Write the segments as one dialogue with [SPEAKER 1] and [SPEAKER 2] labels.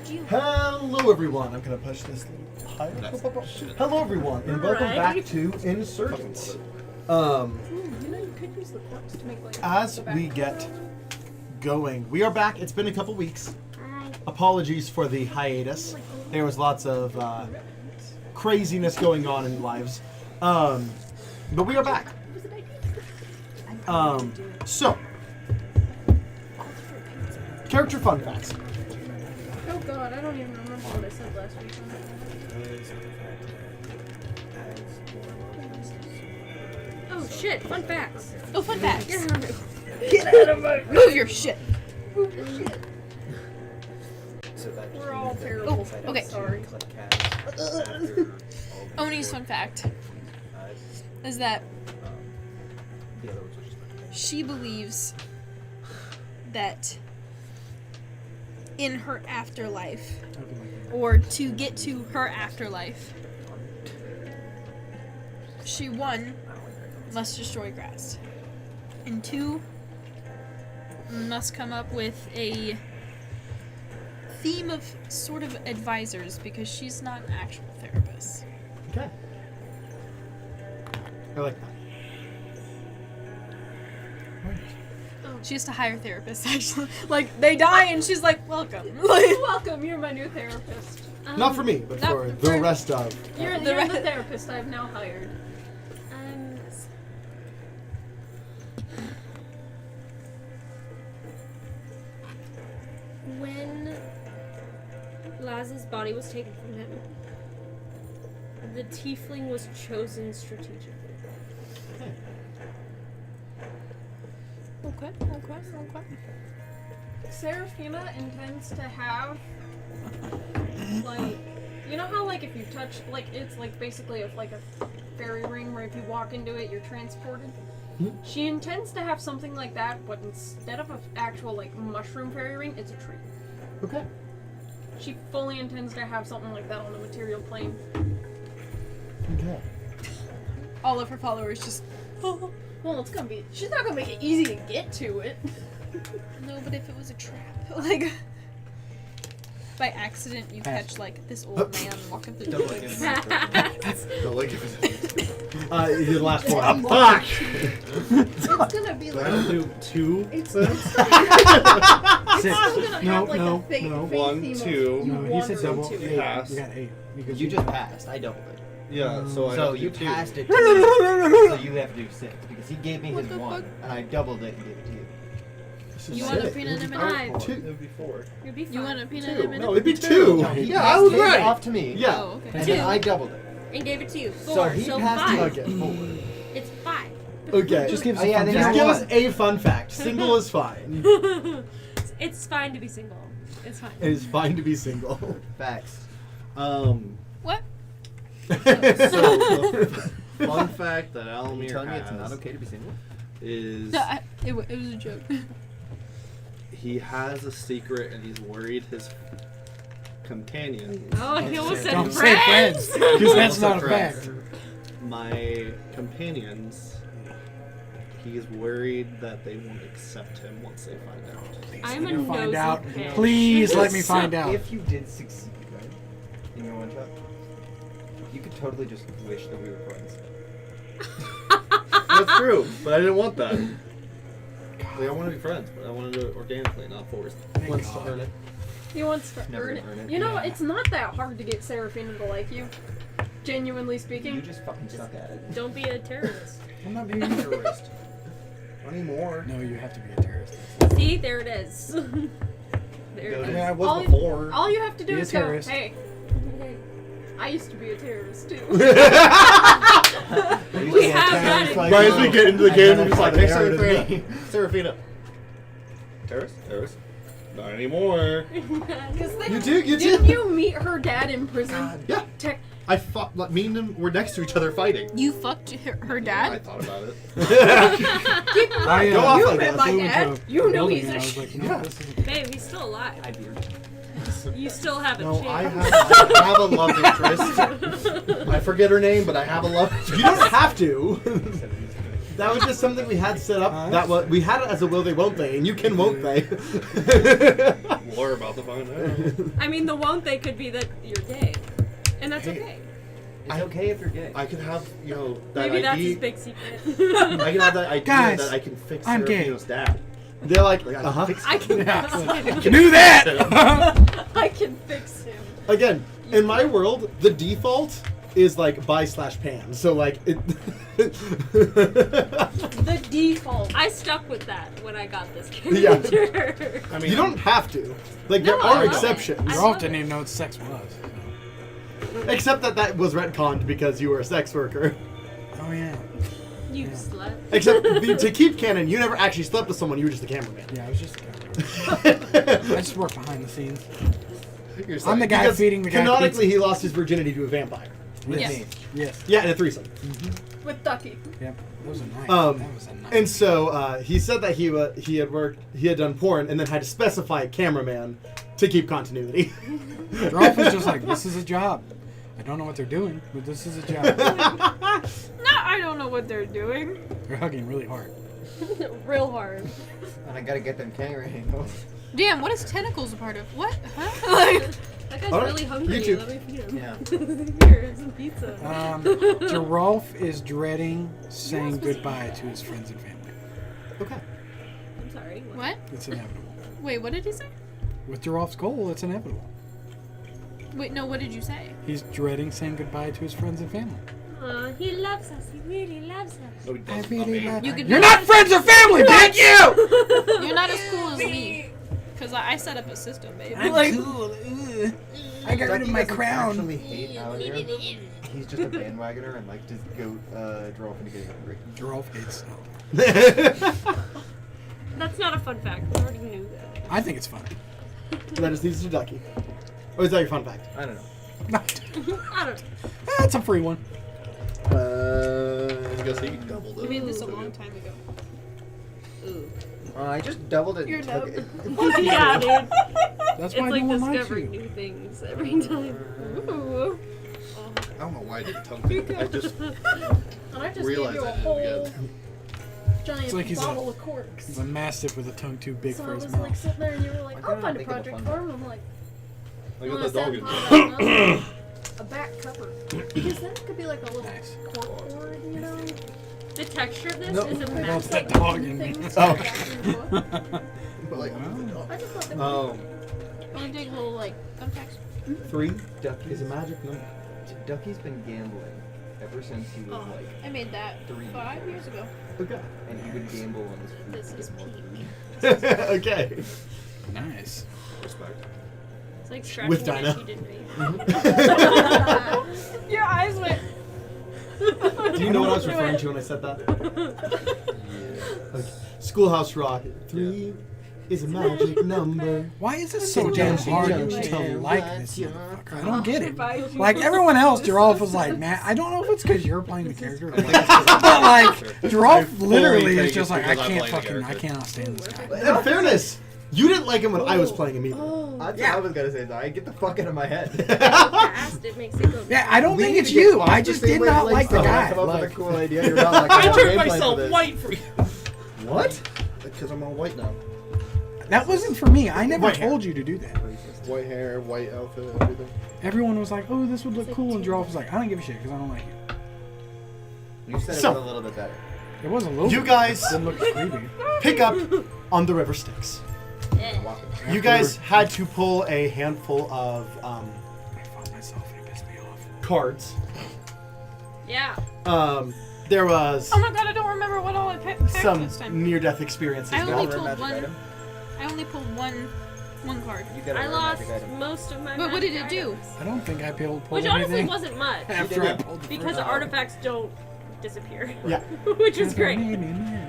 [SPEAKER 1] Hello everyone, I'm going to push this little higher. Hello everyone, and welcome back to Insurgence.
[SPEAKER 2] You could use the corpse to make, like,
[SPEAKER 1] As we get going, we are back. It's been a couple weeks. Apologies for the hiatus. There was lots of craziness going on in lives. But we are back. So, character fun facts.
[SPEAKER 2] Oh god, I don't even remember what I said last week. Oh shit, fun facts.
[SPEAKER 3] Oh, fun facts.
[SPEAKER 2] Get out of my
[SPEAKER 3] Move your shit.
[SPEAKER 2] Move your shit. We're all terrible.
[SPEAKER 3] Oh, okay.
[SPEAKER 2] Sorry.
[SPEAKER 3] Oni's fun fact is that she believes that in her afterlife, or to get to her afterlife, she, 1, must destroy grass, and 2, must come up with a theme of sort of advisors, because she's not an actual therapist.
[SPEAKER 1] Okay. I like that.
[SPEAKER 3] She has to hire therapists, actually. Like, they die and she's like, welcome. Like,
[SPEAKER 2] Welcome, you're my new therapist.
[SPEAKER 1] Not for me, but
[SPEAKER 3] not
[SPEAKER 1] for
[SPEAKER 3] for-
[SPEAKER 1] the rest of.
[SPEAKER 2] You're
[SPEAKER 3] The
[SPEAKER 2] the therapist I've now hired.
[SPEAKER 4] When Laz's body was taken from him, the tiefling was chosen strategically.
[SPEAKER 3] okay.
[SPEAKER 2] Serafina intends to have, like, you know how, like, if you touch, like, it's, like, basically like a fairy ring where if you walk into it, you're transported? She intends to have something like that, but instead of an actual, like, mushroom fairy ring, it's a tree.
[SPEAKER 1] Okay.
[SPEAKER 2] She fully intends to have something like that on the material plane.
[SPEAKER 1] Okay.
[SPEAKER 3] All of her followers just,
[SPEAKER 2] Well, it's gonna be, she's not gonna make it easy to get to it.
[SPEAKER 3] no, but if it was a trap, like, by accident you catch, like, this old man walking through the woods.
[SPEAKER 1] The last one. Fuck!
[SPEAKER 2] It's gonna be like,
[SPEAKER 5] I'll do 2.
[SPEAKER 2] it's
[SPEAKER 1] Six.
[SPEAKER 2] still gonna
[SPEAKER 1] No,
[SPEAKER 2] have, like,
[SPEAKER 1] no,
[SPEAKER 2] a fake
[SPEAKER 1] no.
[SPEAKER 2] theme
[SPEAKER 5] 1,
[SPEAKER 2] of
[SPEAKER 5] 2.
[SPEAKER 2] you
[SPEAKER 1] No, he said
[SPEAKER 2] wandering
[SPEAKER 1] double.
[SPEAKER 2] to
[SPEAKER 5] You
[SPEAKER 2] it.
[SPEAKER 5] passed.
[SPEAKER 1] You got 8.
[SPEAKER 6] You just passed. I doubled it.
[SPEAKER 5] Yeah, so I
[SPEAKER 6] So
[SPEAKER 5] have to
[SPEAKER 6] you
[SPEAKER 5] do 2.
[SPEAKER 6] passed it to me, so you have to do 6. Because he gave me
[SPEAKER 3] What
[SPEAKER 6] his
[SPEAKER 3] the
[SPEAKER 6] 1,
[SPEAKER 3] fuck?
[SPEAKER 6] and I doubled it and gave it to you.
[SPEAKER 3] You want a peanut M&I?
[SPEAKER 5] It would be 4.
[SPEAKER 4] You'd be fine.
[SPEAKER 3] You want a peanut
[SPEAKER 5] Two.
[SPEAKER 3] M&I?
[SPEAKER 1] No, it'd be 2.
[SPEAKER 6] No, he
[SPEAKER 5] Yeah,
[SPEAKER 6] passed
[SPEAKER 5] I was
[SPEAKER 6] his
[SPEAKER 5] right.
[SPEAKER 6] off to me.
[SPEAKER 1] Yeah.
[SPEAKER 3] Oh, okay.
[SPEAKER 6] And
[SPEAKER 4] 2.
[SPEAKER 6] then I doubled it.
[SPEAKER 4] And gave it to you. 4.
[SPEAKER 6] So he passed
[SPEAKER 4] 5.
[SPEAKER 6] it.
[SPEAKER 1] Okay.
[SPEAKER 6] 4.
[SPEAKER 4] It's 5.
[SPEAKER 1] Okay.
[SPEAKER 6] Just give us a
[SPEAKER 1] Just
[SPEAKER 6] fun
[SPEAKER 1] give
[SPEAKER 6] fact.
[SPEAKER 1] us a fun fact. Single is fine.
[SPEAKER 4] It's fine to be single. It's fine.
[SPEAKER 1] It is fine to be single.
[SPEAKER 6] Facts.
[SPEAKER 3] What?
[SPEAKER 5] Fun fact that
[SPEAKER 6] You
[SPEAKER 5] Alumear
[SPEAKER 6] telling me it's
[SPEAKER 5] has
[SPEAKER 6] not okay to be single?
[SPEAKER 5] is
[SPEAKER 3] No, it was a joke.
[SPEAKER 5] he has a secret and he's worried his companions.
[SPEAKER 4] Oh, he almost said
[SPEAKER 7] Don't say
[SPEAKER 4] friends.
[SPEAKER 7] friends, because that's
[SPEAKER 5] Also
[SPEAKER 7] not a
[SPEAKER 5] friends.
[SPEAKER 7] fact.
[SPEAKER 5] My companions, he's worried that they won't accept him once they find out.
[SPEAKER 4] I'm a
[SPEAKER 7] Let me find
[SPEAKER 4] nosy
[SPEAKER 7] out.
[SPEAKER 4] bitch.
[SPEAKER 7] Please let me find out.
[SPEAKER 6] If you did succeed, right, in your one shot, you could totally just wish that we were friends.
[SPEAKER 5] That's true, but I didn't want that. Like, I want to be friends, but I want to do it organically, not forced.
[SPEAKER 1] Wants to earn it.
[SPEAKER 2] He wants to
[SPEAKER 6] Never
[SPEAKER 2] earn it.
[SPEAKER 6] earn it.
[SPEAKER 2] You know, it's not that hard to get Serafina to like you. Genuinely
[SPEAKER 6] You
[SPEAKER 2] speaking.
[SPEAKER 6] just fucking suck at it.
[SPEAKER 4] Don't be a terrorist.
[SPEAKER 6] I'm not being a terrorist. Not anymore.
[SPEAKER 7] No, you have to be a terrorist.
[SPEAKER 4] See, there it is. There it
[SPEAKER 6] I mean,
[SPEAKER 4] is.
[SPEAKER 6] I was
[SPEAKER 2] All-
[SPEAKER 6] before.
[SPEAKER 2] All you have to do
[SPEAKER 7] Be a
[SPEAKER 2] is go,
[SPEAKER 7] terrorist.
[SPEAKER 2] hey, I used to be a terrorist too.
[SPEAKER 4] We have that.
[SPEAKER 5] Right as we get into the game, we're just like, hey,
[SPEAKER 6] Identify
[SPEAKER 5] Serafina. Serafina. Terrorist? Terrorist? Not anymore.
[SPEAKER 2] Because
[SPEAKER 1] You do, you
[SPEAKER 2] didn't
[SPEAKER 1] do.
[SPEAKER 2] you meet her dad in prison?
[SPEAKER 1] Yeah.
[SPEAKER 2] Tech.
[SPEAKER 1] I fought. Me and him were next to each other fighting.
[SPEAKER 3] You fucked her
[SPEAKER 5] I
[SPEAKER 3] dad?
[SPEAKER 5] thought about it.
[SPEAKER 2] Keep in mind,
[SPEAKER 1] Go off
[SPEAKER 2] you
[SPEAKER 1] like
[SPEAKER 2] met
[SPEAKER 1] that.
[SPEAKER 2] my dad. You know he's a
[SPEAKER 7] I was like, you know, this is
[SPEAKER 4] Babe, he's still alive.
[SPEAKER 6] I beard.
[SPEAKER 4] You still haven't
[SPEAKER 1] No,
[SPEAKER 4] changed.
[SPEAKER 1] I have a love interest. I forget her name, but I have a love. You don't have to. That was just something we had set up. That was we had it as a will they won't they, and you can won't they.
[SPEAKER 5] we're about to find out.
[SPEAKER 4] I mean, the won't they could be that you're gay, and that's okay.
[SPEAKER 6] It's okay if you're gay.
[SPEAKER 5] I could have, that
[SPEAKER 4] Maybe that's his
[SPEAKER 5] idea.
[SPEAKER 4] big secret.
[SPEAKER 5] I can have that idea
[SPEAKER 7] Guys,
[SPEAKER 5] that I can fix
[SPEAKER 7] I'm gay.
[SPEAKER 5] Serafino's dad.
[SPEAKER 1] They're like,
[SPEAKER 5] Like, I can
[SPEAKER 1] uh-huh.
[SPEAKER 5] fix
[SPEAKER 4] I can.
[SPEAKER 7] You knew that.
[SPEAKER 4] I can fix him.
[SPEAKER 1] Again, in my world, the default is like bi/pan. So like it.
[SPEAKER 4] The default. I stuck with that when I got this
[SPEAKER 1] Yeah.
[SPEAKER 4] character.
[SPEAKER 5] I mean,
[SPEAKER 1] You don't have to. Like there
[SPEAKER 4] No,
[SPEAKER 1] are
[SPEAKER 4] I love it.
[SPEAKER 1] exceptions,
[SPEAKER 4] I
[SPEAKER 7] Joralf
[SPEAKER 4] love
[SPEAKER 7] didn't
[SPEAKER 4] it.
[SPEAKER 7] even know what sex was.
[SPEAKER 1] except that was retconned because you were a sex worker.
[SPEAKER 7] Oh yeah.
[SPEAKER 4] You slut.
[SPEAKER 1] Except to keep canon, you never actually slept with someone. You were just a cameraman.
[SPEAKER 7] Yeah, I was just. I just work behind the scenes.
[SPEAKER 5] you're
[SPEAKER 7] I'm the guy
[SPEAKER 1] Because
[SPEAKER 7] feeding the guy.
[SPEAKER 1] canonically,
[SPEAKER 7] pizza.
[SPEAKER 1] he lost his virginity to a vampire.
[SPEAKER 6] With
[SPEAKER 3] Yes.
[SPEAKER 6] me.
[SPEAKER 7] Yes.
[SPEAKER 1] Yeah, in a threesome.
[SPEAKER 2] With Ducky.
[SPEAKER 7] Yep. That was a nice.
[SPEAKER 1] Um,
[SPEAKER 7] that was a nice.
[SPEAKER 1] And so he said that he had done porn, and then had to specify cameraman to keep continuity.
[SPEAKER 7] Joralf was just like, "This is a job. I don't know what they're doing, but this is a job."
[SPEAKER 2] No, I don't know what they're doing.
[SPEAKER 7] They're hugging really hard.
[SPEAKER 4] Real hard.
[SPEAKER 6] And I gotta get them camera angles.
[SPEAKER 3] Damn, what is tentacles a part of? What? Huh?
[SPEAKER 4] That guy's
[SPEAKER 1] All right,
[SPEAKER 4] really hungry.
[SPEAKER 1] YouTube.
[SPEAKER 4] Let me feed him.
[SPEAKER 6] Yeah.
[SPEAKER 4] Here, have some pizza.
[SPEAKER 7] Joralf is dreading saying goodbye to his friends and family.
[SPEAKER 1] Okay.
[SPEAKER 4] I'm sorry.
[SPEAKER 3] What?
[SPEAKER 7] It's inevitable.
[SPEAKER 3] Wait, what did he say?
[SPEAKER 7] With Joralf's goal, it's inevitable.
[SPEAKER 3] Wait, no, what did you say?
[SPEAKER 7] He's dreading saying goodbye to his friends and family.
[SPEAKER 4] He loves us. He really loves us.
[SPEAKER 5] No, he
[SPEAKER 7] I
[SPEAKER 5] doesn't.
[SPEAKER 7] really love
[SPEAKER 3] You could
[SPEAKER 7] You're not friends or family, bitch! You!
[SPEAKER 3] You're not as cool as me. Because I set up a system, baby.
[SPEAKER 7] I'm cool. Ugh. I got rid of my crown.
[SPEAKER 6] Actually hate Alumear. He's just a bandwagoner and like just go Joralf into getting hungry.
[SPEAKER 7] Joralf hates snow.
[SPEAKER 4] That's not a fun fact. We already knew that.
[SPEAKER 7] I think it's fun.
[SPEAKER 1] That just leads to Ducky. Or is that your fun fact?
[SPEAKER 6] I don't know.
[SPEAKER 4] I don't know.
[SPEAKER 7] That's a free one.
[SPEAKER 5] I guess he doubled it.
[SPEAKER 2] You made this a long time ago.
[SPEAKER 4] Ooh.
[SPEAKER 6] I just doubled it.
[SPEAKER 2] You're
[SPEAKER 6] and took
[SPEAKER 2] dumb.
[SPEAKER 6] it.
[SPEAKER 4] Yeah, dude.
[SPEAKER 7] That's
[SPEAKER 4] It's
[SPEAKER 7] why
[SPEAKER 4] like
[SPEAKER 7] no one likes
[SPEAKER 4] discovering
[SPEAKER 7] you.
[SPEAKER 4] new things every time. Ooh.
[SPEAKER 5] I don't know why I did the tongue thing. I just
[SPEAKER 2] And I just
[SPEAKER 5] realized
[SPEAKER 2] gave you a
[SPEAKER 5] I did it
[SPEAKER 2] whole
[SPEAKER 5] again.
[SPEAKER 2] giant
[SPEAKER 7] It's like he's
[SPEAKER 2] bottle of corks.
[SPEAKER 7] He's a mastiff with a tongue too big
[SPEAKER 2] So
[SPEAKER 7] for
[SPEAKER 2] I
[SPEAKER 7] his
[SPEAKER 2] was like
[SPEAKER 7] mouth.
[SPEAKER 2] sitting there and you were like,
[SPEAKER 6] Why
[SPEAKER 2] I'll
[SPEAKER 6] can't I
[SPEAKER 2] find a
[SPEAKER 6] think of a
[SPEAKER 2] project
[SPEAKER 6] fun
[SPEAKER 2] for him. I'm like,
[SPEAKER 5] I got
[SPEAKER 2] well,
[SPEAKER 5] the dog in
[SPEAKER 2] I said, a back cover. Because then it could be like a little
[SPEAKER 7] Nice.
[SPEAKER 2] cork board, you know?
[SPEAKER 4] The texture of this
[SPEAKER 1] No.
[SPEAKER 4] is a
[SPEAKER 7] I
[SPEAKER 4] mess.
[SPEAKER 7] don't that dog in me.
[SPEAKER 2] Things
[SPEAKER 1] Oh.
[SPEAKER 2] like that in the book.
[SPEAKER 5] But like,
[SPEAKER 2] I just thought they were
[SPEAKER 5] oh,
[SPEAKER 3] Only take little, like, thumbtacks.
[SPEAKER 1] 3
[SPEAKER 6] Ducky's
[SPEAKER 1] is a magic number.
[SPEAKER 6] Ducky's been gambling ever since he was
[SPEAKER 3] Oh,
[SPEAKER 6] like,
[SPEAKER 3] I made that 5 years ago.
[SPEAKER 1] Okay.
[SPEAKER 6] and he would gamble on his food.
[SPEAKER 4] This
[SPEAKER 6] to
[SPEAKER 4] is
[SPEAKER 6] get more food.
[SPEAKER 1] Okay.
[SPEAKER 7] Nice.
[SPEAKER 5] respect.
[SPEAKER 4] It's like scratching
[SPEAKER 1] With
[SPEAKER 4] an
[SPEAKER 1] Dinah.
[SPEAKER 4] itch you didn't make.
[SPEAKER 2] Your eyes went.
[SPEAKER 1] Do you know what I was referring to when I said that? Like, Schoolhouse Rock. 3 is a magic number.
[SPEAKER 7] Why is it so damn hard to like this motherfucker? I don't get it.
[SPEAKER 2] Bye.
[SPEAKER 7] Like everyone else, Joralf was like, man, I don't know if it's because you're playing the character, but like, Joralf literally
[SPEAKER 5] think
[SPEAKER 7] is just
[SPEAKER 5] it's
[SPEAKER 7] like, I
[SPEAKER 5] because I'm
[SPEAKER 7] can't
[SPEAKER 5] playing the
[SPEAKER 7] fucking, I
[SPEAKER 5] character.
[SPEAKER 7] cannot stand this guy.
[SPEAKER 1] In fairness, you didn't like him when I was playing him either.
[SPEAKER 6] That's what I was gonna say. I get the fuck out of my head.
[SPEAKER 4] Fast, it makes it go.
[SPEAKER 7] Yeah, I don't
[SPEAKER 6] We
[SPEAKER 7] think
[SPEAKER 6] need
[SPEAKER 7] it's
[SPEAKER 6] to get
[SPEAKER 7] you.
[SPEAKER 6] off
[SPEAKER 7] I
[SPEAKER 6] the
[SPEAKER 7] just
[SPEAKER 6] same
[SPEAKER 7] did not
[SPEAKER 6] wavelength
[SPEAKER 7] like the
[SPEAKER 6] somehow.
[SPEAKER 7] guy.
[SPEAKER 6] Come up with
[SPEAKER 7] Like,
[SPEAKER 6] a cool idea. You're not like, I turned myself white.
[SPEAKER 5] for you.
[SPEAKER 6] What?
[SPEAKER 5] Because I'm all white now.
[SPEAKER 7] that wasn't for me. I never
[SPEAKER 1] White hair.
[SPEAKER 7] told you to do that.
[SPEAKER 5] White hair, white outfit, everything.
[SPEAKER 7] Everyone was like, oh, this would look cool, and Joralf was like, I don't give a shit because I don't like you.
[SPEAKER 6] You said it
[SPEAKER 1] So-
[SPEAKER 6] was a little bit better.
[SPEAKER 7] It was a little.
[SPEAKER 1] You
[SPEAKER 7] bit-
[SPEAKER 1] guys
[SPEAKER 7] didn't look as creepy.
[SPEAKER 1] pick up on the river Styx. You guys had to pull a handful of
[SPEAKER 7] I fought myself and it pissed me off.
[SPEAKER 1] cards.
[SPEAKER 4] Yeah.
[SPEAKER 1] There was
[SPEAKER 3] Oh my god, I don't remember what all I picked this
[SPEAKER 1] some
[SPEAKER 3] time.
[SPEAKER 1] near-death experiences.
[SPEAKER 3] I only
[SPEAKER 6] Dollar
[SPEAKER 3] pulled
[SPEAKER 6] magic
[SPEAKER 3] one.
[SPEAKER 6] item?
[SPEAKER 3] I only pulled one card.
[SPEAKER 6] You got
[SPEAKER 4] I
[SPEAKER 6] a
[SPEAKER 4] lost
[SPEAKER 6] magic item.
[SPEAKER 4] most of my.
[SPEAKER 3] But what did
[SPEAKER 4] magic
[SPEAKER 3] it do?
[SPEAKER 4] items.
[SPEAKER 7] I don't think I pulled
[SPEAKER 4] Which honestly
[SPEAKER 7] anything
[SPEAKER 4] wasn't much,
[SPEAKER 7] after I pulled the
[SPEAKER 4] because
[SPEAKER 7] first
[SPEAKER 4] artifacts don't disappear.
[SPEAKER 1] Yeah.
[SPEAKER 4] Which is great.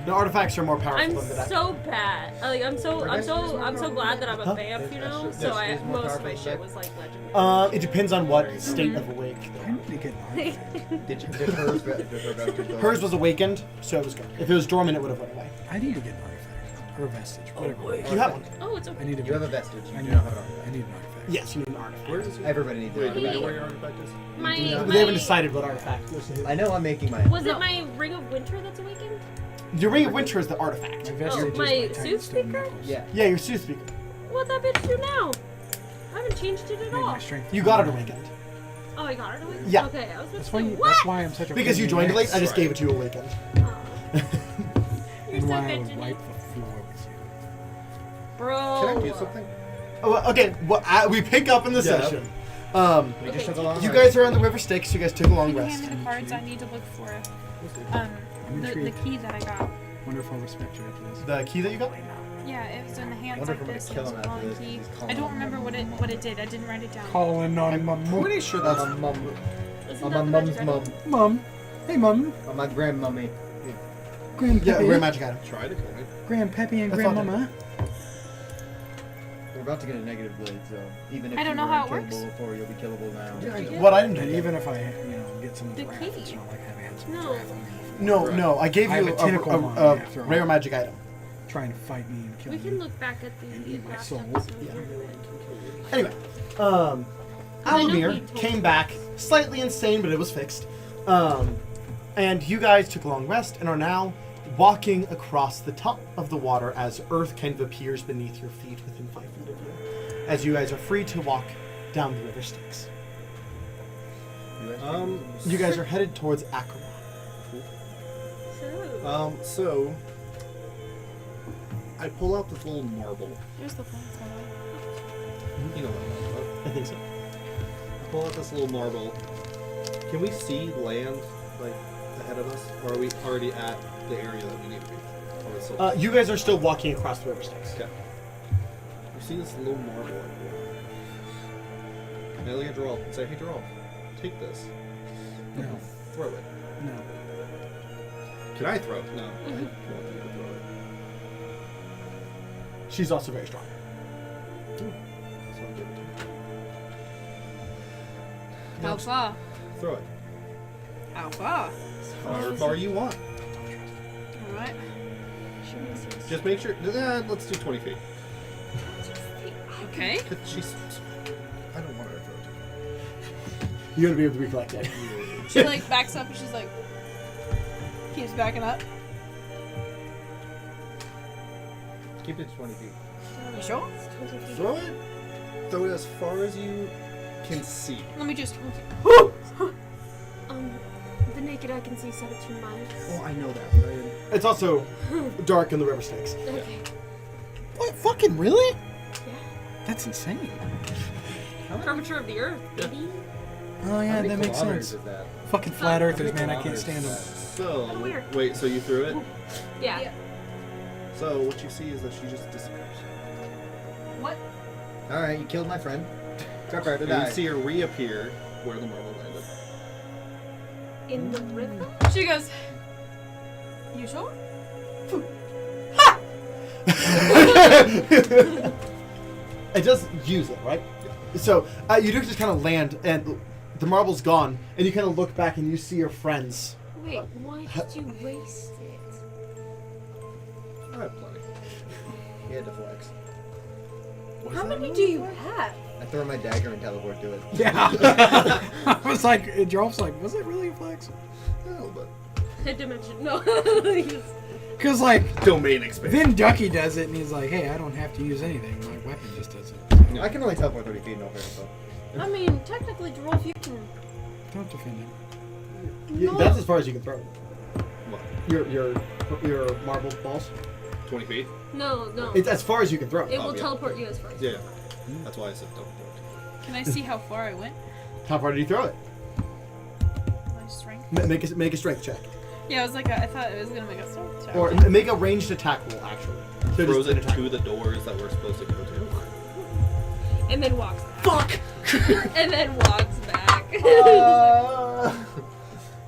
[SPEAKER 1] The artifacts are more powerful
[SPEAKER 4] I'm
[SPEAKER 1] than the deck.
[SPEAKER 4] so bad. Like I'm so glad that I'm a vamp, you know. So
[SPEAKER 6] Yes,
[SPEAKER 4] most of
[SPEAKER 6] powerful
[SPEAKER 4] my
[SPEAKER 6] than
[SPEAKER 4] shit
[SPEAKER 6] deck.
[SPEAKER 4] was like legendary.
[SPEAKER 1] It depends on what state of awake.
[SPEAKER 7] I need to get an artifact.
[SPEAKER 6] Did hers go?
[SPEAKER 1] Hers was awakened, so it was good. If it was dormant, it would have went away.
[SPEAKER 7] I need to get an artifact or a vestige, whatever.
[SPEAKER 1] You have one.
[SPEAKER 4] Oh, it's
[SPEAKER 7] I
[SPEAKER 4] okay.
[SPEAKER 7] need to.
[SPEAKER 6] You have a vestige.
[SPEAKER 7] I
[SPEAKER 6] You
[SPEAKER 7] need,
[SPEAKER 6] do not have an artifact.
[SPEAKER 7] I need an artifact.
[SPEAKER 1] Yes, you need an artifact.
[SPEAKER 6] Everybody needs
[SPEAKER 5] Wait, do we know
[SPEAKER 6] an
[SPEAKER 5] where
[SPEAKER 6] artifact.
[SPEAKER 5] your artifact is?
[SPEAKER 4] My,
[SPEAKER 1] They haven't decided what artifact.
[SPEAKER 6] I know I'm making mine.
[SPEAKER 4] Was it my Ring of Winter that's awakened?
[SPEAKER 1] Your Ring of Winter is the artifact.
[SPEAKER 7] My vestige is
[SPEAKER 4] my
[SPEAKER 7] tiny
[SPEAKER 4] sooth
[SPEAKER 7] stone
[SPEAKER 4] speaker?
[SPEAKER 7] knuckles.
[SPEAKER 6] Yeah.
[SPEAKER 1] Yeah, your sooth speaker.
[SPEAKER 4] What'd that bitch do now? I haven't changed it at
[SPEAKER 7] Made
[SPEAKER 4] all.
[SPEAKER 7] my strength.
[SPEAKER 1] You got it awakened.
[SPEAKER 4] Oh, I got it away?
[SPEAKER 1] Yeah.
[SPEAKER 4] Okay, I was about to
[SPEAKER 7] That's
[SPEAKER 4] say,
[SPEAKER 7] why.
[SPEAKER 4] what?
[SPEAKER 7] That's why I'm such a.
[SPEAKER 1] Because you
[SPEAKER 7] pain in
[SPEAKER 1] joined
[SPEAKER 7] the
[SPEAKER 1] late,
[SPEAKER 7] ass.
[SPEAKER 1] I just gave it to you awakened.
[SPEAKER 4] Oh. You're
[SPEAKER 7] And
[SPEAKER 4] so
[SPEAKER 7] why I
[SPEAKER 4] good,
[SPEAKER 7] would
[SPEAKER 4] Jenny.
[SPEAKER 7] wipe the floor with you.
[SPEAKER 4] Bro.
[SPEAKER 5] Can I do something?
[SPEAKER 1] Oh, okay, well, we pick up in the
[SPEAKER 5] Yeah.
[SPEAKER 1] session.
[SPEAKER 6] We just took a long
[SPEAKER 1] You
[SPEAKER 6] rest.
[SPEAKER 1] guys are on the river Styx. You guys took a long
[SPEAKER 3] Can you
[SPEAKER 1] rest.
[SPEAKER 3] hand me the cards? I need to look for the
[SPEAKER 7] intrigued.
[SPEAKER 3] key that I got.
[SPEAKER 7] Wonder if I'll respect you after this.
[SPEAKER 1] The key that you got?
[SPEAKER 3] Yeah, it was in the hands
[SPEAKER 6] Wonder
[SPEAKER 3] like
[SPEAKER 6] if I'm gonna
[SPEAKER 3] this. It
[SPEAKER 6] kill
[SPEAKER 3] was
[SPEAKER 6] him
[SPEAKER 3] a
[SPEAKER 6] after
[SPEAKER 3] long
[SPEAKER 6] this,
[SPEAKER 3] key.
[SPEAKER 6] he's calling
[SPEAKER 3] I don't
[SPEAKER 6] on
[SPEAKER 3] remember what it did. I didn't write it down.
[SPEAKER 7] Calling on my mom.
[SPEAKER 5] Pretty sure that's
[SPEAKER 6] On my mum.
[SPEAKER 4] Isn't
[SPEAKER 6] On
[SPEAKER 4] that
[SPEAKER 6] my
[SPEAKER 4] the
[SPEAKER 6] mum's
[SPEAKER 4] magic
[SPEAKER 6] mum.
[SPEAKER 4] item?
[SPEAKER 7] Mom. Hey, mom.
[SPEAKER 6] On my grandmummy.
[SPEAKER 1] Yeah,
[SPEAKER 7] Grandpappy.
[SPEAKER 1] rare magic item.
[SPEAKER 5] try to kill me.
[SPEAKER 7] Grandpappy and
[SPEAKER 1] That's all
[SPEAKER 7] grandmama.
[SPEAKER 6] We're about to get a negative blade, so even if
[SPEAKER 3] I don't
[SPEAKER 6] you
[SPEAKER 3] know
[SPEAKER 6] were
[SPEAKER 3] how it
[SPEAKER 6] unkillable
[SPEAKER 3] works.
[SPEAKER 6] before, you'll be killable now.
[SPEAKER 5] Yeah, I know.
[SPEAKER 1] What item did
[SPEAKER 7] And
[SPEAKER 1] you get?
[SPEAKER 7] even if I, get some of the
[SPEAKER 3] The
[SPEAKER 7] wrath,
[SPEAKER 3] key.
[SPEAKER 7] it's not like I've had some
[SPEAKER 4] No.
[SPEAKER 7] wrath on me.
[SPEAKER 1] No,
[SPEAKER 5] Right.
[SPEAKER 1] no, I gave
[SPEAKER 7] I have
[SPEAKER 1] you
[SPEAKER 7] a tentacle on
[SPEAKER 1] a
[SPEAKER 7] after all.
[SPEAKER 1] rare magic item.
[SPEAKER 7] Trying to fight me and kill
[SPEAKER 4] We
[SPEAKER 7] me.
[SPEAKER 4] can look back at
[SPEAKER 7] And
[SPEAKER 4] the
[SPEAKER 7] eat my
[SPEAKER 4] last
[SPEAKER 7] soul.
[SPEAKER 4] episode.
[SPEAKER 1] Yeah.
[SPEAKER 4] where we went.
[SPEAKER 1] Anyway,
[SPEAKER 4] I know
[SPEAKER 1] Alumear
[SPEAKER 4] he told
[SPEAKER 1] came
[SPEAKER 4] me.
[SPEAKER 1] back slightly insane, but it was fixed. And you guys took a long rest and are now walking across the top of the water as earth kind of appears beneath your feet within 5 feet of you. As you guys are free to walk down the river Styx. You guys are headed towards Akron.
[SPEAKER 4] So,
[SPEAKER 5] So I pull out this little marble.
[SPEAKER 3] Here's the phone.
[SPEAKER 5] You know what I'm talking about.
[SPEAKER 1] I think so.
[SPEAKER 5] I pull out this little marble. Can we see land like ahead of us, or are we already at the area that we need to be? Or is it-
[SPEAKER 1] You guys are still walking across the river Styx.
[SPEAKER 5] Okay. You see this little marble right here? And I look at Joralf and say, "Hey, Joralf, take this.
[SPEAKER 7] No.
[SPEAKER 5] Throw it."
[SPEAKER 7] No.
[SPEAKER 5] Can I throw it? No. I want you to throw it.
[SPEAKER 1] She's also very strong.
[SPEAKER 5] So I'll give it to you.
[SPEAKER 3] How far?
[SPEAKER 5] Throw it.
[SPEAKER 3] How far?
[SPEAKER 5] However far you want.
[SPEAKER 3] All right.
[SPEAKER 5] Just make sure. Let's do 20 feet.
[SPEAKER 3] Okay.
[SPEAKER 5] 'Cause she's. I don't want her to throw it.
[SPEAKER 1] You're gonna be able to recollect it.
[SPEAKER 3] She like backs up and she's like keeps backing up.
[SPEAKER 6] Keep it to 20 feet.
[SPEAKER 3] You sure?
[SPEAKER 5] Throw it. Throw it as far as you can see.
[SPEAKER 3] Let me just.
[SPEAKER 4] the naked eye can see 17 miles.
[SPEAKER 5] Oh, I know that. But I didn't.
[SPEAKER 1] It's also dark in the river Styx.
[SPEAKER 4] Okay.
[SPEAKER 7] What? Fucking really?
[SPEAKER 4] Yeah.
[SPEAKER 7] That's insane.
[SPEAKER 4] Curvature of the earth, baby.
[SPEAKER 7] Oh
[SPEAKER 6] How
[SPEAKER 7] yeah,
[SPEAKER 6] many
[SPEAKER 7] that makes
[SPEAKER 6] kilometers
[SPEAKER 7] sense.
[SPEAKER 6] is that?
[SPEAKER 7] Fucking flat earthers,
[SPEAKER 6] How many
[SPEAKER 7] man. I can't
[SPEAKER 6] kilometers
[SPEAKER 7] stand
[SPEAKER 6] is
[SPEAKER 7] them.
[SPEAKER 6] that?
[SPEAKER 5] So
[SPEAKER 4] Weird.
[SPEAKER 5] wait. So you threw it.
[SPEAKER 4] Yeah.
[SPEAKER 5] So what you see is that she just disappears.
[SPEAKER 3] What?
[SPEAKER 6] Alright, you killed my friend. Prepare to
[SPEAKER 5] And
[SPEAKER 6] die.
[SPEAKER 5] you see her reappear where the marble landed.
[SPEAKER 4] In the river?
[SPEAKER 3] She goes. You sure?
[SPEAKER 1] It does use it, right? So you do just kind of land, and the marble's gone, and you kind of look back and you see your friends.
[SPEAKER 4] Wait, why did you waste it?
[SPEAKER 5] I have plenty.
[SPEAKER 6] He had to flex.
[SPEAKER 4] How many do you have?
[SPEAKER 6] I throw my dagger and teleport to it.
[SPEAKER 7] Yeah. I was like, Joralf's like, was it really a flex?
[SPEAKER 5] No, but
[SPEAKER 4] A dimension. No.
[SPEAKER 7] Because like,
[SPEAKER 5] domain expansion.
[SPEAKER 7] then Ducky does it, and he's like, hey, I don't have to use anything. My weapon just does it.
[SPEAKER 6] I can only teleport 30 feet, no fair, so.
[SPEAKER 4] I mean, technically, Joralf, you can.
[SPEAKER 7] Don't defend him.
[SPEAKER 4] No.
[SPEAKER 1] That's as far as you can throw it.
[SPEAKER 5] What?
[SPEAKER 1] Your marble balls.
[SPEAKER 5] 20 feet.
[SPEAKER 4] No, no.
[SPEAKER 1] It's as far as you can throw
[SPEAKER 4] It
[SPEAKER 1] it.
[SPEAKER 4] will
[SPEAKER 5] yeah.
[SPEAKER 4] teleport you as far as.
[SPEAKER 5] Yeah. That's why I said don't throw it.
[SPEAKER 3] Can I see how far I went?
[SPEAKER 1] How far did you throw it?
[SPEAKER 3] My strength.
[SPEAKER 1] Make a strength check,
[SPEAKER 3] Yeah, I was like, I thought it was gonna make a strength check.
[SPEAKER 1] or make a ranged attack roll. Actually, so
[SPEAKER 5] Throws
[SPEAKER 1] just an
[SPEAKER 5] it
[SPEAKER 1] attack.
[SPEAKER 5] to the doors that we're supposed to go to.
[SPEAKER 4] And then walks back.
[SPEAKER 1] Fuck.
[SPEAKER 4] And then walks back.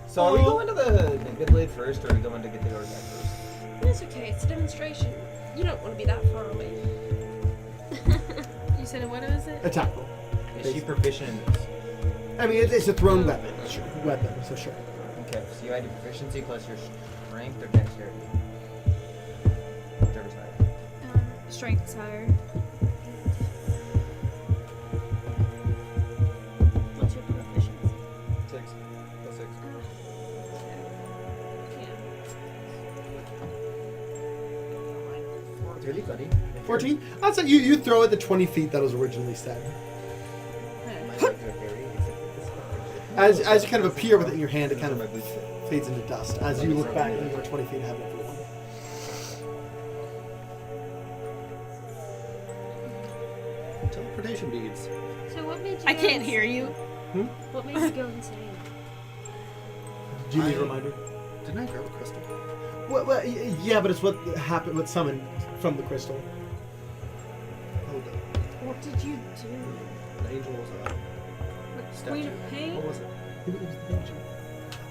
[SPEAKER 6] So are we going to the Naked Blade first, or are we going to get the artifact first?
[SPEAKER 4] That's okay. It's a demonstration. You don't want to be that far away.
[SPEAKER 3] You said what was it?
[SPEAKER 1] Attack roll.
[SPEAKER 6] Is she proficient in this?
[SPEAKER 1] I mean, it's a thrown weapon. Sure. Weapon, so sure.
[SPEAKER 6] Okay, so you add your proficiency plus your strength or dexterity? Whichever's higher.
[SPEAKER 3] Strength is higher.
[SPEAKER 4] What's your proficiency?
[SPEAKER 6] 6. Plus 6.
[SPEAKER 4] Yeah.
[SPEAKER 6] It's really funny.
[SPEAKER 1] 14? I'd say you throw it the 20 feet that was originally said. As you kind of appear with it in your hand, it kind of fades into dust. As you look back and you are 20 feet ahead of everyone.
[SPEAKER 5] Teleportation beads.
[SPEAKER 4] So what made you?
[SPEAKER 3] I can't hear you.
[SPEAKER 4] What made you go insane?
[SPEAKER 1] Do you need a reminder?
[SPEAKER 5] Didn't I grab a crystal?
[SPEAKER 1] Well, yeah, but it's what happened, what summoned from the crystal.
[SPEAKER 5] Hold up.
[SPEAKER 4] What did you do?
[SPEAKER 5] The angel was
[SPEAKER 2] Queen of Pain?
[SPEAKER 5] What was it?
[SPEAKER 1] It was the banshee.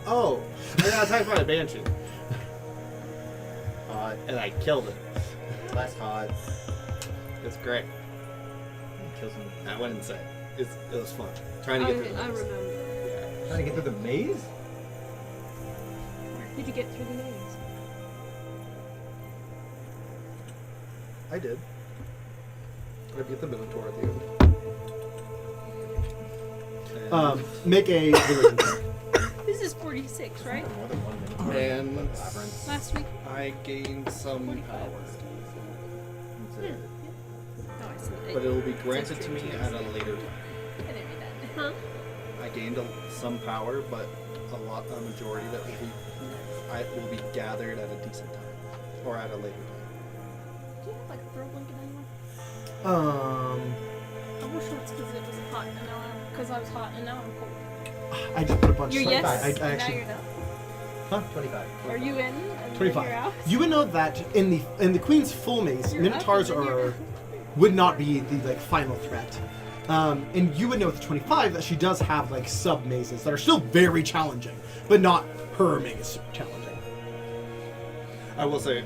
[SPEAKER 5] Oh, I got attacked by a banshee. And I killed it.
[SPEAKER 6] That's hot.
[SPEAKER 5] It's great.
[SPEAKER 6] Kill some.
[SPEAKER 5] I went insane. It was fun. Trying to get through
[SPEAKER 2] I
[SPEAKER 5] this.
[SPEAKER 2] remember.
[SPEAKER 5] Yeah.
[SPEAKER 6] Trying to get through the maze?
[SPEAKER 4] Did you get through the maze?
[SPEAKER 5] I did. I beat the Minotaur at the end. And,
[SPEAKER 1] Make a religion check.
[SPEAKER 3] This is 46, right?
[SPEAKER 6] More than 1 minute.
[SPEAKER 5] and
[SPEAKER 6] Labyrinth.
[SPEAKER 3] Last week?
[SPEAKER 5] I gained some power.
[SPEAKER 6] That's it.
[SPEAKER 3] Oh, I said it.
[SPEAKER 5] But it will be granted to me at a later time.
[SPEAKER 3] I didn't read that.
[SPEAKER 4] Huh?
[SPEAKER 5] I gained some power, but a majority that will be gathered at a decent time. Or at a later time.
[SPEAKER 2] Do you have like a throw blanket anywhere? I wish it's because it was hot and now because I was hot and now I'm cold.
[SPEAKER 1] I just put a bunch
[SPEAKER 3] You're
[SPEAKER 1] of
[SPEAKER 3] yes.
[SPEAKER 1] I
[SPEAKER 3] Now
[SPEAKER 1] actually.
[SPEAKER 3] you're not.
[SPEAKER 6] 25.
[SPEAKER 3] Are you in? And
[SPEAKER 1] 25.
[SPEAKER 3] You're out?
[SPEAKER 1] You would know that in the Queen's full maze,
[SPEAKER 2] You're
[SPEAKER 1] Minotaurs
[SPEAKER 2] up and then you're-
[SPEAKER 1] would not be the final threat. And you would know with 25 that she does have like sub mazes that are still very challenging, but not her maze challenging.
[SPEAKER 5] I will say,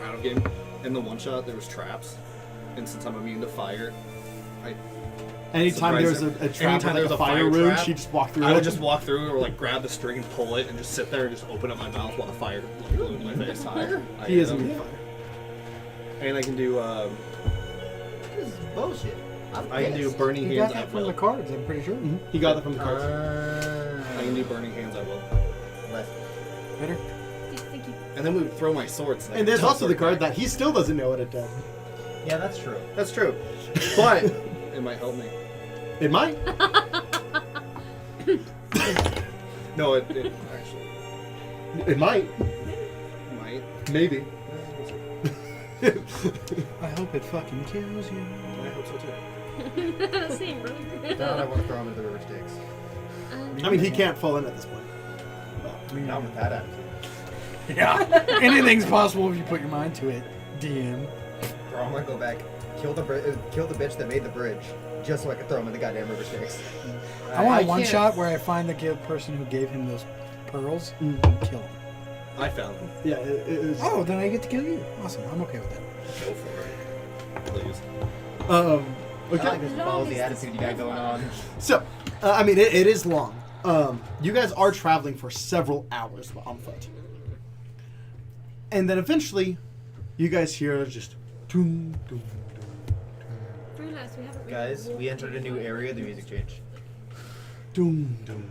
[SPEAKER 5] out of game, in the one shot there was traps, and since I'm immune to fire,
[SPEAKER 1] Anytime there was a trap
[SPEAKER 5] Anytime
[SPEAKER 1] with like
[SPEAKER 5] there was
[SPEAKER 1] a
[SPEAKER 5] a
[SPEAKER 1] fire
[SPEAKER 5] fire
[SPEAKER 1] room,
[SPEAKER 5] trap,
[SPEAKER 1] she just walked through
[SPEAKER 5] I
[SPEAKER 1] it.
[SPEAKER 5] would just walk through or like grab the string and pull it and just sit there and just open up my mouth while the fire blew in my face.
[SPEAKER 6] Fire?
[SPEAKER 1] He is immune to fire.
[SPEAKER 5] And I can do
[SPEAKER 6] This is bullshit.
[SPEAKER 5] I can do burning
[SPEAKER 7] You got
[SPEAKER 5] hands
[SPEAKER 7] that
[SPEAKER 5] at
[SPEAKER 7] from
[SPEAKER 5] will.
[SPEAKER 7] the cards, I'm pretty sure.
[SPEAKER 1] He got that from the cards.
[SPEAKER 5] I can do burning hands at will.
[SPEAKER 6] Less.
[SPEAKER 7] Better?
[SPEAKER 4] Do you think you?
[SPEAKER 5] And then we would throw my swords.
[SPEAKER 1] And there's also the card that he still doesn't know what it did.
[SPEAKER 6] Yeah, that's true.
[SPEAKER 5] That's true, but it might help me.
[SPEAKER 1] It might.
[SPEAKER 5] No, it actually
[SPEAKER 1] It might.
[SPEAKER 5] might.
[SPEAKER 1] Maybe.
[SPEAKER 7] I hope it fucking kills you.
[SPEAKER 5] I hope so too.
[SPEAKER 4] Same, brother.
[SPEAKER 6] God, I want to throw him into the river sticks.
[SPEAKER 1] I mean, he can't fall in at this point.
[SPEAKER 6] Not with that attitude.
[SPEAKER 7] Yeah. Anything's possible if you put your mind to it, DM.
[SPEAKER 6] Bro, I'm gonna go back, kill the bitch that made the bridge, just so I can throw him in the goddamn river sticks.
[SPEAKER 7] I want a
[SPEAKER 1] can't-
[SPEAKER 7] one shot where I find the person who gave him those pearls and kill him.
[SPEAKER 5] I found them.
[SPEAKER 1] Yeah, it was.
[SPEAKER 7] Oh, then I get to kill you. Awesome. I'm okay with that.
[SPEAKER 5] Go for it, please.
[SPEAKER 6] I
[SPEAKER 1] Okay.
[SPEAKER 6] like this ballsy attitude you got going on.
[SPEAKER 1] So, I mean, it is long. You guys are traveling for several hours on foot. And then eventually, you guys hear just... Doom, doom,
[SPEAKER 4] Realize we haven't.
[SPEAKER 6] Guys, we entered a new area, the music changed.
[SPEAKER 1] doom, doom.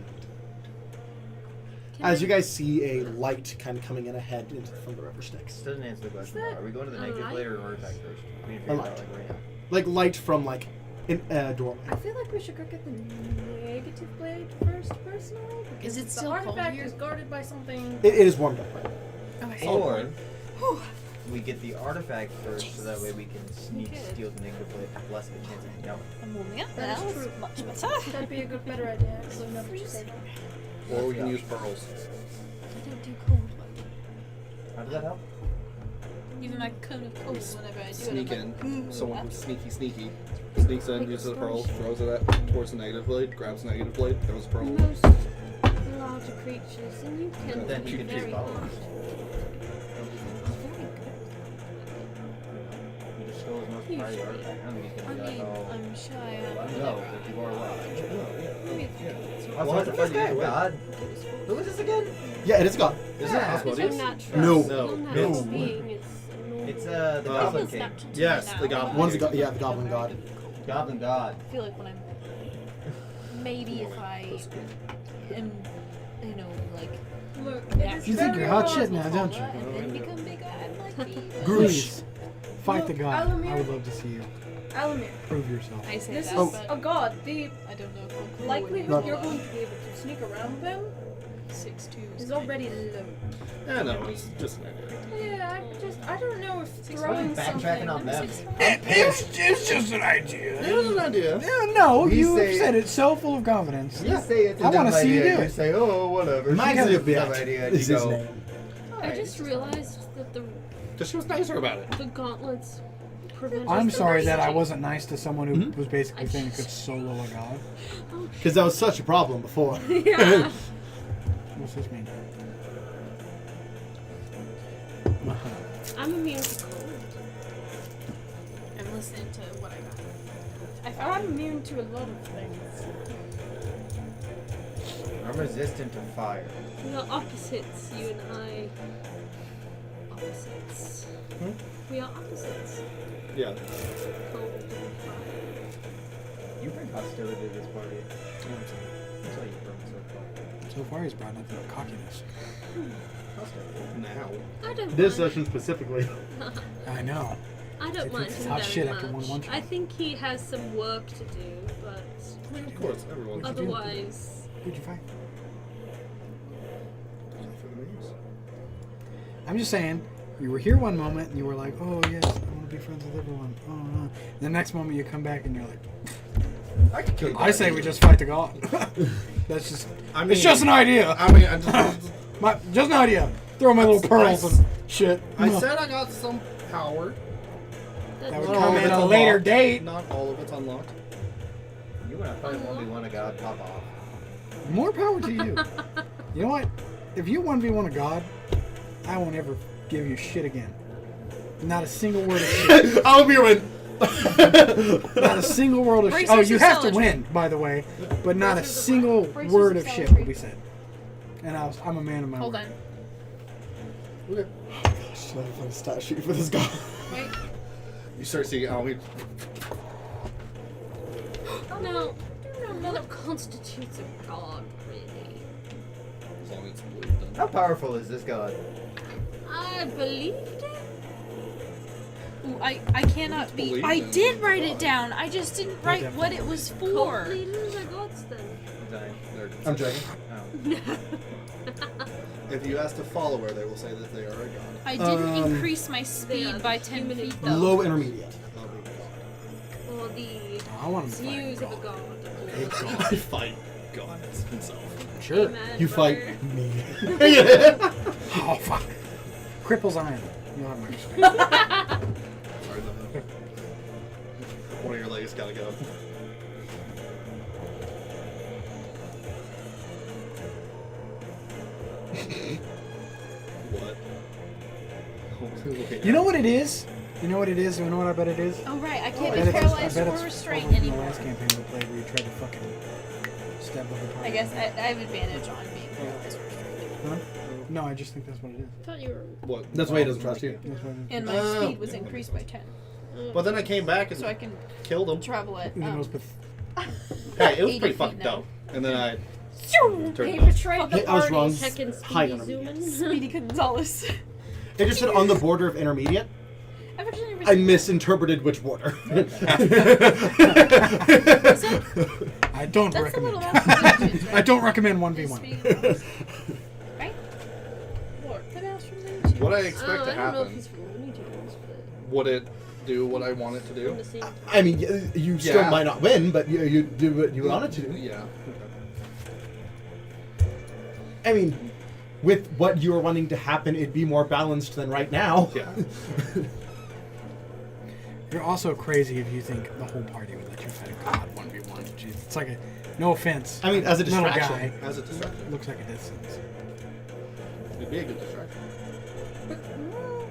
[SPEAKER 1] As you guys see a light kind of coming in ahead from the river Styx.
[SPEAKER 6] This doesn't answer the question.
[SPEAKER 4] that
[SPEAKER 6] Are we going to the
[SPEAKER 4] a
[SPEAKER 6] negative
[SPEAKER 4] light?
[SPEAKER 6] later or artifact first? We need to
[SPEAKER 1] A
[SPEAKER 6] figure
[SPEAKER 1] light.
[SPEAKER 6] that out like right now.
[SPEAKER 1] Like light from like a doorway.
[SPEAKER 2] I feel like we should go get the negative blade first, personally. Because
[SPEAKER 3] Is it
[SPEAKER 2] the
[SPEAKER 3] still cold
[SPEAKER 2] artifact
[SPEAKER 3] here?
[SPEAKER 2] is guarded by something.
[SPEAKER 1] It is warmed up right now.
[SPEAKER 3] Okay.
[SPEAKER 6] Or we get the artifact first, so that way we can sneak
[SPEAKER 3] Okay.
[SPEAKER 6] steal the negative blade with less of a chance of getting out.
[SPEAKER 3] I'm warming up
[SPEAKER 2] That
[SPEAKER 3] now.
[SPEAKER 2] is true.
[SPEAKER 3] Much better.
[SPEAKER 2] That'd be a better idea. Actually, now that you say that.
[SPEAKER 5] Or we can use pearls.
[SPEAKER 3] I don't do cold weather.
[SPEAKER 6] How does that help?
[SPEAKER 3] Even my cone of cold whenever I do
[SPEAKER 5] Sneak
[SPEAKER 3] it.
[SPEAKER 5] in.
[SPEAKER 3] I'm like, ooh,
[SPEAKER 5] Someone
[SPEAKER 3] that's-
[SPEAKER 5] who's sneaky. Sneaks in, uses the pearl, throws it towards the negative blade, grabs the negative blade, throws the pearl.
[SPEAKER 4] Most larger creatures, and you can
[SPEAKER 6] Then
[SPEAKER 4] be
[SPEAKER 6] you can
[SPEAKER 4] very
[SPEAKER 6] just follow.
[SPEAKER 4] hard.
[SPEAKER 6] You just stole his most priority artifact. I don't think he's
[SPEAKER 3] I
[SPEAKER 6] gonna be
[SPEAKER 3] mean,
[SPEAKER 6] like, oh.
[SPEAKER 3] I'm sure I am.
[SPEAKER 6] No, but you are what?
[SPEAKER 3] Maybe
[SPEAKER 6] What the fuck, God? Who is this again?
[SPEAKER 1] Yeah, it is gone.
[SPEAKER 5] Is it
[SPEAKER 4] It's
[SPEAKER 5] Asmodeus?
[SPEAKER 4] unnatural.
[SPEAKER 1] No.
[SPEAKER 5] No.
[SPEAKER 4] Unnatural
[SPEAKER 1] No.
[SPEAKER 4] being is normal.
[SPEAKER 6] It's the
[SPEAKER 5] Oh.
[SPEAKER 6] Goblin
[SPEAKER 4] It's
[SPEAKER 6] King.
[SPEAKER 4] natural to
[SPEAKER 5] Yes,
[SPEAKER 4] me
[SPEAKER 5] the
[SPEAKER 4] now.
[SPEAKER 5] Goblin
[SPEAKER 1] One's
[SPEAKER 5] King.
[SPEAKER 1] the the Goblin God.
[SPEAKER 6] Goblin God.
[SPEAKER 3] I feel like when I'm maybe if I am, you know, like
[SPEAKER 2] Look,
[SPEAKER 3] Yeah.
[SPEAKER 2] it is
[SPEAKER 7] You think
[SPEAKER 2] very
[SPEAKER 7] you're hot
[SPEAKER 2] possible.
[SPEAKER 7] shit now, don't you?
[SPEAKER 3] and then become bigger, I might be.
[SPEAKER 1] Grush.
[SPEAKER 7] fight the
[SPEAKER 2] Look,
[SPEAKER 7] god.
[SPEAKER 2] Alumear.
[SPEAKER 7] I would love to see you
[SPEAKER 2] Alumear,
[SPEAKER 7] prove yourself.
[SPEAKER 3] I say
[SPEAKER 2] this
[SPEAKER 3] that,
[SPEAKER 2] is
[SPEAKER 3] but
[SPEAKER 2] a god. The
[SPEAKER 3] I don't know if I'm
[SPEAKER 2] likelihood you're going to be able to sneak around them
[SPEAKER 3] 6'2"
[SPEAKER 2] is already low.
[SPEAKER 5] Yeah, no, it's just an idea.
[SPEAKER 2] Yeah, I don't know if throwing
[SPEAKER 6] Backtracking on them.
[SPEAKER 7] It's just an idea.
[SPEAKER 5] It was an idea.
[SPEAKER 7] Yeah, no,
[SPEAKER 6] We
[SPEAKER 7] you
[SPEAKER 6] say-
[SPEAKER 7] said it so full of confidence.
[SPEAKER 6] You say it's a
[SPEAKER 7] I
[SPEAKER 6] dumb
[SPEAKER 7] wanna see you
[SPEAKER 6] idea.
[SPEAKER 7] do
[SPEAKER 6] You
[SPEAKER 7] it.
[SPEAKER 6] say, oh, whatever.
[SPEAKER 1] My
[SPEAKER 6] She said
[SPEAKER 1] good
[SPEAKER 6] it's a dumb idea. And
[SPEAKER 1] is
[SPEAKER 6] you
[SPEAKER 1] his
[SPEAKER 6] go,
[SPEAKER 1] name.
[SPEAKER 4] I just realized that
[SPEAKER 5] Because she was nicer about it.
[SPEAKER 4] the gauntlets prevent
[SPEAKER 7] I'm
[SPEAKER 4] us from
[SPEAKER 7] sorry that I
[SPEAKER 4] reaching.
[SPEAKER 7] wasn't nice to someone who
[SPEAKER 1] Mhm.
[SPEAKER 7] was basically saying it could solo a god.
[SPEAKER 1] Because that was such a problem before.
[SPEAKER 4] Yeah.
[SPEAKER 7] What's this mean?
[SPEAKER 4] I'm immune to cold.
[SPEAKER 3] I'm listening to what I got.
[SPEAKER 2] I'm immune to a lot of things.
[SPEAKER 6] I'm resistant to fire.
[SPEAKER 4] We are opposites, you and I. Opposites. We are opposites.
[SPEAKER 5] Yeah.
[SPEAKER 4] Cold and fire.
[SPEAKER 6] You bring hostility to this party. That's all you bring so far.
[SPEAKER 7] So far, he's brought nothing but cockiness.
[SPEAKER 6] Hostility.
[SPEAKER 5] Now.
[SPEAKER 4] I don't
[SPEAKER 1] This
[SPEAKER 4] mind.
[SPEAKER 1] session specifically.
[SPEAKER 7] I know.
[SPEAKER 4] I don't
[SPEAKER 7] It's
[SPEAKER 4] mind him
[SPEAKER 7] hot
[SPEAKER 4] very
[SPEAKER 7] shit
[SPEAKER 4] much.
[SPEAKER 7] after one one-shot.
[SPEAKER 4] I think he has some work to do, but
[SPEAKER 5] I mean, of course, everyone's
[SPEAKER 7] What'd you do?
[SPEAKER 4] otherwise,
[SPEAKER 7] Who'd you fight?
[SPEAKER 5] for the news.
[SPEAKER 7] I'm just saying, you were here one moment and you were like, oh yes, I want to be friends with everyone. Oh no. The next moment you come back and you're like,
[SPEAKER 6] I can kill you.
[SPEAKER 7] I say we just fight the god. That's just,
[SPEAKER 5] I mean,
[SPEAKER 7] it's just an idea.
[SPEAKER 5] I mean, I just.
[SPEAKER 7] Just an idea. Throw my little pearls and shit.
[SPEAKER 5] I said I got some power.
[SPEAKER 7] that
[SPEAKER 4] that's
[SPEAKER 7] would
[SPEAKER 5] Not
[SPEAKER 7] come
[SPEAKER 5] all of
[SPEAKER 7] in
[SPEAKER 5] it's
[SPEAKER 7] a later
[SPEAKER 5] unlocked.
[SPEAKER 7] date.
[SPEAKER 5] Not all of it's unlocked.
[SPEAKER 6] You want to fight 1v1 a god, pop off.
[SPEAKER 7] More power to you. You know what? If you 1v1 a god, I won't ever give you shit again. Not a single word of shit.
[SPEAKER 1] I'll be win.
[SPEAKER 7] Not a single word of shit.
[SPEAKER 3] Research
[SPEAKER 7] Oh, you
[SPEAKER 3] your
[SPEAKER 7] have to
[SPEAKER 3] solitary.
[SPEAKER 7] win, by the way. But not a
[SPEAKER 2] Research the
[SPEAKER 7] single
[SPEAKER 2] research
[SPEAKER 7] word
[SPEAKER 2] the
[SPEAKER 7] of shit
[SPEAKER 2] solitary.
[SPEAKER 7] will be said. And I'm a man of my
[SPEAKER 3] Hold
[SPEAKER 7] word.
[SPEAKER 3] on.
[SPEAKER 5] Okay.
[SPEAKER 1] Should I find a stat sheet for this guy?
[SPEAKER 3] Wait.
[SPEAKER 5] You start seeing how we.
[SPEAKER 4] now, what constitutes a god, really?
[SPEAKER 5] As long as it's blue, then.
[SPEAKER 6] How powerful is this god?
[SPEAKER 4] I believed it.
[SPEAKER 3] Ooh, I cannot be.
[SPEAKER 5] Believe
[SPEAKER 3] I
[SPEAKER 5] in
[SPEAKER 3] did write it
[SPEAKER 5] God.
[SPEAKER 3] down. I just didn't write what it was
[SPEAKER 4] Cult
[SPEAKER 3] for.
[SPEAKER 4] leaders are gods then.
[SPEAKER 5] They're-
[SPEAKER 1] I'm joking.
[SPEAKER 5] If you ask a follower, they will say that they are a god.
[SPEAKER 3] I didn't
[SPEAKER 1] Um,
[SPEAKER 3] increase my
[SPEAKER 4] They are
[SPEAKER 3] speed by 10
[SPEAKER 4] human
[SPEAKER 3] feet though.
[SPEAKER 1] Low intermediate.
[SPEAKER 5] Of a god.
[SPEAKER 4] Or the
[SPEAKER 7] I want to
[SPEAKER 4] views of a
[SPEAKER 7] fight
[SPEAKER 4] god.
[SPEAKER 5] I fight God himself.
[SPEAKER 7] Sure.
[SPEAKER 4] Mad
[SPEAKER 1] You fight
[SPEAKER 4] brother.
[SPEAKER 1] me.
[SPEAKER 7] Oh, fuck. Cripple's iron. You know what I'm saying.
[SPEAKER 5] Sorry, no. One of your legs gotta go. What?
[SPEAKER 7] You know what it is? You know what it is? You know what I bet it is?
[SPEAKER 3] Oh right, I
[SPEAKER 7] I
[SPEAKER 3] can't
[SPEAKER 7] bet
[SPEAKER 3] be
[SPEAKER 7] it's,
[SPEAKER 3] paralyzed
[SPEAKER 7] I bet
[SPEAKER 3] or
[SPEAKER 7] it's
[SPEAKER 3] restrained
[SPEAKER 7] over from the
[SPEAKER 3] anymore.
[SPEAKER 7] last campaign we played where you tried to fucking step over the party.
[SPEAKER 3] I guess I have advantage on being paralyzed or restrained.
[SPEAKER 7] Huh? No, I just think that's what it is.
[SPEAKER 4] I thought you were.
[SPEAKER 5] What?
[SPEAKER 1] That's why he doesn't trust you.
[SPEAKER 7] That's what it is.
[SPEAKER 3] And my speed was increased by 10.
[SPEAKER 5] But then I came back and
[SPEAKER 3] So I can
[SPEAKER 5] killed him.
[SPEAKER 3] travel at
[SPEAKER 7] And then it was
[SPEAKER 5] Hey, it was
[SPEAKER 3] 80
[SPEAKER 5] pretty
[SPEAKER 3] feet
[SPEAKER 5] fucking
[SPEAKER 3] now.
[SPEAKER 5] dope. And then I
[SPEAKER 4] He
[SPEAKER 5] turned it
[SPEAKER 4] betrayed the
[SPEAKER 1] Hey, I was
[SPEAKER 4] party.
[SPEAKER 1] wrong.
[SPEAKER 4] Heckin'
[SPEAKER 1] High
[SPEAKER 4] Speedy
[SPEAKER 1] on
[SPEAKER 4] Zoomin.
[SPEAKER 3] Speedy Gonzalez.
[SPEAKER 1] It just said on the border of intermediate.
[SPEAKER 3] I've actually never
[SPEAKER 1] I
[SPEAKER 3] seen
[SPEAKER 1] misinterpreted which border.
[SPEAKER 7] I don't
[SPEAKER 3] That's a little
[SPEAKER 7] recommend.
[SPEAKER 3] off the digits,
[SPEAKER 7] I
[SPEAKER 3] right?
[SPEAKER 7] don't recommend
[SPEAKER 3] Speedy
[SPEAKER 7] 1v1.
[SPEAKER 3] Gonzalez. Right? What? The master from
[SPEAKER 5] what I
[SPEAKER 4] Oh,
[SPEAKER 5] expect
[SPEAKER 4] I
[SPEAKER 5] to
[SPEAKER 4] don't know if
[SPEAKER 5] happen.
[SPEAKER 4] he's from Looney Tunes, but
[SPEAKER 5] Would it do what I want it to do?
[SPEAKER 4] I'm the same.
[SPEAKER 1] I mean, you still
[SPEAKER 5] Yeah.
[SPEAKER 1] might not win, but you do what you wanted to do.
[SPEAKER 5] Yeah.
[SPEAKER 1] I mean, with what you are wanting to happen, it'd be more balanced than right now.
[SPEAKER 5] Yeah.
[SPEAKER 7] You're also crazy if you think the whole party would let you fight a god 1v1. Jeez, it's like a, no offense.
[SPEAKER 1] I mean, as a
[SPEAKER 7] little
[SPEAKER 1] distraction.
[SPEAKER 7] guy
[SPEAKER 5] As a distraction.
[SPEAKER 7] looks like a distance.
[SPEAKER 5] It'd be a good distraction.
[SPEAKER 2] But well,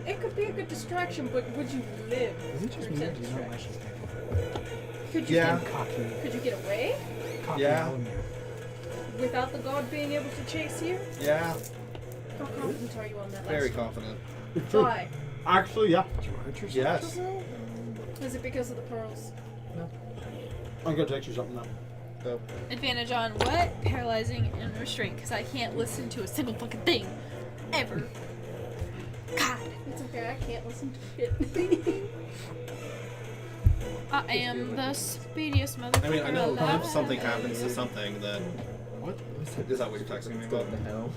[SPEAKER 2] it could be a good distraction, but would you live?
[SPEAKER 7] Is it just
[SPEAKER 2] for
[SPEAKER 7] me?
[SPEAKER 2] said
[SPEAKER 7] Or do you not like
[SPEAKER 2] distraction?
[SPEAKER 7] this thing?
[SPEAKER 2] Could you
[SPEAKER 5] Yeah.
[SPEAKER 7] Cocky,
[SPEAKER 2] could you get away
[SPEAKER 7] cocky
[SPEAKER 5] Yeah.
[SPEAKER 7] Alumear.
[SPEAKER 2] without the god being able to chase you?
[SPEAKER 5] Yeah.
[SPEAKER 2] How confident are you on that?
[SPEAKER 5] Very
[SPEAKER 2] last one?
[SPEAKER 5] confident.
[SPEAKER 2] Why?
[SPEAKER 1] Actually, yeah.
[SPEAKER 7] Did you hurt yourself?
[SPEAKER 5] Yes.
[SPEAKER 7] just now?
[SPEAKER 2] Is it because of the pearls?
[SPEAKER 1] I'm gonna text you something now.
[SPEAKER 5] So,
[SPEAKER 3] Advantage on what? Paralyzing and restraint, because I can't listen to a single fucking thing. Ever. God.
[SPEAKER 2] It's okay, I can't listen to shit.
[SPEAKER 3] I am the speediest motherfucker
[SPEAKER 5] I mean, I know
[SPEAKER 3] alive.
[SPEAKER 5] if something happens to something, then
[SPEAKER 7] What?
[SPEAKER 5] is that what you're texting me about?
[SPEAKER 6] What the hell?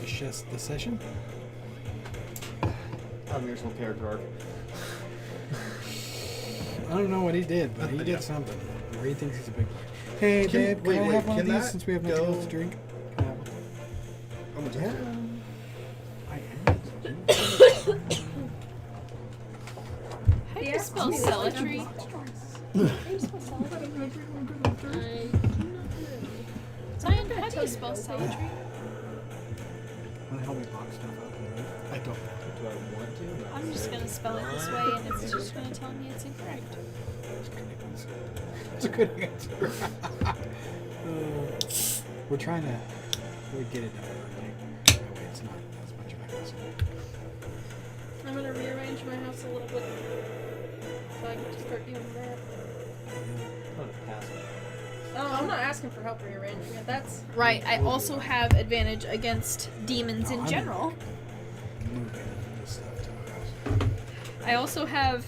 [SPEAKER 7] It's just the session?
[SPEAKER 6] Alumear's whole character arc.
[SPEAKER 7] I don't know what he did, but he
[SPEAKER 5] Yeah.
[SPEAKER 7] did something. Where he thinks he's a big boy. Hey, babe, can I have one of
[SPEAKER 5] can
[SPEAKER 7] these
[SPEAKER 5] that
[SPEAKER 7] since we have nothing
[SPEAKER 5] go-
[SPEAKER 7] else to drink? Can I have one?
[SPEAKER 5] I'm gonna text you.
[SPEAKER 7] I am.
[SPEAKER 3] How do you spell celatry? Zion, how do you spell celatry?
[SPEAKER 7] Want to help me box stuff up?
[SPEAKER 1] I don't know.
[SPEAKER 6] Do I want to?
[SPEAKER 3] I'm just gonna spell it this way, and it's just gonna tell me it's incorrect.
[SPEAKER 7] It's a good answer. We're trying to get it done. That way it's not as much of a hassle.
[SPEAKER 2] I'm gonna rearrange my house a little bit so I can just start doing that.
[SPEAKER 6] I'm gonna pass it.
[SPEAKER 2] Oh, I'm not asking for help rearranging it. That's
[SPEAKER 3] Right, I also have advantage against demons in general.
[SPEAKER 7] Moving this stuff to the house.
[SPEAKER 3] I also have,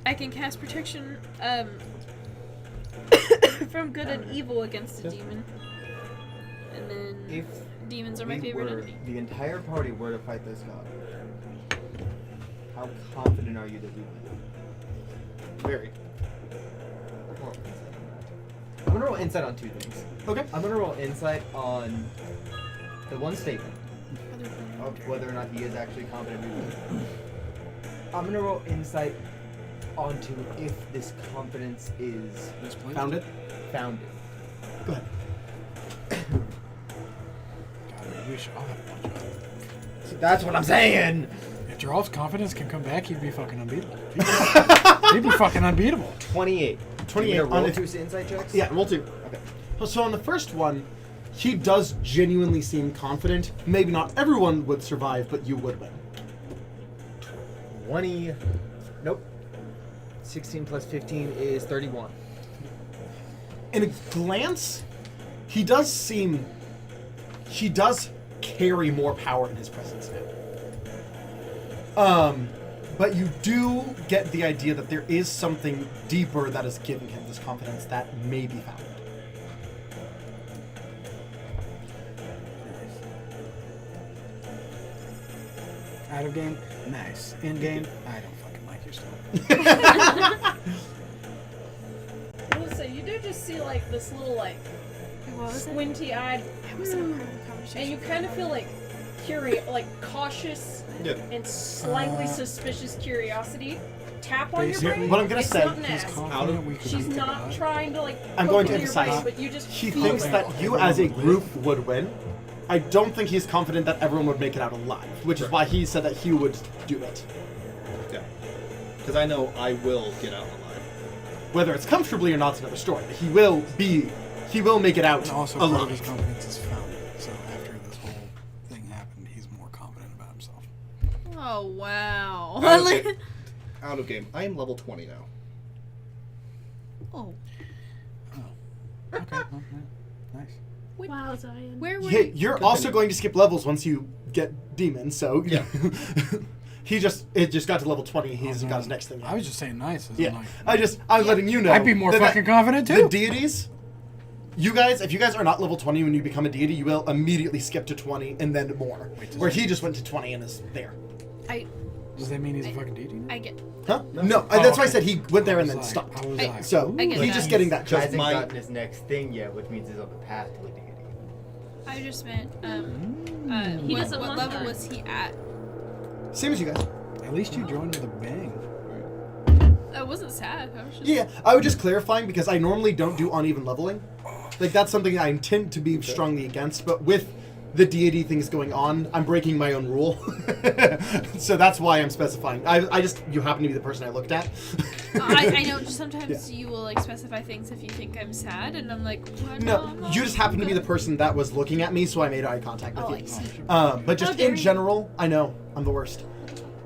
[SPEAKER 3] I can cast protection, from good and evil against a demon. And then
[SPEAKER 6] If
[SPEAKER 3] demons are my
[SPEAKER 6] we
[SPEAKER 3] favorite
[SPEAKER 6] were,
[SPEAKER 3] enemy.
[SPEAKER 6] the entire party were to fight this god, how confident are you that we win?
[SPEAKER 5] Very.
[SPEAKER 6] Roll insight on that. I'm gonna roll insight on two things.
[SPEAKER 1] Okay.
[SPEAKER 6] I'm gonna roll insight on the one statement of whether or not he is actually confident we win. I'm gonna roll insight onto if this confidence is
[SPEAKER 1] Found it?
[SPEAKER 6] founded.
[SPEAKER 1] Go ahead.
[SPEAKER 7] God, I wish I'll have a bunch of it.
[SPEAKER 6] That's what I'm saying!
[SPEAKER 7] If Joralf's confidence can come back, he'd be fucking unbeatable. He'd be fucking unbeatable.
[SPEAKER 6] 28.
[SPEAKER 1] 28
[SPEAKER 6] You gonna
[SPEAKER 1] on
[SPEAKER 6] roll
[SPEAKER 1] it.
[SPEAKER 6] 2 insight checks?
[SPEAKER 1] Yeah, roll 2.
[SPEAKER 6] Okay.
[SPEAKER 1] So on the first one, he does genuinely seem confident. Maybe not everyone would survive, but you would win.
[SPEAKER 6] 20. Nope. 16 plus 15 is 31.
[SPEAKER 1] In a glance, he does carry more power in his presence now. But you do get the idea that there is something deeper that is giving him this confidence that may be found.
[SPEAKER 7] Out of game, nice. In game, I don't fucking like your stuff.
[SPEAKER 2] I will say you do just see like this little like
[SPEAKER 3] What was it?
[SPEAKER 2] squinty-eyed,
[SPEAKER 3] I was in a conversation.
[SPEAKER 2] and you kind of feel like cautious
[SPEAKER 5] Yeah.
[SPEAKER 2] and slightly suspicious curiosity tap on your
[SPEAKER 7] basically,
[SPEAKER 2] brain.
[SPEAKER 1] what I'm gonna
[SPEAKER 2] It's
[SPEAKER 1] say,
[SPEAKER 2] not an
[SPEAKER 7] He's
[SPEAKER 2] ass.
[SPEAKER 7] confident we can
[SPEAKER 2] She's
[SPEAKER 7] beat the
[SPEAKER 2] not
[SPEAKER 7] god.
[SPEAKER 2] trying to like.
[SPEAKER 1] I'm
[SPEAKER 2] poke
[SPEAKER 1] going to
[SPEAKER 2] into your
[SPEAKER 1] emphasize,
[SPEAKER 2] brain, but you just
[SPEAKER 1] he
[SPEAKER 2] feel
[SPEAKER 1] thinks
[SPEAKER 2] it.
[SPEAKER 1] that you as a group would win. I don't think he's confident that everyone would make it out alive, which is why he said that he would do it.
[SPEAKER 5] Yeah. Because I know I will get out alive.
[SPEAKER 1] Whether it's comfortably or not is another story. But he will make it out
[SPEAKER 7] And also, part of his
[SPEAKER 1] alive.
[SPEAKER 7] confidence is founded. So after this whole thing happened, he's more confident about himself.
[SPEAKER 3] Oh, wow.
[SPEAKER 5] Out of game. I am level 20 now.
[SPEAKER 3] Oh.
[SPEAKER 7] Okay, well, yeah, nice.
[SPEAKER 4] Wow, Zion.
[SPEAKER 3] Where were
[SPEAKER 1] Yeah,
[SPEAKER 3] you?
[SPEAKER 1] you're also going to skip levels once you get demons, so
[SPEAKER 5] Yeah.
[SPEAKER 1] it just got to level 20. He's got his next thing.
[SPEAKER 7] I was just saying nice. As in,
[SPEAKER 1] Yeah,
[SPEAKER 7] like,
[SPEAKER 1] I'm letting you know.
[SPEAKER 7] I'd be more
[SPEAKER 1] that
[SPEAKER 7] fucking confident
[SPEAKER 1] The
[SPEAKER 7] too.
[SPEAKER 1] deities, if you guys are not level 20 when you become a deity, you will immediately skip to 20 and then more. Where he just went to 20 and is there.
[SPEAKER 7] Does that mean he's a fucking deity?
[SPEAKER 3] I get.
[SPEAKER 1] Huh? No, that's why I
[SPEAKER 7] okay.
[SPEAKER 1] said he went there
[SPEAKER 7] I
[SPEAKER 1] and
[SPEAKER 7] was
[SPEAKER 1] then
[SPEAKER 7] like-
[SPEAKER 1] stopped.
[SPEAKER 7] I was
[SPEAKER 3] I-
[SPEAKER 7] like,
[SPEAKER 1] So
[SPEAKER 3] I get
[SPEAKER 1] he's
[SPEAKER 3] that.
[SPEAKER 1] just getting that
[SPEAKER 6] Hasn't
[SPEAKER 1] just
[SPEAKER 6] gotten his next thing yet, which means he's on the path to a deity.
[SPEAKER 3] I just meant.
[SPEAKER 4] He
[SPEAKER 3] What
[SPEAKER 4] doesn't want
[SPEAKER 3] level
[SPEAKER 4] that.
[SPEAKER 3] was he at?
[SPEAKER 1] same as you guys.
[SPEAKER 7] at least you joined with a bang.
[SPEAKER 3] I wasn't sad. I was just.
[SPEAKER 1] Yeah, I was just clarifying because I normally don't do uneven leveling. Like, that's something I intend to be strongly against, but with the deity things going on, I'm breaking my own rule. So that's why I'm specifying. I just, you happen to be the person I looked at.
[SPEAKER 3] I know. Just sometimes you will like specify things if you think I'm sad, and I'm like, what?
[SPEAKER 1] No,
[SPEAKER 3] I'm not.
[SPEAKER 1] you just happen to be the person that was looking at me, so I made eye contact with
[SPEAKER 3] Oh,
[SPEAKER 1] you.
[SPEAKER 3] I see.
[SPEAKER 1] But just
[SPEAKER 4] How dare
[SPEAKER 1] in
[SPEAKER 4] you.
[SPEAKER 1] general, I know, I'm the worst.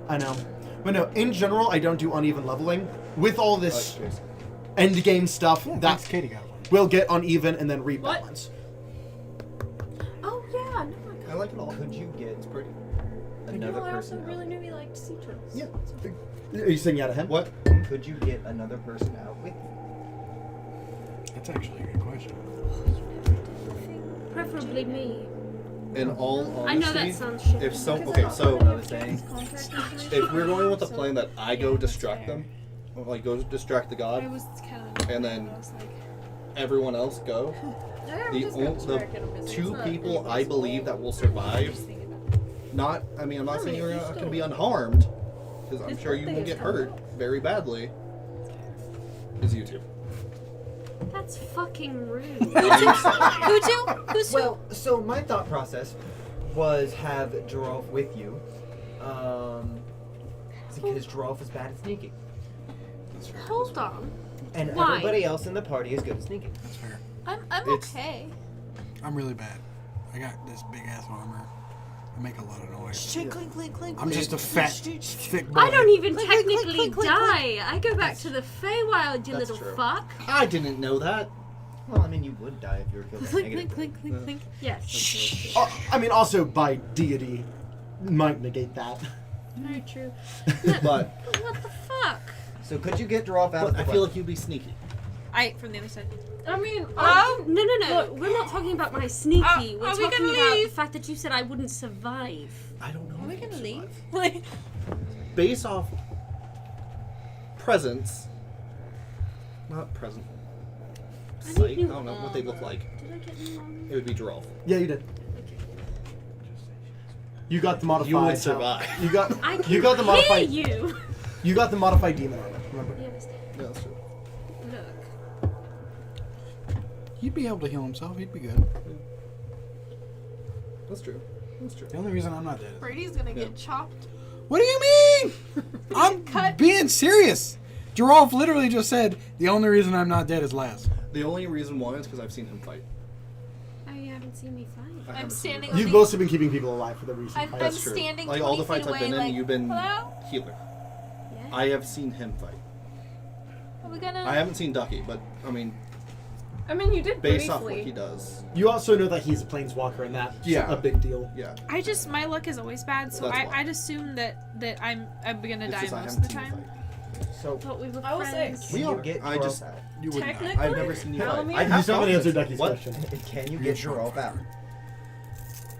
[SPEAKER 1] I know. But no, in general, I don't do uneven leveling. With all this end game stuff,
[SPEAKER 7] Yeah,
[SPEAKER 1] that
[SPEAKER 7] thanks, Katie got one.
[SPEAKER 1] will get uneven and then rebalance.
[SPEAKER 4] Oh yeah, no,
[SPEAKER 6] I like it all. Could you get
[SPEAKER 5] It's pretty.
[SPEAKER 6] a another
[SPEAKER 2] I also
[SPEAKER 6] person out?
[SPEAKER 2] really knew he liked sea turtles.
[SPEAKER 1] Yeah. Are you saying out of him?
[SPEAKER 5] What?
[SPEAKER 6] Could you get another person out with you?
[SPEAKER 7] That's actually a good question.
[SPEAKER 4] Preferably me.
[SPEAKER 5] In all honesty,
[SPEAKER 4] I know that sounds shitty.
[SPEAKER 5] if so,
[SPEAKER 2] Because
[SPEAKER 5] okay,
[SPEAKER 2] that's
[SPEAKER 5] so
[SPEAKER 6] What I was saying.
[SPEAKER 2] Contract information.
[SPEAKER 5] if we're going with the
[SPEAKER 2] So-
[SPEAKER 5] plan that I go
[SPEAKER 3] Yeah, that's
[SPEAKER 5] distract
[SPEAKER 3] fair.
[SPEAKER 5] them, like go distract the god,
[SPEAKER 3] I was kind of.
[SPEAKER 5] And then-
[SPEAKER 3] I was like,
[SPEAKER 5] everyone else go.
[SPEAKER 2] Yeah, I'm
[SPEAKER 5] The
[SPEAKER 2] just gonna
[SPEAKER 5] only,
[SPEAKER 2] distract him. It's
[SPEAKER 5] two
[SPEAKER 2] not
[SPEAKER 5] people I
[SPEAKER 2] anybody's
[SPEAKER 5] believe
[SPEAKER 2] fault.
[SPEAKER 5] that will survive.
[SPEAKER 3] just thinking about it.
[SPEAKER 5] Not, I mean, I'm not
[SPEAKER 2] I
[SPEAKER 5] saying
[SPEAKER 2] mean,
[SPEAKER 5] you're
[SPEAKER 2] you
[SPEAKER 5] not going to
[SPEAKER 2] still-
[SPEAKER 5] be unharmed, because I'm
[SPEAKER 2] His
[SPEAKER 5] sure you
[SPEAKER 2] birthday
[SPEAKER 5] will
[SPEAKER 2] is
[SPEAKER 5] get
[SPEAKER 2] coming
[SPEAKER 5] hurt
[SPEAKER 2] up.
[SPEAKER 5] very badly. Is you two.
[SPEAKER 4] That's fucking rude.
[SPEAKER 3] Who's who?
[SPEAKER 6] Well, so my thought process was have Joralf with you, because Joralf is bad at sneaking,
[SPEAKER 7] That's fair.
[SPEAKER 4] Hold on.
[SPEAKER 6] and
[SPEAKER 4] Why?
[SPEAKER 6] everybody else in the party is good at sneaking.
[SPEAKER 7] That's fair.
[SPEAKER 3] I'm
[SPEAKER 5] It's-
[SPEAKER 3] okay.
[SPEAKER 7] I'm really bad. I got this big ass armor. I make a lot of noise.
[SPEAKER 3] Clink, clink, clink.
[SPEAKER 7] I'm just a fat, thick boy.
[SPEAKER 4] I don't even
[SPEAKER 3] Click, click, click,
[SPEAKER 4] technically
[SPEAKER 3] click, click,
[SPEAKER 4] die. I go back to the Feywild, you
[SPEAKER 5] That's
[SPEAKER 4] little
[SPEAKER 5] true.
[SPEAKER 4] fuck.
[SPEAKER 5] I didn't know that.
[SPEAKER 6] Well, I mean, you would die if you were killed by a
[SPEAKER 3] Clink,
[SPEAKER 6] negative.
[SPEAKER 3] clink, clink, clink, clink.
[SPEAKER 4] Yes.
[SPEAKER 1] I mean, also by deity, might negate that.
[SPEAKER 4] Very true.
[SPEAKER 5] But,
[SPEAKER 4] What the fuck?
[SPEAKER 6] So could you get Joralf out?
[SPEAKER 5] but I feel like you'd be sneaky.
[SPEAKER 3] From the other side.
[SPEAKER 2] I mean,
[SPEAKER 4] Oh, no.
[SPEAKER 2] Look.
[SPEAKER 4] We're not talking about my sneaky. We're
[SPEAKER 3] are we
[SPEAKER 4] talking
[SPEAKER 3] gonna
[SPEAKER 4] about
[SPEAKER 3] leave?
[SPEAKER 4] the fact that you said I wouldn't survive.
[SPEAKER 5] I don't know.
[SPEAKER 3] Are we
[SPEAKER 5] if you'll
[SPEAKER 3] gonna leave?
[SPEAKER 5] survive.
[SPEAKER 3] Like,
[SPEAKER 5] Based off presence, not present.
[SPEAKER 4] I
[SPEAKER 5] Sight. I
[SPEAKER 4] need new
[SPEAKER 5] don't know what they look
[SPEAKER 4] armor.
[SPEAKER 5] like.
[SPEAKER 4] Did I get new armor?
[SPEAKER 5] It would be Joralf.
[SPEAKER 1] Yeah, you did. You got the modified.
[SPEAKER 5] You would survive.
[SPEAKER 1] You got.
[SPEAKER 4] I can
[SPEAKER 1] You got the
[SPEAKER 4] hear
[SPEAKER 1] modified.
[SPEAKER 4] you.
[SPEAKER 1] You got the modified demon armor. Remember?
[SPEAKER 4] You understand?
[SPEAKER 5] Yeah, that's true.
[SPEAKER 4] Look.
[SPEAKER 7] He'd be able to heal himself. He'd be good.
[SPEAKER 5] That's true. That's true.
[SPEAKER 7] The only reason I'm not dead is.
[SPEAKER 3] Brady's gonna get chopped.
[SPEAKER 7] What do you mean? I'm being serious. Joralf literally just said the only reason I'm not dead is Laz.
[SPEAKER 5] The only reason why is because I've seen him fight.
[SPEAKER 4] Oh, you haven't seen me fight.
[SPEAKER 5] I
[SPEAKER 3] I'm
[SPEAKER 5] haven't seen him
[SPEAKER 3] standing
[SPEAKER 5] fight.
[SPEAKER 1] You've
[SPEAKER 3] on the-
[SPEAKER 1] mostly been keeping people alive for the recent
[SPEAKER 3] I'm-
[SPEAKER 1] fight.
[SPEAKER 3] I'm
[SPEAKER 5] That's true.
[SPEAKER 3] standing
[SPEAKER 5] Like all the
[SPEAKER 3] 20
[SPEAKER 5] fights
[SPEAKER 3] feet
[SPEAKER 5] I've been
[SPEAKER 3] away,
[SPEAKER 5] in,
[SPEAKER 3] like,
[SPEAKER 5] you've been
[SPEAKER 3] hello?
[SPEAKER 5] healer.
[SPEAKER 4] Yeah.
[SPEAKER 5] I have seen him fight.
[SPEAKER 3] Are we gonna?
[SPEAKER 5] I haven't seen Ducky, but I mean,
[SPEAKER 2] I mean, you did
[SPEAKER 5] based
[SPEAKER 2] briefly.
[SPEAKER 5] off what he does,
[SPEAKER 1] You also know that he's a planeswalker, and that's
[SPEAKER 5] Yeah.
[SPEAKER 1] a big deal.
[SPEAKER 5] yeah.
[SPEAKER 3] My luck is always bad, so
[SPEAKER 5] That's why.
[SPEAKER 3] I'd assume that I'm gonna
[SPEAKER 5] It's
[SPEAKER 3] die
[SPEAKER 5] just I
[SPEAKER 3] most
[SPEAKER 5] haven't
[SPEAKER 3] of the
[SPEAKER 5] seen him
[SPEAKER 3] time.
[SPEAKER 5] fight.
[SPEAKER 6] So
[SPEAKER 4] Thought we were
[SPEAKER 2] I will say-
[SPEAKER 4] friends.
[SPEAKER 6] can you
[SPEAKER 5] are.
[SPEAKER 6] get
[SPEAKER 5] I
[SPEAKER 6] Joralf
[SPEAKER 5] just-
[SPEAKER 6] out?
[SPEAKER 7] You wouldn't.
[SPEAKER 2] Technically,
[SPEAKER 5] I've never seen you fight.
[SPEAKER 2] Alumear-
[SPEAKER 5] I
[SPEAKER 1] You
[SPEAKER 5] have
[SPEAKER 1] still haven't answered
[SPEAKER 5] confidence.
[SPEAKER 1] Ducky's
[SPEAKER 5] What?
[SPEAKER 1] question.
[SPEAKER 6] Can you
[SPEAKER 7] You're
[SPEAKER 6] get Joralf out?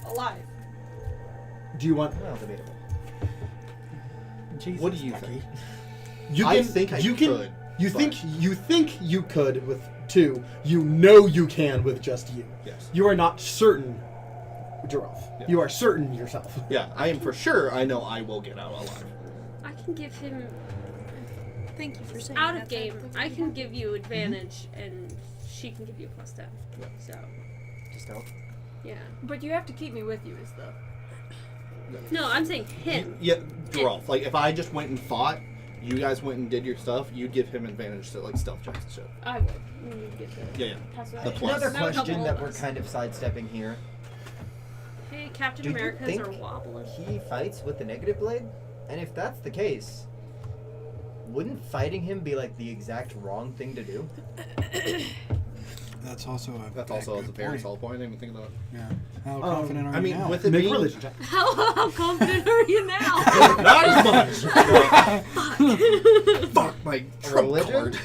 [SPEAKER 2] alive.
[SPEAKER 1] Do you want?
[SPEAKER 6] Well, debatable.
[SPEAKER 1] Jesus,
[SPEAKER 5] What do you
[SPEAKER 1] Ducky.
[SPEAKER 5] think?
[SPEAKER 1] You
[SPEAKER 5] I
[SPEAKER 1] can,
[SPEAKER 5] think I
[SPEAKER 1] you can,
[SPEAKER 5] could,
[SPEAKER 1] You
[SPEAKER 5] but-
[SPEAKER 1] think you could with two. You know you can with just you.
[SPEAKER 5] Yes.
[SPEAKER 1] You are not certain, Joralf.
[SPEAKER 5] Yeah.
[SPEAKER 1] You are certain yourself.
[SPEAKER 5] Yeah, I am for sure. I know I will get out alive.
[SPEAKER 4] I can give him
[SPEAKER 3] Thank you for saying
[SPEAKER 4] out
[SPEAKER 3] that.
[SPEAKER 4] of game. I can give you advantage, and she can give you a +10.
[SPEAKER 5] Yeah.
[SPEAKER 4] So,
[SPEAKER 6] Just help.
[SPEAKER 2] Yeah, but you have to keep me with you, is the.
[SPEAKER 4] no, I'm saying him.
[SPEAKER 5] Yeah, Joralf. Like if I just went and fought, you guys went and did your stuff, you'd give him advantage to like stealth checks and shit.
[SPEAKER 4] I would. We need to get the
[SPEAKER 5] Yeah, yeah.
[SPEAKER 4] password.
[SPEAKER 5] The plus.
[SPEAKER 6] Another
[SPEAKER 4] That would help
[SPEAKER 6] question
[SPEAKER 4] all
[SPEAKER 6] that
[SPEAKER 4] of
[SPEAKER 6] we're
[SPEAKER 4] us.
[SPEAKER 6] kind of sidestepping here.
[SPEAKER 4] Hey, Captain
[SPEAKER 6] Do you
[SPEAKER 4] Americas
[SPEAKER 6] think
[SPEAKER 4] are wobbling.
[SPEAKER 6] he fights with the negative blade? And if that's the case, wouldn't fighting him be like the exact wrong thing to do?
[SPEAKER 7] That's also a.
[SPEAKER 5] That's also a
[SPEAKER 7] good
[SPEAKER 5] very
[SPEAKER 7] point.
[SPEAKER 5] solid point. I didn't even think of that.
[SPEAKER 7] Yeah. How confident are
[SPEAKER 5] I
[SPEAKER 7] you
[SPEAKER 5] mean,
[SPEAKER 7] now?
[SPEAKER 5] with it
[SPEAKER 1] Make a
[SPEAKER 5] being
[SPEAKER 1] religion check.
[SPEAKER 4] How confident are you now?
[SPEAKER 5] not as much. Fuck my trump
[SPEAKER 6] Religion?
[SPEAKER 5] card.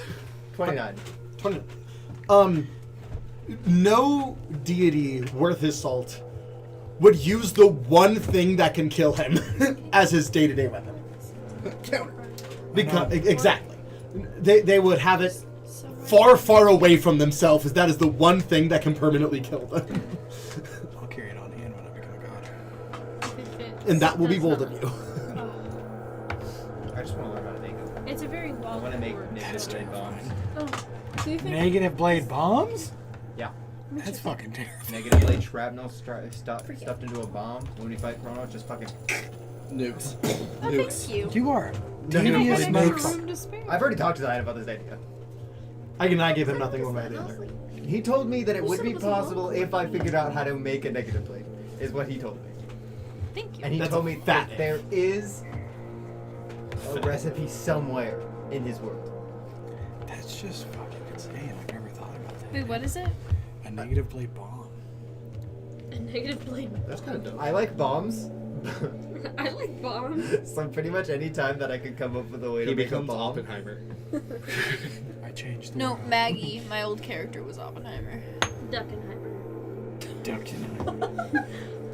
[SPEAKER 6] 29.
[SPEAKER 1] 20. No deity worth his salt would use the one thing that can kill him as his day-to-day weapon.
[SPEAKER 5] Counter.
[SPEAKER 1] Because exactly, they would have it far away from themselves, as that is the one thing that can permanently kill them,
[SPEAKER 7] I'll carry it on hand when I become a god.
[SPEAKER 1] and that will be bold of you.
[SPEAKER 6] I just want to learn how to make it.
[SPEAKER 4] It's a very
[SPEAKER 6] I
[SPEAKER 4] well.
[SPEAKER 6] want to make
[SPEAKER 4] word.
[SPEAKER 6] negative blade bombs.
[SPEAKER 2] Oh, do you think?
[SPEAKER 7] Negative blade bombs?
[SPEAKER 6] Yeah.
[SPEAKER 7] That's fucking terrible.
[SPEAKER 6] Negative blade shrapnel stuffed into a bomb. When you fight Chrono, just fucking.
[SPEAKER 5] Nukes.
[SPEAKER 3] Oh,
[SPEAKER 5] Nukes.
[SPEAKER 3] thank you.
[SPEAKER 7] You are.
[SPEAKER 5] No, you don't
[SPEAKER 7] Devious
[SPEAKER 5] have
[SPEAKER 3] Extra
[SPEAKER 7] makes.
[SPEAKER 3] room to spare.
[SPEAKER 6] I've already talked to Zion about this idea.
[SPEAKER 1] I gave him nothing one way or the other.
[SPEAKER 6] He told me that it would be
[SPEAKER 4] said it was a long
[SPEAKER 6] possible if I figured out how to make a negative blade, is what he told me.
[SPEAKER 3] Thank you.
[SPEAKER 6] And he
[SPEAKER 1] That's
[SPEAKER 6] told
[SPEAKER 1] a
[SPEAKER 6] me
[SPEAKER 1] fat
[SPEAKER 6] that there is a recipe somewhere in his world.
[SPEAKER 7] That's just fucking insane. I've never thought about that.
[SPEAKER 3] Wait, what is it?
[SPEAKER 7] A negative blade bomb.
[SPEAKER 4] A negative blade.
[SPEAKER 5] That's kind of dope.
[SPEAKER 6] I like bombs,
[SPEAKER 4] I like bombs.
[SPEAKER 6] So pretty much any time that I could come up with a way to
[SPEAKER 5] He
[SPEAKER 6] make a
[SPEAKER 5] becomes
[SPEAKER 6] bomb.
[SPEAKER 5] Oppenheimer.
[SPEAKER 7] I changed the
[SPEAKER 3] No,
[SPEAKER 7] world.
[SPEAKER 3] Maggie, my old character, was Oppenheimer.
[SPEAKER 4] Duckenheimer.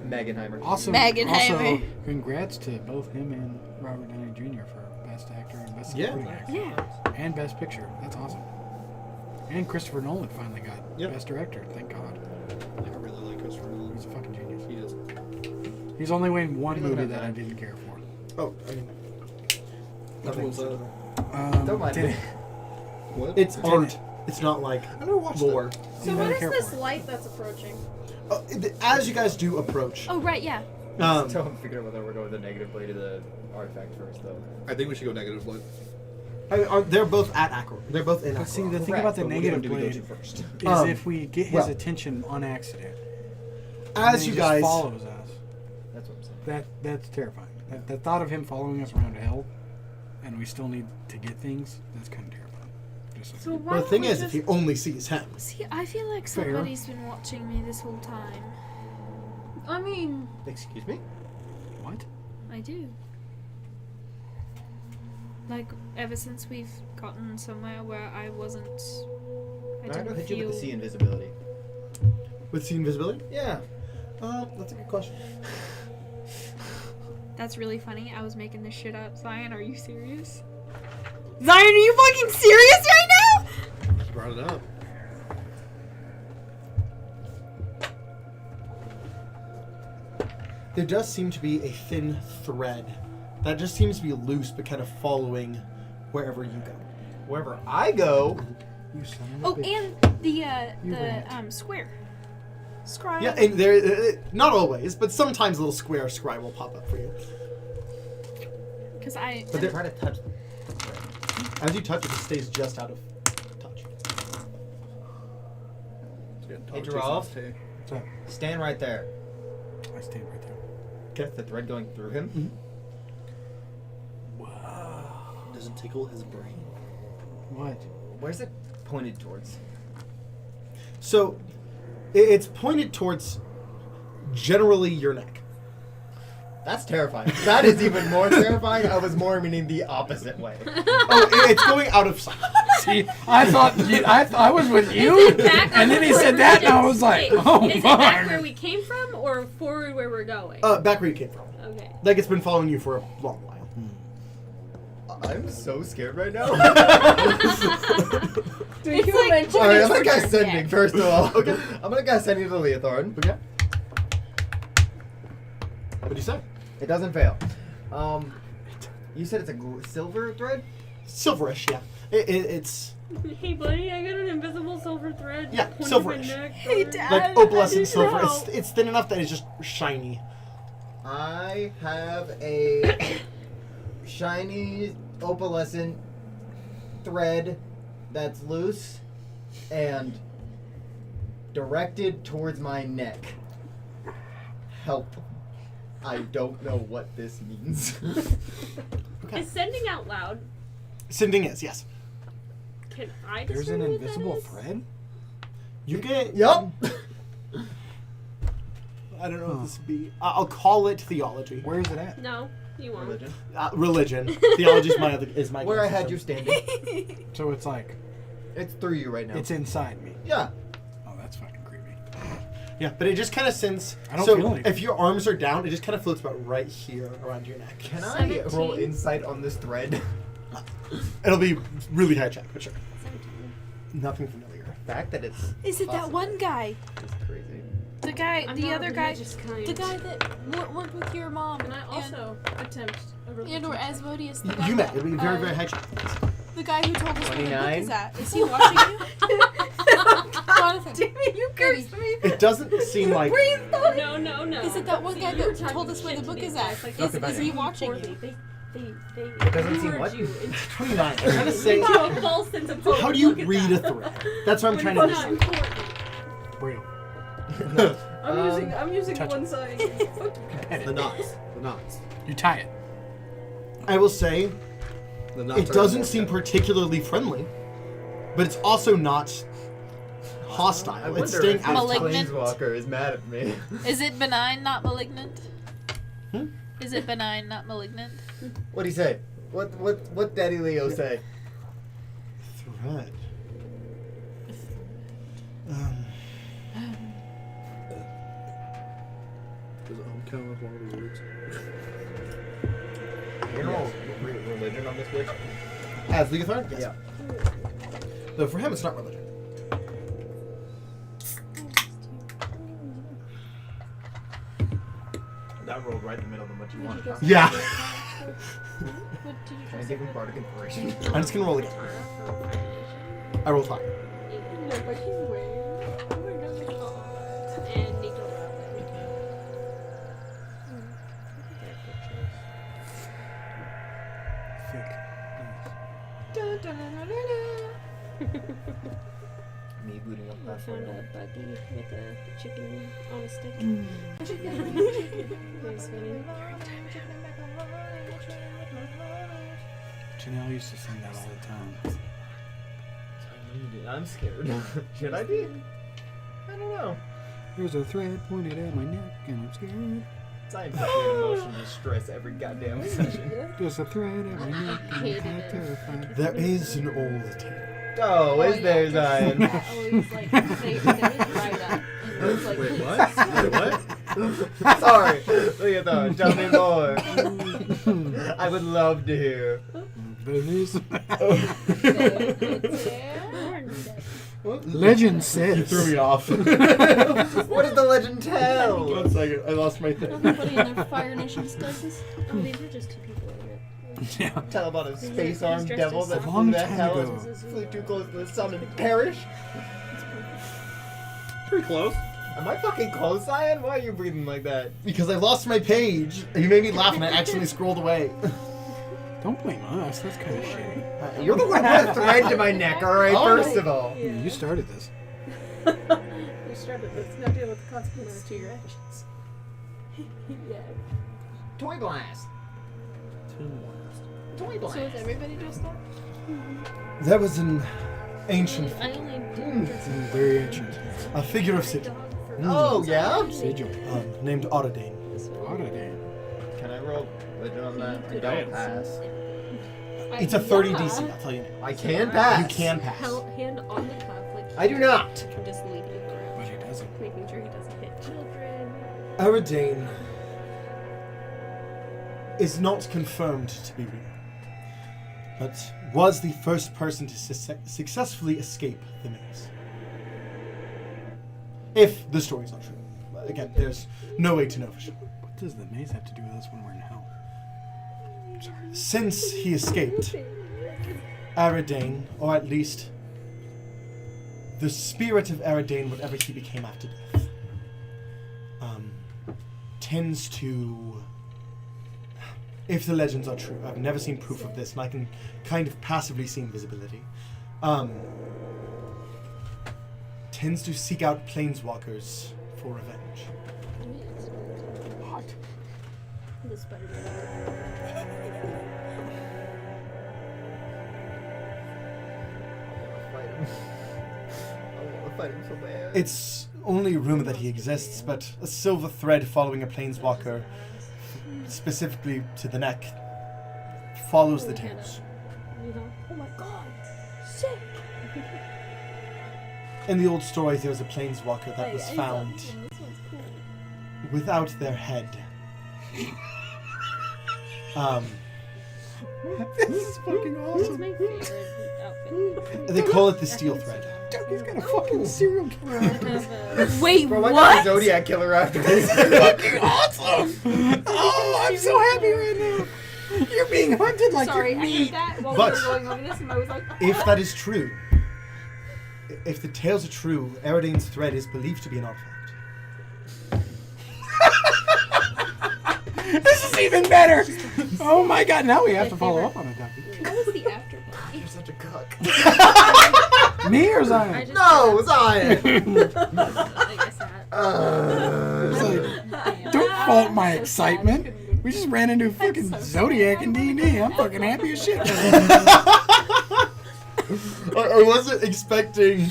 [SPEAKER 6] Meganheimer.
[SPEAKER 7] Also,
[SPEAKER 3] Magenheimer.
[SPEAKER 7] congrats to both him and Robert Downey Jr. for Best Actor and Best
[SPEAKER 1] Yeah.
[SPEAKER 7] Supporting Actor.
[SPEAKER 4] Yeah.
[SPEAKER 7] And Best Picture. That's awesome. And Christopher Nolan finally got
[SPEAKER 5] Yep.
[SPEAKER 7] Best Director. Thank God.
[SPEAKER 5] I really like Christopher Nolan.
[SPEAKER 7] He's a fucking genius.
[SPEAKER 5] He is.
[SPEAKER 7] He's only in one
[SPEAKER 6] He doesn't
[SPEAKER 7] movie
[SPEAKER 6] have
[SPEAKER 7] that I
[SPEAKER 6] time.
[SPEAKER 7] didn't care for.
[SPEAKER 1] Oh, I mean,
[SPEAKER 5] That was,
[SPEAKER 6] Don't mind
[SPEAKER 7] Tenet.
[SPEAKER 6] me.
[SPEAKER 5] what?
[SPEAKER 1] it's
[SPEAKER 7] Tenet.
[SPEAKER 1] art. It's not like
[SPEAKER 5] I never watched
[SPEAKER 1] lore.
[SPEAKER 5] it.
[SPEAKER 2] So
[SPEAKER 7] You
[SPEAKER 2] what
[SPEAKER 7] gotta
[SPEAKER 2] is
[SPEAKER 7] care
[SPEAKER 2] this
[SPEAKER 7] for it.
[SPEAKER 2] light that's approaching?
[SPEAKER 1] As you guys do approach,
[SPEAKER 3] Oh, right, yeah.
[SPEAKER 6] Still haven't figured out whether we're going with the negative blade of the artifact first, though.
[SPEAKER 5] I think we should go negative blood.
[SPEAKER 1] they're both at Akron. They're both in
[SPEAKER 7] But see,
[SPEAKER 1] Akron.
[SPEAKER 7] the thing
[SPEAKER 6] Correct,
[SPEAKER 7] about the
[SPEAKER 6] but which
[SPEAKER 7] negative
[SPEAKER 6] one do we go
[SPEAKER 7] blade
[SPEAKER 6] to first?
[SPEAKER 7] is if we get his
[SPEAKER 1] well-
[SPEAKER 7] attention on accident. and
[SPEAKER 1] As
[SPEAKER 7] then
[SPEAKER 1] you
[SPEAKER 7] he just
[SPEAKER 1] guys,
[SPEAKER 7] follows us.
[SPEAKER 6] That's what I'm saying.
[SPEAKER 7] That's terrifying. The thought of him following us around hell, and we still need to get things. That's kind of terrifying. Just
[SPEAKER 2] So
[SPEAKER 7] like,
[SPEAKER 2] why
[SPEAKER 1] well, the
[SPEAKER 2] don't
[SPEAKER 1] thing
[SPEAKER 2] we
[SPEAKER 1] is,
[SPEAKER 2] just...
[SPEAKER 1] if he only sees him,
[SPEAKER 3] See, I feel like
[SPEAKER 1] Fair.
[SPEAKER 3] somebody's been watching me this whole time.
[SPEAKER 2] I mean,
[SPEAKER 6] Excuse me?
[SPEAKER 7] what?
[SPEAKER 3] I do. Like, ever since we've gotten somewhere where I wasn't... I
[SPEAKER 6] I
[SPEAKER 3] didn't
[SPEAKER 6] don't hit
[SPEAKER 3] feel...
[SPEAKER 6] you with the sea invisibility.
[SPEAKER 1] with the invisibility,
[SPEAKER 6] Yeah.
[SPEAKER 1] that's a good question.
[SPEAKER 3] That's really funny. I was making this shit up. Zion, are you serious? Zion, are you fucking serious right now?
[SPEAKER 5] Just brought it up.
[SPEAKER 1] There does seem to be a thin thread that just seems to be loose, but kind of following wherever you go.
[SPEAKER 6] Wherever I go,
[SPEAKER 7] You son of a
[SPEAKER 3] Oh,
[SPEAKER 7] bitch.
[SPEAKER 3] and the
[SPEAKER 7] You rat.
[SPEAKER 3] square. Scribe.
[SPEAKER 1] Yeah, and there, not always, but sometimes a little square scribe will pop up for you.
[SPEAKER 3] Because I...
[SPEAKER 1] But
[SPEAKER 6] I'm
[SPEAKER 1] there,
[SPEAKER 6] trying to touch.
[SPEAKER 1] as you touch it, it stays just out of touch.
[SPEAKER 6] Hey, Joralf.
[SPEAKER 7] What's up?
[SPEAKER 6] Stand right there.
[SPEAKER 7] I stand right there.
[SPEAKER 6] Is the thread going through him?
[SPEAKER 5] Does it tickle his brain?
[SPEAKER 7] What?
[SPEAKER 6] Where's it pointed towards?
[SPEAKER 1] So, it's pointed towards generally your neck.
[SPEAKER 6] That's terrifying. That is even more terrifying. I was more meaning the opposite way.
[SPEAKER 1] Oh, it's going out of sight.
[SPEAKER 7] See, I thought I was with you,
[SPEAKER 4] Back
[SPEAKER 7] and then he said that, and I was like,
[SPEAKER 4] Wait,
[SPEAKER 7] oh,
[SPEAKER 4] is it back
[SPEAKER 7] fuck.
[SPEAKER 4] where we came from or forward where we're going?
[SPEAKER 1] Back where you came from.
[SPEAKER 4] Okay.
[SPEAKER 1] Like it's been following you for a long while.
[SPEAKER 6] I'm so scared right now.
[SPEAKER 4] It's like,
[SPEAKER 6] Alright, I'm gonna guess sending first of all. Okay. I'm gonna guess sending to Leothorn.
[SPEAKER 1] Okay. What'd you say?
[SPEAKER 6] It doesn't fail. You said it's a silver thread?
[SPEAKER 1] Silverish, yeah. It's
[SPEAKER 4] hey buddy, I got an invisible silver thread.
[SPEAKER 1] Yeah,
[SPEAKER 4] pointed
[SPEAKER 1] silverish.
[SPEAKER 4] my neck,
[SPEAKER 3] Hey,
[SPEAKER 4] brother.
[SPEAKER 3] Dad.
[SPEAKER 1] like
[SPEAKER 3] I
[SPEAKER 1] opalescent
[SPEAKER 3] need
[SPEAKER 1] silver.
[SPEAKER 3] help.
[SPEAKER 1] It's thin enough that it's just shiny.
[SPEAKER 6] I have a shiny opalescent thread that's loose and directed towards my neck. Help. I don't know what this means.
[SPEAKER 1] Okay.
[SPEAKER 4] Is sending out loud?
[SPEAKER 1] Sending is, yes.
[SPEAKER 4] Can I
[SPEAKER 7] There's an
[SPEAKER 4] discern what that
[SPEAKER 7] invisible
[SPEAKER 4] is?
[SPEAKER 7] thread?
[SPEAKER 1] You get.
[SPEAKER 6] Yup.
[SPEAKER 1] I don't know what this would be. I'll call it theology.
[SPEAKER 7] Where is it at?
[SPEAKER 4] No, you won't.
[SPEAKER 6] Religion.
[SPEAKER 1] Religion. Theology is my
[SPEAKER 6] Where I
[SPEAKER 1] guess,
[SPEAKER 6] had
[SPEAKER 1] so-
[SPEAKER 6] you standing.
[SPEAKER 7] So it's like,
[SPEAKER 6] It's through you right now.
[SPEAKER 7] it's inside me.
[SPEAKER 6] Yeah.
[SPEAKER 7] Oh, that's fucking creepy.
[SPEAKER 1] Yeah, but it just kind of sends.
[SPEAKER 7] I don't
[SPEAKER 1] so
[SPEAKER 7] feel anything.
[SPEAKER 1] if your arms are down, it just kind of floats about right here around your neck.
[SPEAKER 6] Can I roll
[SPEAKER 4] 17?
[SPEAKER 6] insight on this thread?
[SPEAKER 1] It'll be really high check, for sure. Nothing familiar.
[SPEAKER 6] The fact that it's
[SPEAKER 3] Is it that one guy?
[SPEAKER 6] is crazy.
[SPEAKER 3] The guy,
[SPEAKER 4] I'm
[SPEAKER 3] the
[SPEAKER 4] not
[SPEAKER 3] other
[SPEAKER 4] a
[SPEAKER 3] guy,
[SPEAKER 4] religious kind.
[SPEAKER 3] the guy that worked with your mom,
[SPEAKER 2] Can I also attempt a religion?
[SPEAKER 3] and or Asmodeus, the guy,
[SPEAKER 1] You met. It'll be very,
[SPEAKER 3] uh,
[SPEAKER 1] very high check.
[SPEAKER 3] the guy who told us where the book
[SPEAKER 6] 29?
[SPEAKER 3] is at. Is he watching you? Jonathan,
[SPEAKER 2] Damn, you cursed me.
[SPEAKER 1] It doesn't seem like.
[SPEAKER 4] No.
[SPEAKER 3] is it that one
[SPEAKER 4] See,
[SPEAKER 3] guy
[SPEAKER 4] you were
[SPEAKER 3] that
[SPEAKER 4] talking
[SPEAKER 3] told us where the
[SPEAKER 4] shit to
[SPEAKER 3] book
[SPEAKER 4] these
[SPEAKER 3] is
[SPEAKER 4] guys,
[SPEAKER 3] at?
[SPEAKER 4] like,
[SPEAKER 3] Is
[SPEAKER 6] okay,
[SPEAKER 3] he
[SPEAKER 6] fine.
[SPEAKER 3] watching
[SPEAKER 4] poorly.
[SPEAKER 3] you?
[SPEAKER 4] They
[SPEAKER 6] doesn't seem
[SPEAKER 4] lured
[SPEAKER 6] what?
[SPEAKER 4] you into
[SPEAKER 1] 29. I'm trying to say.
[SPEAKER 4] into a false sense of hope.
[SPEAKER 1] How do you
[SPEAKER 4] Look at
[SPEAKER 1] read
[SPEAKER 4] that.
[SPEAKER 1] a thread? That's what I'm
[SPEAKER 4] When
[SPEAKER 1] trying to
[SPEAKER 4] it's not
[SPEAKER 1] decide.
[SPEAKER 4] important.
[SPEAKER 7] Brady.
[SPEAKER 2] I'm using
[SPEAKER 7] touch
[SPEAKER 2] one side.
[SPEAKER 5] The knots. The knots.
[SPEAKER 7] You tie it.
[SPEAKER 1] I will say,
[SPEAKER 5] The knots
[SPEAKER 1] it
[SPEAKER 5] are
[SPEAKER 1] doesn't
[SPEAKER 5] more
[SPEAKER 1] seem
[SPEAKER 5] common.
[SPEAKER 1] particularly friendly, but it's also not
[SPEAKER 6] I
[SPEAKER 1] hostile.
[SPEAKER 6] wonder
[SPEAKER 1] It's staying
[SPEAKER 6] if
[SPEAKER 1] out of
[SPEAKER 6] this
[SPEAKER 1] touch.
[SPEAKER 3] Malignant.
[SPEAKER 6] Planeswalker is mad at me.
[SPEAKER 3] Is it benign, not malignant? Is it benign, not malignant?
[SPEAKER 6] What'd he say? What Daddy Leo say?
[SPEAKER 1] Thread.
[SPEAKER 5] Does it count with one of the words?
[SPEAKER 6] You know religion on this witch?
[SPEAKER 1] As the authority? Yes.
[SPEAKER 6] Yeah.
[SPEAKER 1] Though for him, it's not religion.
[SPEAKER 6] That rolled right in the middle of what you wanted. Huh?
[SPEAKER 1] Yeah.
[SPEAKER 2] What did you
[SPEAKER 6] Can I
[SPEAKER 2] just
[SPEAKER 6] give him bardic inspiration?
[SPEAKER 1] I'm just gonna roll again. I rolled high.
[SPEAKER 2] No, but he wins. Oh my god.
[SPEAKER 4] And Nico
[SPEAKER 6] Me booting up
[SPEAKER 4] I
[SPEAKER 6] that
[SPEAKER 4] found
[SPEAKER 6] phone.
[SPEAKER 4] a buggy with a chicken on a stick. That's funny.
[SPEAKER 7] Janelle used to sing that all the time.
[SPEAKER 6] I'm scared. Should I be? I don't know.
[SPEAKER 7] There's a thread pointed at my neck, and I'm scared.
[SPEAKER 6] I'm in emotional distress every goddamn session.
[SPEAKER 7] There's a thread at my neck, and
[SPEAKER 4] hated
[SPEAKER 7] I'm
[SPEAKER 4] it.
[SPEAKER 7] terrified.
[SPEAKER 1] There is an old tale.
[SPEAKER 6] Oh, is there, Zion?
[SPEAKER 2] That always like they would write up. And it was like,
[SPEAKER 5] Wait, what? Wait, what?
[SPEAKER 6] Sorry. Look at that. Tell me more. I would love to hear.
[SPEAKER 7] Business.
[SPEAKER 2] yeah.
[SPEAKER 7] Legend says.
[SPEAKER 1] You threw me off.
[SPEAKER 6] What does the legend tell?
[SPEAKER 1] 1 second, I lost my thing.
[SPEAKER 2] Everybody in their Fire Nation does this.
[SPEAKER 4] Oh, these were just two people in it.
[SPEAKER 7] Yeah.
[SPEAKER 6] Tell about a space
[SPEAKER 4] He's
[SPEAKER 6] armed
[SPEAKER 4] dressed
[SPEAKER 6] devil
[SPEAKER 4] as
[SPEAKER 6] that
[SPEAKER 7] a long
[SPEAKER 6] flew to
[SPEAKER 7] time
[SPEAKER 6] hell
[SPEAKER 7] ago.
[SPEAKER 6] and flew too close to the sun and perished.
[SPEAKER 5] Pretty close.
[SPEAKER 6] Am I fucking close, Zion? Why are you breathing like that?
[SPEAKER 1] Because I lost my page. You made me laugh and I accidentally scrolled away.
[SPEAKER 7] Don't blame us. That's kind of shitty.
[SPEAKER 6] You're the one who put a thread to my neck, alright,
[SPEAKER 1] Oh,
[SPEAKER 6] first of all.
[SPEAKER 7] Yeah, you started this.
[SPEAKER 2] You started this. Now deal with the consequences to your actions. Yeah.
[SPEAKER 6] Toy blast. Toy
[SPEAKER 2] So
[SPEAKER 6] blast.
[SPEAKER 2] is everybody dressed up?
[SPEAKER 1] There was an ancient,
[SPEAKER 4] I only did dress
[SPEAKER 7] Very ancient.
[SPEAKER 1] a figure of sigil,
[SPEAKER 6] Oh, yeah?
[SPEAKER 7] Sigil.
[SPEAKER 1] named Otadane.
[SPEAKER 7] Otadane.
[SPEAKER 6] Can I roll legend on that? I
[SPEAKER 5] Dance.
[SPEAKER 6] don't pass.
[SPEAKER 1] It's a 30 DC, I'll tell you now.
[SPEAKER 6] I can pass.
[SPEAKER 1] You can pass.
[SPEAKER 4] hand on the cuff, like
[SPEAKER 6] I do not.
[SPEAKER 4] just leading around,
[SPEAKER 7] But he doesn't.
[SPEAKER 4] making sure he doesn't hit children.
[SPEAKER 1] Aridane is not confirmed to be real, but was the first person to successfully escape the maze. If the story's not true. Again, there's no way to know for sure.
[SPEAKER 7] What does the maze have to do with us when we're in hell?
[SPEAKER 1] Since he escaped, Aridane, or at least the spirit of Aridane, whatever he became after death, tends to, if the legends are true, I've never seen proof of this, and I can kind of passively see invisibility, tends to seek out planeswalkers for revenge.
[SPEAKER 7] What?
[SPEAKER 4] The Spider-Man.
[SPEAKER 6] I want to fight him so bad.
[SPEAKER 1] It's only rumored that he exists, but a silver thread following a planeswalker, specifically to the neck, follows the tales.
[SPEAKER 4] Oh my god! Sick!
[SPEAKER 1] In the old stories, there was a planeswalker that was found
[SPEAKER 4] This one's cool.
[SPEAKER 1] without their head.
[SPEAKER 7] This is fucking
[SPEAKER 4] This is
[SPEAKER 7] awesome.
[SPEAKER 4] my favorite outfit.
[SPEAKER 1] They call it the steel thread.
[SPEAKER 7] He's got a fucking serial killer after this.
[SPEAKER 3] Wait,
[SPEAKER 6] Bro, I got
[SPEAKER 3] what?
[SPEAKER 6] a Zodiac killer after this.
[SPEAKER 7] Fucking awesome! Oh, I'm so happy right now. You're being hunted like
[SPEAKER 2] Sorry,
[SPEAKER 7] you're
[SPEAKER 2] I
[SPEAKER 7] meat.
[SPEAKER 2] heard that while
[SPEAKER 1] But-
[SPEAKER 2] we were going over this, and I was like,
[SPEAKER 1] If that is true, if the tales are true, Eridane's thread is believed to be an artifact.
[SPEAKER 7] This is even better. Oh my god! Now we have to follow up on it, Ducky.
[SPEAKER 2] what was the aftermath?
[SPEAKER 6] You're such a cuck.
[SPEAKER 7] Me or
[SPEAKER 4] I
[SPEAKER 7] Zion?
[SPEAKER 4] just
[SPEAKER 6] No, Zion.
[SPEAKER 4] I guess that.
[SPEAKER 7] It's like, don't fault my excitement. We just ran into fucking Zodiac and D&D. I'm fucking happy as shit.
[SPEAKER 1] I wasn't expecting.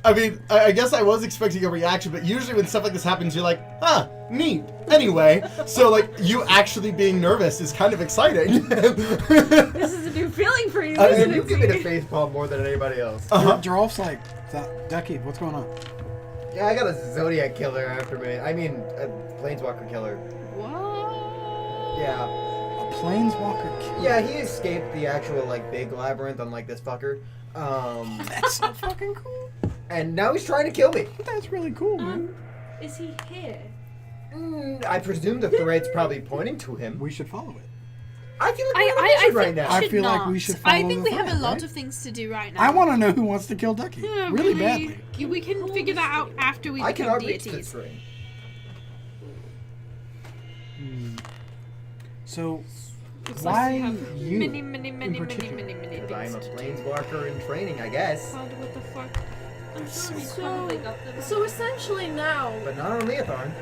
[SPEAKER 1] I mean, I guess I was expecting a reaction, but usually when stuff like this happens, you're like, huh, Neat. Anyway, so like you actually being nervous is kind of exciting.
[SPEAKER 4] This is a new feeling for you, isn't
[SPEAKER 6] You
[SPEAKER 4] it?
[SPEAKER 6] give me the face palm more than anybody else.
[SPEAKER 7] Joralf's like, Ducky, what's going on?
[SPEAKER 6] Yeah, I got a Zodiac killer after me. I mean, a Planeswalker killer.
[SPEAKER 3] What?
[SPEAKER 6] Yeah.
[SPEAKER 7] A planeswalker killer.
[SPEAKER 6] Yeah, he escaped the actual, like, big labyrinth, unlike this fucker.
[SPEAKER 7] That's so fucking cool.
[SPEAKER 6] And now he's trying to kill me.
[SPEAKER 7] That's really cool, man.
[SPEAKER 4] Is he here?
[SPEAKER 6] I presume the thread's probably pointing to him.
[SPEAKER 7] We should follow it.
[SPEAKER 6] I feel like we're on a mission right now.
[SPEAKER 7] I feel like we should follow
[SPEAKER 3] I think
[SPEAKER 7] the
[SPEAKER 3] we have a
[SPEAKER 7] thread,
[SPEAKER 3] lot
[SPEAKER 7] right?
[SPEAKER 3] of things to do right now.
[SPEAKER 7] I want to know who wants to kill Ducky.
[SPEAKER 3] Yeah,
[SPEAKER 7] really badly.
[SPEAKER 3] We can figure that out after we
[SPEAKER 6] I
[SPEAKER 3] become
[SPEAKER 6] cannot reach the
[SPEAKER 3] deities.
[SPEAKER 6] string.
[SPEAKER 7] So,
[SPEAKER 3] Looks
[SPEAKER 7] why
[SPEAKER 3] like we have
[SPEAKER 7] you?
[SPEAKER 3] many
[SPEAKER 7] in
[SPEAKER 6] Because
[SPEAKER 3] things
[SPEAKER 6] I'm a
[SPEAKER 3] to do.
[SPEAKER 6] planeswalker in training, I guess.
[SPEAKER 3] God, what the fuck?
[SPEAKER 4] I'm sure we probably got them.
[SPEAKER 2] So essentially now,
[SPEAKER 6] But not on Leothorn.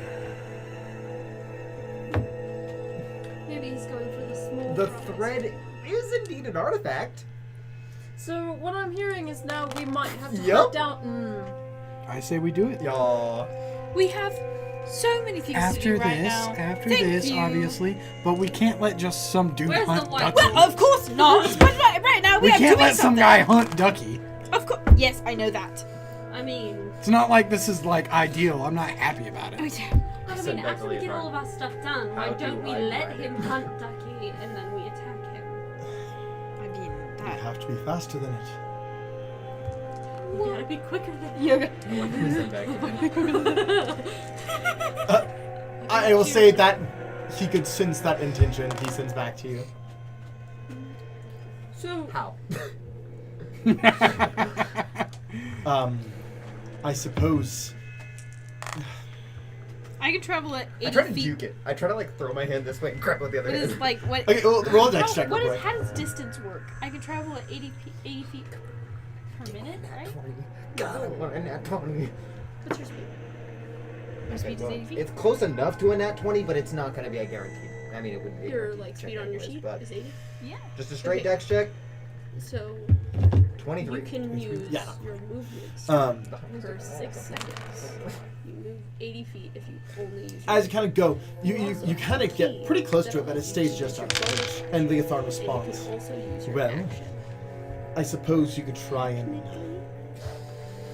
[SPEAKER 4] Maybe he's going for the small
[SPEAKER 6] The
[SPEAKER 4] prize.
[SPEAKER 6] thread is indeed an artifact.
[SPEAKER 2] so what I'm hearing is now we might have to
[SPEAKER 6] Yup.
[SPEAKER 2] hunt down.
[SPEAKER 7] I say we do it.
[SPEAKER 6] Y'all.
[SPEAKER 3] We have so many things to
[SPEAKER 7] After
[SPEAKER 3] do right
[SPEAKER 7] this,
[SPEAKER 3] now.
[SPEAKER 7] after
[SPEAKER 3] Thank
[SPEAKER 7] this,
[SPEAKER 3] you.
[SPEAKER 7] obviously, but we can't let just some dude
[SPEAKER 4] Where's the
[SPEAKER 7] hunt
[SPEAKER 4] white
[SPEAKER 7] Ducky.
[SPEAKER 3] Well, of course not. But right now we,
[SPEAKER 7] We
[SPEAKER 3] have
[SPEAKER 7] can't
[SPEAKER 3] to
[SPEAKER 7] let
[SPEAKER 3] do
[SPEAKER 7] some
[SPEAKER 3] something.
[SPEAKER 7] guy hunt Ducky.
[SPEAKER 3] Of course. Yes, I know that.
[SPEAKER 4] I mean,
[SPEAKER 7] It's not like this is like ideal. I'm not happy about
[SPEAKER 3] Oh,
[SPEAKER 7] it.
[SPEAKER 3] yeah.
[SPEAKER 4] after we get all of our stuff done, why
[SPEAKER 6] How do
[SPEAKER 4] don't we
[SPEAKER 6] I
[SPEAKER 4] let
[SPEAKER 6] ride
[SPEAKER 4] him
[SPEAKER 6] it?
[SPEAKER 4] hunt Ducky and then we attack him?
[SPEAKER 3] I mean,
[SPEAKER 1] You
[SPEAKER 3] that.
[SPEAKER 1] have to be faster than it.
[SPEAKER 4] We gotta be quicker than
[SPEAKER 1] I will say that he could sense that intention. He sends back to you.
[SPEAKER 2] So
[SPEAKER 6] How?
[SPEAKER 1] I suppose.
[SPEAKER 3] I can travel at 80
[SPEAKER 6] I try to
[SPEAKER 3] feet.
[SPEAKER 6] juke it. I try to like throw my hand this way and grab with the other
[SPEAKER 3] What
[SPEAKER 6] hand.
[SPEAKER 3] is like what?
[SPEAKER 1] Okay, well, roll a dex
[SPEAKER 3] how,
[SPEAKER 1] check
[SPEAKER 3] what
[SPEAKER 1] real
[SPEAKER 3] is
[SPEAKER 1] quick.
[SPEAKER 3] how does distance work? I can travel at 80 feet per minute, right?
[SPEAKER 6] 20. God, I want a nat 20.
[SPEAKER 3] What's your speed? Your
[SPEAKER 6] Okay,
[SPEAKER 3] speed
[SPEAKER 6] well,
[SPEAKER 3] is 80 feet.
[SPEAKER 6] it's close enough to a nat 20, but it's not going to be a guaranteed. I mean, it would be.
[SPEAKER 4] Your
[SPEAKER 6] a
[SPEAKER 4] like
[SPEAKER 6] check
[SPEAKER 4] speed on your
[SPEAKER 6] anyways,
[SPEAKER 4] sheet
[SPEAKER 6] but
[SPEAKER 4] is 80.
[SPEAKER 3] Yeah.
[SPEAKER 6] just a straight
[SPEAKER 4] Okay.
[SPEAKER 6] dex check.
[SPEAKER 4] So
[SPEAKER 6] 23.
[SPEAKER 4] you can use
[SPEAKER 1] Yeah.
[SPEAKER 4] your movements for 6 seconds. You move 80 feet if you only use your
[SPEAKER 1] As you kind of go, you kind of get pretty close to it, but it stays just out of range. And Leothar responds.
[SPEAKER 4] And you can also use your
[SPEAKER 1] Well,
[SPEAKER 4] action.
[SPEAKER 1] I suppose you could try and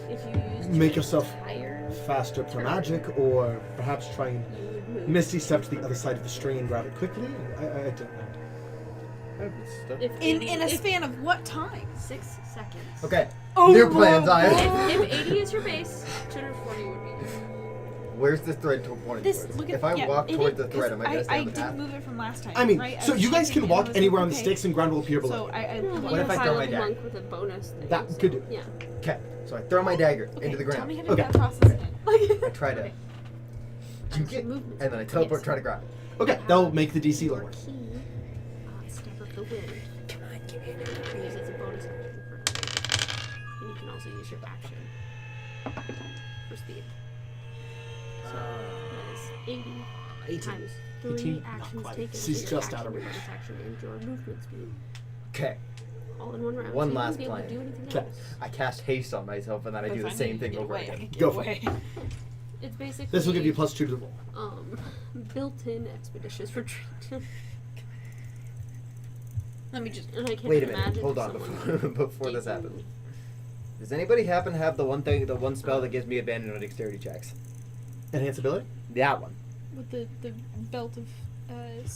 [SPEAKER 4] If you use
[SPEAKER 1] make yourself
[SPEAKER 4] higher,
[SPEAKER 1] faster per magic, or perhaps try and
[SPEAKER 4] you would move.
[SPEAKER 1] misty step to the other side of the string and grab it quickly. I don't know.
[SPEAKER 4] If
[SPEAKER 3] In
[SPEAKER 4] 80
[SPEAKER 3] a
[SPEAKER 4] if
[SPEAKER 3] span of what time?
[SPEAKER 4] 6 seconds.
[SPEAKER 6] Okay.
[SPEAKER 3] Oh,
[SPEAKER 6] New plans, I.
[SPEAKER 4] If 80 is your base, 240 would be.
[SPEAKER 6] Where's this thread pointing
[SPEAKER 3] This
[SPEAKER 6] towards?
[SPEAKER 3] look at
[SPEAKER 6] If I
[SPEAKER 3] yeah,
[SPEAKER 6] walk
[SPEAKER 3] it
[SPEAKER 6] towards
[SPEAKER 3] is-
[SPEAKER 6] the thread, am I going to stay
[SPEAKER 3] I
[SPEAKER 6] on the path?
[SPEAKER 3] didn't move it from last time.
[SPEAKER 1] I mean,
[SPEAKER 3] right?
[SPEAKER 1] so
[SPEAKER 3] was
[SPEAKER 1] you guys
[SPEAKER 3] checking
[SPEAKER 1] can
[SPEAKER 3] and I
[SPEAKER 1] walk
[SPEAKER 3] was
[SPEAKER 1] anywhere on
[SPEAKER 3] like,
[SPEAKER 1] the
[SPEAKER 3] okay.
[SPEAKER 1] stakes and ground will appear below.
[SPEAKER 3] So I
[SPEAKER 6] What if I throw my
[SPEAKER 4] Silent
[SPEAKER 6] dagger?
[SPEAKER 4] monk with a bonus thing?
[SPEAKER 1] That could do.
[SPEAKER 4] Yeah.
[SPEAKER 6] Okay, so I throw my dagger
[SPEAKER 3] Okay,
[SPEAKER 6] into the
[SPEAKER 3] Tell
[SPEAKER 6] ground.
[SPEAKER 3] me how to
[SPEAKER 1] Okay.
[SPEAKER 3] get that process in.
[SPEAKER 6] I try to juke it,
[SPEAKER 4] movements.
[SPEAKER 6] and then I teleport,
[SPEAKER 3] Yes.
[SPEAKER 6] try to grab it.
[SPEAKER 1] Okay, that'll make the DC
[SPEAKER 4] Your
[SPEAKER 1] lower.
[SPEAKER 4] key, step of the wind. Come on, give me an action. You can use it as a bonus action for and you can also use your action for speed. So that is 80 times 3
[SPEAKER 1] 18, not
[SPEAKER 4] actions
[SPEAKER 1] quite.
[SPEAKER 4] taken.
[SPEAKER 1] She's
[SPEAKER 4] your
[SPEAKER 1] just
[SPEAKER 4] action,
[SPEAKER 1] out of
[SPEAKER 4] your
[SPEAKER 1] range.
[SPEAKER 4] bonus action, and your movement speed.
[SPEAKER 6] Okay,
[SPEAKER 4] All in one round.
[SPEAKER 6] One
[SPEAKER 4] so you
[SPEAKER 6] last
[SPEAKER 4] won't be able to
[SPEAKER 6] plan.
[SPEAKER 4] do anything
[SPEAKER 1] Okay.
[SPEAKER 4] else.
[SPEAKER 6] I cast haste on myself, and then I do
[SPEAKER 3] If
[SPEAKER 6] the
[SPEAKER 3] need
[SPEAKER 6] same
[SPEAKER 3] to
[SPEAKER 6] thing
[SPEAKER 3] get
[SPEAKER 6] over
[SPEAKER 3] away, I
[SPEAKER 6] again.
[SPEAKER 3] can get
[SPEAKER 1] Go for
[SPEAKER 3] away.
[SPEAKER 4] It's basically
[SPEAKER 1] This will give you +2 to the roll.
[SPEAKER 4] built-in expeditious retreat.
[SPEAKER 3] Let me just.
[SPEAKER 4] And I can't
[SPEAKER 6] Wait a minute,
[SPEAKER 4] imagine
[SPEAKER 6] hold
[SPEAKER 4] if
[SPEAKER 6] on
[SPEAKER 4] someone
[SPEAKER 6] before
[SPEAKER 4] gave
[SPEAKER 6] this
[SPEAKER 4] you-
[SPEAKER 6] happens. Does anybody happen to have the one spell that gives me advantage on dexterity checks?
[SPEAKER 1] Enhance ability?
[SPEAKER 6] That one.
[SPEAKER 3] With the belt of.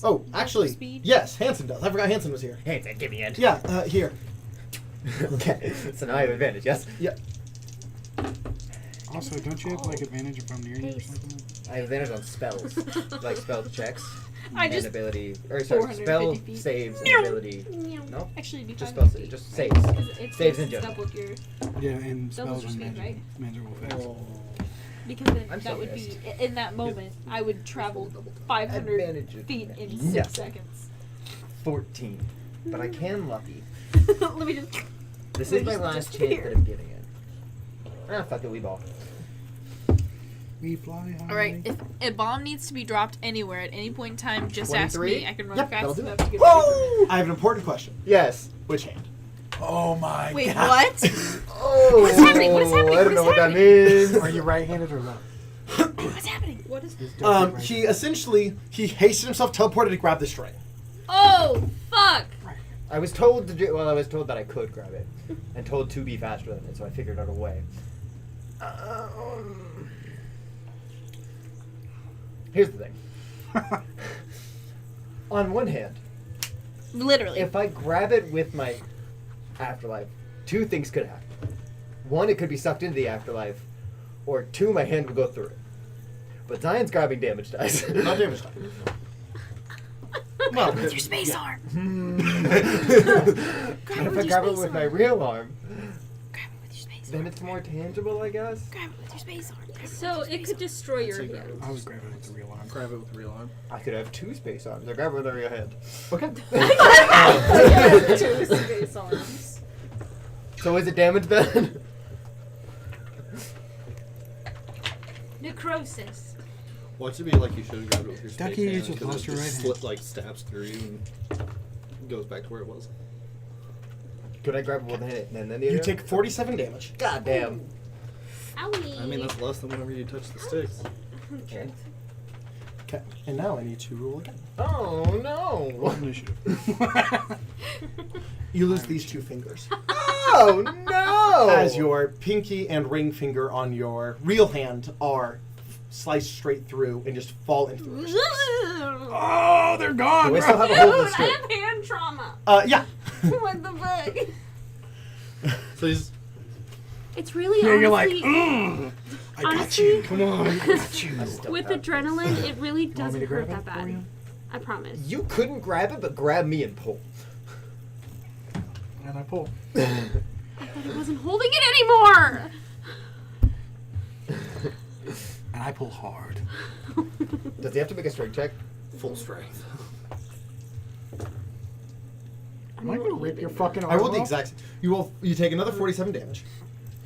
[SPEAKER 1] Oh,
[SPEAKER 3] belt of
[SPEAKER 1] actually,
[SPEAKER 3] speed.
[SPEAKER 1] yes, Hanson does. I forgot Hanson was here.
[SPEAKER 6] Hey, give me it.
[SPEAKER 1] Yeah, here.
[SPEAKER 6] Okay, so now I have advantage, yes?
[SPEAKER 1] Yeah.
[SPEAKER 7] Also, don't you have like advantage if I'm near you or something?
[SPEAKER 6] I have advantage on spells, like spell checks
[SPEAKER 3] I
[SPEAKER 6] and
[SPEAKER 3] just
[SPEAKER 6] ability, or sorry,
[SPEAKER 3] 450
[SPEAKER 6] spell
[SPEAKER 3] feet.
[SPEAKER 6] saves and
[SPEAKER 3] Meow.
[SPEAKER 6] ability. No,
[SPEAKER 3] actually be
[SPEAKER 6] just
[SPEAKER 3] 500
[SPEAKER 6] spell,
[SPEAKER 3] feet,
[SPEAKER 6] just
[SPEAKER 3] right?
[SPEAKER 6] saves.
[SPEAKER 4] 'Cause it's
[SPEAKER 6] Saves in
[SPEAKER 4] it's
[SPEAKER 6] general.
[SPEAKER 4] doubled your
[SPEAKER 7] Yeah, and
[SPEAKER 4] Doubles
[SPEAKER 7] spells
[SPEAKER 4] your
[SPEAKER 7] and
[SPEAKER 4] speed,
[SPEAKER 7] magic. Magic will fast.
[SPEAKER 3] Because then
[SPEAKER 6] I'm
[SPEAKER 3] that
[SPEAKER 6] so
[SPEAKER 3] would
[SPEAKER 6] pissed.
[SPEAKER 3] be in that moment I would travel 500
[SPEAKER 6] Advantage.
[SPEAKER 3] feet in
[SPEAKER 6] Yeah.
[SPEAKER 3] 6 seconds.
[SPEAKER 6] 14, but I can lucky.
[SPEAKER 3] Let me just.
[SPEAKER 6] This
[SPEAKER 3] Let
[SPEAKER 6] is
[SPEAKER 3] me
[SPEAKER 6] my
[SPEAKER 3] just
[SPEAKER 6] last
[SPEAKER 3] disappear.
[SPEAKER 6] chance that I'm giving it. Ah, fuck it, we ball.
[SPEAKER 7] We fly high.
[SPEAKER 3] All right, if a bomb needs to be dropped anywhere at any point in time, just ask
[SPEAKER 6] 23?
[SPEAKER 3] me. I can run
[SPEAKER 1] Yep, that'll
[SPEAKER 3] fast
[SPEAKER 1] do
[SPEAKER 3] enough
[SPEAKER 1] it.
[SPEAKER 3] to get away from it.
[SPEAKER 1] I have an important question.
[SPEAKER 6] Yes.
[SPEAKER 1] Which hand?
[SPEAKER 7] Oh my
[SPEAKER 3] Wait,
[SPEAKER 7] god.
[SPEAKER 3] what?
[SPEAKER 6] Oh,
[SPEAKER 3] What's happening? What is happening?
[SPEAKER 6] I
[SPEAKER 3] What
[SPEAKER 6] don't
[SPEAKER 3] is
[SPEAKER 6] know what that
[SPEAKER 3] happening?
[SPEAKER 6] means.
[SPEAKER 7] Are you right-handed or left?
[SPEAKER 3] What's happening?
[SPEAKER 2] What is this?
[SPEAKER 1] He hastened himself, teleported to grab the string.
[SPEAKER 2] Oh, fuck!
[SPEAKER 6] I was told to do. Well, I was told that I could grab it, and told to be faster than it. So I figured out a way. Here's the thing. On one hand,
[SPEAKER 3] Literally.
[SPEAKER 6] if I grab it with my afterlife, two things could happen. One, it could be sucked into the afterlife, or two, my hand would go through it. But Zion's grabbing damage dice.
[SPEAKER 1] Not damage die. Well,
[SPEAKER 3] With your space arm.
[SPEAKER 6] If I grab it with my real arm,
[SPEAKER 3] Grab it with your space
[SPEAKER 6] then
[SPEAKER 3] arm.
[SPEAKER 6] it's more tangible, I guess.
[SPEAKER 3] Grab it with your space arm. Grab it with
[SPEAKER 2] So
[SPEAKER 3] your
[SPEAKER 2] it
[SPEAKER 3] space
[SPEAKER 2] could
[SPEAKER 3] arm.
[SPEAKER 2] destroy your
[SPEAKER 5] That's a
[SPEAKER 2] hand.
[SPEAKER 7] I was grabbing with the real arm.
[SPEAKER 5] Grab it with the real arm.
[SPEAKER 6] I could have two space arms. I grab it with a real hand. Okay.
[SPEAKER 2] Two space arms.
[SPEAKER 6] So is it damage then?
[SPEAKER 4] Necrosis.
[SPEAKER 5] Watch it be like you should have grabbed it with your space
[SPEAKER 7] Ducky, you
[SPEAKER 5] hand,
[SPEAKER 7] just
[SPEAKER 5] 'cause
[SPEAKER 7] lost
[SPEAKER 5] it
[SPEAKER 7] your
[SPEAKER 5] just
[SPEAKER 7] right hand.
[SPEAKER 5] like stabs through you and goes back to where it was.
[SPEAKER 6] Could I grab it with a hand and then the
[SPEAKER 1] you
[SPEAKER 6] other?
[SPEAKER 1] take 47 damage.
[SPEAKER 6] God damn.
[SPEAKER 4] Owie.
[SPEAKER 5] I mean, that's less than whenever you touch the sticks.
[SPEAKER 6] Okay.
[SPEAKER 1] Okay, and now I need to roll again.
[SPEAKER 6] Oh no.
[SPEAKER 7] Initiative.
[SPEAKER 1] You lose these two fingers.
[SPEAKER 6] Oh no.
[SPEAKER 1] As your pinky and ring finger on your real hand are sliced straight through and just fall into the bushes.
[SPEAKER 7] Oh, they're gone.
[SPEAKER 6] Do I still
[SPEAKER 7] bro.
[SPEAKER 6] have a hold of the
[SPEAKER 4] Dude, I
[SPEAKER 6] stick?
[SPEAKER 4] have hand trauma.
[SPEAKER 1] Yeah.
[SPEAKER 4] What the fuck?
[SPEAKER 5] So he's
[SPEAKER 4] It's really
[SPEAKER 7] Yeah, you're like,
[SPEAKER 4] honestly,
[SPEAKER 7] I got
[SPEAKER 4] honestly,
[SPEAKER 7] you. Come on, I got you.
[SPEAKER 6] Still
[SPEAKER 4] with
[SPEAKER 6] have
[SPEAKER 4] adrenaline, it really
[SPEAKER 7] You want me
[SPEAKER 4] doesn't
[SPEAKER 7] to
[SPEAKER 4] hurt
[SPEAKER 7] grab
[SPEAKER 4] that
[SPEAKER 7] it for
[SPEAKER 4] bad.
[SPEAKER 7] you?
[SPEAKER 4] I promise.
[SPEAKER 6] You couldn't grab it, but grab me and pull.
[SPEAKER 7] And I pull.
[SPEAKER 4] I thought I wasn't holding it anymore.
[SPEAKER 7] And I pull hard.
[SPEAKER 6] Does he have to make a strength check?
[SPEAKER 5] full strength.
[SPEAKER 7] Am I gonna rip your fucking arm
[SPEAKER 1] I rolled the
[SPEAKER 7] off?
[SPEAKER 1] exact. You take another 47 damage.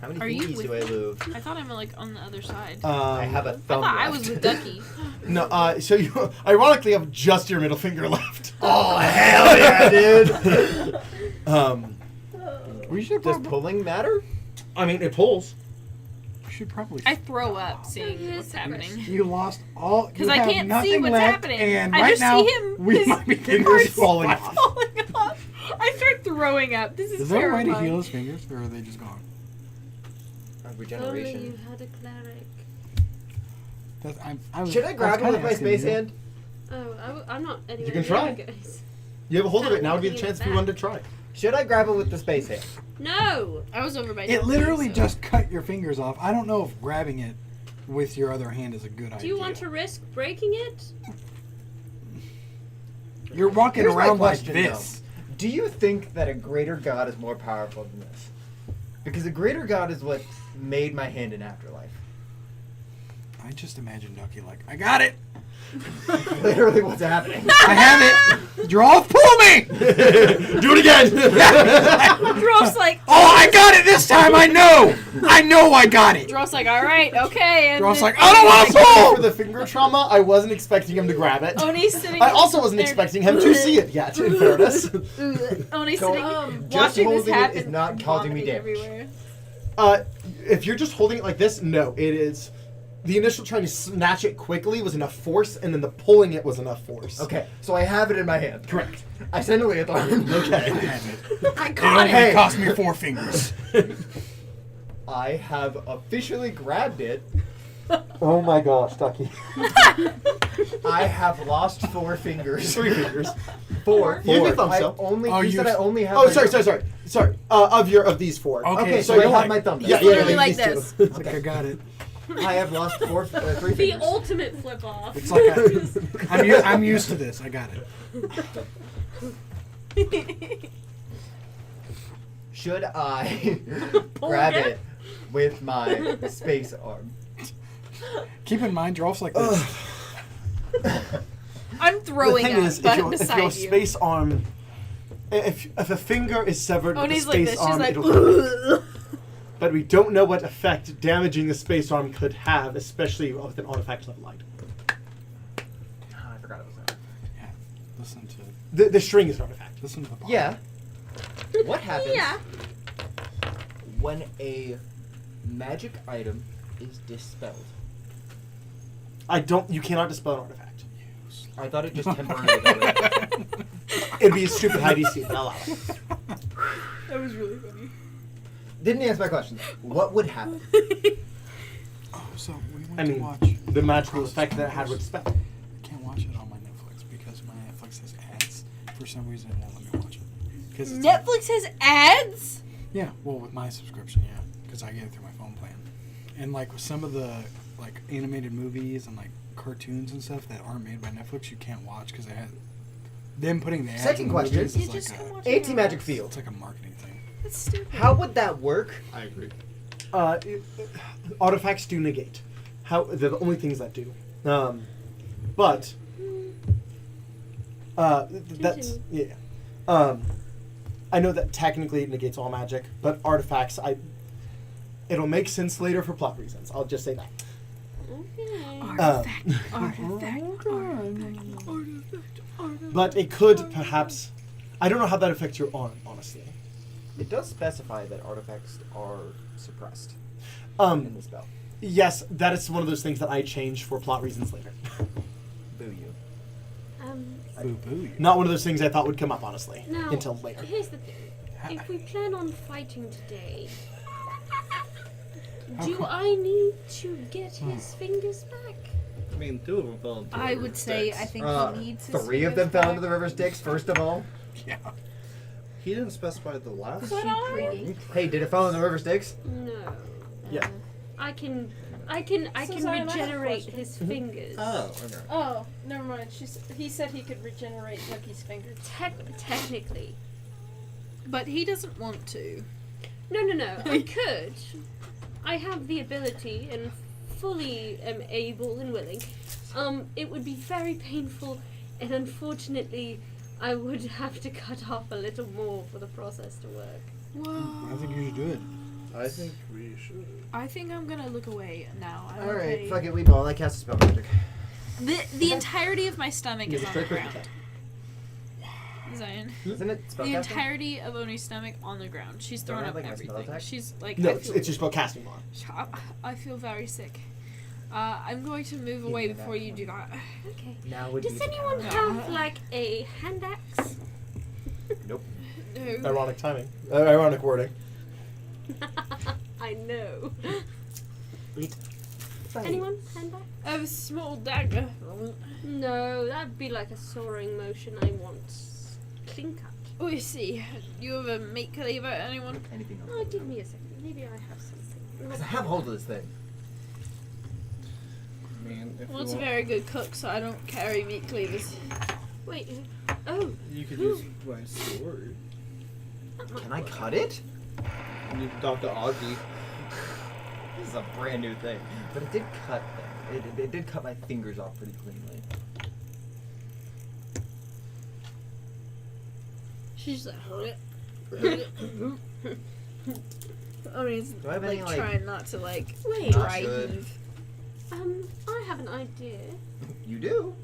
[SPEAKER 6] How many
[SPEAKER 3] Are you
[SPEAKER 6] fingies
[SPEAKER 3] with
[SPEAKER 6] do I
[SPEAKER 3] me?
[SPEAKER 6] lose?
[SPEAKER 3] I thought I'm like on the other side.
[SPEAKER 6] I have a
[SPEAKER 3] I
[SPEAKER 6] thumb
[SPEAKER 3] thought I
[SPEAKER 6] left.
[SPEAKER 3] was with Ducky.
[SPEAKER 1] No, so you ironically have just your middle finger left.
[SPEAKER 6] Oh hell yeah, dude!
[SPEAKER 7] We should
[SPEAKER 6] Does
[SPEAKER 7] probably.
[SPEAKER 6] pulling matter?
[SPEAKER 1] I mean, it pulls.
[SPEAKER 7] We should probably.
[SPEAKER 3] I throw up seeing
[SPEAKER 4] Yes,
[SPEAKER 3] what's happening.
[SPEAKER 7] You lost all.
[SPEAKER 3] 'Cause
[SPEAKER 7] you
[SPEAKER 3] I
[SPEAKER 7] have
[SPEAKER 3] can't see
[SPEAKER 7] nothing
[SPEAKER 3] what's
[SPEAKER 7] left,
[SPEAKER 3] happening.
[SPEAKER 7] And
[SPEAKER 3] I
[SPEAKER 7] right
[SPEAKER 3] just
[SPEAKER 7] now,
[SPEAKER 3] see him,
[SPEAKER 7] we
[SPEAKER 3] his
[SPEAKER 7] might be getting
[SPEAKER 1] fingers
[SPEAKER 7] this
[SPEAKER 1] falling
[SPEAKER 7] fight.
[SPEAKER 1] off.
[SPEAKER 3] Falling off. I start throwing up. This is
[SPEAKER 7] Is there a way
[SPEAKER 3] terrifying.
[SPEAKER 7] to heal his fingers, or are they just gone?
[SPEAKER 4] Only
[SPEAKER 6] Regeneration.
[SPEAKER 4] you had a cleric.
[SPEAKER 6] Should I grab it with my space hand?
[SPEAKER 4] Oh, I'm not anywhere.
[SPEAKER 1] You can
[SPEAKER 4] near
[SPEAKER 1] try.
[SPEAKER 4] you guys.
[SPEAKER 1] You have a hold of
[SPEAKER 4] I'm
[SPEAKER 1] it. Now would be the
[SPEAKER 4] looking
[SPEAKER 1] chance
[SPEAKER 4] at
[SPEAKER 1] if you
[SPEAKER 4] that.
[SPEAKER 1] wanted to try.
[SPEAKER 6] Should I grab it with the space hand?
[SPEAKER 4] No.
[SPEAKER 3] I was over by
[SPEAKER 7] It
[SPEAKER 3] Ducky,
[SPEAKER 7] literally
[SPEAKER 3] so-
[SPEAKER 7] just cut your fingers off. I don't know if grabbing it with your other hand is a good idea.
[SPEAKER 4] Do you want to risk breaking it?
[SPEAKER 7] You're walking
[SPEAKER 6] Here's my
[SPEAKER 7] around like
[SPEAKER 6] question,
[SPEAKER 7] this.
[SPEAKER 6] though. Do you think that a greater god is more powerful than this? Because a greater god is what made my hand in afterlife.
[SPEAKER 7] I just imagine Ducky like, I got it.
[SPEAKER 6] Literally what's happening.
[SPEAKER 7] I have it. Joralf, pull me.
[SPEAKER 1] Do it again.
[SPEAKER 3] Joralf's like,
[SPEAKER 7] Oh, I got it this time. I know. I got it.
[SPEAKER 3] Joralf's like, all right, okay. And
[SPEAKER 7] Joralf's
[SPEAKER 3] then
[SPEAKER 7] like, I don't want to pull.
[SPEAKER 1] For the finger trauma, I wasn't expecting him to grab it.
[SPEAKER 3] Oni's sitting.
[SPEAKER 1] I also wasn't
[SPEAKER 3] there-
[SPEAKER 1] expecting him to see it yet. In fairness,
[SPEAKER 3] Oni's
[SPEAKER 6] So,
[SPEAKER 3] sitting,
[SPEAKER 6] just
[SPEAKER 3] watching this
[SPEAKER 6] holding it
[SPEAKER 3] happen.
[SPEAKER 6] is not causing me
[SPEAKER 3] vomiting
[SPEAKER 6] damage.
[SPEAKER 3] everywhere.
[SPEAKER 1] if you're just holding it like this, no, it is. The initial trying to snatch it quickly was enough force, and then the pulling it was enough force.
[SPEAKER 6] Okay, so I have it in my hand.
[SPEAKER 1] Correct.
[SPEAKER 6] I send it with
[SPEAKER 1] Okay.
[SPEAKER 7] It only cost me 4 fingers.
[SPEAKER 6] I have officially grabbed it.
[SPEAKER 1] Oh my gosh, Ducky.
[SPEAKER 6] I have lost 4 fingers.
[SPEAKER 1] 3 fingers.
[SPEAKER 6] 4.
[SPEAKER 1] You have your thumb
[SPEAKER 6] I
[SPEAKER 1] still.
[SPEAKER 6] only.
[SPEAKER 7] Oh,
[SPEAKER 6] you
[SPEAKER 7] you-
[SPEAKER 6] said I only have.
[SPEAKER 1] Oh,
[SPEAKER 6] my
[SPEAKER 1] sorry. Of these 4.
[SPEAKER 6] Okay, so
[SPEAKER 1] you're
[SPEAKER 6] I have
[SPEAKER 1] like-
[SPEAKER 6] my thumb.
[SPEAKER 1] Yeah,
[SPEAKER 3] It's literally like
[SPEAKER 1] these
[SPEAKER 3] this.
[SPEAKER 1] two.
[SPEAKER 7] I think I got it.
[SPEAKER 6] I have lost 3
[SPEAKER 4] The
[SPEAKER 6] fingers.
[SPEAKER 4] ultimate flip off.
[SPEAKER 7] It's like I'm used to this. I got it.
[SPEAKER 6] Should I grab it with my space arm?
[SPEAKER 7] Keep in mind, Joralf's like this.
[SPEAKER 3] I'm throwing
[SPEAKER 1] the thing
[SPEAKER 3] up,
[SPEAKER 1] is,
[SPEAKER 3] but
[SPEAKER 1] if your
[SPEAKER 3] beside you.
[SPEAKER 1] space arm, if a finger is severed with
[SPEAKER 3] Oni's
[SPEAKER 1] the
[SPEAKER 3] like
[SPEAKER 1] space
[SPEAKER 3] this. She's
[SPEAKER 1] arm,
[SPEAKER 3] like,
[SPEAKER 1] it'll. But we don't know what effect damaging the space arm could have, especially with an artifact level light.
[SPEAKER 6] I forgot it was that.
[SPEAKER 7] Yeah. Listen to
[SPEAKER 1] The string is an artifact.
[SPEAKER 7] listen to the bar.
[SPEAKER 6] Yeah. What happens
[SPEAKER 4] Yeah.
[SPEAKER 6] when a magic item is dispelled?
[SPEAKER 1] You cannot dispel an artifact.
[SPEAKER 6] I thought it just temporarily got rid of it.
[SPEAKER 1] It'd be a stupid high DC. Not allowed.
[SPEAKER 3] That was really funny.
[SPEAKER 6] Didn't answer my question. What would happen?
[SPEAKER 7] Oh, so we went
[SPEAKER 1] I mean,
[SPEAKER 7] to watch
[SPEAKER 1] the magical effect that it had with spell.
[SPEAKER 7] I can't watch it on my Netflix because my Netflix has ads. For some reason, it won't let me watch it. 'Cause it's
[SPEAKER 3] Netflix has ads?
[SPEAKER 7] yeah, well, with my subscription, yeah, because I get it through my phone plan. And like with some of the like animated movies and like cartoons and stuff that aren't made by Netflix, you can't watch because they had them putting the ads.
[SPEAKER 6] Second
[SPEAKER 7] in the
[SPEAKER 6] question.
[SPEAKER 7] movies
[SPEAKER 3] You
[SPEAKER 7] is
[SPEAKER 3] just
[SPEAKER 7] like
[SPEAKER 3] come
[SPEAKER 7] a,
[SPEAKER 3] watch
[SPEAKER 6] AT
[SPEAKER 3] it.
[SPEAKER 6] Magic Field.
[SPEAKER 7] it's like a marketing thing.
[SPEAKER 3] That's stupid.
[SPEAKER 6] How would that work?
[SPEAKER 5] I agree.
[SPEAKER 1] Artifacts do negate. They're the only things that do. But that's yeah. I know that technically it negates all magic, but artifacts, it'll make sense later for plot reasons. I'll just say that. But it could perhaps. I don't know how that affects your arm, honestly.
[SPEAKER 6] It does specify that artifacts are suppressed
[SPEAKER 1] Um,
[SPEAKER 6] in the spell.
[SPEAKER 1] Yes, that is one of those things that I change for plot reasons later.
[SPEAKER 6] Boo you.
[SPEAKER 7] Boo boo.
[SPEAKER 1] Not one of those things I thought would come up, honestly,
[SPEAKER 4] Now,
[SPEAKER 1] until later.
[SPEAKER 4] here's the thing. If we plan on fighting today, do
[SPEAKER 7] come?
[SPEAKER 4] I need to get his fingers back?
[SPEAKER 5] I mean, 2 of them fell into the
[SPEAKER 3] I
[SPEAKER 5] river
[SPEAKER 3] would say
[SPEAKER 5] Styx.
[SPEAKER 3] I think he needs his
[SPEAKER 6] 3 of them fell into the river Styx, first of all.
[SPEAKER 7] Yeah.
[SPEAKER 5] He didn't specify the last.
[SPEAKER 6] Hey, did it fall in the river Styx?
[SPEAKER 4] No.
[SPEAKER 1] Yeah.
[SPEAKER 4] I can
[SPEAKER 2] So sorry, I have a
[SPEAKER 4] regenerate
[SPEAKER 2] question.
[SPEAKER 4] his fingers.
[SPEAKER 5] Oh, okay.
[SPEAKER 2] Oh, never mind. He said he could regenerate Nucky's fingers.
[SPEAKER 4] Technically.
[SPEAKER 3] But he doesn't want to.
[SPEAKER 4] No. I could. I have the ability and fully am able and willing. It would be very painful, and unfortunately, I would have to cut off a little more for the process to work.
[SPEAKER 3] Whoa.
[SPEAKER 7] I think you should do it.
[SPEAKER 5] I think we should.
[SPEAKER 3] I think I'm gonna look away now. I'm
[SPEAKER 6] Alright,
[SPEAKER 3] okay.
[SPEAKER 6] fuck it, we ball. I cast a spell magic.
[SPEAKER 3] The entirety of my stomach
[SPEAKER 1] You
[SPEAKER 3] is
[SPEAKER 1] get
[SPEAKER 3] on
[SPEAKER 1] a
[SPEAKER 3] the
[SPEAKER 1] straight
[SPEAKER 3] ground. Zion.
[SPEAKER 6] Isn't it spell
[SPEAKER 3] The
[SPEAKER 6] casting?
[SPEAKER 3] entirety of Oni's stomach on the ground. She's
[SPEAKER 6] Don't
[SPEAKER 3] throwing
[SPEAKER 6] I
[SPEAKER 3] up
[SPEAKER 6] like my spell
[SPEAKER 3] everything.
[SPEAKER 6] attack?
[SPEAKER 3] She's like,
[SPEAKER 1] No,
[SPEAKER 3] I
[SPEAKER 1] it's
[SPEAKER 3] feel,
[SPEAKER 1] just about casting on.
[SPEAKER 3] I feel very sick. I'm going to move away
[SPEAKER 6] me that
[SPEAKER 3] before you
[SPEAKER 6] one.
[SPEAKER 3] do that.
[SPEAKER 4] Okay.
[SPEAKER 6] Now would
[SPEAKER 4] Does
[SPEAKER 6] be the
[SPEAKER 4] anyone
[SPEAKER 6] time.
[SPEAKER 4] have like a hand axe?
[SPEAKER 6] Nope.
[SPEAKER 3] No.
[SPEAKER 1] Ironic timing. Ironic wording.
[SPEAKER 4] I know.
[SPEAKER 6] Wait.
[SPEAKER 4] Anyone? Hand axe?
[SPEAKER 3] I have a small dagger.
[SPEAKER 4] No, that'd be like a soaring motion. I want clean cut.
[SPEAKER 3] Oh, you see. You have a meat cleaver, anyone?
[SPEAKER 6] Anything else?
[SPEAKER 4] Oh, give me a second. Maybe I have something.
[SPEAKER 6] Because I have hold of this thing.
[SPEAKER 5] Man, if
[SPEAKER 3] Well,
[SPEAKER 5] you
[SPEAKER 3] it's a
[SPEAKER 5] want,
[SPEAKER 3] very good cook, so I don't carry meat cleavers.
[SPEAKER 4] Wait. Oh.
[SPEAKER 5] you could use my sword.
[SPEAKER 6] Can I cut it?
[SPEAKER 5] You need to talk to Augie.
[SPEAKER 6] This is a brand new thing. But it did cut them. It did cut my fingers off pretty cleanly.
[SPEAKER 3] She's like, I mean, it's
[SPEAKER 6] Do I have
[SPEAKER 3] like
[SPEAKER 6] any, like-
[SPEAKER 3] trying not to like
[SPEAKER 4] Wait.
[SPEAKER 3] dry
[SPEAKER 6] Good.
[SPEAKER 3] heave.
[SPEAKER 4] I have an idea.
[SPEAKER 6] You do?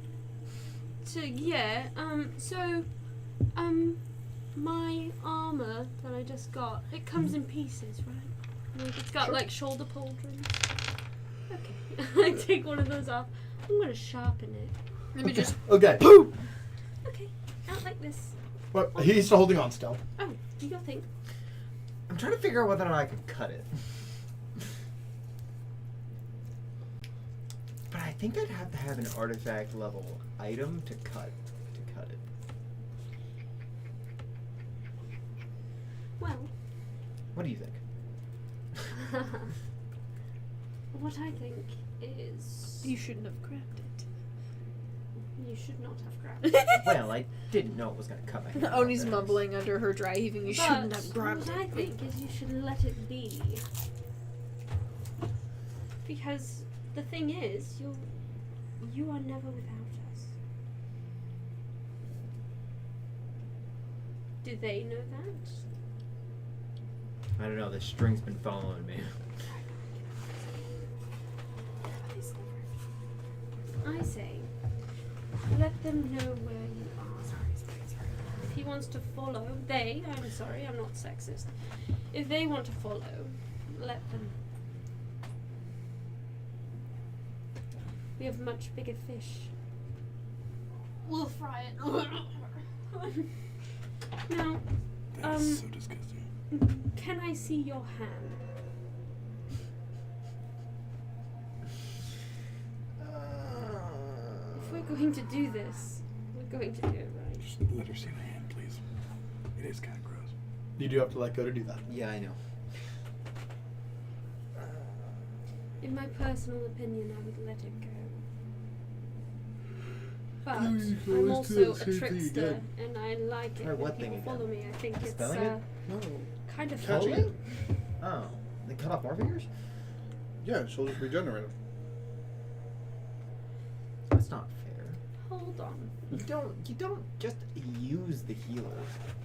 [SPEAKER 4] So yeah. My armor that I just got, it comes in pieces, right? Like it's got like shoulder pauldrons. Okay. I take one of those off. I'm gonna sharpen it.
[SPEAKER 3] Let me just.
[SPEAKER 1] Okay.
[SPEAKER 4] Okay. Out like this.
[SPEAKER 1] Well, he's still holding on still.
[SPEAKER 4] Oh, do you think?
[SPEAKER 6] I'm trying to figure out whether or not I can cut it. But I think I'd have to have an artifact level item to cut it.
[SPEAKER 4] Well,
[SPEAKER 6] What do you think?
[SPEAKER 4] what I think is
[SPEAKER 3] You shouldn't have grabbed it.
[SPEAKER 4] you should not have grabbed it.
[SPEAKER 6] Well, I didn't know it was going to cut my finger off
[SPEAKER 3] Oni's
[SPEAKER 6] there.
[SPEAKER 3] mumbling under her dry heaving. You
[SPEAKER 4] But
[SPEAKER 3] shouldn't have grabbed
[SPEAKER 4] what I
[SPEAKER 3] it.
[SPEAKER 4] think is you should let it be. Because the thing is, you are never without us. Do they know that?
[SPEAKER 6] I don't know, this string's been following me.
[SPEAKER 4] I say, let them know where you are. If he wants to follow, I'm sorry, I'm not sexist. If they want to follow, let them. We have much bigger fish.
[SPEAKER 3] We'll fry it.
[SPEAKER 4] Now,
[SPEAKER 7] That's so disgusting.
[SPEAKER 4] can I see your hand? If we're going to do this, we're going to do it right.
[SPEAKER 7] Just let her see the hand, please. It is kind of gross.
[SPEAKER 1] You do have to let go to do that.
[SPEAKER 6] Yeah, I know.
[SPEAKER 4] In my personal opinion, I would let it go. But
[SPEAKER 5] you can
[SPEAKER 4] I'm
[SPEAKER 5] always do
[SPEAKER 4] also
[SPEAKER 5] the
[SPEAKER 4] a
[SPEAKER 5] same thing
[SPEAKER 4] trickster,
[SPEAKER 5] again.
[SPEAKER 4] and I like it
[SPEAKER 6] Try
[SPEAKER 4] when
[SPEAKER 6] what thing
[SPEAKER 4] people
[SPEAKER 6] again?
[SPEAKER 4] follow me. I think it's
[SPEAKER 6] Spelling it?
[SPEAKER 5] No.
[SPEAKER 4] kind of
[SPEAKER 5] Catching
[SPEAKER 4] fun.
[SPEAKER 5] it.
[SPEAKER 6] Oh, they cut off more fingers?
[SPEAKER 5] Yeah, she'll just regenerate them.
[SPEAKER 6] That's not fair.
[SPEAKER 4] Hold on.
[SPEAKER 6] You don't just use the healer.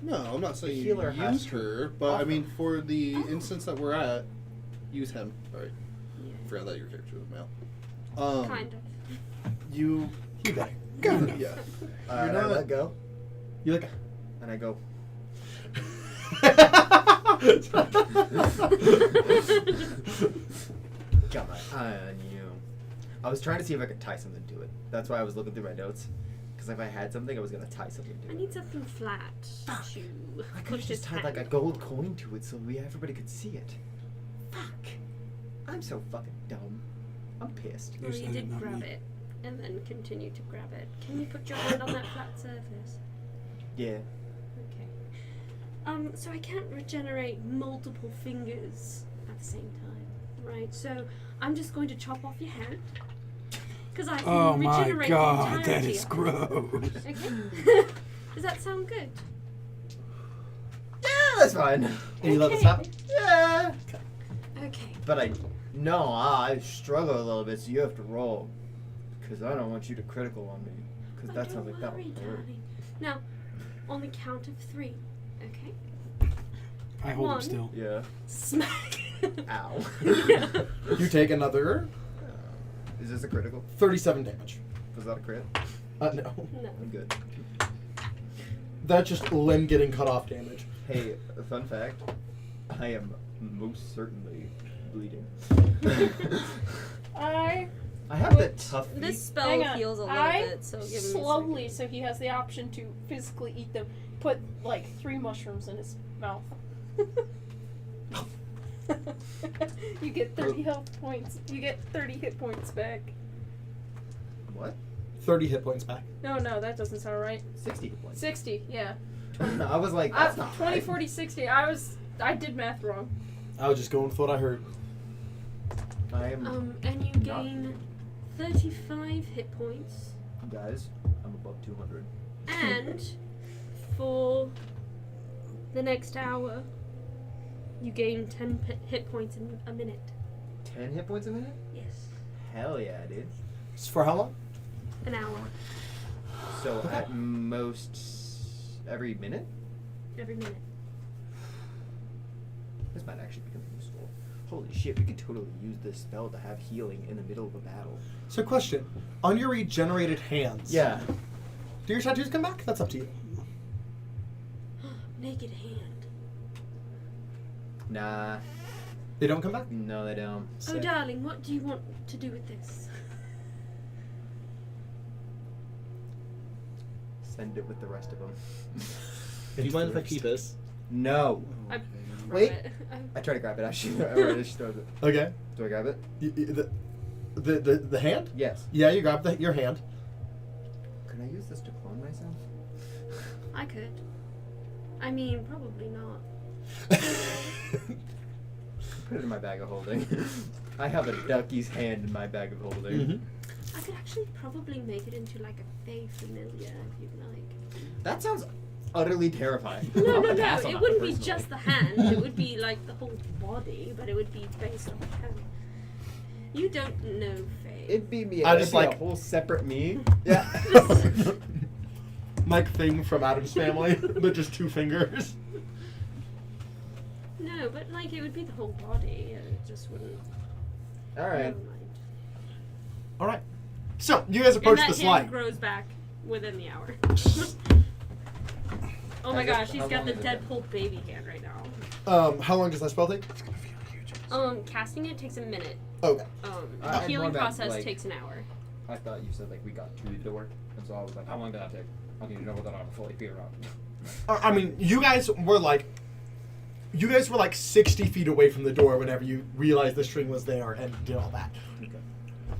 [SPEAKER 5] No, I'm not saying you
[SPEAKER 6] healer has
[SPEAKER 5] use
[SPEAKER 6] to
[SPEAKER 5] her, but I
[SPEAKER 6] offer.
[SPEAKER 5] mean, for the instance that we're at, use him. Sorry,
[SPEAKER 4] Yeah.
[SPEAKER 5] forgot that your character was male.
[SPEAKER 4] Kind of.
[SPEAKER 5] You.
[SPEAKER 1] You got it.
[SPEAKER 5] Yeah.
[SPEAKER 6] And I
[SPEAKER 5] not-
[SPEAKER 6] let go,
[SPEAKER 1] You like.
[SPEAKER 6] and I go. Got my eye on you. I was trying to see if I could tie something to it. That's why I was looking through my notes. Because if I had something, I was gonna tie something to
[SPEAKER 4] I
[SPEAKER 6] it.
[SPEAKER 4] need something flat to
[SPEAKER 6] I could have
[SPEAKER 4] push
[SPEAKER 6] just
[SPEAKER 4] his
[SPEAKER 6] tied
[SPEAKER 4] hand.
[SPEAKER 6] like a gold coin to it so everybody could see it. Fuck. I'm so fucking dumb. I'm pissed.
[SPEAKER 4] Well,
[SPEAKER 7] You
[SPEAKER 4] you
[SPEAKER 7] said it,
[SPEAKER 4] did
[SPEAKER 7] not
[SPEAKER 4] grab
[SPEAKER 7] me.
[SPEAKER 4] it, and then continue to grab it. Can you put your hand on that flat surface?
[SPEAKER 6] Yeah.
[SPEAKER 4] Okay. So I can't regenerate multiple fingers at the same time, right? So I'm just going to chop off your hand, because I can
[SPEAKER 7] Oh my
[SPEAKER 4] regenerate
[SPEAKER 7] god,
[SPEAKER 4] the
[SPEAKER 7] that
[SPEAKER 4] entirety
[SPEAKER 7] is
[SPEAKER 4] of it.
[SPEAKER 7] gross.
[SPEAKER 4] Okay. Does that sound good?
[SPEAKER 6] Yeah, that's fine.
[SPEAKER 1] And you let this
[SPEAKER 4] Okay.
[SPEAKER 1] happen?
[SPEAKER 6] Yeah.
[SPEAKER 4] Okay.
[SPEAKER 6] But I struggle a little bit, so you have to roll. Because I don't want you to critical on me. Because
[SPEAKER 4] Oh,
[SPEAKER 6] that sounds
[SPEAKER 4] don't
[SPEAKER 6] like that
[SPEAKER 4] worry,
[SPEAKER 6] would hurt.
[SPEAKER 4] darling. Now, on the count of 3, okay?
[SPEAKER 7] I hold him
[SPEAKER 4] One.
[SPEAKER 7] still.
[SPEAKER 6] Yeah.
[SPEAKER 4] Smack.
[SPEAKER 6] Ow.
[SPEAKER 4] Yeah.
[SPEAKER 1] You take another
[SPEAKER 6] Is this a critical?
[SPEAKER 1] 37 damage.
[SPEAKER 6] Was that a crit?
[SPEAKER 1] No.
[SPEAKER 4] No.
[SPEAKER 6] I'm good.
[SPEAKER 1] That's just limb getting cut off damage.
[SPEAKER 6] Hey, a fun fact. I am most certainly bleeding.
[SPEAKER 2] I
[SPEAKER 6] I have the
[SPEAKER 2] What?
[SPEAKER 6] tough feet.
[SPEAKER 4] This spell
[SPEAKER 2] Hang on.
[SPEAKER 4] heals a little
[SPEAKER 2] I
[SPEAKER 4] bit, so give me a
[SPEAKER 2] slowly,
[SPEAKER 4] second.
[SPEAKER 2] so he has the option to physically eat them. Put like 3 mushrooms in his mouth. You get 30 health points. You get 30 hit points back.
[SPEAKER 6] What?
[SPEAKER 1] 30 hit points back.
[SPEAKER 2] No, that doesn't sound right.
[SPEAKER 6] 60 hit points.
[SPEAKER 2] 60, yeah.
[SPEAKER 6] I was like, that's not
[SPEAKER 2] 20,
[SPEAKER 6] right.
[SPEAKER 2] 40, 60. I did math wrong.
[SPEAKER 1] I was just going with what I heard.
[SPEAKER 6] I am,
[SPEAKER 4] And you
[SPEAKER 6] Not-
[SPEAKER 4] gain 35 hit points.
[SPEAKER 6] guys, I'm above 200.
[SPEAKER 4] And for the next hour, you gain 10 hit points in a minute.
[SPEAKER 6] 10 hit points a minute?
[SPEAKER 4] Yes.
[SPEAKER 6] Hell yeah, dude.
[SPEAKER 1] For how long?
[SPEAKER 4] An hour.
[SPEAKER 6] So at most every minute?
[SPEAKER 4] Every minute.
[SPEAKER 6] This might actually become useful. Holy shit, we could totally use this spell to have healing in the middle of a battle.
[SPEAKER 1] So, question. On your regenerated hands,
[SPEAKER 6] Yeah.
[SPEAKER 1] do your tattoos come back? That's up to you.
[SPEAKER 4] Naked hand.
[SPEAKER 6] Nah.
[SPEAKER 1] They don't come back?
[SPEAKER 6] No, they don't.
[SPEAKER 4] Oh,
[SPEAKER 1] Sick.
[SPEAKER 4] darling, what do you want to do with this?
[SPEAKER 6] Send it with the rest of them.
[SPEAKER 1] Do you mind if I keep this?
[SPEAKER 6] No.
[SPEAKER 4] I
[SPEAKER 6] Wait.
[SPEAKER 4] grab it.
[SPEAKER 6] I try to grab it actually. Or she throws it.
[SPEAKER 1] Okay.
[SPEAKER 6] Do I grab it?
[SPEAKER 1] The hand?
[SPEAKER 6] Yes.
[SPEAKER 1] Yeah, you grab your hand.
[SPEAKER 6] Can I use this to clone myself?
[SPEAKER 4] I could. I mean, probably not.
[SPEAKER 6] Put it in my bag of holding. I have a ducky's hand in my bag of holding.
[SPEAKER 1] Mhm.
[SPEAKER 4] I could actually probably make it into like a Fey familiar if you'd like.
[SPEAKER 6] That sounds utterly terrifying.
[SPEAKER 4] No,
[SPEAKER 6] I'm
[SPEAKER 4] no,
[SPEAKER 6] gonna
[SPEAKER 4] no.
[SPEAKER 6] pass on
[SPEAKER 4] It
[SPEAKER 6] that
[SPEAKER 4] wouldn't be
[SPEAKER 6] personally.
[SPEAKER 4] just the hand. It would be like the whole body, but it would be based on the hand. You don't know Faye.
[SPEAKER 6] It'd be me.
[SPEAKER 1] I
[SPEAKER 6] It'd
[SPEAKER 1] just
[SPEAKER 6] be a
[SPEAKER 1] like-
[SPEAKER 6] whole separate me.
[SPEAKER 1] Yeah. Like Thing from Addams Family, but just 2 fingers.
[SPEAKER 4] No, but like it would be the whole body. It just wouldn't.
[SPEAKER 6] All right.
[SPEAKER 4] Never mind.
[SPEAKER 1] All right. So you guys
[SPEAKER 4] And
[SPEAKER 1] approach
[SPEAKER 4] that
[SPEAKER 1] this
[SPEAKER 4] hand
[SPEAKER 1] light.
[SPEAKER 4] grows back within the hour. Oh my
[SPEAKER 6] How
[SPEAKER 4] gosh, he's
[SPEAKER 6] long
[SPEAKER 4] got the
[SPEAKER 6] is it then?
[SPEAKER 4] Deadpool baby hand right now.
[SPEAKER 1] How long does that spell take?
[SPEAKER 4] Casting it takes a minute.
[SPEAKER 1] Okay.
[SPEAKER 6] I had
[SPEAKER 4] Healing
[SPEAKER 6] more about,
[SPEAKER 4] process
[SPEAKER 6] like-
[SPEAKER 4] takes an hour.
[SPEAKER 6] I thought you said like we got to the door, and so I was like, how long did that take? I need to know whether or not I'm fully feet around.
[SPEAKER 1] I mean, you guys were like 60 feet away from the door whenever you realized the string was there and did all that.
[SPEAKER 6] Okay.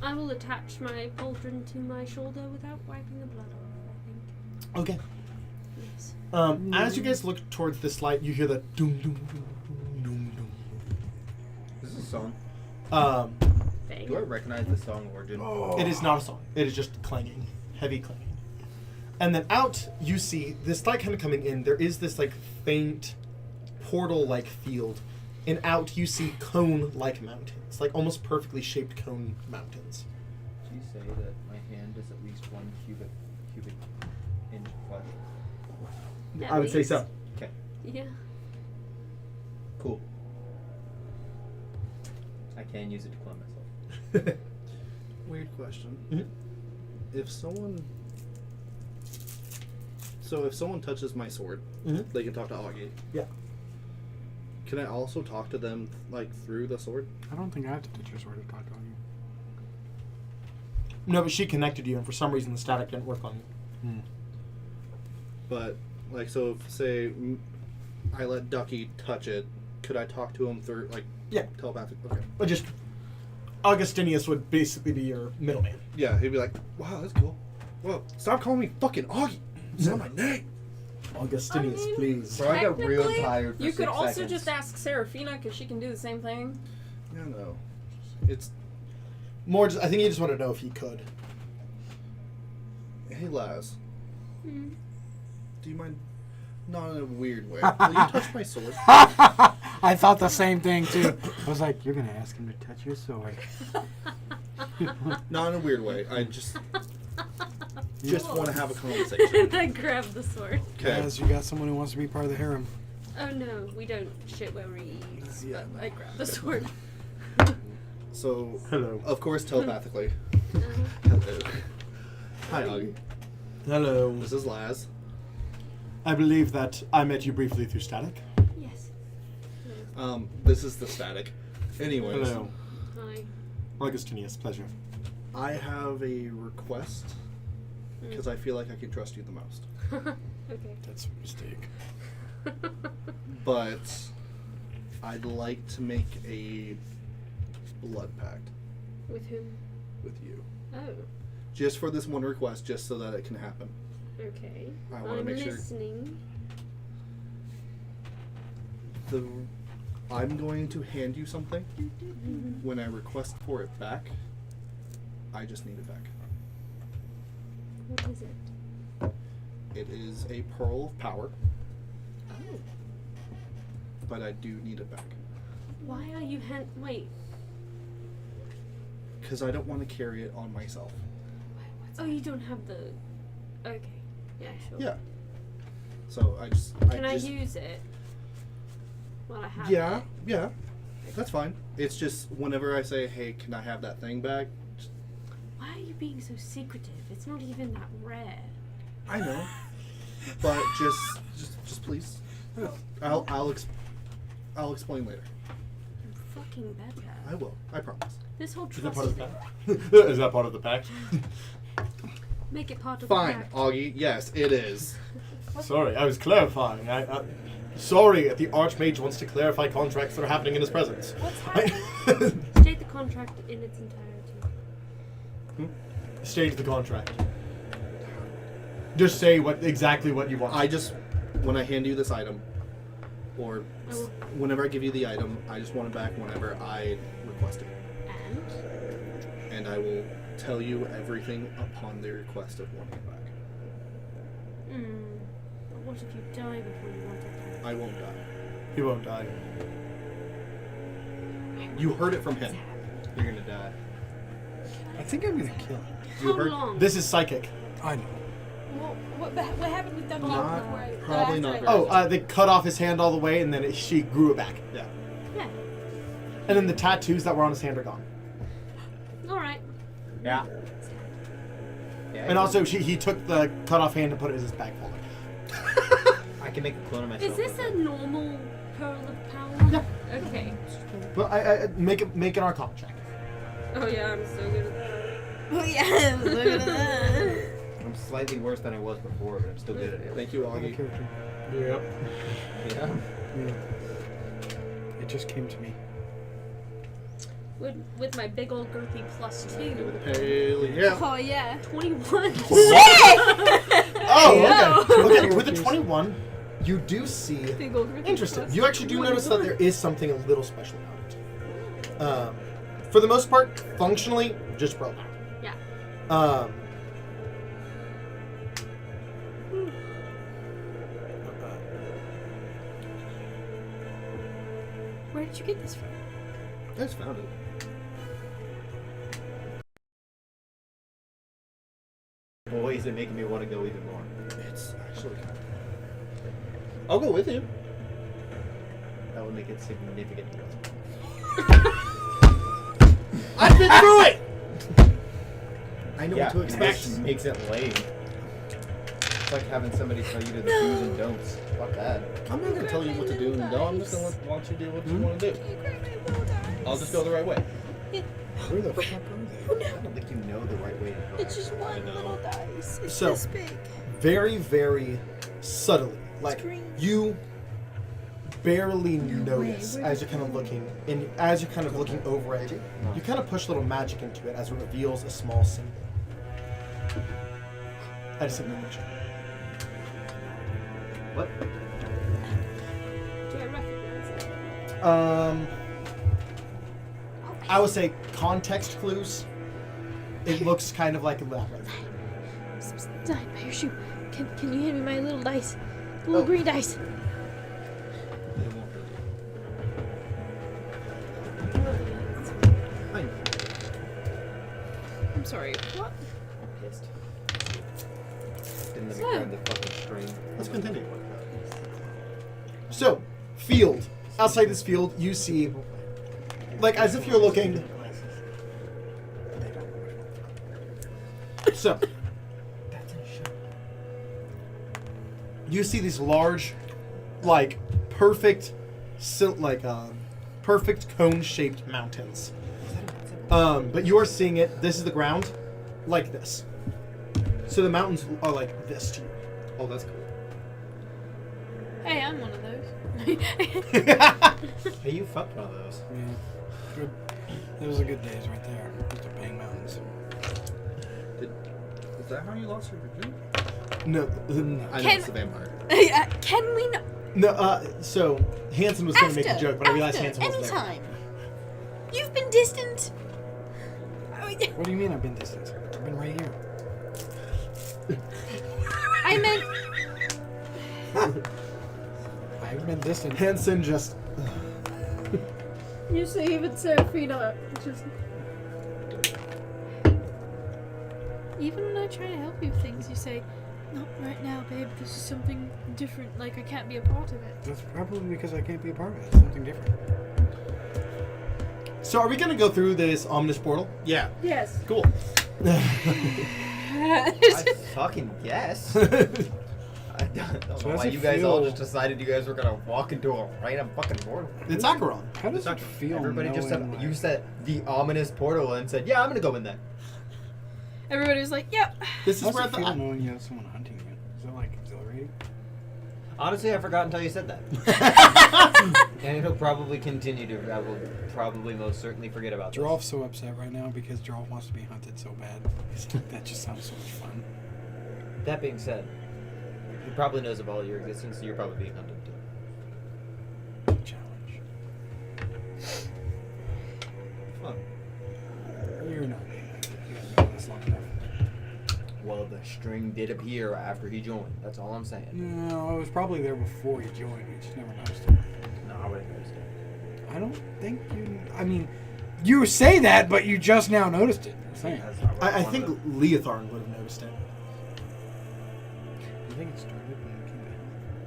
[SPEAKER 4] I will attach my pauldron to my shoulder without wiping the blood off, I think.
[SPEAKER 1] Okay.
[SPEAKER 4] Yes.
[SPEAKER 1] As you guys look towards this light, you hear the doom doom doom doom doom.
[SPEAKER 6] Is this a song?
[SPEAKER 4] Thing.
[SPEAKER 6] Do I recognize the song origin?
[SPEAKER 1] It is not a song. It is just clanging, heavy clanging. And then out, you see this light kind of coming in. There is this like faint portal-like field, and out you see cone-like mountains, like almost perfectly shaped cone mountains.
[SPEAKER 6] Did you say that my hand is at least 1 cubic inch flat?
[SPEAKER 4] At
[SPEAKER 1] I would say
[SPEAKER 4] least.
[SPEAKER 1] so.
[SPEAKER 6] Okay.
[SPEAKER 4] Yeah.
[SPEAKER 6] Cool. I can use it to clone myself.
[SPEAKER 5] Weird question.
[SPEAKER 1] Mhm.
[SPEAKER 5] If someone touches my sword,
[SPEAKER 1] Mhm.
[SPEAKER 5] they can talk to Augie.
[SPEAKER 1] Yeah.
[SPEAKER 5] Can I also talk to them like through the sword?
[SPEAKER 7] I don't think I have to touch your sword to talk to you.
[SPEAKER 1] No, but she connected you, and for some reason the static didn't work on you.
[SPEAKER 5] But like, so if say I let Ducky touch it, could I talk to him through like
[SPEAKER 1] Yeah.
[SPEAKER 5] telepathic? Okay.
[SPEAKER 1] But just Augustinius would basically be your middleman.
[SPEAKER 5] Yeah, he'd be like, "Wow, that's cool. Whoa, stop calling me fucking Augie. It's not my name."
[SPEAKER 1] Augustinius,
[SPEAKER 2] I mean-
[SPEAKER 1] please.
[SPEAKER 6] Bro, I got real
[SPEAKER 2] Technically,
[SPEAKER 6] tired for
[SPEAKER 2] You
[SPEAKER 6] 6
[SPEAKER 2] could also
[SPEAKER 6] seconds.
[SPEAKER 2] just ask Seraphina because she can do the same thing.
[SPEAKER 5] Yeah, no. It's
[SPEAKER 1] More, I think he just wanted to know if he could.
[SPEAKER 5] hey Laz,
[SPEAKER 4] Hmm.
[SPEAKER 5] do you mind? Not in a weird way. Will you touch my sword?
[SPEAKER 7] I thought the same thing too. I was like, you're gonna ask him to touch your sword.
[SPEAKER 5] Not in a weird way. I just want to have a conversation.
[SPEAKER 4] I grab the sword.
[SPEAKER 5] Okay.
[SPEAKER 7] Guys, you got someone who wants to be part of the harem.
[SPEAKER 4] Oh no, we don't shit where we eat.
[SPEAKER 5] Yeah.
[SPEAKER 4] I grab the sword.
[SPEAKER 5] So,
[SPEAKER 1] Hello.
[SPEAKER 5] of course, telepathically.
[SPEAKER 4] Uh-huh.
[SPEAKER 5] Hello. Hi, Augie.
[SPEAKER 1] Hello.
[SPEAKER 5] This is Laz.
[SPEAKER 1] I believe that I met you briefly through static.
[SPEAKER 4] Yes.
[SPEAKER 5] This is the static. Anyways,
[SPEAKER 1] Hello.
[SPEAKER 4] Hi.
[SPEAKER 1] Augustinius, pleasure.
[SPEAKER 5] I have a request because I feel like I can trust you the most.
[SPEAKER 4] Okay.
[SPEAKER 7] That's a mistake.
[SPEAKER 5] But I'd like to make a blood pact
[SPEAKER 4] With whom?
[SPEAKER 5] with you.
[SPEAKER 4] Oh.
[SPEAKER 5] Just for this one request, just so that it can happen.
[SPEAKER 4] Okay.
[SPEAKER 5] I wanna
[SPEAKER 4] I'm
[SPEAKER 5] make sure-
[SPEAKER 4] listening.
[SPEAKER 5] I'm going to hand you something.
[SPEAKER 4] Mm-hmm.
[SPEAKER 5] When I request for it back, I just need it back.
[SPEAKER 4] What is it?
[SPEAKER 5] It is a pearl of power,
[SPEAKER 4] Oh.
[SPEAKER 5] but I do need it back.
[SPEAKER 4] Why are you wait.
[SPEAKER 5] Because I don't want to carry it on myself.
[SPEAKER 4] Oh, you don't have the... Okay. Yeah, sure.
[SPEAKER 5] Yeah. So I just...
[SPEAKER 4] Can I use it? While I have
[SPEAKER 5] Yeah,
[SPEAKER 4] it?
[SPEAKER 5] yeah. That's fine. It's just whenever I say, hey, can I have that thing back? Just,
[SPEAKER 4] Why are you being so secretive? It's not even that rare.
[SPEAKER 5] I know. But just please. I'll explain later.
[SPEAKER 4] Fucking better.
[SPEAKER 5] I will. I promise.
[SPEAKER 4] This whole
[SPEAKER 1] Is that
[SPEAKER 4] trust
[SPEAKER 1] part of the
[SPEAKER 4] thing.
[SPEAKER 1] pact? Is that part of the pact?
[SPEAKER 4] Make it part of
[SPEAKER 5] Fine,
[SPEAKER 4] the pact.
[SPEAKER 5] Augie. Yes, it is.
[SPEAKER 1] Sorry, I was clarifying. Sorry, the Archmage wants to clarify contracts that are happening in his presence.
[SPEAKER 2] What's happening?
[SPEAKER 4] State the contract in its entirety.
[SPEAKER 1] State the contract. Just say exactly what you want.
[SPEAKER 5] When I hand you this item, or
[SPEAKER 4] I will-
[SPEAKER 5] whenever I give you the item, I just want it back whenever I request it.
[SPEAKER 4] And?
[SPEAKER 5] And I will tell you everything upon the request of wanting it back.
[SPEAKER 4] But what if you die before you want it back?
[SPEAKER 5] I won't die.
[SPEAKER 1] He won't die.
[SPEAKER 5] You heard it from him.
[SPEAKER 6] You're gonna die.
[SPEAKER 7] I think I'm gonna kill him.
[SPEAKER 5] You
[SPEAKER 4] How
[SPEAKER 5] heard?
[SPEAKER 4] long?
[SPEAKER 1] This is psychic.
[SPEAKER 7] I know.
[SPEAKER 2] What happened with Ducky?
[SPEAKER 5] Not- probably not very
[SPEAKER 1] Oh, they cut off his hand all the way, and then she grew it back.
[SPEAKER 5] Yeah.
[SPEAKER 4] Yeah.
[SPEAKER 1] And then the tattoos that were on his hand are gone.
[SPEAKER 4] Alright.
[SPEAKER 6] Yeah.
[SPEAKER 1] And also, he took the cut off hand and put it in his bag folder.
[SPEAKER 6] I can make a clone of myself.
[SPEAKER 4] Is this
[SPEAKER 6] with
[SPEAKER 4] a
[SPEAKER 6] it.
[SPEAKER 4] normal pearl of power?
[SPEAKER 1] Yeah.
[SPEAKER 4] Okay.
[SPEAKER 1] Well, I make an Arcana check.
[SPEAKER 4] Oh yeah, I'm so good at that.
[SPEAKER 3] Oh yeah, look at that.
[SPEAKER 6] I'm slightly worse than I was before, but I'm still good at it.
[SPEAKER 5] Thank you, Augie.
[SPEAKER 7] Character.
[SPEAKER 1] Yep.
[SPEAKER 6] Yeah.
[SPEAKER 7] It just came to me.
[SPEAKER 2] With my big old girthy +2.
[SPEAKER 5] Hell yeah.
[SPEAKER 3] Oh yeah.
[SPEAKER 2] 21.
[SPEAKER 1] Oh, okay. Okay, with the 21, you do see.
[SPEAKER 2] Big old girthy
[SPEAKER 1] Interesting.
[SPEAKER 2] +2.
[SPEAKER 1] You actually do notice that there is something a little special about it. For the most part, functionally, just broke.
[SPEAKER 2] Yeah.
[SPEAKER 3] Where did you get this from?
[SPEAKER 5] I just found it.
[SPEAKER 6] Boy, is it making me want to go even more.
[SPEAKER 5] It's actually kind of... I'll go with you.
[SPEAKER 6] That would make it significantly less.
[SPEAKER 1] I've been through it!
[SPEAKER 6] I know
[SPEAKER 5] Yeah,
[SPEAKER 6] what to expect.
[SPEAKER 5] makes-
[SPEAKER 6] Makes it lame. It's like having somebody tell you the do's and don'ts. Fuck that.
[SPEAKER 5] I'm not going to tell you what to do. No, I'm just going to watch you do what you want to do. I'll just go the right way.
[SPEAKER 7] Where the fuck are they?
[SPEAKER 6] I don't think you know the right way to go.
[SPEAKER 3] It's just one little dice. It's
[SPEAKER 1] So-
[SPEAKER 3] this big.
[SPEAKER 1] Very, very subtly. Like,
[SPEAKER 3] green.
[SPEAKER 1] you barely notice as you're kind of looking, and as you're kind of looking over it, you kind of push a little magic into it as it reveals a small symbol. I just sent you a picture.
[SPEAKER 6] What?
[SPEAKER 2] Do I recognize it?
[SPEAKER 1] I would say context clues. It looks kind of like that right there.
[SPEAKER 4] Die by your shoe. Can you hand me my little dice? The little green dice.
[SPEAKER 5] It won't hurt you.
[SPEAKER 3] I'm sorry. What?
[SPEAKER 6] I'm pissed. Didn't let me grab the fucking string.
[SPEAKER 1] Let's continue. So, field. Outside this field, you see, like, as if you're looking. So, you see these large, like, perfect cone-shaped mountains. But you are seeing it. This is the ground, like this. So the mountains are like this to you.
[SPEAKER 5] Oh, that's cool.
[SPEAKER 3] Hey, I'm one of those.
[SPEAKER 6] Hey, you fucked one of those.
[SPEAKER 7] Yeah. Good. Those are good days right there. Those are bang mountains.
[SPEAKER 5] Is that how you lost your virginity?
[SPEAKER 1] No,
[SPEAKER 5] I know it's a vampire.
[SPEAKER 3] Can we not?
[SPEAKER 1] no. So Hanson was going to make a joke, but I realized
[SPEAKER 3] after,
[SPEAKER 1] Hanson wasn't there.
[SPEAKER 3] anytime. You've been distant.
[SPEAKER 7] What do you mean I've been distant? I've been right here.
[SPEAKER 3] I meant.
[SPEAKER 7] I've been distant.
[SPEAKER 1] Hanson just.
[SPEAKER 2] You see, even Serafina just.
[SPEAKER 3] Even when I try to help you with things, you say, "Not right now, babe. This is something different. Like I can't be a part of it."
[SPEAKER 7] That's probably because I can't be a part of it. It's something different.
[SPEAKER 1] So are we going to go through this ominous portal?
[SPEAKER 5] Yeah.
[SPEAKER 2] Yes.
[SPEAKER 1] Cool.
[SPEAKER 6] I fucking guess. I don't
[SPEAKER 7] So
[SPEAKER 6] know
[SPEAKER 7] how's
[SPEAKER 6] why
[SPEAKER 7] it
[SPEAKER 6] you guys all
[SPEAKER 7] feel-
[SPEAKER 6] just decided you guys were gonna walk into a random fucking portal.
[SPEAKER 1] It's Acheron.
[SPEAKER 7] How does
[SPEAKER 6] It's not
[SPEAKER 7] it feel?
[SPEAKER 6] Everybody just said
[SPEAKER 7] knowing,
[SPEAKER 6] you
[SPEAKER 7] like-
[SPEAKER 6] said the ominous portal and said, "Yeah, I'm gonna go in there."
[SPEAKER 3] Everybody was like, "Yep."
[SPEAKER 1] This is
[SPEAKER 7] How's
[SPEAKER 1] where
[SPEAKER 7] it feel knowing you have someone hunting you? Is that like exhilarating?
[SPEAKER 6] Honestly, I forgot until you said that, and it'll probably continue to. I will probably most certainly forget about this.
[SPEAKER 7] Joralf's so upset right now because Joralf wants to be hunted so bad. That just sounds so much fun.
[SPEAKER 6] That being said, he probably knows of all your existence, so you're probably being hunted too.
[SPEAKER 7] Challenge.
[SPEAKER 6] Fun.
[SPEAKER 7] You're not being hunted. You haven't been this long enough.
[SPEAKER 6] Well, the string did appear after he joined. That's all I'm saying.
[SPEAKER 7] No, I was probably there before you joined. We just never noticed it.
[SPEAKER 6] No, I wouldn't notice it.
[SPEAKER 7] I don't think you. I mean, you say that, but you just now noticed it. I'm saying.
[SPEAKER 1] I think Leotharn would have noticed it.
[SPEAKER 7] You think it started when you came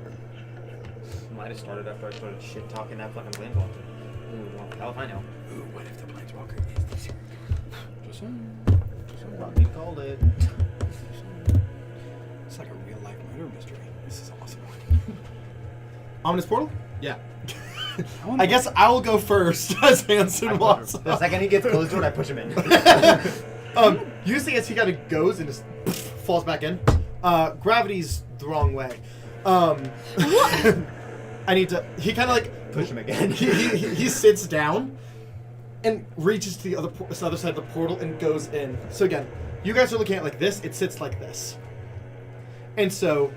[SPEAKER 7] back?
[SPEAKER 6] Might have started after I started shit talking that fucking planeswalker. Ooh, well, hell if I know.
[SPEAKER 7] Ooh, what if the Planeswalker is the serial killer? Just saying.
[SPEAKER 6] Robbie called it.
[SPEAKER 7] It's like a real life murder mystery. This is awesome.
[SPEAKER 1] Ominous portal?
[SPEAKER 5] Yeah.
[SPEAKER 1] I guess I'll go first as Hanson walks
[SPEAKER 6] The
[SPEAKER 1] up.
[SPEAKER 6] second he gets close to it, I push him in.
[SPEAKER 1] You see as he kind of goes and just falls back in. Gravity's the wrong way. I need to. He kind of like
[SPEAKER 6] Push him again.
[SPEAKER 1] he sits down and reaches to the other side of the portal and goes in. So again, you guys are looking at it like this. It sits like this, and so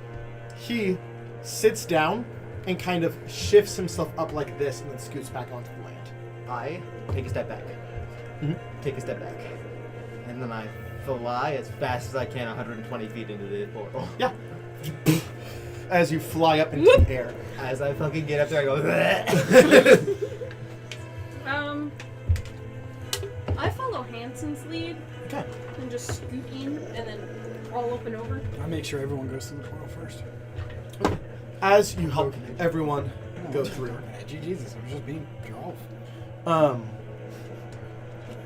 [SPEAKER 1] he sits down and kind of shifts himself up like this and then scoots back onto the land.
[SPEAKER 6] I take a step back. Take a step back. And then I fly as fast as I can 120 feet into the portal.
[SPEAKER 1] Yeah. As you fly up into the air.
[SPEAKER 6] As I fucking get up there, I go.
[SPEAKER 2] I follow Hansen's lead
[SPEAKER 1] Okay.
[SPEAKER 2] and just scoot in and then roll up and over.
[SPEAKER 7] I make sure everyone goes through the portal first.
[SPEAKER 1] As you help everyone go through.
[SPEAKER 7] Jesus, I'm just being Joralf.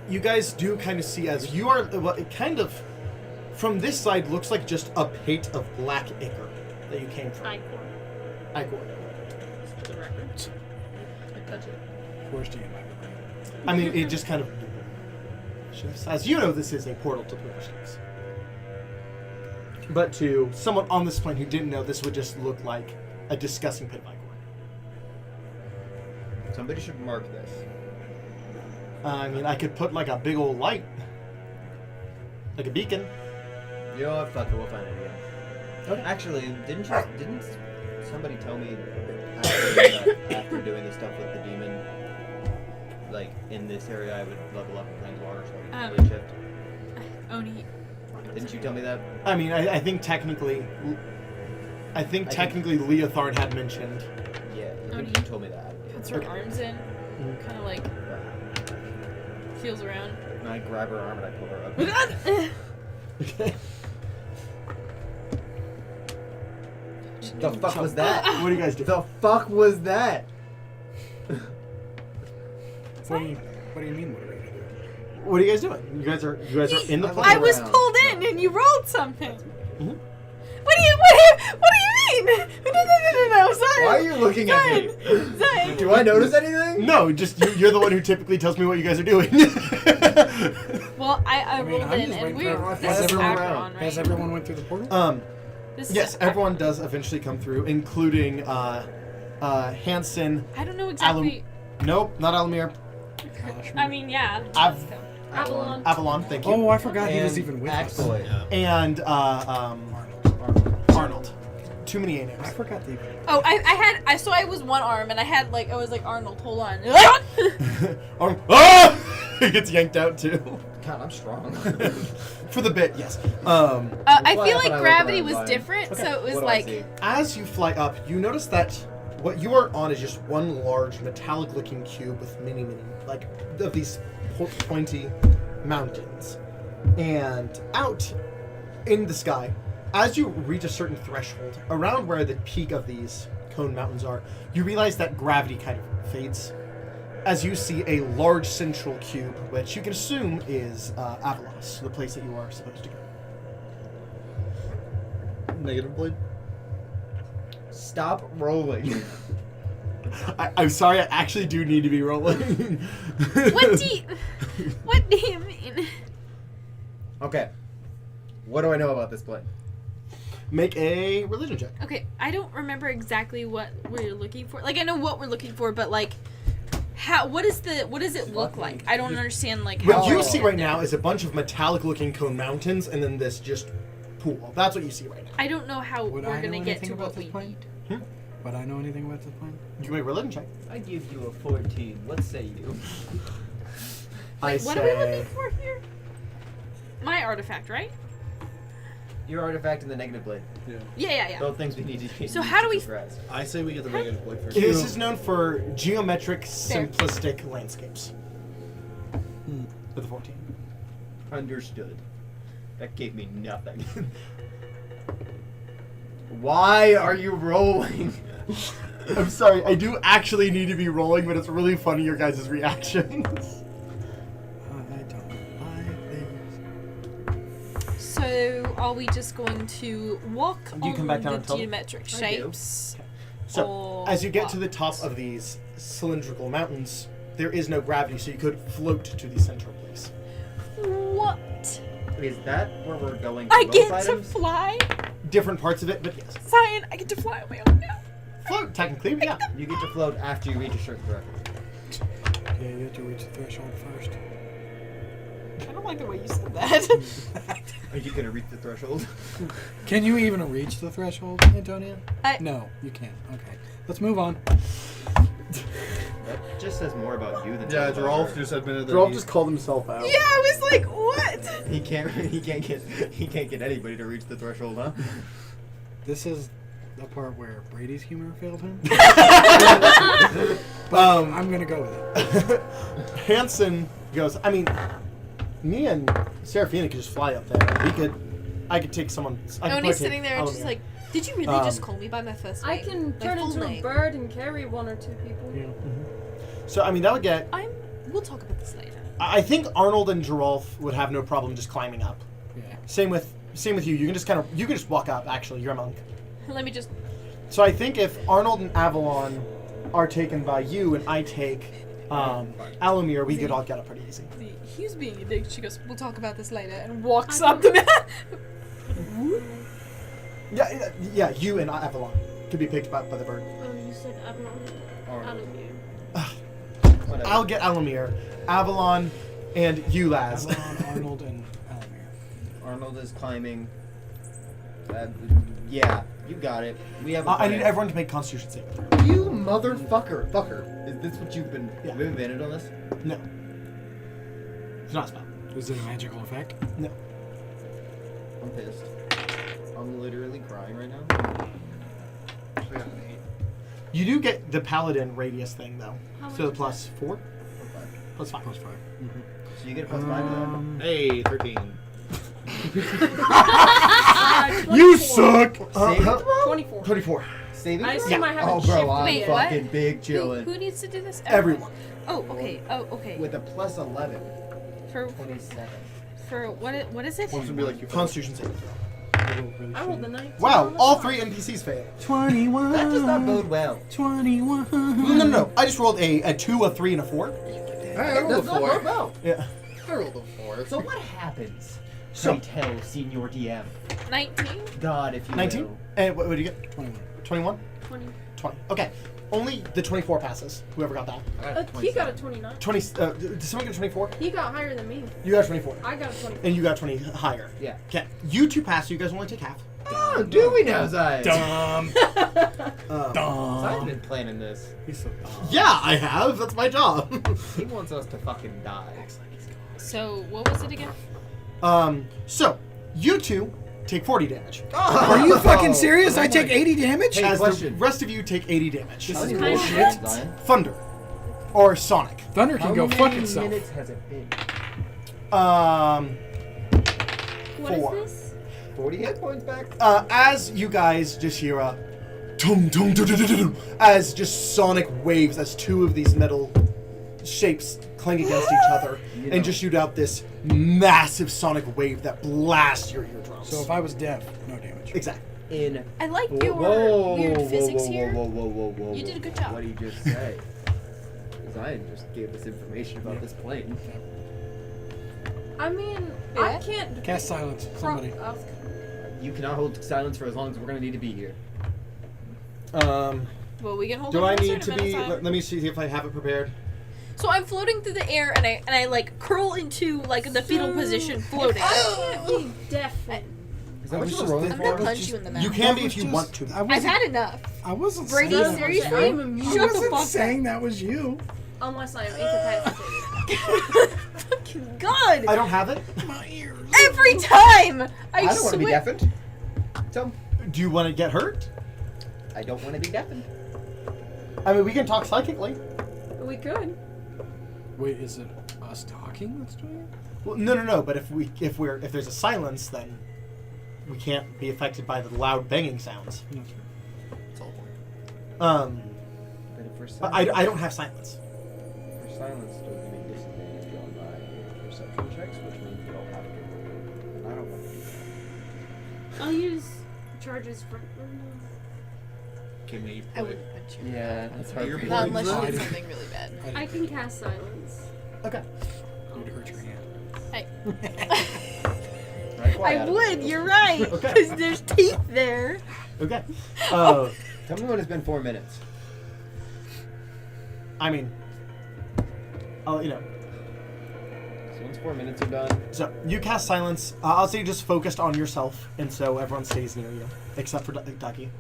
[SPEAKER 1] You guys do kind of see as you are, well, it kind of, from this side, looks like just a pit of black ichor that you came from. Ichor.
[SPEAKER 2] Just for the record. I touch it.
[SPEAKER 7] Worst DM I've ever had.
[SPEAKER 1] I mean, it just kind of shifts. As you know, this is a portal to Insurgence. But to someone on this plane who didn't know, this would just look like a disgusting pit of ichor.
[SPEAKER 6] Somebody should mark this.
[SPEAKER 1] I mean, I could put like a big old light. Like a beacon.
[SPEAKER 6] You know what? Fuck it. We'll find it again.
[SPEAKER 1] Okay.
[SPEAKER 6] Actually, didn't somebody tell me after doing the stuff with the demon, like in this area, I would level up and water so I could shift?
[SPEAKER 3] Oni.
[SPEAKER 6] Didn't you tell me that?
[SPEAKER 1] I mean, I think technically, Leotharn had mentioned.
[SPEAKER 6] Yeah, I think
[SPEAKER 3] Oh,
[SPEAKER 6] you told me that.
[SPEAKER 3] Puts her arms in. Kind of like feels around.
[SPEAKER 6] And I grab her arm and I pull her up.
[SPEAKER 1] Okay.
[SPEAKER 6] The fuck was that?
[SPEAKER 1] What do you guys do?
[SPEAKER 6] The fuck was that?
[SPEAKER 7] What do you mean? What are we gonna do?
[SPEAKER 1] What are you guys doing? You guys are in the plane.
[SPEAKER 3] I was
[SPEAKER 6] around.
[SPEAKER 3] pulled in and you rolled something.
[SPEAKER 1] Mhm.
[SPEAKER 3] What do you mean? No, Zion.
[SPEAKER 6] Why are you looking at me?
[SPEAKER 3] Zion.
[SPEAKER 6] Do I notice anything?
[SPEAKER 1] No, just you're the one who typically tells me what you guys are doing.
[SPEAKER 3] Well, I
[SPEAKER 7] mean,
[SPEAKER 3] rolled
[SPEAKER 7] I'm
[SPEAKER 3] in
[SPEAKER 7] just
[SPEAKER 3] and
[SPEAKER 7] waiting for
[SPEAKER 3] we're.
[SPEAKER 7] everyone.
[SPEAKER 3] This is
[SPEAKER 6] everyone
[SPEAKER 3] Akron,
[SPEAKER 6] around?
[SPEAKER 3] right?
[SPEAKER 7] Has everyone went through the portal?
[SPEAKER 3] This is
[SPEAKER 1] Yes,
[SPEAKER 3] Akron.
[SPEAKER 1] everyone does eventually come through, including Hansen.
[SPEAKER 3] I don't know exactly.
[SPEAKER 1] Nope, not Alumear.
[SPEAKER 3] I mean, yeah.
[SPEAKER 2] Avalon.
[SPEAKER 1] Avalon, thank you.
[SPEAKER 7] Oh, I forgot he was
[SPEAKER 6] And
[SPEAKER 7] even with us.
[SPEAKER 6] Axel.
[SPEAKER 1] And Arnold. Too many A
[SPEAKER 7] I
[SPEAKER 1] names.
[SPEAKER 7] forgot the.
[SPEAKER 3] Oh, I so I was one arm and I was like Arnold, hold on.
[SPEAKER 1] Arnold. Ah! He gets yanked out too.
[SPEAKER 6] God, I'm strong.
[SPEAKER 1] For the bit, yes.
[SPEAKER 3] I
[SPEAKER 6] Why
[SPEAKER 3] feel
[SPEAKER 6] haven't I
[SPEAKER 3] like
[SPEAKER 6] looked
[SPEAKER 3] gravity
[SPEAKER 6] around
[SPEAKER 3] was
[SPEAKER 6] mine?
[SPEAKER 3] different, so it was
[SPEAKER 6] What do I
[SPEAKER 3] like
[SPEAKER 6] see?
[SPEAKER 1] As you fly up, you notice that what you are on is just one large metallic-looking cube with many, like, of these pointy mountains. And out in the sky, as you reach a certain threshold, around where the peak of these cone mountains are, you realize that gravity kind of fades. As you see a large central cube, which you can assume is Avalos, the place that you are supposed to go.
[SPEAKER 5] Negative blade.
[SPEAKER 6] Stop rolling.
[SPEAKER 1] I'm sorry, I actually do need to be rolling.
[SPEAKER 3] what do you mean?
[SPEAKER 6] Okay. What do I know about this plane?
[SPEAKER 1] Make a religion check.
[SPEAKER 3] Okay, I don't remember exactly what we're looking for. Like I know what we're looking for, but like what does it look like? I don't understand like how
[SPEAKER 1] What you
[SPEAKER 6] Oh.
[SPEAKER 1] see right now is a bunch of metallic-looking cone mountains, and then this just pool. That's what you see right now.
[SPEAKER 3] I don't know how
[SPEAKER 7] Would
[SPEAKER 3] we're
[SPEAKER 7] I know
[SPEAKER 3] gonna get
[SPEAKER 7] anything
[SPEAKER 3] to
[SPEAKER 7] about
[SPEAKER 3] what
[SPEAKER 7] this
[SPEAKER 3] we
[SPEAKER 7] plane?
[SPEAKER 3] need.
[SPEAKER 7] Would I know anything about this plane?
[SPEAKER 1] You can make a religion check.
[SPEAKER 6] I give you a 14. What say you?
[SPEAKER 1] I
[SPEAKER 3] What are we looking for here? My artifact, right?
[SPEAKER 6] Your artifact and the negative blade.
[SPEAKER 3] Yeah.
[SPEAKER 6] Both things we need to
[SPEAKER 3] So how do we-
[SPEAKER 6] progress.
[SPEAKER 5] I say we get the negative blade first.
[SPEAKER 1] This is known for geometric, simplistic landscapes. With a 14.
[SPEAKER 6] Understood. That gave me nothing. Why are you rolling?
[SPEAKER 1] I'm sorry, I do actually need to be rolling, but it's really funny your guys' reactions.
[SPEAKER 7] I don't buy this.
[SPEAKER 3] So are we just going to walk
[SPEAKER 1] Do you
[SPEAKER 3] on
[SPEAKER 1] come back down
[SPEAKER 3] the
[SPEAKER 1] and tell them?
[SPEAKER 3] geometric
[SPEAKER 6] I do.
[SPEAKER 3] shapes?
[SPEAKER 1] So,
[SPEAKER 3] Or
[SPEAKER 1] as you get to the top
[SPEAKER 3] what?
[SPEAKER 1] of these cylindrical mountains, there is no gravity, so you could float to the central place.
[SPEAKER 3] What?
[SPEAKER 6] Is that where we're going for
[SPEAKER 3] I
[SPEAKER 6] both
[SPEAKER 3] get to
[SPEAKER 6] items?
[SPEAKER 3] fly?
[SPEAKER 1] Different parts of it, but yes.
[SPEAKER 3] Cyan, I get to fly on my own now.
[SPEAKER 1] Float, technically, yeah.
[SPEAKER 6] You get to float after you reach a certain threshold.
[SPEAKER 7] Yeah, you have to reach the threshold first.
[SPEAKER 3] I don't like the way you said that.
[SPEAKER 6] Are you gonna reach the threshold?
[SPEAKER 7] Can you even reach the threshold, Antonia? No, you can't. Okay, let's move on.
[SPEAKER 6] That just says more about you than
[SPEAKER 5] Yeah,
[SPEAKER 6] about
[SPEAKER 5] Joralf
[SPEAKER 6] her.
[SPEAKER 5] just admitted that
[SPEAKER 8] Joralf
[SPEAKER 5] he-
[SPEAKER 8] just called himself out.
[SPEAKER 3] Yeah, I was like, what?
[SPEAKER 6] He can't get anybody to reach the threshold, huh?
[SPEAKER 7] This is the part where Brady's humor failed him. I'm gonna go with it.
[SPEAKER 1] Hanson goes, I mean, me and Seraphina could just fly up there. I could take someone.
[SPEAKER 3] And he's sitting there and she's like, did you really just call me by my first name?
[SPEAKER 2] I can
[SPEAKER 3] My
[SPEAKER 2] turn
[SPEAKER 3] full
[SPEAKER 2] into
[SPEAKER 3] name.
[SPEAKER 2] a bird and carry 1 or 2 people.
[SPEAKER 7] Yeah.
[SPEAKER 1] So, I mean, that would get.
[SPEAKER 3] We'll talk about this later.
[SPEAKER 1] I think Arnold and Joralf would have no problem just climbing up.
[SPEAKER 7] Yeah.
[SPEAKER 1] Same with you. You can just walk up. Actually, you're a monk.
[SPEAKER 3] Let me just.
[SPEAKER 1] So I think if Arnold and Avalon are taken by you and I take Alumear, we could all get up pretty easy.
[SPEAKER 3] He's being a dick. She goes, we'll talk about this later, and walks up the map.
[SPEAKER 1] Yeah, you and Avalon could be picked up by the bird.
[SPEAKER 2] Oh, you said Alumear.
[SPEAKER 6] Whatever.
[SPEAKER 1] I'll get Alumear, Avalon, and you, Laz.
[SPEAKER 7] Avalon, Arnold, and Alumear.
[SPEAKER 6] Arnold is climbing. Yeah, you got it. We have.
[SPEAKER 1] I need everyone to make Constitution saving throw.
[SPEAKER 6] You motherfucker! Fucker! Is this what you've been?
[SPEAKER 1] Yeah.
[SPEAKER 6] Have you advantage on this?
[SPEAKER 1] No. It's not a spell.
[SPEAKER 7] Was it a magical effect?
[SPEAKER 1] No.
[SPEAKER 6] I'm pissed. I'm literally crying right now.
[SPEAKER 5] Actually, I got an 8.
[SPEAKER 1] You do get the Paladin radius thing, though.
[SPEAKER 2] How much
[SPEAKER 1] So the
[SPEAKER 2] is
[SPEAKER 1] plus 4?
[SPEAKER 6] Okay.
[SPEAKER 1] Plus 5.
[SPEAKER 7] Plus 5.
[SPEAKER 6] So you get a +5 to that.
[SPEAKER 5] Hey, 13.
[SPEAKER 1] You suck!
[SPEAKER 6] Saving throw?
[SPEAKER 2] 24.
[SPEAKER 1] 24.
[SPEAKER 6] Saving
[SPEAKER 2] I
[SPEAKER 6] throw?
[SPEAKER 2] assume I haven't
[SPEAKER 6] Oh, bro,
[SPEAKER 2] shifted
[SPEAKER 6] I'm
[SPEAKER 3] Wait,
[SPEAKER 2] yet.
[SPEAKER 3] what?
[SPEAKER 6] fucking big chillin'.
[SPEAKER 3] Who needs to do this?
[SPEAKER 1] Everyone.
[SPEAKER 3] Oh, okay. Oh, okay.
[SPEAKER 6] With a +11.
[SPEAKER 3] For
[SPEAKER 6] 27.
[SPEAKER 3] what is it?
[SPEAKER 5] Wants to be like you.
[SPEAKER 1] Constitution saving throw.
[SPEAKER 2] I rolled a 19.
[SPEAKER 1] Wow,
[SPEAKER 2] on the
[SPEAKER 1] all
[SPEAKER 2] die.
[SPEAKER 1] 3 NPCs fail.
[SPEAKER 7] 21.
[SPEAKER 6] That does not bode well.
[SPEAKER 7] 21.
[SPEAKER 1] No. I just rolled a 2, a 3, and a 4.
[SPEAKER 5] Hey, I rolled a
[SPEAKER 6] Does not
[SPEAKER 5] 4.
[SPEAKER 6] bode well.
[SPEAKER 1] Yeah.
[SPEAKER 5] I rolled a 4.
[SPEAKER 6] So what happens?
[SPEAKER 1] So-
[SPEAKER 6] Pray tell, Senior DM.
[SPEAKER 3] 19.
[SPEAKER 6] God, if you
[SPEAKER 1] 19?
[SPEAKER 6] will.
[SPEAKER 1] And what did you get?
[SPEAKER 7] 21.
[SPEAKER 1] 21?
[SPEAKER 2] 20.
[SPEAKER 1] 20. Okay. Only the 24 passes. Whoever got that.
[SPEAKER 6] I got
[SPEAKER 2] He got a
[SPEAKER 6] 27.
[SPEAKER 2] 29.
[SPEAKER 1] 20. Did someone get a 24?
[SPEAKER 2] He got higher than me.
[SPEAKER 1] You got a 24.
[SPEAKER 2] I got a 20.
[SPEAKER 1] And you got 20 higher.
[SPEAKER 6] Yeah.
[SPEAKER 1] Okay. You 2 pass, so you guys only take half.
[SPEAKER 6] Oh, do we now, Zion?
[SPEAKER 7] Dumb.
[SPEAKER 6] Zion's been planning this.
[SPEAKER 7] He's so dumb.
[SPEAKER 1] Yeah, I have. That's my job.
[SPEAKER 6] He wants us to fucking die.
[SPEAKER 3] So what was it again?
[SPEAKER 1] So, you 2 take 40 damage.
[SPEAKER 7] Are you fucking serious? I take 80 damage?
[SPEAKER 6] Hey,
[SPEAKER 1] As the
[SPEAKER 6] question.
[SPEAKER 1] rest of you take 80 damage.
[SPEAKER 7] This
[SPEAKER 6] How
[SPEAKER 7] is
[SPEAKER 6] many
[SPEAKER 7] bullshit.
[SPEAKER 6] minutes, Zion?
[SPEAKER 1] Thunder. Or Sonic.
[SPEAKER 7] Thunder can
[SPEAKER 6] How
[SPEAKER 7] go
[SPEAKER 6] many
[SPEAKER 7] fuck itself.
[SPEAKER 6] minutes has it been?
[SPEAKER 2] What is
[SPEAKER 1] 4.
[SPEAKER 2] this?
[SPEAKER 6] 40 hit points back?
[SPEAKER 1] As you guys just hear a tum tum tum tum tum tum, as just sonic waves, as 2 of these metal shapes clang against each other,
[SPEAKER 6] You know.
[SPEAKER 1] and just shoot out this massive sonic wave that blasts your eardrums.
[SPEAKER 7] So if I was deaf, no damage.
[SPEAKER 1] Exactly.
[SPEAKER 6] In.
[SPEAKER 3] I like
[SPEAKER 6] Whoa,
[SPEAKER 3] your
[SPEAKER 6] whoa,
[SPEAKER 3] weird
[SPEAKER 6] whoa,
[SPEAKER 3] physics
[SPEAKER 6] whoa,
[SPEAKER 3] here.
[SPEAKER 6] Whoa, whoa, whoa, whoa,
[SPEAKER 3] You
[SPEAKER 6] whoa.
[SPEAKER 3] did a good job.
[SPEAKER 6] What did he just say? Zion just gave us information about this plane.
[SPEAKER 2] I mean, I
[SPEAKER 3] Yeah.
[SPEAKER 2] can't.
[SPEAKER 7] Cast silence. Somebody.
[SPEAKER 6] You cannot hold silence for as long as we're gonna need to be here.
[SPEAKER 3] Well, we can hold
[SPEAKER 1] Do
[SPEAKER 3] on
[SPEAKER 1] I
[SPEAKER 3] for a
[SPEAKER 1] need to
[SPEAKER 3] certain
[SPEAKER 1] be?
[SPEAKER 3] amount of
[SPEAKER 1] Let
[SPEAKER 3] time.
[SPEAKER 1] me see if I have it prepared.
[SPEAKER 3] So I'm floating through the air and I like curl into like the fetal position, floating.
[SPEAKER 2] I can't be deafened.
[SPEAKER 6] Is that
[SPEAKER 1] what
[SPEAKER 6] what
[SPEAKER 1] you're
[SPEAKER 6] you're
[SPEAKER 1] rolling
[SPEAKER 3] I'm
[SPEAKER 1] for?
[SPEAKER 3] gonna punch you in the mouth.
[SPEAKER 1] You can be if you want to.
[SPEAKER 3] I've had enough.
[SPEAKER 7] I wasn't
[SPEAKER 3] Brady,
[SPEAKER 7] saying
[SPEAKER 3] seriously?
[SPEAKER 7] that was
[SPEAKER 2] I'm
[SPEAKER 7] you.
[SPEAKER 2] immune.
[SPEAKER 7] I
[SPEAKER 3] Shut the
[SPEAKER 7] wasn't
[SPEAKER 3] fuck
[SPEAKER 7] saying that was you.
[SPEAKER 2] Unless I am incapacitated.
[SPEAKER 3] Fucking God!
[SPEAKER 1] I don't have it.
[SPEAKER 7] My ears.
[SPEAKER 3] Every time I
[SPEAKER 6] don't want to be
[SPEAKER 3] swear.
[SPEAKER 6] deafened. So,
[SPEAKER 1] Do you want to get hurt?
[SPEAKER 6] I don't want to be deafened.
[SPEAKER 1] I mean, we can talk psychically.
[SPEAKER 2] We could.
[SPEAKER 7] Wait, is it us talking that's doing it?
[SPEAKER 1] Well, no. But if there's a silence, then we can't be affected by the loud banging sounds.
[SPEAKER 7] No, it's
[SPEAKER 5] It's all point.
[SPEAKER 6] But if we're
[SPEAKER 1] But
[SPEAKER 6] silent,
[SPEAKER 1] I don't have silence.
[SPEAKER 6] for silence, does it make disadvantage on my perception checks, which means we don't have to. And I don't want to do that.
[SPEAKER 2] I'll use charges for.
[SPEAKER 5] Can we
[SPEAKER 3] I
[SPEAKER 5] put
[SPEAKER 3] wouldn't punch you.
[SPEAKER 6] Yeah, that's hard.
[SPEAKER 5] Your
[SPEAKER 6] for me.
[SPEAKER 3] Not
[SPEAKER 5] point
[SPEAKER 3] unless you
[SPEAKER 5] is-
[SPEAKER 3] did something really bad.
[SPEAKER 2] I can cast silence.
[SPEAKER 1] Okay.
[SPEAKER 7] You'd hurt your hand.
[SPEAKER 3] Hey.
[SPEAKER 6] Right,
[SPEAKER 3] I would, you're right.
[SPEAKER 1] Okay.
[SPEAKER 3] Because there's teeth there.
[SPEAKER 1] Okay.
[SPEAKER 6] Tell me when it's been 4 minutes.
[SPEAKER 1] I mean, I'll let you know.
[SPEAKER 6] So once 4 minutes are done,
[SPEAKER 1] So you cast silence. I'll say just focused on yourself, and so everyone stays near you, except for Ducky.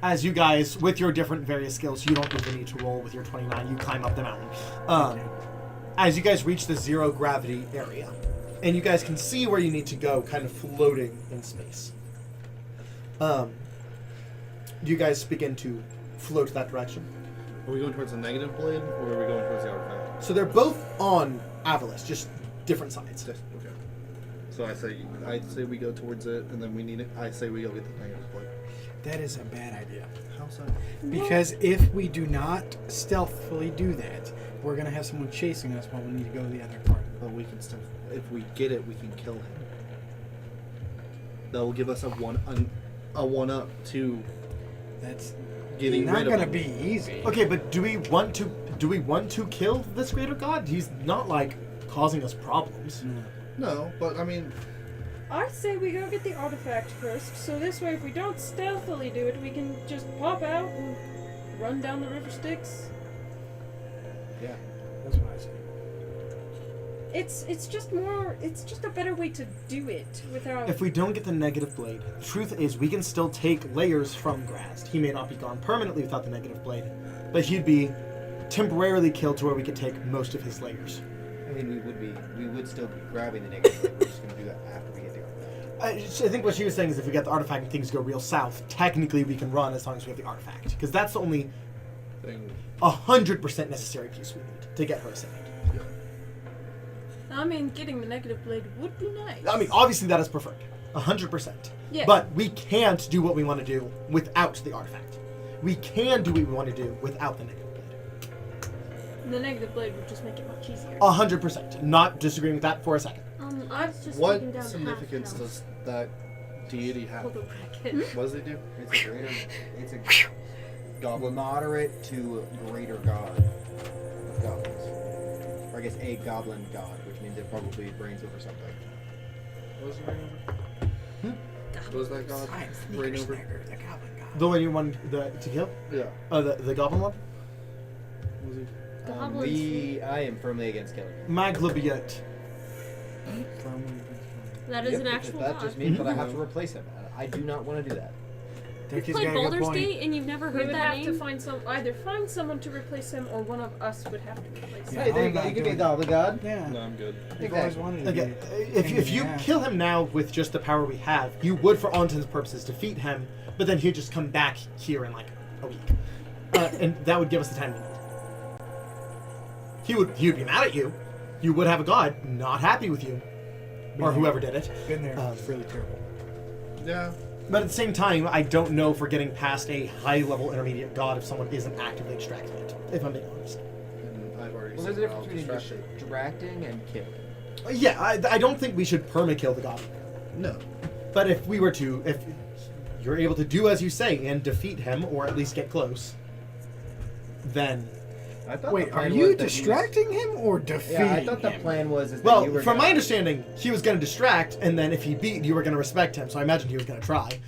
[SPEAKER 1] As you guys, with your different various skills, you don't even need to roll with your 29. You climb up the mountain. As you guys reach the zero gravity area, and you guys can see where you need to go, kind of floating in space. You guys begin to float that direction.
[SPEAKER 5] Are we going towards the negative blade, or are we going towards the artifact?
[SPEAKER 1] So they're both on Avalis, just different sides.
[SPEAKER 5] Okay. So I say we go towards it, and then we need it. I say we go get the negative blade.
[SPEAKER 7] That is a bad idea.
[SPEAKER 5] How's that?
[SPEAKER 7] Because if we do not stealthily do that, we're going to have someone chasing us while we need to go to the other part.
[SPEAKER 5] But we can still, if we get it, we can kill him. That will give us a one up to
[SPEAKER 7] That's
[SPEAKER 5] getting
[SPEAKER 7] not
[SPEAKER 5] rid
[SPEAKER 7] going
[SPEAKER 5] of
[SPEAKER 7] to
[SPEAKER 5] him.
[SPEAKER 7] be easy.
[SPEAKER 1] Okay, but do we want to kill this greater god? He's not like causing us problems.
[SPEAKER 5] No, but I mean,
[SPEAKER 2] I say we go get the artifact first, so this way if we don't stealthily do it, we can just pop out and run down the river Styx.
[SPEAKER 7] Yeah, that's what I say.
[SPEAKER 2] It's just a better way to do it without...
[SPEAKER 1] If we don't get the negative blade, the truth is we can still take layers from Grast. He may not be gone permanently without the negative blade, but he'd be temporarily killed to where we could take most of his layers.
[SPEAKER 6] I mean, we would still be grabbing the negative. We're just going to do that after we get the artifact.
[SPEAKER 1] I think what she was saying is if we get the artifact and things go real south, technically we can run as long as we have the artifact. Because that's the only
[SPEAKER 5] thing.
[SPEAKER 1] 100% necessary piece we need to get her assigned.
[SPEAKER 2] I mean, getting the negative blade would be nice.
[SPEAKER 1] I mean, obviously that is preferred. 100%.
[SPEAKER 2] Yeah.
[SPEAKER 1] But we can't do what we want to do without the artifact. We can do what we want to do without the negative blade.
[SPEAKER 2] The negative blade would just make it much easier.
[SPEAKER 1] 100%. Not disagreeing with that for a second.
[SPEAKER 4] I was just
[SPEAKER 5] What
[SPEAKER 4] taking down
[SPEAKER 5] significance
[SPEAKER 4] half
[SPEAKER 5] does that deity have?
[SPEAKER 4] Hold the bracket.
[SPEAKER 5] What does he do?
[SPEAKER 6] It's a greater, it's a goblin moderate to greater god of goblins. Or I guess a goblin god, which means it probably reigns over something.
[SPEAKER 5] What was the reign over? What was that god? Reign over?
[SPEAKER 7] The goblin god.
[SPEAKER 1] The one you want to kill?
[SPEAKER 5] Yeah.
[SPEAKER 1] The goblin one?
[SPEAKER 5] What was he?
[SPEAKER 4] Goblins.
[SPEAKER 6] I am firmly against killing him.
[SPEAKER 1] Maglobiot.
[SPEAKER 4] That is
[SPEAKER 6] Yep,
[SPEAKER 4] an
[SPEAKER 6] because
[SPEAKER 4] actual
[SPEAKER 6] that
[SPEAKER 4] god.
[SPEAKER 6] just means that I have to replace him. I do not want to do that.
[SPEAKER 4] You played Baldur's Gate and you've never
[SPEAKER 2] We
[SPEAKER 4] heard
[SPEAKER 2] would
[SPEAKER 4] that
[SPEAKER 2] have to
[SPEAKER 4] name?
[SPEAKER 2] either find someone to replace him, or one of us would have to replace him.
[SPEAKER 7] Yeah.
[SPEAKER 6] Hey, there you
[SPEAKER 7] I'm
[SPEAKER 6] go.
[SPEAKER 7] not
[SPEAKER 6] You can be a
[SPEAKER 7] doing
[SPEAKER 6] goblin god.
[SPEAKER 7] Yeah.
[SPEAKER 5] No, I'm good.
[SPEAKER 7] I've always wanted to
[SPEAKER 1] Okay,
[SPEAKER 7] be
[SPEAKER 1] if you kill him now with just the power we have, you would, for all intents and purposes, defeat him, but then he'd just come back here in like a week. And that would give us the time we need. He would be mad at you. You would have a god not happy with you. Or whoever did it.
[SPEAKER 7] Been there. It's really terrible.
[SPEAKER 5] Yeah.
[SPEAKER 1] But at the same time, I don't know if we're getting past a high-level intermediate god if someone isn't actively extracting it, if I'm being honest.
[SPEAKER 5] And I've already
[SPEAKER 6] Well,
[SPEAKER 5] said
[SPEAKER 6] there's a
[SPEAKER 5] I'll
[SPEAKER 6] difference between
[SPEAKER 5] distract it.
[SPEAKER 6] distracting and killing.
[SPEAKER 1] Yeah, I don't think we should perma-kill the god.
[SPEAKER 5] No.
[SPEAKER 1] But if we were to, if you're able to do as you say and defeat him, or at least get close, then...
[SPEAKER 6] I thought
[SPEAKER 7] Wait,
[SPEAKER 6] the
[SPEAKER 7] are
[SPEAKER 6] plan
[SPEAKER 7] you
[SPEAKER 6] was that
[SPEAKER 7] distracting him or defeating
[SPEAKER 6] Yeah, I thought the
[SPEAKER 7] him?
[SPEAKER 6] plan was is that
[SPEAKER 1] Well,
[SPEAKER 6] you were
[SPEAKER 1] from my
[SPEAKER 6] gonna-
[SPEAKER 1] understanding, he was going to distract, and then if he beat, you were going to respect him, so I imagine he was going to try.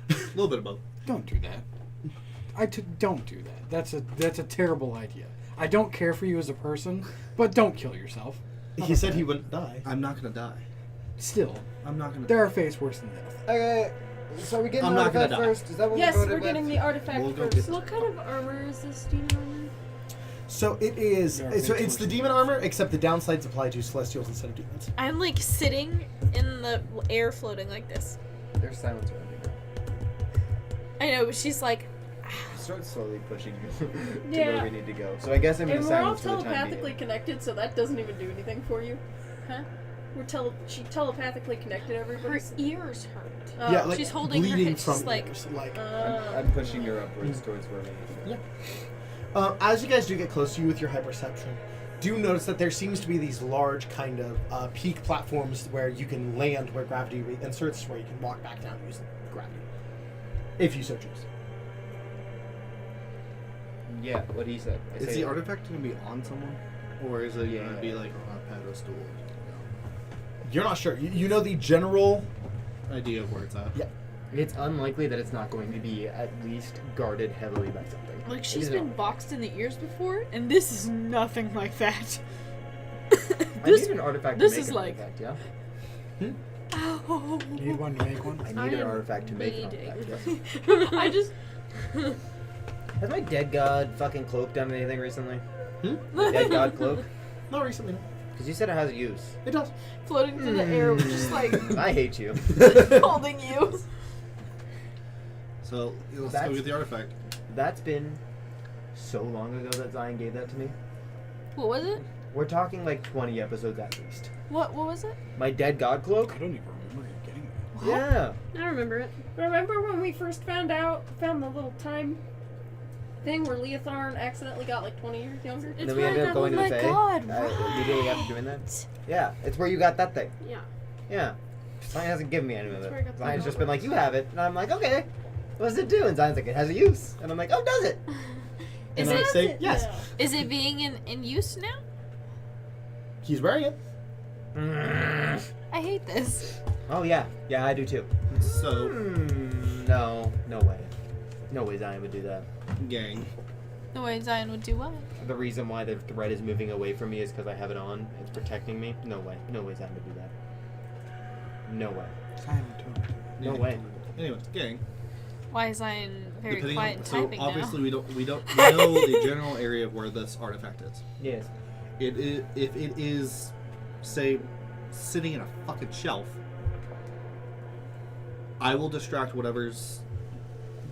[SPEAKER 5] A little bit of both.
[SPEAKER 7] Don't do that. Don't do that. That's a terrible idea. I don't care for you as a person, but don't kill yourself.
[SPEAKER 1] He said he wouldn't die.
[SPEAKER 5] I'm not gonna die.
[SPEAKER 7] Still,
[SPEAKER 5] I'm not gonna.
[SPEAKER 7] there are fates worse than death.
[SPEAKER 6] Okay, so we get
[SPEAKER 5] I'm
[SPEAKER 6] an
[SPEAKER 5] not gonna
[SPEAKER 6] artifact
[SPEAKER 5] die.
[SPEAKER 6] first. Is that what
[SPEAKER 2] Yes,
[SPEAKER 6] we voted
[SPEAKER 2] we're getting
[SPEAKER 6] with?
[SPEAKER 2] the artifact
[SPEAKER 5] We'll go
[SPEAKER 2] first.
[SPEAKER 5] get-
[SPEAKER 4] What kind of armor is this demon armor?
[SPEAKER 1] So it is.
[SPEAKER 7] Yeah,
[SPEAKER 1] So
[SPEAKER 7] it's
[SPEAKER 1] it's the
[SPEAKER 7] worse.
[SPEAKER 1] demon armor, except the downsides apply to celestials instead of demons.
[SPEAKER 3] I'm like sitting in the air floating like this.
[SPEAKER 6] There's silence around you.
[SPEAKER 3] I know, but she's like,
[SPEAKER 6] Start slowly pushing you to
[SPEAKER 2] Yeah.
[SPEAKER 6] where we need to go. So I guess I'm in
[SPEAKER 2] And we're all
[SPEAKER 6] silence for the time
[SPEAKER 2] telepathically
[SPEAKER 6] being.
[SPEAKER 2] connected, so that doesn't even do anything for you. Huh? She telepathically connected
[SPEAKER 3] her
[SPEAKER 2] everybody.
[SPEAKER 3] ears hurt.
[SPEAKER 2] Oh.
[SPEAKER 1] Yeah, like
[SPEAKER 3] she's holding her
[SPEAKER 1] bleeding
[SPEAKER 3] head,
[SPEAKER 1] from
[SPEAKER 3] she's like-
[SPEAKER 1] ears, like.
[SPEAKER 6] I'm pushing her upwards towards where we need to go.
[SPEAKER 1] As you guys do get close to you with your hyperception, do notice that there seems to be these large kind of peak platforms where you can land where gravity inserts, where you can walk back down using gravity, if you so choose.
[SPEAKER 6] Yeah, what he said. I
[SPEAKER 5] Is
[SPEAKER 6] say
[SPEAKER 5] the artifact gonna be on someone? Or is it gonna be like on a pedestal?
[SPEAKER 1] You're not sure. You know the general
[SPEAKER 5] Idea of where it's at.
[SPEAKER 1] Yeah.
[SPEAKER 6] It's unlikely that it's not going to be at least guarded heavily by something.
[SPEAKER 3] Like, she's
[SPEAKER 6] It is
[SPEAKER 3] been
[SPEAKER 6] not.
[SPEAKER 3] boxed in the ears before, and this is nothing like that.
[SPEAKER 6] I need an artifact
[SPEAKER 3] this
[SPEAKER 6] to make
[SPEAKER 3] is
[SPEAKER 6] an
[SPEAKER 3] like-
[SPEAKER 6] artifact, yeah?
[SPEAKER 3] Ow.
[SPEAKER 7] You need one to make one?
[SPEAKER 6] I need an
[SPEAKER 4] am
[SPEAKER 6] artifact to make an
[SPEAKER 4] bleeding.
[SPEAKER 6] artifact, yes.
[SPEAKER 3] I just.
[SPEAKER 6] Has my dead god fucking cloak done anything recently?
[SPEAKER 1] Hmm?
[SPEAKER 6] My dead god cloak?
[SPEAKER 1] not recently. No.
[SPEAKER 6] Because you said it has use.
[SPEAKER 1] It does.
[SPEAKER 3] Floating through the air, just like
[SPEAKER 6] I hate you.
[SPEAKER 3] holding you.
[SPEAKER 5] So let's
[SPEAKER 6] That's-
[SPEAKER 5] go get the artifact.
[SPEAKER 6] That's been so long ago that Zion gave that to me.
[SPEAKER 3] What was it?
[SPEAKER 6] We're talking like 20 episodes at least.
[SPEAKER 3] What was it?
[SPEAKER 6] My dead god cloak?
[SPEAKER 7] I don't even remember you getting that.
[SPEAKER 6] Yeah.
[SPEAKER 4] I remember it.
[SPEAKER 2] Remember when we first found the little time thing where Leotharn accidentally got like 20 years younger?
[SPEAKER 6] And then we ended up going to the Fae.
[SPEAKER 3] God,
[SPEAKER 6] Immediately after doing that. Yeah, it's where you got that thing.
[SPEAKER 4] Yeah.
[SPEAKER 6] Yeah. Zion hasn't given me any of
[SPEAKER 4] That's
[SPEAKER 6] it.
[SPEAKER 4] where I got the
[SPEAKER 6] Zion's just been
[SPEAKER 4] notebook.
[SPEAKER 6] like, you have it. And I'm like, okay. What does it do? And Zion's like, it has a use. And I'm like, oh, does it?
[SPEAKER 3] Is
[SPEAKER 1] And I
[SPEAKER 3] it?
[SPEAKER 1] say yes.
[SPEAKER 3] Is it being in use now?
[SPEAKER 1] He's wearing it.
[SPEAKER 3] I hate this.
[SPEAKER 6] Oh, yeah. Yeah, I do too.
[SPEAKER 5] So,
[SPEAKER 6] No. No way. No way Zion would do that.
[SPEAKER 5] gang.
[SPEAKER 3] The way Zion would do what?
[SPEAKER 6] The reason why the thread is moving away from me is because I have it on. It's protecting me. No way. No way Zion would do that. No way. No way.
[SPEAKER 5] Anyways, gang.
[SPEAKER 3] Why is Zion very quiet and
[SPEAKER 5] so
[SPEAKER 3] typing
[SPEAKER 5] obviously
[SPEAKER 3] now?
[SPEAKER 5] we know the general area of where this artifact is.
[SPEAKER 6] Yes.
[SPEAKER 5] It is if it is, say, sitting in a fucking shelf. I will distract whatever's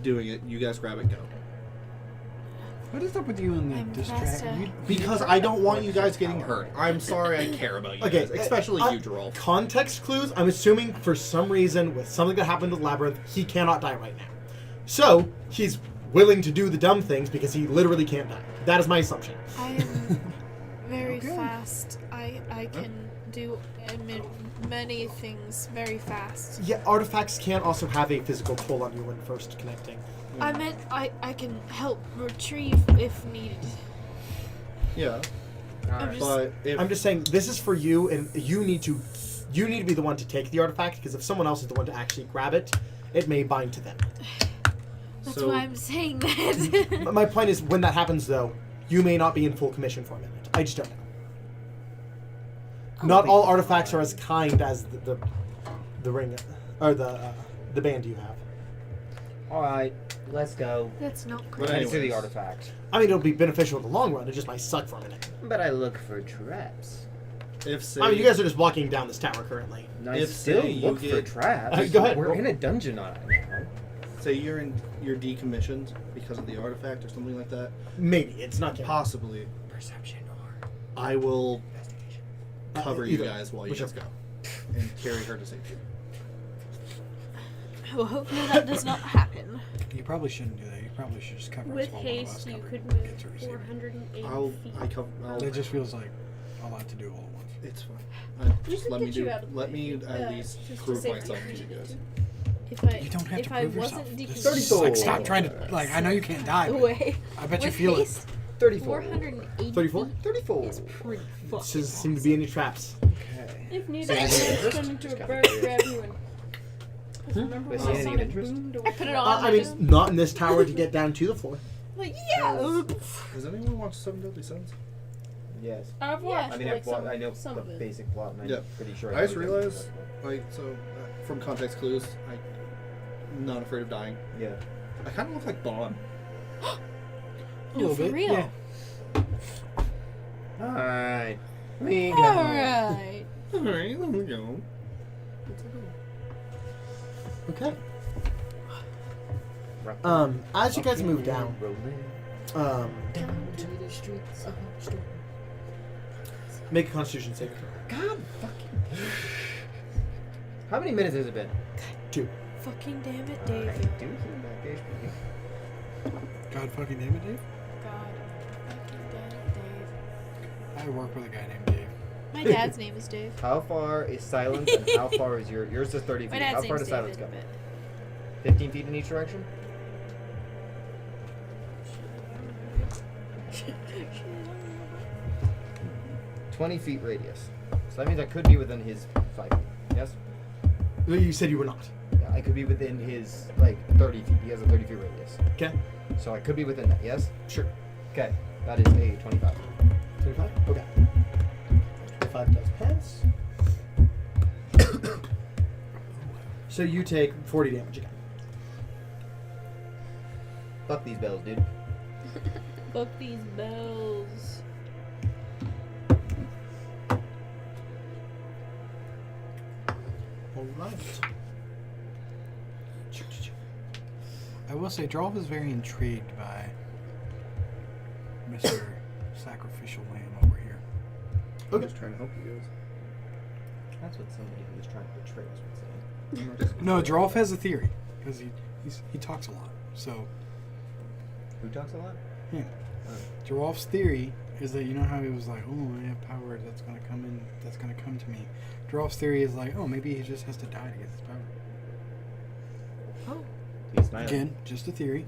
[SPEAKER 5] doing it. You guys grab it, go.
[SPEAKER 7] What is up with you and the
[SPEAKER 3] I'm
[SPEAKER 7] distract?
[SPEAKER 3] faster.
[SPEAKER 7] You,
[SPEAKER 5] Because I don't want you guys getting hurt. I'm sorry, I care about you
[SPEAKER 1] Okay,
[SPEAKER 5] guys, especially
[SPEAKER 1] I-
[SPEAKER 5] you, Joralf.
[SPEAKER 1] Context clues. I'm assuming for some reason with something that happened to the labyrinth, he cannot die right now. So he's willing to do the dumb things because he literally can't die. That is my assumption.
[SPEAKER 3] I am very
[SPEAKER 7] Okay.
[SPEAKER 3] fast. I can do many things very fast.
[SPEAKER 1] Yeah, artifacts can also have a physical toll on you when first connecting.
[SPEAKER 3] I meant I can help retrieve if needed.
[SPEAKER 5] Yeah,
[SPEAKER 3] I'm just
[SPEAKER 5] but if
[SPEAKER 1] I'm just saying this is for you, and you need to be the one to take the artifact because if someone else is the one to actually grab it, it may bind to them.
[SPEAKER 3] that's
[SPEAKER 5] so-
[SPEAKER 3] why I'm saying that.
[SPEAKER 1] My point is, when that happens, though, you may not be in full commission for a minute. I just don't know. Not all artifacts are as kind as the ring or the band you have.
[SPEAKER 6] Alright, let's go.
[SPEAKER 3] That's not
[SPEAKER 5] But
[SPEAKER 3] great.
[SPEAKER 6] Let's do the
[SPEAKER 5] anyways.
[SPEAKER 6] artifact.
[SPEAKER 1] I mean, it'll be beneficial in the long run. It just might suck for a minute.
[SPEAKER 6] But I look for traps.
[SPEAKER 5] if say,
[SPEAKER 1] I mean, you guys are just walking down this tower currently.
[SPEAKER 6] I
[SPEAKER 5] If,
[SPEAKER 6] still
[SPEAKER 5] say, you
[SPEAKER 6] look for
[SPEAKER 5] get-
[SPEAKER 6] traps.
[SPEAKER 1] Go ahead,
[SPEAKER 6] We're
[SPEAKER 1] roll.
[SPEAKER 6] in a dungeon on it now.
[SPEAKER 5] say you're decommissioned because of the artifact or something like that,
[SPEAKER 1] Maybe it's not.
[SPEAKER 5] possibly
[SPEAKER 6] Perception or
[SPEAKER 5] I will
[SPEAKER 6] investigation.
[SPEAKER 5] cover you
[SPEAKER 1] Either.
[SPEAKER 5] guys while you guys
[SPEAKER 1] Whichever.
[SPEAKER 5] go and carry her to safety.
[SPEAKER 3] Well, hopefully that does not happen.
[SPEAKER 7] you probably shouldn't do that. You probably should just cover us
[SPEAKER 4] With
[SPEAKER 7] while one of us
[SPEAKER 4] haste, you
[SPEAKER 7] cover
[SPEAKER 4] could
[SPEAKER 7] it,
[SPEAKER 4] move
[SPEAKER 7] get to receive it.
[SPEAKER 4] 480 feet.
[SPEAKER 7] It just feels like a lot to do all at once.
[SPEAKER 5] It's fine.
[SPEAKER 2] We
[SPEAKER 5] Just
[SPEAKER 2] could
[SPEAKER 5] let me
[SPEAKER 2] get you
[SPEAKER 5] do.
[SPEAKER 2] out of the
[SPEAKER 5] Let
[SPEAKER 2] way.
[SPEAKER 5] me at least
[SPEAKER 2] just to
[SPEAKER 5] prove
[SPEAKER 2] save
[SPEAKER 5] myself
[SPEAKER 2] you
[SPEAKER 5] to you
[SPEAKER 2] if you
[SPEAKER 5] guys.
[SPEAKER 3] If I
[SPEAKER 7] You don't have
[SPEAKER 3] if
[SPEAKER 7] to
[SPEAKER 3] I
[SPEAKER 7] prove
[SPEAKER 3] wasn't
[SPEAKER 7] yourself.
[SPEAKER 3] decommissioned,
[SPEAKER 7] Just, like, stop trying to. Like, I know you can't die. But
[SPEAKER 3] away.
[SPEAKER 7] I bet you
[SPEAKER 3] With
[SPEAKER 7] feel
[SPEAKER 3] haste,
[SPEAKER 6] 34.
[SPEAKER 3] 480
[SPEAKER 1] 34?
[SPEAKER 3] feet
[SPEAKER 6] 34.
[SPEAKER 3] is pretty fucking
[SPEAKER 1] Doesn't seem to be any traps.
[SPEAKER 6] Okay.
[SPEAKER 2] If needed,
[SPEAKER 6] So
[SPEAKER 2] I
[SPEAKER 6] you see
[SPEAKER 2] can
[SPEAKER 6] interest?
[SPEAKER 2] turn into
[SPEAKER 6] Just
[SPEAKER 2] a
[SPEAKER 6] got
[SPEAKER 2] bird,
[SPEAKER 6] curious.
[SPEAKER 2] grab you, and. Remember
[SPEAKER 6] But
[SPEAKER 2] when
[SPEAKER 6] see
[SPEAKER 2] I
[SPEAKER 6] any
[SPEAKER 2] Sonic
[SPEAKER 6] interest?
[SPEAKER 2] boomed away?
[SPEAKER 3] I put it on.
[SPEAKER 1] I mean, not in this tower to get down to the floor.
[SPEAKER 3] Like, yeah.
[SPEAKER 5] Does anyone watch Seven Deadly Sins?
[SPEAKER 6] Yes.
[SPEAKER 2] I've
[SPEAKER 3] Yeah.
[SPEAKER 2] watched
[SPEAKER 6] I mean,
[SPEAKER 2] like some,
[SPEAKER 6] I know
[SPEAKER 2] some
[SPEAKER 6] the
[SPEAKER 2] of it.
[SPEAKER 6] basic plot, and I'm
[SPEAKER 5] Yeah.
[SPEAKER 6] pretty sure.
[SPEAKER 5] I just
[SPEAKER 6] know the
[SPEAKER 5] realized,
[SPEAKER 6] basic
[SPEAKER 5] from context clues, I'm not afraid of dying.
[SPEAKER 6] plot. Yeah.
[SPEAKER 5] I kind of look like Bond.
[SPEAKER 7] A
[SPEAKER 3] No,
[SPEAKER 7] little
[SPEAKER 3] for
[SPEAKER 7] bit,
[SPEAKER 3] real.
[SPEAKER 7] yeah.
[SPEAKER 6] Alright. We go.
[SPEAKER 3] Alright.
[SPEAKER 5] Alright, there we go.
[SPEAKER 1] Okay.
[SPEAKER 6] Rock-
[SPEAKER 1] As you guys move down,
[SPEAKER 6] rolling
[SPEAKER 1] down
[SPEAKER 6] to the streets of Storm.
[SPEAKER 1] make a Constitution saving throw.
[SPEAKER 6] God fucking. How many minutes has it been?
[SPEAKER 1] 2.
[SPEAKER 3] Fucking damn it,
[SPEAKER 6] I
[SPEAKER 3] Dave.
[SPEAKER 6] do hear that HP.
[SPEAKER 7] God fucking damn it, Dave.
[SPEAKER 3] God. Fucking damn it, Dave.
[SPEAKER 7] I work with a guy named Dave.
[SPEAKER 3] My dad's name is Dave.
[SPEAKER 6] How far is silence and how far is yours is 30
[SPEAKER 3] My
[SPEAKER 6] feet.
[SPEAKER 3] dad's
[SPEAKER 6] How
[SPEAKER 3] name
[SPEAKER 6] far
[SPEAKER 3] is
[SPEAKER 6] does silence
[SPEAKER 3] David.
[SPEAKER 6] go?
[SPEAKER 3] But
[SPEAKER 6] 15 feet in each direction? 20 feet radius. So that means I could be within his 5 feet. Yes?
[SPEAKER 1] You said you were not.
[SPEAKER 6] Yeah, I could be within his, like, 30 feet. He has a 30 feet radius.
[SPEAKER 1] Okay.
[SPEAKER 6] So I could be within that, yes?
[SPEAKER 1] Sure.
[SPEAKER 6] Okay. That is a 25.
[SPEAKER 1] 25? Okay. 25 does pass. So you take 40 damage again.
[SPEAKER 6] Fuck these bells, dude.
[SPEAKER 3] Book these bells.
[SPEAKER 1] Alright.
[SPEAKER 7] I will say, Joralf is very intrigued by Mr. Sacrificial Lamb over here.
[SPEAKER 5] I'm just trying to help you guys.
[SPEAKER 6] That's what somebody who was trying to betray us would say.
[SPEAKER 7] No, Joralf has a theory because he talks a lot. So
[SPEAKER 6] Who talks a lot?
[SPEAKER 7] yeah, Joralf's theory is that, you know how he was like, oh, I have power that's gonna come in, that's gonna come to me. Joralf's theory is like, oh, maybe he just has to die to get this power.
[SPEAKER 3] Oh.
[SPEAKER 6] He's smiling.
[SPEAKER 7] Again, just a theory.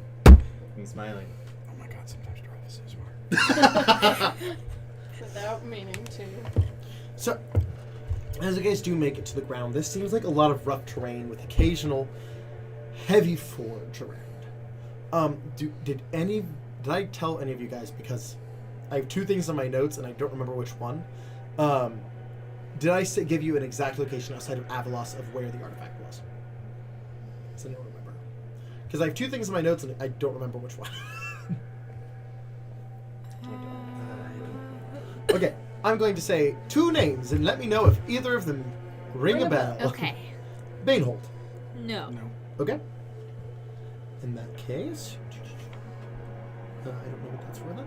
[SPEAKER 6] He's smiling.
[SPEAKER 7] Oh my God, sometimes Joralf is so smart.
[SPEAKER 2] Without meaning to.
[SPEAKER 1] So, as you guys do make it to the ground, this seems like a lot of rough terrain with occasional heavy forage around. Did I tell any of you guys, because I have two things on my notes and I don't remember which one. Did I give you an exact location outside of Avalos of where the artifact was? Does anyone remember? Because I have two things in my notes and I don't remember which one. Okay, I'm going to say two names and let me know if either of them ring a bell.
[SPEAKER 3] Okay.
[SPEAKER 1] Banehold.
[SPEAKER 3] No.
[SPEAKER 7] No.
[SPEAKER 1] Okay. In that case, I don't know what that's for then.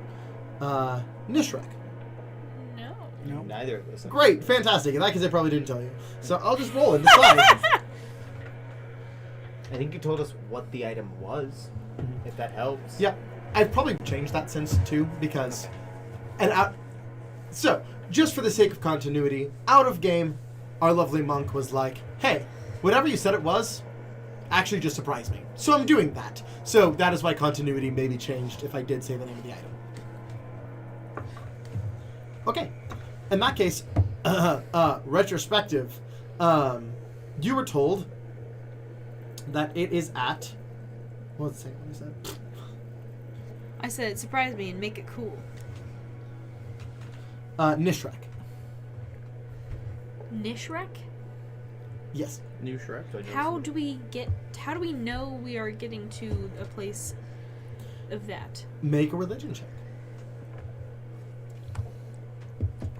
[SPEAKER 1] Nishrek.
[SPEAKER 3] No.
[SPEAKER 7] No.
[SPEAKER 6] Neither of us.
[SPEAKER 1] Great, fantastic. In that case, I probably didn't tell you. So I'll just roll and decide.
[SPEAKER 6] I think you told us what the item was, if that helps.
[SPEAKER 1] Yeah, I've probably changed that since too because, so just for the sake of continuity, out of game, our lovely monk was like, "Hey, whatever you said it was, actually just surprised me." So I'm doing that. So that is why continuity may be changed if I did say the name of the item. Okay, in that case, retrospective, you were told that it is at. What's the second one you said?
[SPEAKER 3] I said surprise me and make it cool.
[SPEAKER 1] Nishrek.
[SPEAKER 3] Nishrek?
[SPEAKER 1] Yes.
[SPEAKER 5] New Shrek?
[SPEAKER 3] How do we know we are getting to a place of that?
[SPEAKER 1] Make a religion check.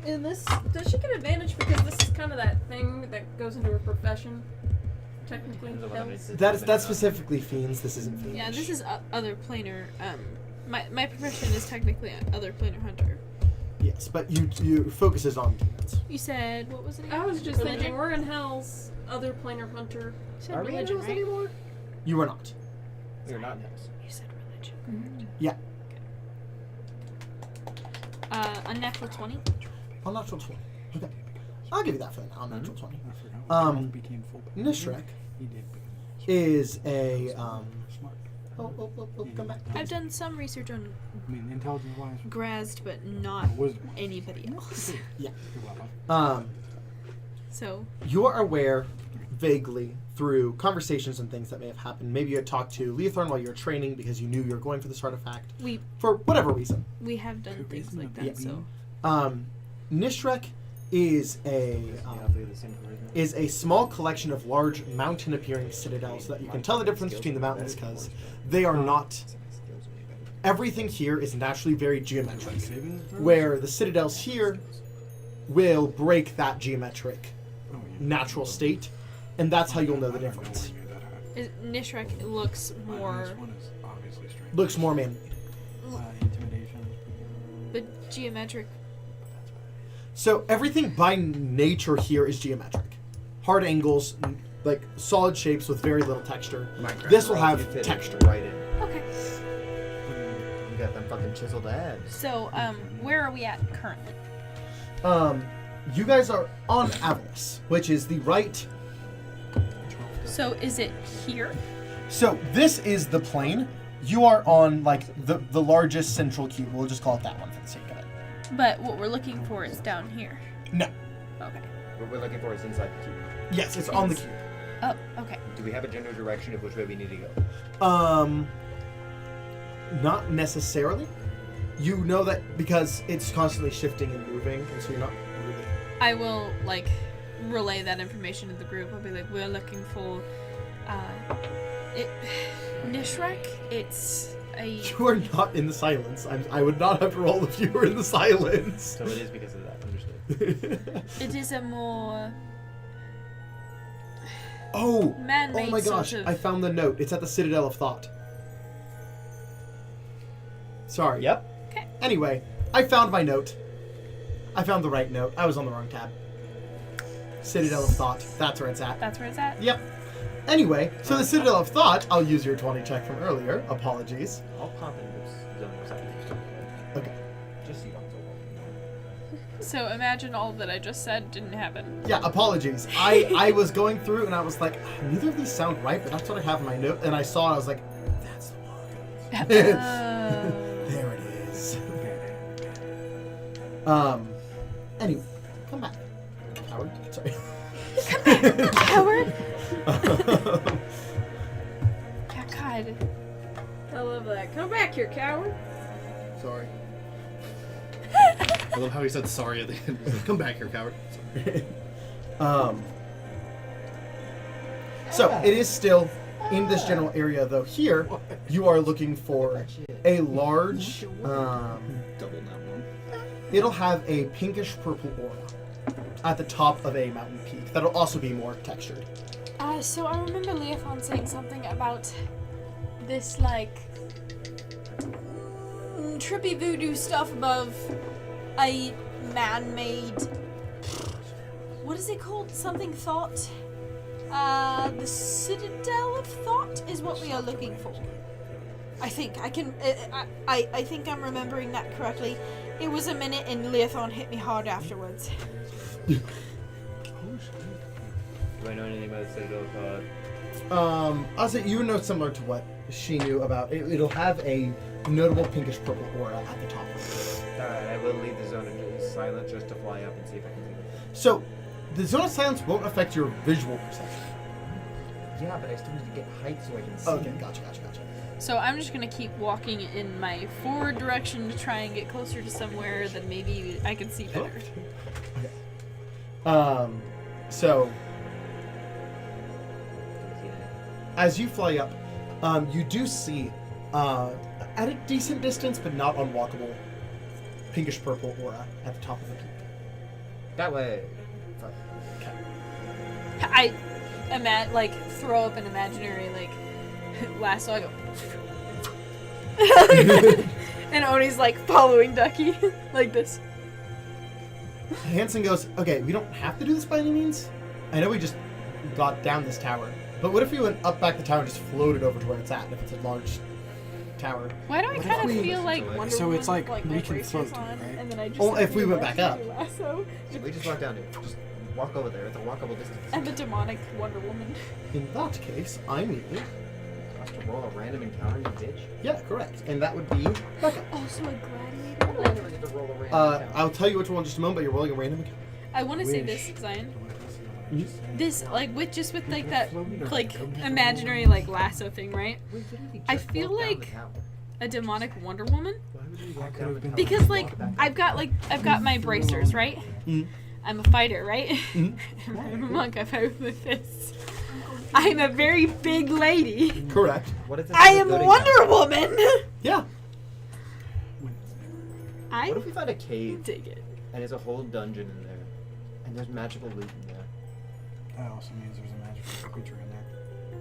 [SPEAKER 2] In this, does she get advantage because this is kind of that thing that goes into her profession? Technically,
[SPEAKER 1] That's specifically fiends. This isn't fiends.
[SPEAKER 3] Yeah, this is other planar. My profession is technically other planar hunter.
[SPEAKER 1] Yes, but you focuses on demons.
[SPEAKER 3] You said what was it?
[SPEAKER 2] I was just
[SPEAKER 3] Religion?
[SPEAKER 2] thinking, we're in Hell's other planar hunter.
[SPEAKER 3] You said
[SPEAKER 6] Are we in
[SPEAKER 3] religion,
[SPEAKER 6] Hell's
[SPEAKER 3] right?
[SPEAKER 6] anymore?
[SPEAKER 1] You are not.
[SPEAKER 6] We're not in Hells.
[SPEAKER 3] You said religion.
[SPEAKER 2] Mm-hmm.
[SPEAKER 1] Yeah.
[SPEAKER 3] Unnatural 20.
[SPEAKER 1] Unnatural 20. Okay. I'll give you that for now. Unnatural 20.
[SPEAKER 7] I forgot.
[SPEAKER 1] Um,
[SPEAKER 7] Joralf became full.
[SPEAKER 1] Nishrek
[SPEAKER 7] He did. become
[SPEAKER 1] is a
[SPEAKER 7] smart.
[SPEAKER 1] come back.
[SPEAKER 3] I've done some research on
[SPEAKER 7] I mean, intelligence wise.
[SPEAKER 3] Grazed, but not
[SPEAKER 7] Wisdom.
[SPEAKER 3] anybody else.
[SPEAKER 1] Yeah.
[SPEAKER 7] You're welcome.
[SPEAKER 3] So
[SPEAKER 1] You are aware vaguely through conversations and things that may have happened. Maybe you had talked to Leothorn while you were training because you knew you were going for this artifact
[SPEAKER 3] we
[SPEAKER 1] for whatever reason.
[SPEAKER 3] have done things like that.
[SPEAKER 1] Yeah.
[SPEAKER 3] So
[SPEAKER 1] Nishrek is a
[SPEAKER 6] The same charisma.
[SPEAKER 1] is a small collection of large mountain-appearing citadels that you can tell the difference between the mountains because they are not. Everything here is naturally very geometric, where the citadels here will break that geometric natural state, and that's how you'll know the difference.
[SPEAKER 3] Nishrek looks more,
[SPEAKER 1] Looks more man-made.
[SPEAKER 7] Intimidation.
[SPEAKER 3] but geometric.
[SPEAKER 1] So everything by nature here is geometric. Hard angles, like solid shapes with very little texture. This will have
[SPEAKER 6] You fit it
[SPEAKER 1] texture.
[SPEAKER 6] right in.
[SPEAKER 3] Okay.
[SPEAKER 6] You got them fucking chiseled abs.
[SPEAKER 3] So where are we at currently?
[SPEAKER 1] You guys are on Avalos, which is the right.
[SPEAKER 3] So is it here?
[SPEAKER 1] So this is the plane. You are on like the largest central cube. We'll just call it that one for the sake of it.
[SPEAKER 3] But what we're looking for is down here.
[SPEAKER 1] No.
[SPEAKER 3] Okay.
[SPEAKER 6] What we're looking for is inside the cube.
[SPEAKER 1] Yes, it's on the cube.
[SPEAKER 3] Oh, okay.
[SPEAKER 6] Do we have a general direction of which way we need to go?
[SPEAKER 1] Not necessarily. You know that because it's constantly shifting and moving, and so you're not really.
[SPEAKER 3] I will, like, relay that information to the group. I'll be like, we're looking for, Nishrek. It's a...
[SPEAKER 1] You are not in the silence. I would not have to roll if you were in the silence.
[SPEAKER 6] So it is because of that. Understood.
[SPEAKER 3] It is a more
[SPEAKER 1] Oh!
[SPEAKER 3] man-made
[SPEAKER 1] Oh my gosh!
[SPEAKER 3] sort of...
[SPEAKER 1] I found the note. It's at the Citadel of Thought. Sorry.
[SPEAKER 6] Yep.
[SPEAKER 3] Okay.
[SPEAKER 1] Anyway, I found my note. I found the right note. I was on the wrong tab. Citadel of Thought. That's where it's at.
[SPEAKER 3] That's where it's at?
[SPEAKER 1] Yep. Anyway, so the Citadel of Thought, I'll use your 20 check from earlier. Apologies.
[SPEAKER 6] I'll pop in this zone or something.
[SPEAKER 1] Okay.
[SPEAKER 6] Just so you don't
[SPEAKER 3] So imagine all that I just said didn't happen.
[SPEAKER 1] Yeah, apologies. I was going through and I was like, neither of these sound right, but that's what I have in my note. And I saw it, I was like, that's the one. There it is. Anyway, come back. Howard. Sorry.
[SPEAKER 3] Howard? Yeah, God.
[SPEAKER 2] I love that. Come back here, coward.
[SPEAKER 5] Sorry. I love how he said sorry at the end. He's like, come back here, coward.
[SPEAKER 1] So it is still in this general area, though. Here, you are looking for a large.
[SPEAKER 5] Double that one.
[SPEAKER 1] It'll have a pinkish purple aura at the top of a mountain peak. That'll also be more textured.
[SPEAKER 3] So I remember Leophon saying something about this, like, trippy voodoo stuff above a man-made... What is it called? Something Thought? The Citadel of Thought is what we are looking for. I think I can... I think I'm remembering that correctly. It was a minute and Leothon hit me hard afterwards.
[SPEAKER 6] Do I know anything about the Citadel of Thought?
[SPEAKER 1] I'll say you know similar to what she knew about it. It'll have a notable pinkish purple aura at the top of it.
[SPEAKER 6] Alright, I will leave the zone of silence just to fly up and see if I can see it.
[SPEAKER 1] So, the zone of silence won't affect your visual perception.
[SPEAKER 6] Yeah, but I still need to get height so I can see.
[SPEAKER 1] Okay, gotcha.
[SPEAKER 3] So I'm just gonna keep walking in my forward direction to try and get closer to somewhere that maybe I can see better.
[SPEAKER 1] Okay. So, as you fly up, you do see, at a decent distance, but not unwalkable, pinkish purple aura at the top of the peak.
[SPEAKER 6] That way.
[SPEAKER 3] I throw up an imaginary lasso. I go, and Oni's like following Ducky like this.
[SPEAKER 1] Hanson goes, okay, we don't have to do this by any means. I know we just got down this tower, but what if we went up back the tower and just floated over to where it's at, if it's a large tower?
[SPEAKER 3] Why do I kind of feel like Wonder
[SPEAKER 7] So
[SPEAKER 3] Woman
[SPEAKER 7] it's like
[SPEAKER 3] with,
[SPEAKER 7] we
[SPEAKER 3] my
[SPEAKER 7] can
[SPEAKER 3] bracers
[SPEAKER 7] float,
[SPEAKER 3] on,
[SPEAKER 7] right?
[SPEAKER 3] and then I just
[SPEAKER 1] Oh, if we went back up.
[SPEAKER 3] lasso,
[SPEAKER 6] So we just walk down here. Just walk over there. It's a walkable distance.
[SPEAKER 3] and the demonic Wonder Woman.
[SPEAKER 1] In that case, I mean,
[SPEAKER 6] Us to roll a random encounter, you bitch.
[SPEAKER 1] yeah, correct. And that would be Becca.
[SPEAKER 3] Oh, so a gladiator.
[SPEAKER 6] I never get to roll a random encounter.
[SPEAKER 1] I'll tell you which one in just a moment, but you're rolling a random encounter.
[SPEAKER 3] I want to say
[SPEAKER 1] Wish.
[SPEAKER 3] this, Zion.
[SPEAKER 1] Mhm.
[SPEAKER 3] This, with that, imaginary, lasso thing, right?
[SPEAKER 6] We literally
[SPEAKER 3] I
[SPEAKER 6] just
[SPEAKER 3] feel
[SPEAKER 6] walked down
[SPEAKER 3] like
[SPEAKER 6] the tower.
[SPEAKER 3] a demonic Wonder Woman.
[SPEAKER 6] Why would we walk down the tower?
[SPEAKER 3] Because, I've got my bracers, right?
[SPEAKER 1] Mhm.
[SPEAKER 3] I'm a fighter, right?
[SPEAKER 1] Mhm.
[SPEAKER 3] I'm a monk. I fight with fists. I'm a very big lady.
[SPEAKER 1] Correct.
[SPEAKER 6] What is this
[SPEAKER 3] I
[SPEAKER 6] with
[SPEAKER 3] am
[SPEAKER 6] good
[SPEAKER 3] Wonder
[SPEAKER 6] encounter?
[SPEAKER 3] Woman.
[SPEAKER 1] Yeah.
[SPEAKER 3] I
[SPEAKER 6] What if we find a cave
[SPEAKER 3] dig it.
[SPEAKER 6] and there's a whole dungeon in there, and there's magical loot in there?
[SPEAKER 7] That also means there's a magical creature in there.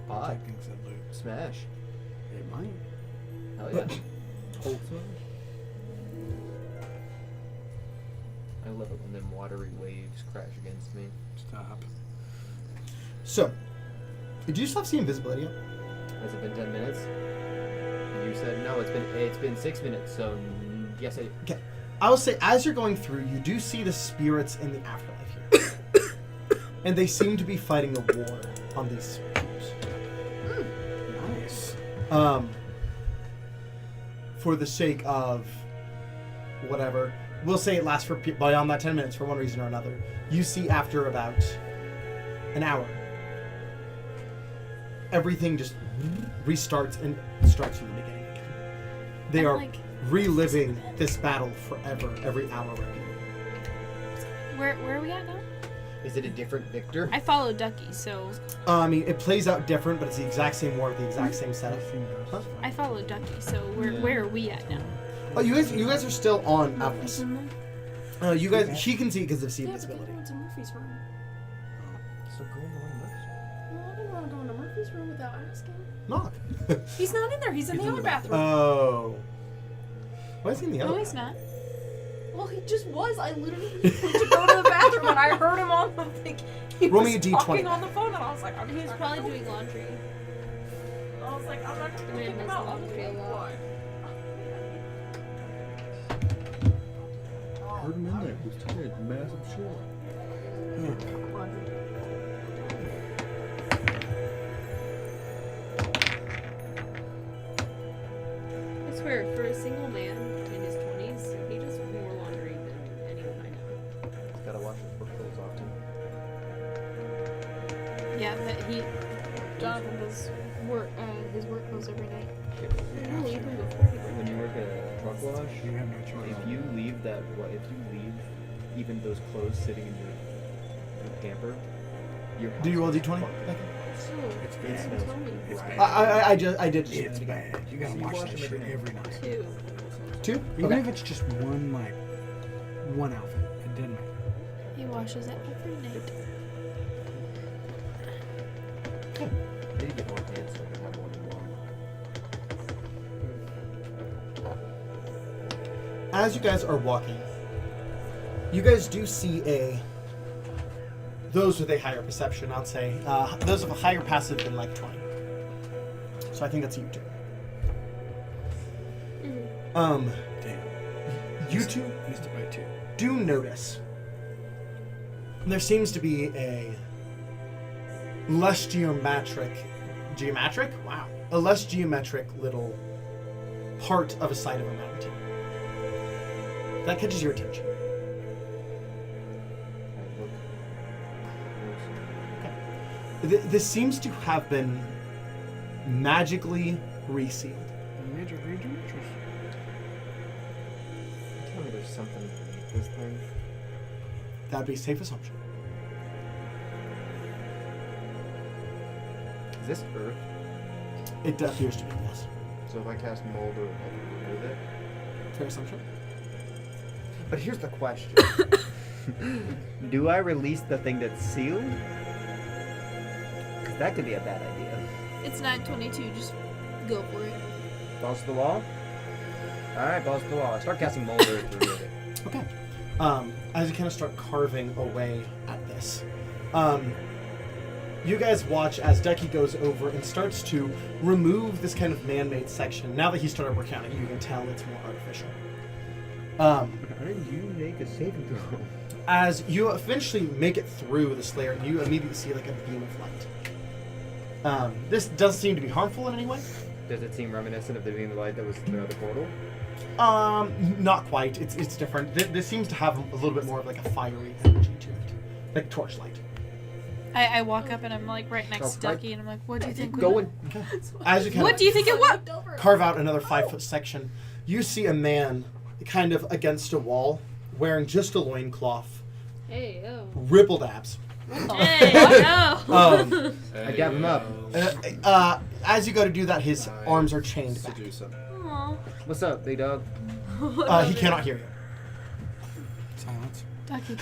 [SPEAKER 6] Bye.
[SPEAKER 7] Type things that loot.
[SPEAKER 6] Smash.
[SPEAKER 7] It might.
[SPEAKER 6] Hell yeah. Whole smash. I love it when them watery waves crash against me.
[SPEAKER 7] Stop.
[SPEAKER 1] So, do you still have invisibility up?
[SPEAKER 6] Has it been 10 minutes? You said no. It's been 6 minutes. So yes, I.
[SPEAKER 1] Okay. I will say, as you're going through, you do see the spirits in the afterlife here. And they seem to be fighting a war on these cubes.
[SPEAKER 7] Nice.
[SPEAKER 1] For the sake of whatever, we'll say it lasts for beyond that 10 minutes for one reason or another. You see after about an hour, everything just restarts and starts from the beginning again. They
[SPEAKER 3] I'm
[SPEAKER 1] are
[SPEAKER 3] like,
[SPEAKER 1] reliving this battle forever, every hour right now.
[SPEAKER 3] where are we at now?
[SPEAKER 6] Is it a different Victor?
[SPEAKER 3] I follow Ducky, so
[SPEAKER 1] I mean, it plays out different, but it's the exact same war, the exact same setup.
[SPEAKER 3] I follow Ducky. So where are we at now?
[SPEAKER 1] Oh, you guys are still on Atlas. You guys, she can see because of
[SPEAKER 4] Yeah, but
[SPEAKER 1] invisibility.
[SPEAKER 4] they went to Murphy's room.
[SPEAKER 6] So go in the one
[SPEAKER 4] Well, I didn't want to go into Murphy's room without asking.
[SPEAKER 1] Knock.
[SPEAKER 2] He's not in there. He's in the other bathroom.
[SPEAKER 1] Oh. Why is he in the other?
[SPEAKER 3] No, he's not.
[SPEAKER 2] Well, he just was. I literally went to go to the bathroom and I heard him on the thing. He
[SPEAKER 1] Roll
[SPEAKER 2] was
[SPEAKER 1] me a D20.
[SPEAKER 2] talking on the phone and I was like,
[SPEAKER 4] He was probably doing laundry.
[SPEAKER 2] I was like, I'm not
[SPEAKER 4] The
[SPEAKER 2] going to
[SPEAKER 4] man
[SPEAKER 2] think
[SPEAKER 4] does
[SPEAKER 2] about
[SPEAKER 4] laundry a lot.
[SPEAKER 5] Heard him in there. He was taking a massive shit.
[SPEAKER 4] I swear, for a single man in his 20s, he does more laundry than anyone I know.
[SPEAKER 6] He's gotta wash his work clothes often.
[SPEAKER 3] Yeah, but Jonathan does work his work clothes every night.
[SPEAKER 4] No, even before he
[SPEAKER 6] When you work a truck wash,
[SPEAKER 7] You have no choice.
[SPEAKER 6] if you leave even those clothes sitting in your camper, your
[SPEAKER 1] Do you roll a
[SPEAKER 6] house
[SPEAKER 1] D20?
[SPEAKER 6] is fucked.
[SPEAKER 4] So,
[SPEAKER 6] It's
[SPEAKER 4] tell me
[SPEAKER 6] It's
[SPEAKER 4] why.
[SPEAKER 1] I did just
[SPEAKER 7] It's bad. You gotta
[SPEAKER 6] So you
[SPEAKER 7] wash
[SPEAKER 6] wash
[SPEAKER 7] that
[SPEAKER 6] them
[SPEAKER 7] shit
[SPEAKER 6] every
[SPEAKER 7] every night.
[SPEAKER 4] Two.
[SPEAKER 1] 2?
[SPEAKER 7] Even
[SPEAKER 1] Okay.
[SPEAKER 7] if it's just one outfit, it doesn't matter.
[SPEAKER 3] He washes it every night.
[SPEAKER 6] I need to get more pants so I can have one in one.
[SPEAKER 1] As you guys are walking, you guys do see those with a higher perception, I'll say. Those of a higher passive than like 20. So I think that's you two.
[SPEAKER 7] Damn.
[SPEAKER 1] You two
[SPEAKER 7] Missed it by 2.
[SPEAKER 1] do notice there seems to be a less geometric little part of a side of a mountain that catches your attention. This seems to have been magically resealed.
[SPEAKER 7] Major region?
[SPEAKER 6] Tell me there's something underneath this thing.
[SPEAKER 1] That'd be a safe assumption.
[SPEAKER 6] Is this Earth?
[SPEAKER 1] It appears to be, yes.
[SPEAKER 6] So if I cast mold or I can remove it?
[SPEAKER 1] Fair assumption.
[SPEAKER 6] But here's the question. Do I release the thing that's sealed? Because that could be a bad idea.
[SPEAKER 3] It's 9:22. Just go for it.
[SPEAKER 6] Balls to the wall? Alright, balls to the wall. I start casting mold or to remove it.
[SPEAKER 1] Okay. As you kind of start carving away at this, you guys watch as Ducky goes over and starts to remove this kind of man-made section. Now that he started working on it, you can tell it's more artificial.
[SPEAKER 6] How did you make a saving throw?
[SPEAKER 1] As you eventually make it through this layer, you immediately see like a beam of light. This doesn't seem to be harmful in any way.
[SPEAKER 6] Does it seem reminiscent of the beam of light that was in the other portal?
[SPEAKER 1] Not quite. It's different. This seems to have a little bit more of like a fiery energy to it, like torchlight.
[SPEAKER 3] I walk up and I'm like right next to
[SPEAKER 6] right.
[SPEAKER 3] Ducky and I'm like, what do you think?
[SPEAKER 6] Going.
[SPEAKER 1] As you kind
[SPEAKER 3] What
[SPEAKER 1] of
[SPEAKER 3] do you think it was?
[SPEAKER 1] carve out another 5-foot section, you see a man kind of against a wall, wearing just a loincloth,
[SPEAKER 4] Hey, oh.
[SPEAKER 1] rippled abs.
[SPEAKER 3] Hey, no.
[SPEAKER 6] I dab him up.
[SPEAKER 1] As you go to do that, his arms are chained back.
[SPEAKER 5] Seduce him.
[SPEAKER 3] Aw.
[SPEAKER 6] What's up, big dog?
[SPEAKER 1] He cannot hear you.
[SPEAKER 7] Silence.
[SPEAKER 3] Ducky.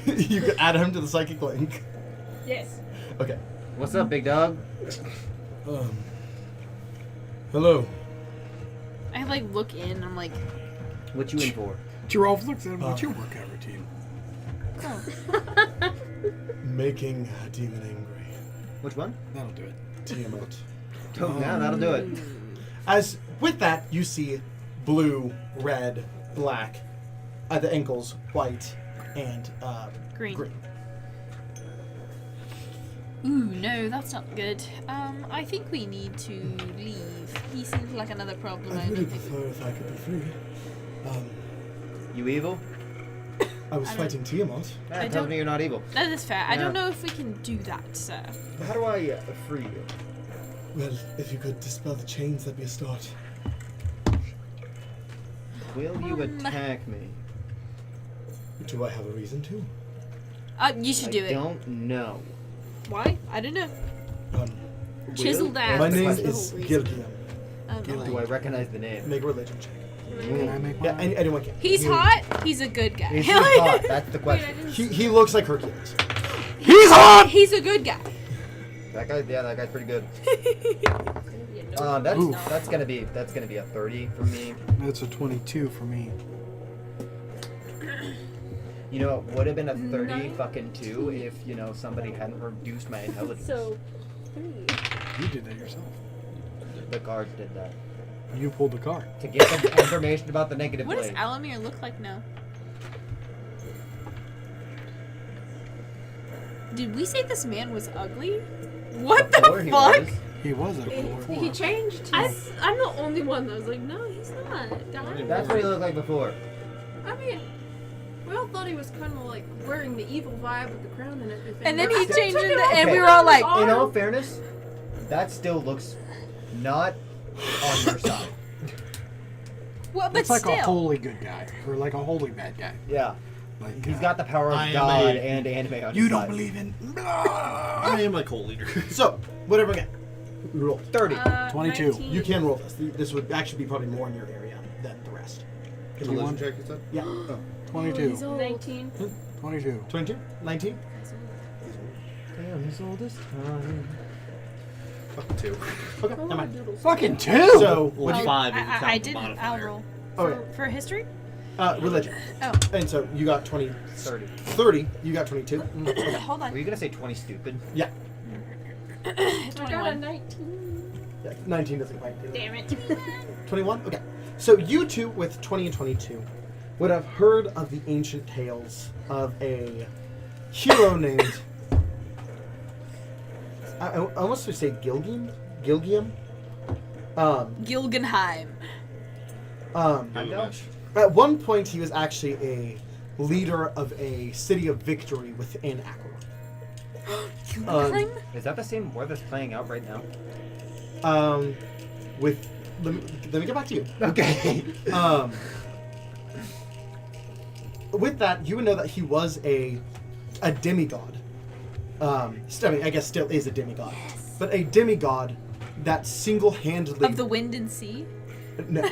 [SPEAKER 1] You can add him to the psychic link.
[SPEAKER 2] Yes.
[SPEAKER 1] Okay.
[SPEAKER 6] What's up, big dog?
[SPEAKER 1] Hello.
[SPEAKER 3] I like look in and I'm like,
[SPEAKER 6] What you in for?
[SPEAKER 7] Joralf looks at him. What's your workout routine?
[SPEAKER 1] Making a demon angry.
[SPEAKER 6] Which one?
[SPEAKER 7] That'll do it.
[SPEAKER 1] Tiamat.
[SPEAKER 6] Oh, yeah, that'll do it.
[SPEAKER 1] As with that, you see blue, red, black, at the ankles, white, and
[SPEAKER 3] Green. Ooh, no, that's not good. I think we need to leave. He seems like another problem.
[SPEAKER 1] I'd really prefer if I could be free.
[SPEAKER 6] You evil?
[SPEAKER 1] I was
[SPEAKER 3] I don't-
[SPEAKER 1] fighting Tiamat.
[SPEAKER 6] That
[SPEAKER 3] I
[SPEAKER 6] tells
[SPEAKER 3] don't-
[SPEAKER 6] me you're not evil.
[SPEAKER 3] That is fair. I
[SPEAKER 6] Yeah.
[SPEAKER 3] don't know if we can do that, sir.
[SPEAKER 6] How do I free you?
[SPEAKER 1] Well, if you could dispel the chains, that'd be a start.
[SPEAKER 6] Will you attack me?
[SPEAKER 1] Do I have a reason to?
[SPEAKER 3] You should do
[SPEAKER 6] I
[SPEAKER 3] it.
[SPEAKER 6] don't know.
[SPEAKER 3] Why? I don't know.
[SPEAKER 1] Um,
[SPEAKER 3] Chiseled
[SPEAKER 6] Will?
[SPEAKER 3] ass.
[SPEAKER 1] my
[SPEAKER 3] That's
[SPEAKER 1] name
[SPEAKER 3] the
[SPEAKER 1] is
[SPEAKER 3] whole reason.
[SPEAKER 1] Gilgiam.
[SPEAKER 6] Do I recognize the name?
[SPEAKER 1] Make a religion check.
[SPEAKER 7] Can I make
[SPEAKER 1] Yeah,
[SPEAKER 7] one?
[SPEAKER 1] anyone can.
[SPEAKER 3] He's hot. He's a good guy.
[SPEAKER 6] Is he hot? That's the
[SPEAKER 2] Wait,
[SPEAKER 6] question.
[SPEAKER 2] I didn't.
[SPEAKER 1] He looks like Hercules.
[SPEAKER 7] He's hot!
[SPEAKER 3] He's a good guy.
[SPEAKER 6] That guy, yeah, that guy's pretty good.
[SPEAKER 2] Yeah, no,
[SPEAKER 7] Oof.
[SPEAKER 6] That's gonna be a 30 for me.
[SPEAKER 7] That's a 22 for me.
[SPEAKER 6] You know, it would have been a 30
[SPEAKER 2] Nine.
[SPEAKER 6] fucking 2 if somebody hadn't reduced my intelligence.
[SPEAKER 2] So, 3.
[SPEAKER 7] You did that yourself.
[SPEAKER 6] The guards did that
[SPEAKER 7] You pulled the card.
[SPEAKER 6] to get the information about the negative
[SPEAKER 3] What does
[SPEAKER 6] blade.
[SPEAKER 3] Alumear look like now? Did we say this man was ugly? What
[SPEAKER 6] Before
[SPEAKER 3] the
[SPEAKER 6] he
[SPEAKER 3] fuck?
[SPEAKER 6] was.
[SPEAKER 7] He was a
[SPEAKER 2] He changed his... I'm the only one that was like, no, he's not. God.
[SPEAKER 6] That's what he looked like before.
[SPEAKER 2] I mean, we all thought he was kind of like wearing the evil vibe with the crown and everything.
[SPEAKER 3] And then
[SPEAKER 2] but
[SPEAKER 3] he
[SPEAKER 2] I
[SPEAKER 3] changed
[SPEAKER 2] took
[SPEAKER 3] into,
[SPEAKER 2] off
[SPEAKER 3] and we
[SPEAKER 2] his
[SPEAKER 3] were all like,
[SPEAKER 2] arm.
[SPEAKER 6] In all fairness, that still looks not on your side.
[SPEAKER 3] well, but
[SPEAKER 7] It's like
[SPEAKER 3] still.
[SPEAKER 7] a holy good guy, or like a holy bad guy.
[SPEAKER 6] Yeah,
[SPEAKER 7] Like
[SPEAKER 6] he's got the power of
[SPEAKER 5] I am
[SPEAKER 6] God
[SPEAKER 5] a-
[SPEAKER 6] and anime on
[SPEAKER 7] You
[SPEAKER 6] his
[SPEAKER 7] don't
[SPEAKER 6] side.
[SPEAKER 7] believe in.
[SPEAKER 5] I am a cult leader.
[SPEAKER 1] So, whatever again. Roll.
[SPEAKER 6] 30.
[SPEAKER 7] 22.
[SPEAKER 2] 19.
[SPEAKER 1] You can roll this. This would actually be probably more in your area than the rest.
[SPEAKER 5] Religion check, you said?
[SPEAKER 1] Yeah.
[SPEAKER 2] Oh,
[SPEAKER 7] 22.
[SPEAKER 2] he's old. 19.
[SPEAKER 7] 22.
[SPEAKER 1] 22? 19?
[SPEAKER 6] Damn, he's old this time.
[SPEAKER 5] Fuck 2.
[SPEAKER 1] Okay, never mind.
[SPEAKER 2] Doodles.
[SPEAKER 7] Fucking 2!
[SPEAKER 1] So,
[SPEAKER 5] Well,
[SPEAKER 1] what'd you...
[SPEAKER 5] 5 if you count
[SPEAKER 3] I
[SPEAKER 5] the
[SPEAKER 3] didn't. I'll
[SPEAKER 5] modifier.
[SPEAKER 3] roll.
[SPEAKER 1] Oh,
[SPEAKER 3] For, for history?
[SPEAKER 1] religion.
[SPEAKER 3] Oh.
[SPEAKER 1] And so, you got 20...
[SPEAKER 6] 30.
[SPEAKER 1] 30. You got 22. Okay.
[SPEAKER 3] Hold
[SPEAKER 6] Were
[SPEAKER 3] on.
[SPEAKER 6] you gonna say 20 stupid?
[SPEAKER 1] Yeah.
[SPEAKER 2] I got a
[SPEAKER 3] 21.
[SPEAKER 2] 19.
[SPEAKER 1] Yeah, 19 doesn't quite do it.
[SPEAKER 3] Damn it.
[SPEAKER 1] 21? Okay. So you two with 20 and 22 would have heard of the ancient tales of a hero named... I almost would say Gilgiam? Gilgiam?
[SPEAKER 3] Gilgenheim.
[SPEAKER 5] Gilgamesh.
[SPEAKER 1] At one point, he was actually a leader of a city of victory within Acheron.
[SPEAKER 3] Gilgenheim?
[SPEAKER 6] Is that the same war that's playing out right now?
[SPEAKER 1] With... Let me get back to you.
[SPEAKER 6] Okay.
[SPEAKER 1] With that, you would know that he was a demigod. I mean, I guess still is a demigod. But a demigod that single-handedly...
[SPEAKER 3] Of the wind and sea?
[SPEAKER 1] No.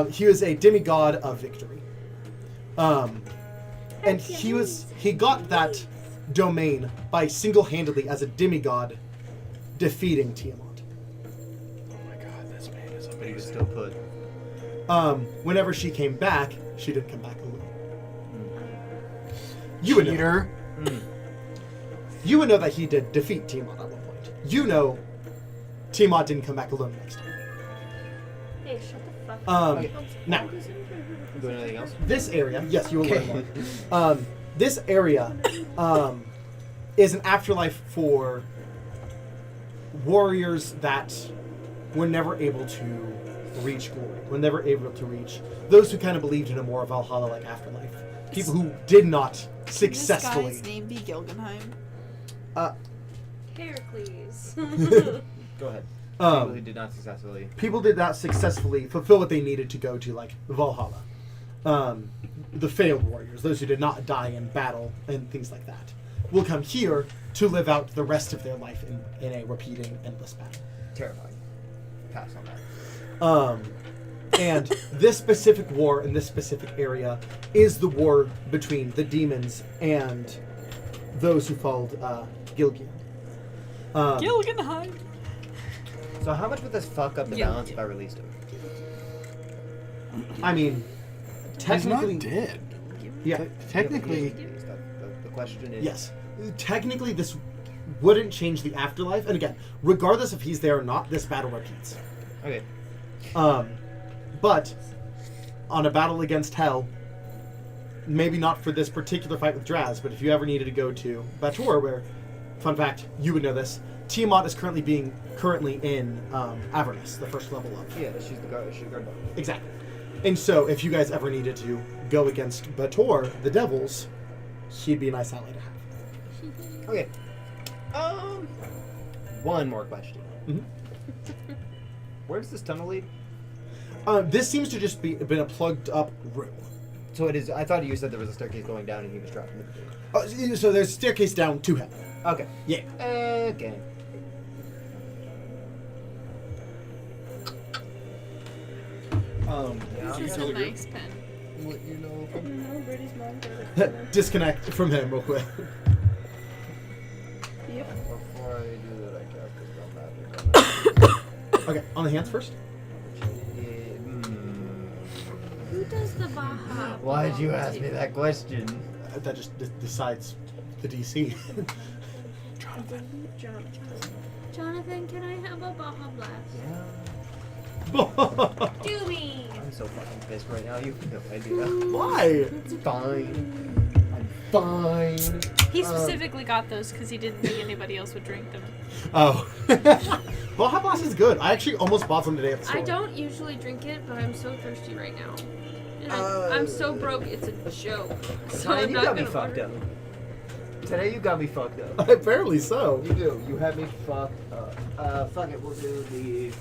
[SPEAKER 1] He was a demigod of victory. And he got that domain by single-handedly, as a demigod, defeating Tiamat.
[SPEAKER 7] Oh my god, this man is
[SPEAKER 6] But he was
[SPEAKER 7] amazing.
[SPEAKER 6] still put.
[SPEAKER 1] Whenever she came back, she didn't come back alone. You would know.
[SPEAKER 7] Cheater.
[SPEAKER 1] You would know that he did defeat Tiamat at one point. You know Tiamat didn't come back alone next time.
[SPEAKER 2] Hey, shut the fuck
[SPEAKER 1] Okay.
[SPEAKER 2] up.
[SPEAKER 1] Now,
[SPEAKER 6] Doing anything else?
[SPEAKER 1] this area, yes, you will learn more. This area is an afterlife for warriors that were never able to reach glory, were never able to reach those who kind of believed in a more Valhalla-like afterlife. People who did not successfully.
[SPEAKER 3] This guy's name be Gilgenheim?
[SPEAKER 2] Heracles.
[SPEAKER 6] Go ahead. People who did not successfully.
[SPEAKER 1] People did not successfully fulfill what they needed to go to, like Valhalla. The failed warriors, those who did not die in battle and things like that, will come here to live out the rest of their life in a repeating endless battle.
[SPEAKER 6] Terrifying. Pass on that.
[SPEAKER 1] And this specific war in this specific area is the war between the demons and those who followed Gilgian.
[SPEAKER 3] Gilgenheim.
[SPEAKER 6] So how much would this fuck up the
[SPEAKER 3] Yeah.
[SPEAKER 6] balance if I released him?
[SPEAKER 1] I mean,
[SPEAKER 7] He's
[SPEAKER 1] technically,
[SPEAKER 7] not dead.
[SPEAKER 1] yeah,
[SPEAKER 7] Technically,
[SPEAKER 6] The question is.
[SPEAKER 1] yes. Technically, this wouldn't change the afterlife. And again, regardless if he's there or not, this battle repeats.
[SPEAKER 6] Okay.
[SPEAKER 1] But on a battle against Hell, maybe not for this particular fight with Draz, but if you ever needed to go to Bator, where fun fact, you would know this. Tiamat is currently in Avernus, the first level of.
[SPEAKER 6] Yeah, she's the guard. She's the guard dog.
[SPEAKER 1] Exactly. And so, if you guys ever needed to go against Bator, the devils, she'd be a nice ally to have.
[SPEAKER 6] Okay. One more question.
[SPEAKER 1] Mm-hmm.
[SPEAKER 6] Where does this tunnel lead?
[SPEAKER 1] This seems to just been a plugged up room.
[SPEAKER 6] So it is. I thought you said there was a staircase going down and he was trapped in the
[SPEAKER 1] So there's a staircase down to him.
[SPEAKER 6] Okay.
[SPEAKER 1] Yeah.
[SPEAKER 6] Okay.
[SPEAKER 3] This is a nice pen.
[SPEAKER 5] What you know from
[SPEAKER 2] No, Brady's mom got it.
[SPEAKER 1] Disconnect from him real quick.
[SPEAKER 2] Yep.
[SPEAKER 5] Before I do that, I cast Dispel Magic.
[SPEAKER 1] Okay, on the hands first.
[SPEAKER 4] Who does the Baja?
[SPEAKER 6] Why'd you
[SPEAKER 4] belong
[SPEAKER 6] ask
[SPEAKER 4] to?
[SPEAKER 6] me that question?
[SPEAKER 1] That just decides the DC.
[SPEAKER 4] Jonathan, can I have a Baja Blast?
[SPEAKER 6] Yeah.
[SPEAKER 4] Do me!
[SPEAKER 6] I'm so fucking pissed right now. You have no idea.
[SPEAKER 1] Why?
[SPEAKER 6] It's fine. I'm fine.
[SPEAKER 3] He specifically got those because he didn't think anybody else would drink them.
[SPEAKER 1] Oh. Baja Blast is good. I actually almost bought some today at the store.
[SPEAKER 2] I don't usually drink it, but I'm so thirsty right now. And I'm so broke, it's a joke. So
[SPEAKER 6] Ryan,
[SPEAKER 2] I'm
[SPEAKER 6] you
[SPEAKER 2] not
[SPEAKER 6] got me
[SPEAKER 2] gonna
[SPEAKER 6] fucked
[SPEAKER 2] order.
[SPEAKER 6] up. Today you got me fucked up.
[SPEAKER 1] Apparently so.
[SPEAKER 6] You do. You had me fucked up. Fuck it. We'll do the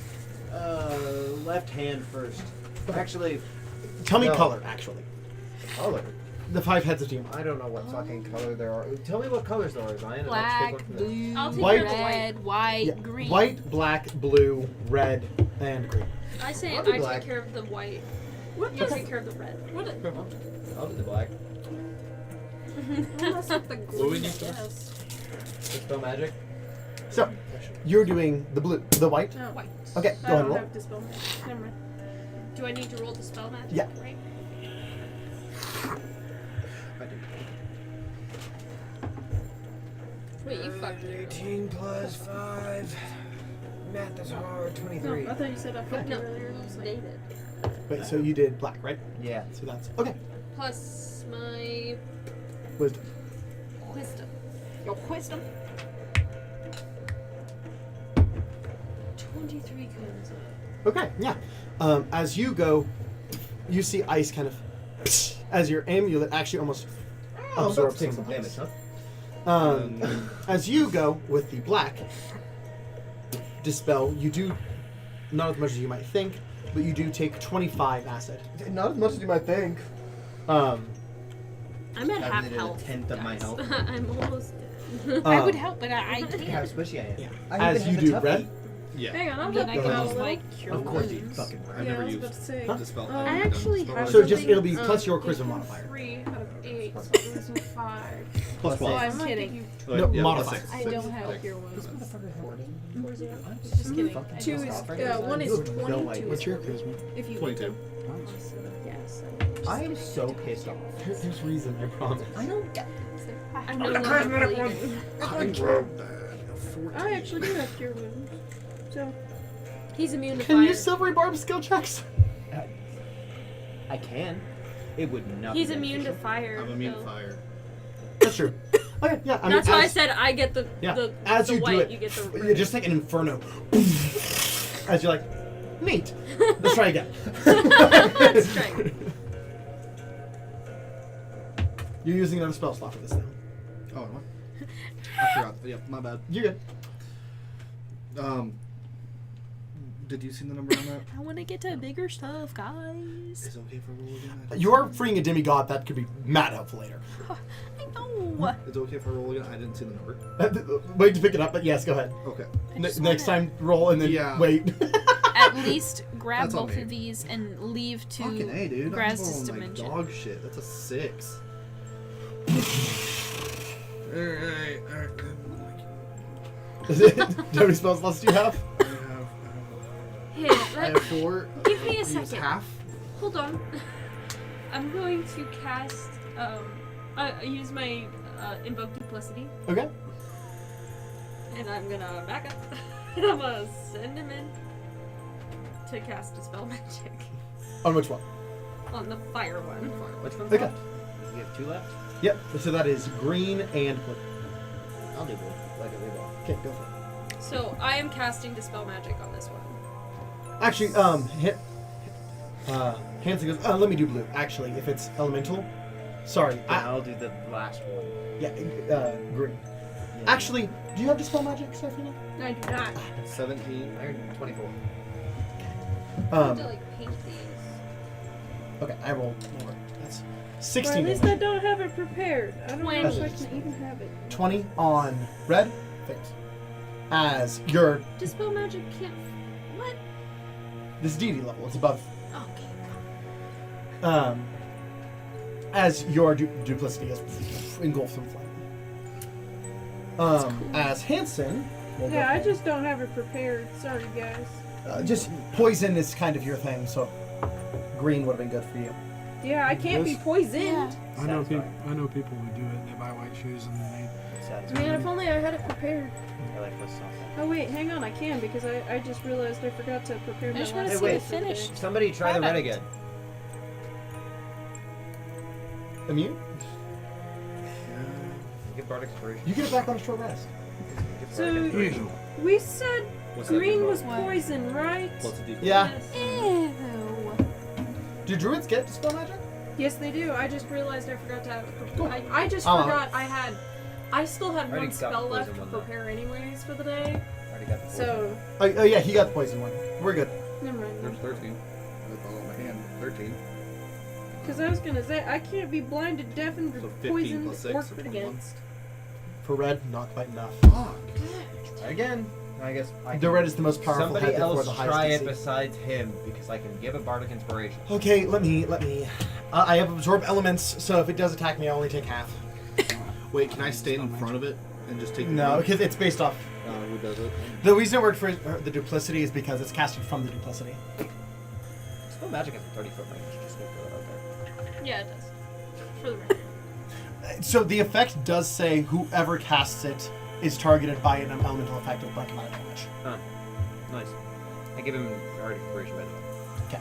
[SPEAKER 6] left hand first. Actually,
[SPEAKER 1] Tell me
[SPEAKER 6] No.
[SPEAKER 1] color, actually.
[SPEAKER 6] color.
[SPEAKER 1] The 5 heads of Tiamat.
[SPEAKER 6] I don't know what fucking color there are. Tell me what colors there are, Ryan. and I'll
[SPEAKER 3] Black,
[SPEAKER 6] take one from there.
[SPEAKER 3] blue,
[SPEAKER 2] I'll take
[SPEAKER 1] White.
[SPEAKER 2] the white.
[SPEAKER 3] red, white,
[SPEAKER 1] Yeah,
[SPEAKER 3] green.
[SPEAKER 1] White, black, blue, red, and green.
[SPEAKER 2] I say
[SPEAKER 6] I'll
[SPEAKER 2] I
[SPEAKER 6] do
[SPEAKER 2] take
[SPEAKER 6] black.
[SPEAKER 2] care of the white. What? You take care of the red. What?
[SPEAKER 6] I'll do the black.
[SPEAKER 2] Unless it's the
[SPEAKER 5] What we
[SPEAKER 2] green,
[SPEAKER 5] need
[SPEAKER 2] I
[SPEAKER 5] to-
[SPEAKER 2] guess.
[SPEAKER 6] Dispel magic.
[SPEAKER 1] So, you're doing the blue, the white.
[SPEAKER 2] No.
[SPEAKER 3] White.
[SPEAKER 1] Okay,
[SPEAKER 2] I
[SPEAKER 1] go ahead
[SPEAKER 2] don't
[SPEAKER 1] and roll.
[SPEAKER 2] have dispel magic. Never mind. Do I need to roll dispel magic?
[SPEAKER 1] Yeah.
[SPEAKER 2] Right?
[SPEAKER 5] I do.
[SPEAKER 2] Wait, you fucked me.
[SPEAKER 6] 18 plus 5. Math is hard.
[SPEAKER 2] No,
[SPEAKER 6] 23.
[SPEAKER 2] I thought you said I fucked you
[SPEAKER 3] No.
[SPEAKER 2] earlier. And I was like,
[SPEAKER 3] Dated.
[SPEAKER 1] Wait, so you did black, right?
[SPEAKER 6] Yeah.
[SPEAKER 1] So that's okay.
[SPEAKER 2] plus my
[SPEAKER 1] Wisdom.
[SPEAKER 2] wisdom.
[SPEAKER 3] Your wisdom.
[SPEAKER 2] 23 comes up.
[SPEAKER 1] Okay, yeah. As you go, you see ice kind of as your amulet actually almost
[SPEAKER 6] Oh,
[SPEAKER 1] absorbs
[SPEAKER 6] take
[SPEAKER 1] some
[SPEAKER 6] some damage,
[SPEAKER 1] ice.
[SPEAKER 6] huh?
[SPEAKER 1] As you go with the black dispel, you do not as much as you might think, but you do take 25 acid.
[SPEAKER 6] Not as much as you might think.
[SPEAKER 1] Um,
[SPEAKER 2] I'm at
[SPEAKER 6] Haven't
[SPEAKER 2] half
[SPEAKER 6] hit a
[SPEAKER 2] health.
[SPEAKER 6] tenth of my
[SPEAKER 2] guys.
[SPEAKER 6] health.
[SPEAKER 2] I'm almost dead.
[SPEAKER 3] I
[SPEAKER 1] um,
[SPEAKER 3] would help, but I
[SPEAKER 6] Look how
[SPEAKER 3] can't.
[SPEAKER 6] squishy I am.
[SPEAKER 1] Yeah.
[SPEAKER 6] I
[SPEAKER 1] As
[SPEAKER 6] even
[SPEAKER 1] you
[SPEAKER 6] have
[SPEAKER 1] do
[SPEAKER 6] a tough
[SPEAKER 1] red?
[SPEAKER 6] feet.
[SPEAKER 5] Yeah.
[SPEAKER 2] Hang on,
[SPEAKER 3] I
[SPEAKER 2] I'm
[SPEAKER 3] mean,
[SPEAKER 2] about
[SPEAKER 3] I
[SPEAKER 2] to
[SPEAKER 3] can
[SPEAKER 1] ahead.
[SPEAKER 3] always
[SPEAKER 2] go.
[SPEAKER 3] like cure
[SPEAKER 6] Of course you
[SPEAKER 3] wounds.
[SPEAKER 6] fucking
[SPEAKER 5] I've
[SPEAKER 2] Yeah,
[SPEAKER 5] never
[SPEAKER 2] I was
[SPEAKER 5] used
[SPEAKER 2] about to say.
[SPEAKER 1] Huh?
[SPEAKER 5] Dispel.
[SPEAKER 2] I actually have
[SPEAKER 1] So just
[SPEAKER 2] something,
[SPEAKER 1] it'll be plus your charisma
[SPEAKER 2] equal
[SPEAKER 1] modifier.
[SPEAKER 2] 3 out of 8, so this is 5.
[SPEAKER 1] Plus
[SPEAKER 6] Plus
[SPEAKER 1] 12.
[SPEAKER 3] I'm kidding.
[SPEAKER 1] No, modifier.
[SPEAKER 3] I don't have cure wounds.
[SPEAKER 2] Just
[SPEAKER 3] kidding.
[SPEAKER 2] Fuck.
[SPEAKER 3] I
[SPEAKER 2] 2
[SPEAKER 3] just
[SPEAKER 2] is,
[SPEAKER 3] offered.
[SPEAKER 2] 1 is
[SPEAKER 6] You have
[SPEAKER 2] 20,
[SPEAKER 6] no
[SPEAKER 2] 2
[SPEAKER 6] idea.
[SPEAKER 2] is
[SPEAKER 7] What's your
[SPEAKER 2] 40.
[SPEAKER 7] charisma?
[SPEAKER 2] If you
[SPEAKER 5] 22.
[SPEAKER 2] Yes.
[SPEAKER 6] I am so pissed off.
[SPEAKER 1] There's reason, I promise.
[SPEAKER 6] I don't get
[SPEAKER 2] I'm no longer bleeding.
[SPEAKER 5] I rolled a 14.
[SPEAKER 2] I actually do have cure wounds. So. He's immune to
[SPEAKER 1] Can
[SPEAKER 2] fire.
[SPEAKER 1] you silvery barb skill checks?
[SPEAKER 6] I can. It would not.
[SPEAKER 2] He's
[SPEAKER 6] be
[SPEAKER 2] immune to
[SPEAKER 6] beneficial.
[SPEAKER 2] fire.
[SPEAKER 5] I'm immune
[SPEAKER 2] though.
[SPEAKER 5] to fire.
[SPEAKER 1] That's true. Okay, yeah. I mean,
[SPEAKER 2] That's why I
[SPEAKER 1] as-
[SPEAKER 2] said I get the
[SPEAKER 1] Yeah,
[SPEAKER 2] the,
[SPEAKER 1] as
[SPEAKER 2] the
[SPEAKER 1] you
[SPEAKER 2] white,
[SPEAKER 1] do it,
[SPEAKER 2] you get the
[SPEAKER 1] you're just like an inferno. As you're like, neat. Let's try again.
[SPEAKER 2] Let's try again.
[SPEAKER 1] You're using another spell slot for this now.
[SPEAKER 5] Oh, am I? I forgot. Yep, my bad.
[SPEAKER 1] You're good.
[SPEAKER 5] Did you see the number on that?
[SPEAKER 3] I want to get to bigger stuff, guys.
[SPEAKER 5] Is it okay if I roll again?
[SPEAKER 1] You're freeing a demigod. That could be mad helpful later.
[SPEAKER 3] I know.
[SPEAKER 5] Is it okay if I roll again? I didn't see the number.
[SPEAKER 1] Wait to pick it up, but yes, go ahead.
[SPEAKER 5] Okay.
[SPEAKER 3] I just
[SPEAKER 1] Next
[SPEAKER 3] wanna
[SPEAKER 1] time, roll and then
[SPEAKER 5] Yeah.
[SPEAKER 1] wait.
[SPEAKER 3] At least grab
[SPEAKER 5] That's on
[SPEAKER 3] both
[SPEAKER 5] me.
[SPEAKER 3] of these and leave to
[SPEAKER 5] Fucking A, dude. I'm
[SPEAKER 3] Graz's
[SPEAKER 5] rolling like
[SPEAKER 3] dimension.
[SPEAKER 5] dog shit. That's a 6. Alright.
[SPEAKER 1] How many spell slots do you have?
[SPEAKER 2] Here,
[SPEAKER 5] I have 4.
[SPEAKER 2] give me a
[SPEAKER 5] Use
[SPEAKER 2] second.
[SPEAKER 5] half.
[SPEAKER 2] Hold on. I'm going to cast. Use my invoke duplicity,
[SPEAKER 1] Okay.
[SPEAKER 2] and I'm gonna back up. And I'm gonna send him in to cast dispel magic
[SPEAKER 1] On which one?
[SPEAKER 2] on the fire one.
[SPEAKER 6] Which one's
[SPEAKER 1] Okay.
[SPEAKER 6] left? You have 2 left.
[SPEAKER 1] Yep. So that is green and blue.
[SPEAKER 6] I'll do blue. Like a reball.
[SPEAKER 1] Okay, go for it.
[SPEAKER 2] So I am casting Dispel Magic on this one.
[SPEAKER 1] Actually, Hanson goes, let me do blue. Actually, if it's elemental. Sorry.
[SPEAKER 6] I'll do the last one.
[SPEAKER 1] Yeah, green.
[SPEAKER 6] Yeah.
[SPEAKER 1] Actually, do you have Dispel Magic, Seraphina?
[SPEAKER 2] No, I do not.
[SPEAKER 5] 17.
[SPEAKER 6] I earned 24.
[SPEAKER 2] I have to like paint these.
[SPEAKER 1] Okay, I rolled more. That's
[SPEAKER 8] Well,
[SPEAKER 1] 16
[SPEAKER 8] at least I
[SPEAKER 1] damage.
[SPEAKER 8] don't have it prepared. I don't know if I
[SPEAKER 2] 20.
[SPEAKER 8] can even have it.
[SPEAKER 1] 20 on red. Thanks. As your
[SPEAKER 2] Dispel Magic can't. What?
[SPEAKER 1] this deity level, it's above.
[SPEAKER 2] Okay.
[SPEAKER 1] As your duplicity is engulfed in flame. As Hanson. will
[SPEAKER 8] Yeah,
[SPEAKER 1] go-
[SPEAKER 8] I just don't have it prepared. Sorry, guys.
[SPEAKER 1] just poison is kind of your thing, so green would have been good for you.
[SPEAKER 8] Yeah, I can't be poisoned.
[SPEAKER 7] I know people who do it. They buy white shoes and they.
[SPEAKER 2] Man, if only I had it prepared.
[SPEAKER 6] I like what's soft.
[SPEAKER 8] Oh wait, hang on, I can because I just realized I forgot to prepare my
[SPEAKER 3] I just want to
[SPEAKER 8] last
[SPEAKER 3] see
[SPEAKER 6] wait.
[SPEAKER 3] it finished.
[SPEAKER 6] Somebody try the
[SPEAKER 3] Product.
[SPEAKER 6] renegade.
[SPEAKER 1] Immune?
[SPEAKER 6] Get Bardic Inspiration.
[SPEAKER 1] You get it back on a short rest.
[SPEAKER 6] Get
[SPEAKER 8] So-
[SPEAKER 6] Bardic Inspiration.
[SPEAKER 8] We said
[SPEAKER 5] What's
[SPEAKER 8] green
[SPEAKER 5] that?
[SPEAKER 8] was
[SPEAKER 3] What?
[SPEAKER 8] poison, right?
[SPEAKER 5] Plus a D4.
[SPEAKER 1] Yeah.
[SPEAKER 3] Ew.
[SPEAKER 1] Do druids get Dispel Magic?
[SPEAKER 2] Yes, they do. I just realized I forgot to have it
[SPEAKER 1] Cool.
[SPEAKER 2] prepared. I just
[SPEAKER 1] Oh.
[SPEAKER 2] forgot I still had
[SPEAKER 6] Already
[SPEAKER 2] one
[SPEAKER 6] got
[SPEAKER 2] spell
[SPEAKER 6] the
[SPEAKER 2] left
[SPEAKER 6] poison
[SPEAKER 2] to
[SPEAKER 6] one, though.
[SPEAKER 2] prepare anyways for the day.
[SPEAKER 6] Already got the
[SPEAKER 2] So,
[SPEAKER 1] Oh yeah, he got the poison one. We're good.
[SPEAKER 2] never mind.
[SPEAKER 5] There's 13. That's all in my hand. 13.
[SPEAKER 8] Because I was gonna say I can't be blinded, deafened,
[SPEAKER 5] So
[SPEAKER 8] or
[SPEAKER 5] 15
[SPEAKER 8] poisoned
[SPEAKER 5] plus 6
[SPEAKER 8] or
[SPEAKER 5] or 21.
[SPEAKER 8] against.
[SPEAKER 1] For red, not quite enough.
[SPEAKER 5] Fuck.
[SPEAKER 6] Try again. I guess I
[SPEAKER 1] The red is the most powerful
[SPEAKER 6] Somebody
[SPEAKER 1] head, therefore
[SPEAKER 6] else
[SPEAKER 1] the highest
[SPEAKER 6] try it
[SPEAKER 1] DC.
[SPEAKER 6] besides him because I can give a Bardic Inspiration.
[SPEAKER 1] Okay, let me. I have absorb elements, so if it does attack me, I only take half.
[SPEAKER 5] Wait, can I stand in front of it and just take
[SPEAKER 1] No,
[SPEAKER 5] the
[SPEAKER 1] because it's based off.
[SPEAKER 5] who does it?
[SPEAKER 1] The reason it worked for the duplicity is because it's casted from the duplicity.
[SPEAKER 6] Spell magic at the 30-foot range. Just gonna throw it out there.
[SPEAKER 2] Yeah, it does. For the record.
[SPEAKER 1] So the effect does say whoever casts it is targeted by an elemental effect of blank amount of damage.
[SPEAKER 6] Oh, nice. I give him Bardic Inspiration by the way.
[SPEAKER 1] Okay.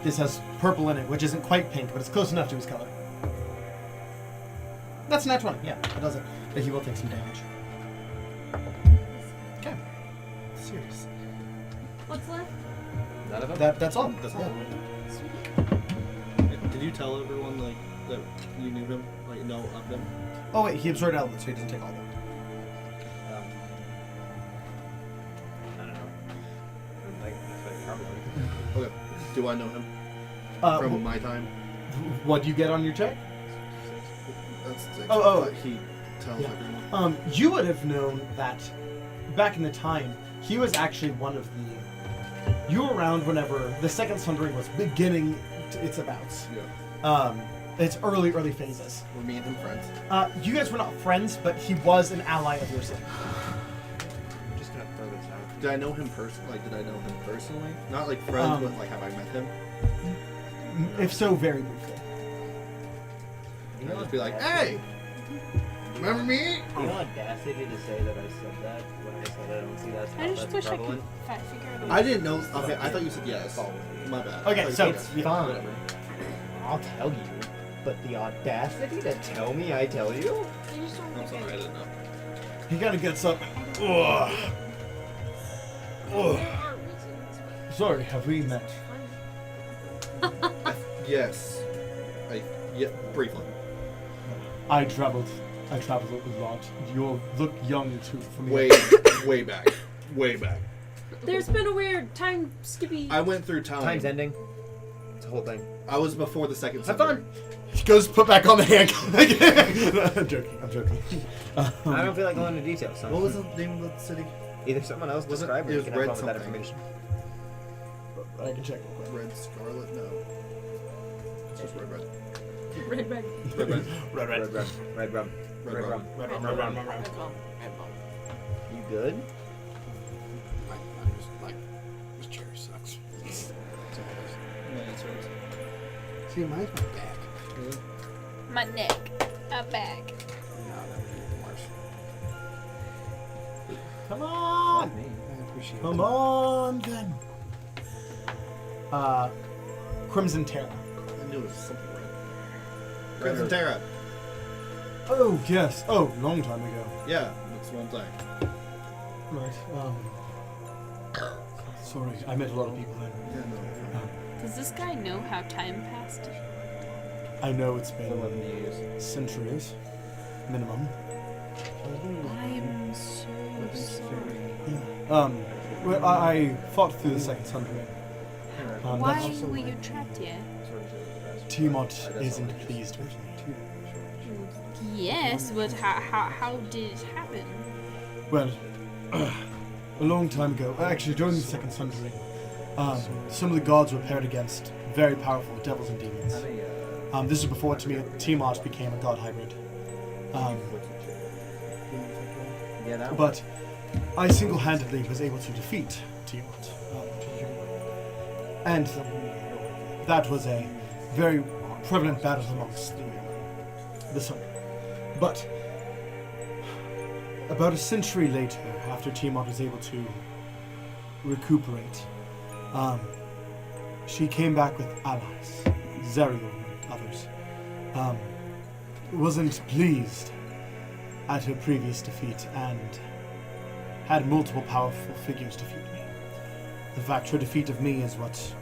[SPEAKER 1] This has purple in it, which isn't quite pink, but it's close enough to his color. That's not 20. Yeah, it does it. But he will take some damage. Okay. Serious.
[SPEAKER 2] What's left?
[SPEAKER 6] None of them.
[SPEAKER 1] That's all.
[SPEAKER 5] That's
[SPEAKER 1] Yeah.
[SPEAKER 5] all. Did you tell everyone like that you knew him? Like know of him?
[SPEAKER 1] Oh wait, he absorbed elements, so he doesn't take all of them.
[SPEAKER 6] I don't know. Like, probably.
[SPEAKER 5] Okay. Do I know him from
[SPEAKER 1] Wh-
[SPEAKER 5] my time?
[SPEAKER 1] what do you get on your check?
[SPEAKER 5] That's six.
[SPEAKER 1] Oh.
[SPEAKER 5] But he tells
[SPEAKER 1] Yeah.
[SPEAKER 5] everyone.
[SPEAKER 1] You would have known that back in the time, he was actually one of the. You were around whenever the Second Sundering was beginning its abouts.
[SPEAKER 5] Yeah.
[SPEAKER 1] Its early phases.
[SPEAKER 5] Were me and him friends?
[SPEAKER 1] You guys were not friends, but he was an ally of yours.
[SPEAKER 6] I'm just gonna throw this out.
[SPEAKER 5] Did I know him personally? Like, did I know him personally? Not like friends, but like, have I met him?
[SPEAKER 1] If so, very briefly.
[SPEAKER 6] You
[SPEAKER 5] I'd
[SPEAKER 6] know
[SPEAKER 5] just be like,
[SPEAKER 6] audacity-
[SPEAKER 5] hey, remember me?
[SPEAKER 6] You know audacity to say that I said that when I said I don't see that
[SPEAKER 3] I just
[SPEAKER 6] that's
[SPEAKER 3] wish
[SPEAKER 6] prevalent.
[SPEAKER 3] I could figure out.
[SPEAKER 5] I didn't know. Okay, I thought you said yes. My bad.
[SPEAKER 1] Okay,
[SPEAKER 5] Like,
[SPEAKER 1] so
[SPEAKER 6] It's
[SPEAKER 1] yeah,
[SPEAKER 6] fine.
[SPEAKER 1] whatever.
[SPEAKER 6] I'll tell you. But the audacity to tell me I tell you?
[SPEAKER 2] I just don't
[SPEAKER 5] I'm
[SPEAKER 2] think
[SPEAKER 5] sorry, I didn't know.
[SPEAKER 1] He kind of gets up. Ugh.
[SPEAKER 2] there are reasons, but
[SPEAKER 1] Sorry, have we met?
[SPEAKER 5] Yes. Yeah, briefly.
[SPEAKER 1] I traveled a lot. You look young too for me.
[SPEAKER 5] Way back. Way back.
[SPEAKER 2] There's been a weird time skippy.
[SPEAKER 5] I went through time.
[SPEAKER 6] Time's ending. It's a whole thing.
[SPEAKER 5] I was before the second.
[SPEAKER 6] Have
[SPEAKER 5] Sundering.
[SPEAKER 6] fun!
[SPEAKER 1] He goes put back on the handcuff. I'm joking.
[SPEAKER 6] I don't feel like going into details. So
[SPEAKER 5] What was the name of the city?
[SPEAKER 6] either someone else
[SPEAKER 5] Was it-
[SPEAKER 6] describe or
[SPEAKER 5] it
[SPEAKER 6] you
[SPEAKER 5] was
[SPEAKER 6] can have
[SPEAKER 5] red
[SPEAKER 6] fun with that
[SPEAKER 5] something.
[SPEAKER 6] information.
[SPEAKER 1] I can check real quick.
[SPEAKER 5] Red Scarlet? No. It's just red.
[SPEAKER 2] Red bag.
[SPEAKER 5] Red.
[SPEAKER 1] Red.
[SPEAKER 6] Red rum.
[SPEAKER 5] Red rum.
[SPEAKER 1] Red.
[SPEAKER 6] You good?
[SPEAKER 7] I'm just like, this chair sucks. See, mine's my back.
[SPEAKER 3] My neck, my back.
[SPEAKER 7] No, that would be worse.
[SPEAKER 1] Come on.
[SPEAKER 6] Fuck me.
[SPEAKER 7] I appreciate it.
[SPEAKER 1] Come on, then. Crimson Terra.
[SPEAKER 5] I knew it was something red. Crimson Terra.
[SPEAKER 1] Oh, yes. Oh, long time ago.
[SPEAKER 5] Yeah, that's what I'm saying.
[SPEAKER 1] Right. Sorry, I met a lot of people then.
[SPEAKER 3] Does this guy know how time passed?
[SPEAKER 1] I know it's been
[SPEAKER 6] 11 years.
[SPEAKER 1] centuries, minimum.
[SPEAKER 3] I'm so sorry.
[SPEAKER 1] Well, I fought through the Second Sundering.
[SPEAKER 3] Why
[SPEAKER 1] That's
[SPEAKER 3] were you trapped here?
[SPEAKER 1] Tiamat isn't pleased with me.
[SPEAKER 3] Yes, but how did it happen?
[SPEAKER 1] Well, a long time ago, actually during the Second Sundering, some of the gods were paired against very powerful devils and demons. This is before Tiamat became a god hybrid.
[SPEAKER 6] Yeah, that one.
[SPEAKER 1] But I single-handedly was able to defeat Tiamat. And that was a very prevalent battle amongst the sun. But about a century later, after Tiamat was able to recuperate, she came back with allies, Zerial and others. Wasn't pleased at her previous defeat and had multiple powerful figures defeat me. In fact, her defeat of me is what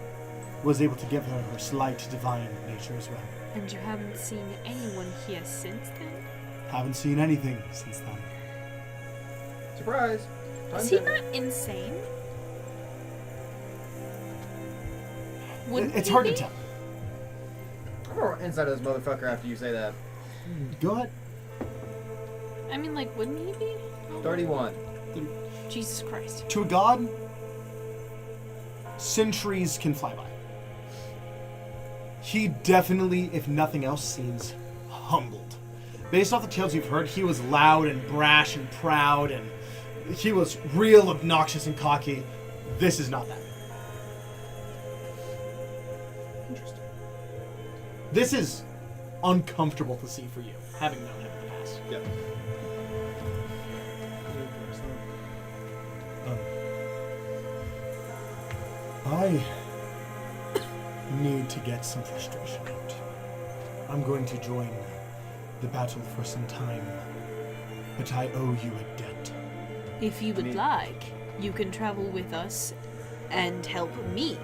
[SPEAKER 1] was able to give her her slight divine nature as well.
[SPEAKER 3] And you haven't seen anyone here since then?
[SPEAKER 1] Haven't seen anything since then.
[SPEAKER 6] Surprise!
[SPEAKER 3] Is he not insane? Wouldn't
[SPEAKER 1] It's
[SPEAKER 3] he
[SPEAKER 1] hard
[SPEAKER 3] be?
[SPEAKER 1] to tell.
[SPEAKER 6] I'm gonna run inside of this motherfucker after you say that.
[SPEAKER 1] Go ahead.
[SPEAKER 3] I mean, like, wouldn't he be?
[SPEAKER 6] 31.
[SPEAKER 3] Jesus Christ.
[SPEAKER 1] To a god, centuries can fly by. He definitely, if nothing else, seems humbled. Based off the tales you've heard, he was loud and brash and proud, and he was real obnoxious and cocky. This is not that. Interesting. This is uncomfortable to see for you, having known him in the past.
[SPEAKER 5] Yeah.
[SPEAKER 1] I need to get some frustration out. I'm going to join the battle for some time, but I owe you a debt.
[SPEAKER 3] If you would like, you can travel with us and help me.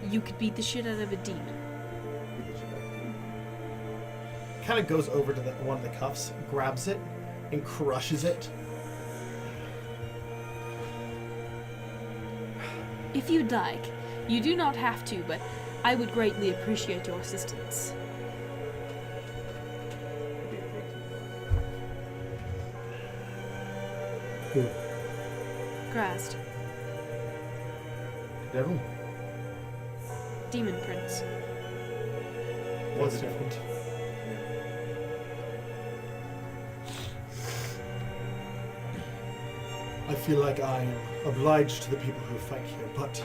[SPEAKER 3] You could beat the shit out of a demon.
[SPEAKER 1] Kind of goes over to one of the cuffs, grabs it, and crushes it.
[SPEAKER 3] If you'd like, you do not have to, but I would greatly appreciate your assistance.
[SPEAKER 1] Who?
[SPEAKER 3] Grazed.
[SPEAKER 1] Devil?
[SPEAKER 3] Demon Prince.
[SPEAKER 1] What's different? I feel like I am obliged to the people who fight here, but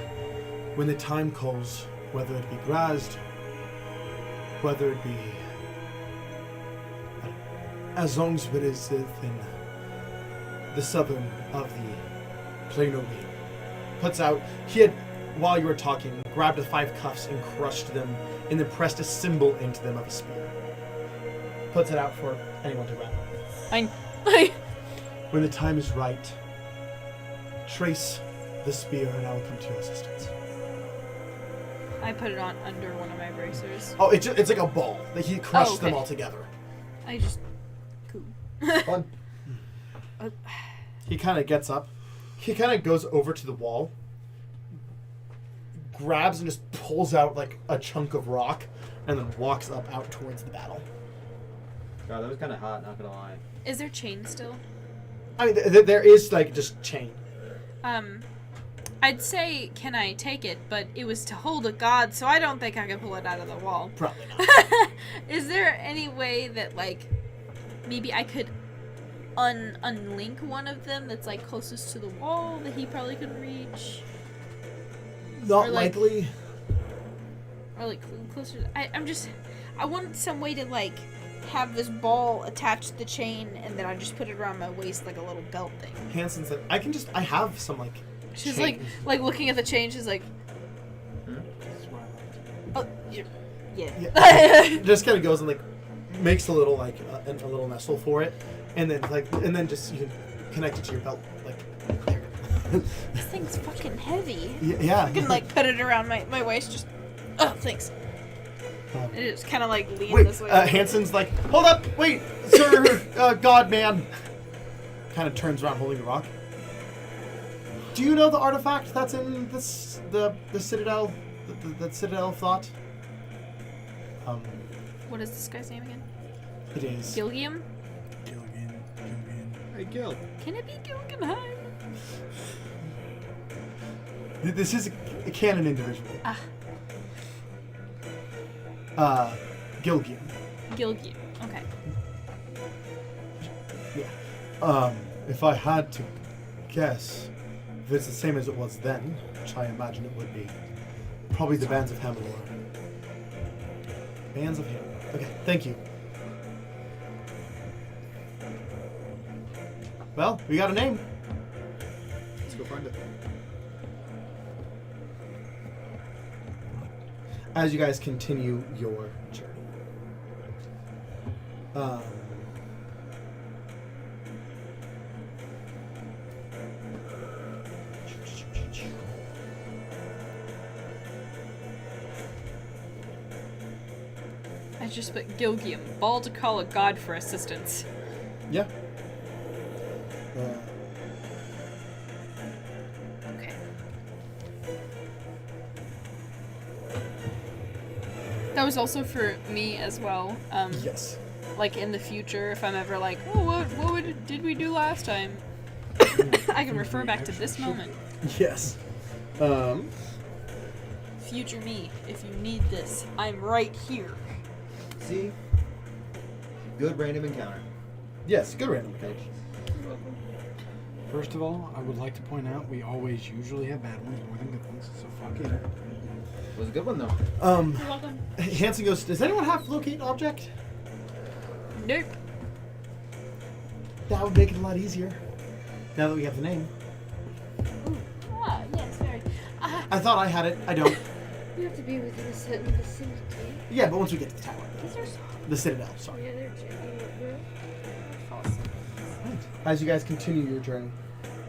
[SPEAKER 1] when the time calls, whether it be Grazed, whether it be as long as it is within the southern of the Plano League, puts out, he had, while you were talking, grabbed the 5 cuffs and crushed them, and then pressed a symbol into them of a spear. Puts it out for anyone to grab.
[SPEAKER 3] Fine.
[SPEAKER 1] When the time is right, trace the spear and I will come to your assistance.
[SPEAKER 3] I put it on under one of my bracers.
[SPEAKER 1] Oh, it's like a ball. That he crushed them
[SPEAKER 3] okay.
[SPEAKER 1] all together.
[SPEAKER 3] I just... Cool.
[SPEAKER 6] Fun.
[SPEAKER 1] He kind of gets up. He kind of goes over to the wall, grabs and just pulls out like a chunk of rock, and then walks up out towards the battle.
[SPEAKER 6] God, that was kind of hot, not gonna lie.
[SPEAKER 3] Is there chain still?
[SPEAKER 1] I mean, there is like just chain.
[SPEAKER 3] I'd say, can I take it? But it was to hold a god, so I don't think I can pull it out of the wall.
[SPEAKER 1] Probably not.
[SPEAKER 3] Is there any way that, like, maybe I could unlink one of them that's, like, closest to the wall that he probably could reach?
[SPEAKER 1] Not
[SPEAKER 3] Or, like,
[SPEAKER 1] likely.
[SPEAKER 3] Or, like, closer... I want some way to, like, have this ball attached to the chain, and then I just put it around my waist like a little belt thing.
[SPEAKER 1] Hanson said, I have some like
[SPEAKER 3] She's
[SPEAKER 1] chain.
[SPEAKER 3] like looking at the chain, she's like... Oh, Yeah.
[SPEAKER 1] Just kind of goes and like makes a little like a little nestle for it, and then just you can connect it to your belt like there.
[SPEAKER 3] This thing's fucking heavy.
[SPEAKER 1] Yeah.
[SPEAKER 3] I can like put it around my waist. Just thanks. It just kind of like lean
[SPEAKER 1] Wait,
[SPEAKER 3] this way.
[SPEAKER 1] Hanson's like, hold up, wait, sir, God man. Kind of turns around holding the rock. Do you know the artifact that's in this the Citadel, the Citadel of Thought?
[SPEAKER 3] What is this guy's name again?
[SPEAKER 1] It is.
[SPEAKER 3] Gilgium?
[SPEAKER 7] Gilligan.
[SPEAKER 5] Hey, Gil.
[SPEAKER 3] Can it be Gilgenheim?
[SPEAKER 1] This is a canon individual. Gilgium.
[SPEAKER 3] Gilgium. Okay.
[SPEAKER 1] Yeah. If I had to guess, if it's the same as it was then, which I imagine it would be, probably the Bands of Hamelor. Bands of Hamelor. Okay, thank you. Well, we got a name.
[SPEAKER 5] Let's go find it.
[SPEAKER 1] As you guys continue your journey.
[SPEAKER 3] I just put Gilgium. Ball to call a god for assistance.
[SPEAKER 1] Yeah.
[SPEAKER 3] Okay. That was also for me as well.
[SPEAKER 1] Yes.
[SPEAKER 3] Like in the future, if I'm ever like, oh, did we do last time? I can refer back to this moment.
[SPEAKER 1] Yes.
[SPEAKER 3] Future me, if you need this, I'm right here.
[SPEAKER 6] See? Good random encounter.
[SPEAKER 1] Yes, good random page.
[SPEAKER 7] First of all, I would like to point out we always usually have bad ones more than good ones, so fuck it.
[SPEAKER 6] It was a good one though.
[SPEAKER 2] You're welcome.
[SPEAKER 1] Hanson goes, does anyone have locate object?
[SPEAKER 3] Nope.
[SPEAKER 1] That would make it a lot easier. Now that we have the name.
[SPEAKER 3] Ah, yes, very.
[SPEAKER 1] I thought I had it. I don't.
[SPEAKER 4] You have to be within a certain vicinity.
[SPEAKER 1] Yeah, but once we get to the tower.
[SPEAKER 4] These are soft.
[SPEAKER 1] The Citadel, sorry.
[SPEAKER 4] Yeah, they're genuine.
[SPEAKER 1] Right. As you guys continue your journey,